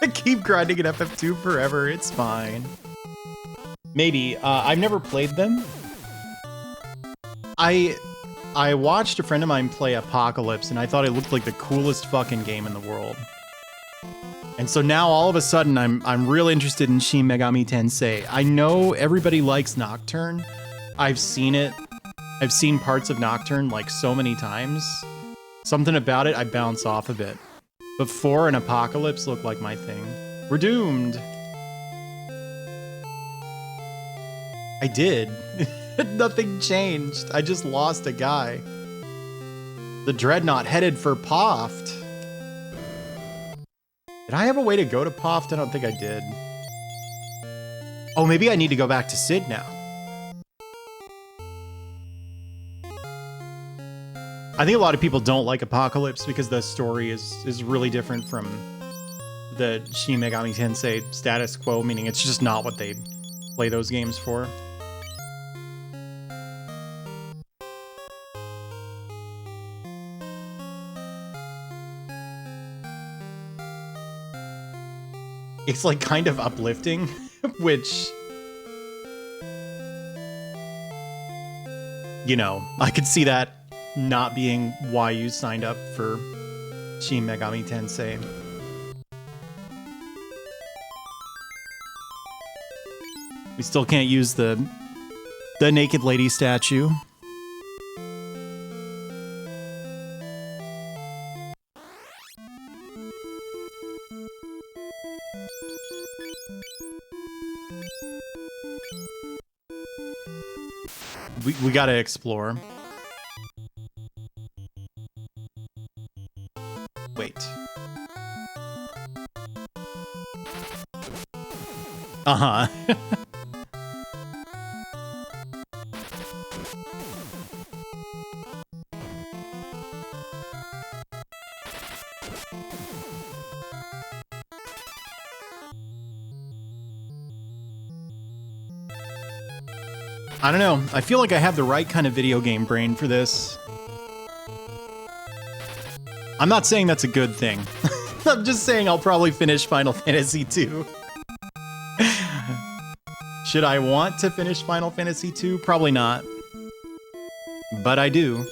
I keep grinding at FF2 forever, it's fine. Maybe. I've never played them. I watched a friend of mine play Apocalypse, and I thought it looked like the coolest fucking game in the world. And so now all of a sudden I'm real interested in Shin Megami Tensei. I know everybody likes Nocturne. I've seen it. I've seen parts of Nocturne like so many times. Something about it, I bounce off of it. But 4 and Apocalypse look like my thing. We're doomed. I did. Nothing changed. I just lost a guy. The Dreadnought headed for Poft. Did I have a way to go to Poft? I don't think I did. Oh, maybe I need to go back to Sid now. I think a lot of people don't like Apocalypse because the story is really different from the Shin Megami Tensei status quo, meaning it's just not what they play those games for. It's like kind of uplifting, which, you know, I could see that not being why you signed up for Shin Megami Tensei. We still can't use the naked lady statue. We gotta explore. Wait. Uh-huh. I don't know. I feel like I have the right kind of video game brain for this. I'm not saying that's a good thing. I'm just saying I'll probably finish Final Fantasy II. Should I want to finish Final Fantasy II? Probably not. But I do.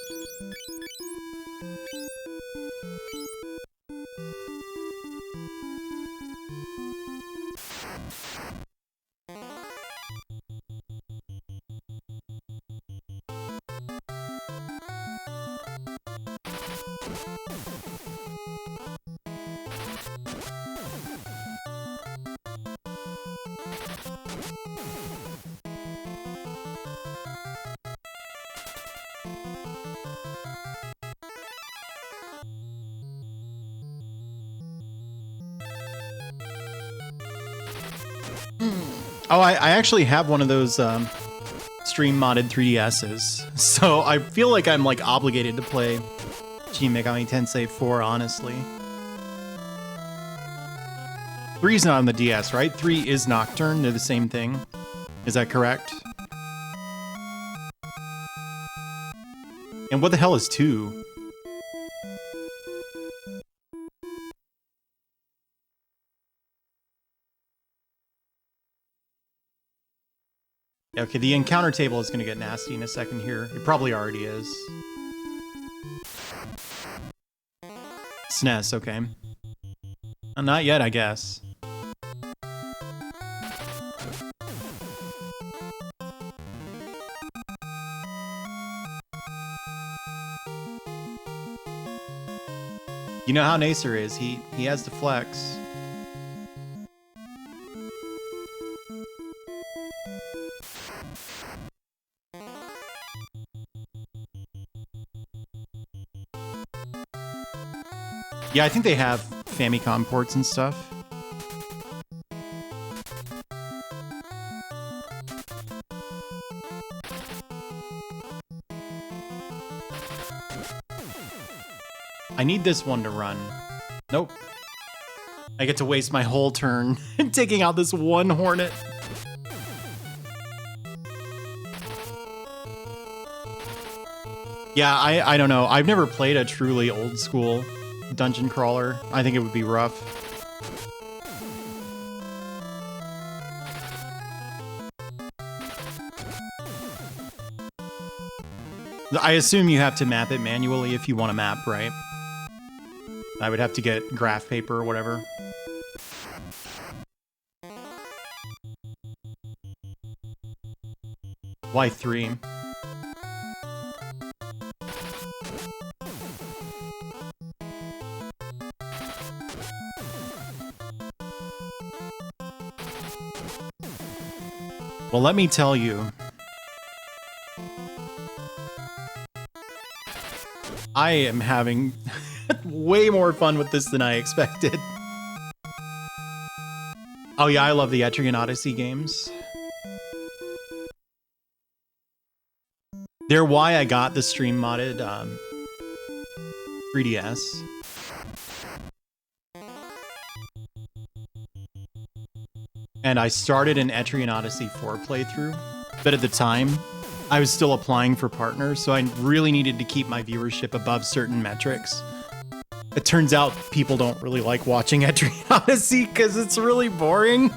Oh, I actually have one of those stream modded 3DSs, so I feel like I'm like obligated to play Shin Megami Tensei 4, honestly. 3's not on the DS, right? 3 is Nocturne. They're the same thing. Is that correct? And what the hell is 2? Okay, the encounter table is going to get nasty in a second here. It probably already is. SNES, okay. Not yet, I guess. You know how Nacer is. He has the flex. Yeah, I think they have Famicom ports and stuff. I need this one to run. Nope. I get to waste my whole turn taking out this one Hornet. Yeah, I don't know. I've never played a truly old school dungeon crawler. I think it would be rough. I assume you have to map it manually if you want to map, right? I would have to get graph paper or whatever. Why 3? Well, let me tell you. I am having way more fun with this than I expected. Oh yeah, I love the Etrian Odyssey games. They're why I got the stream modded 3DS. And I started an Etrian Odyssey 4 playthrough, but at the time, I was still applying for partners, so I really needed to keep my viewership above certain metrics. It turns out people don't really like watching Etrian Odyssey because it's really boring.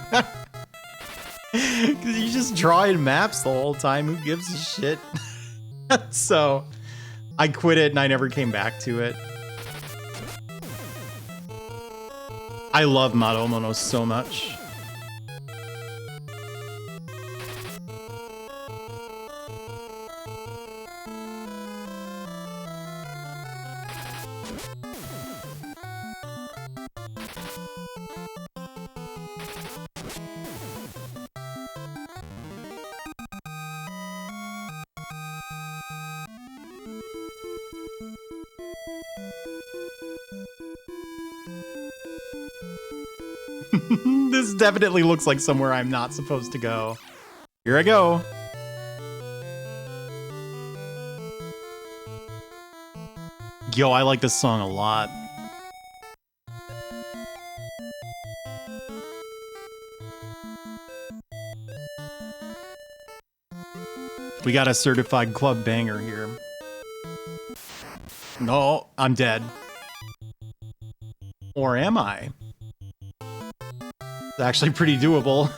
Because you just draw in maps the whole time, who gives a shit? So, I quit it and I never came back to it. I love Madomono so much. This definitely looks like somewhere I'm not supposed to go. Here I go. Yo, I like this song a lot. We got a certified club banger here. No, I'm dead. Or am I? It's actually pretty doable.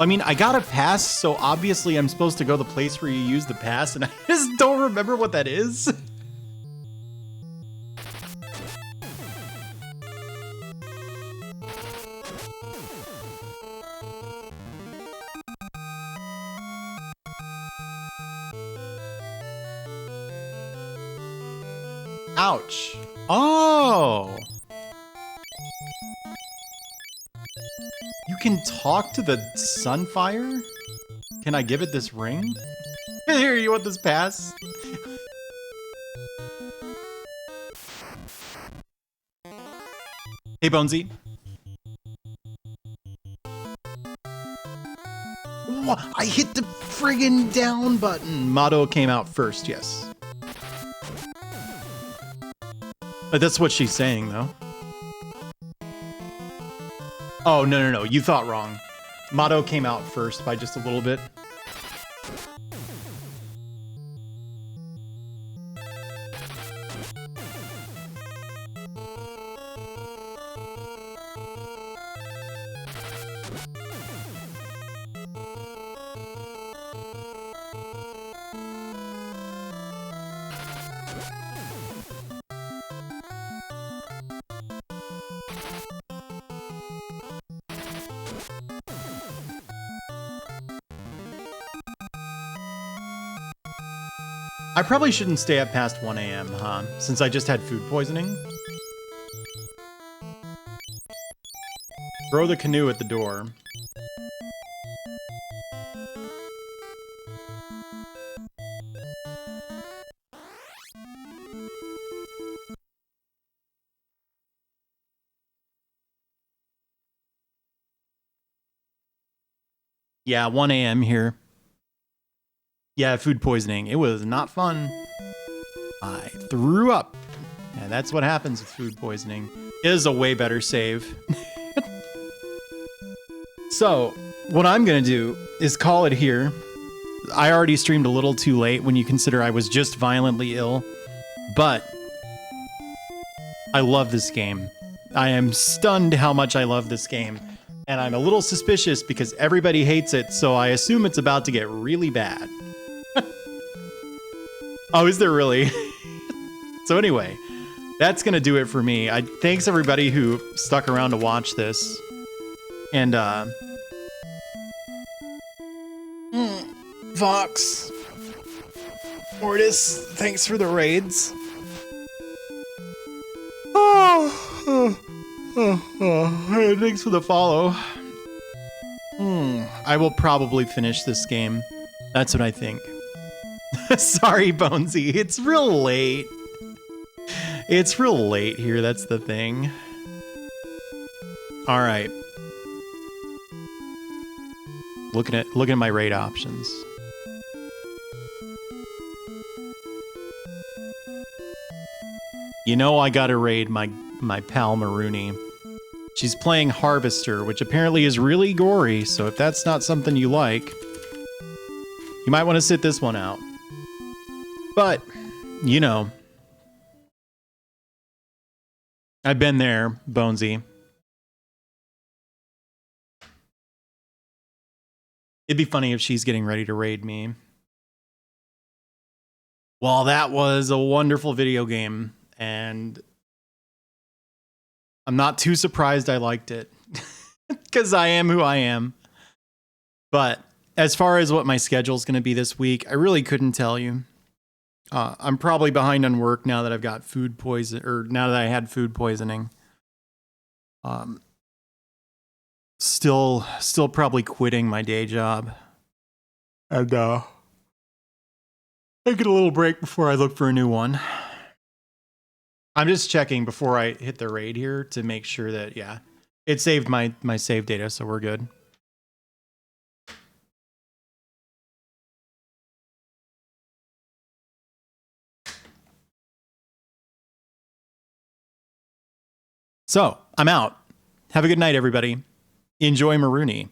I mean, I got a pass, so obviously I'm supposed to go the place where you use the pass, and I just don't remember what that is. Ouch. Oh! You can talk to the Sunfire? Can I give it this ring? Here, you want this pass? Hey, Bonesy. I hit the friggin' down button. Motto came out first, yes. But that's what she's saying, though. Oh, no. You thought wrong. Motto came out first by just a little bit. I probably shouldn't stay up past 1 a.m., huh? Since I just had food poisoning. Throw the canoe at the door. Yeah, 1 a.m. here. Yeah, food poisoning. It was not fun. I threw up. And that's what happens with food poisoning. It is a way better save. So, what I'm going to do is call it here. I already streamed a little too late when you consider I was just violently ill. But I love this game. I am stunned how much I love this game. And I'm a little suspicious because everybody hates it, so I assume it's about to get really bad. Oh, is there really? So anyway, that's going to do it for me. Thanks everybody who stuck around to watch this. And, Vox, Mortis, thanks for the raids. Thanks for the follow. I will probably finish this game. That's what I think. Sorry, Bonesy. It's real late. It's real late here. That's the thing. All right. Looking at my raid options. You know I gotta raid my pal Maruni. She's playing Harvester, which apparently is really gory, so if that's not something you like, you might want to sit this one out. But, you know, I've been there, Bonesy. It'd be funny if she's getting ready to raid me. Well, that was a wonderful video game, and I'm not too surprised I liked it, because I am who I am. But as far as what my schedule's going to be this week, I really couldn't tell you. I'm probably behind on work now that I've got food poison, or now that I had food poisoning. Still probably quitting my day job. And taking a little break before I look for a new one. I'm just checking before I hit the raid here to make sure that, yeah, it saved my save data, so we're good. So, I'm out. Have a good night, everybody. Enjoy Maruni.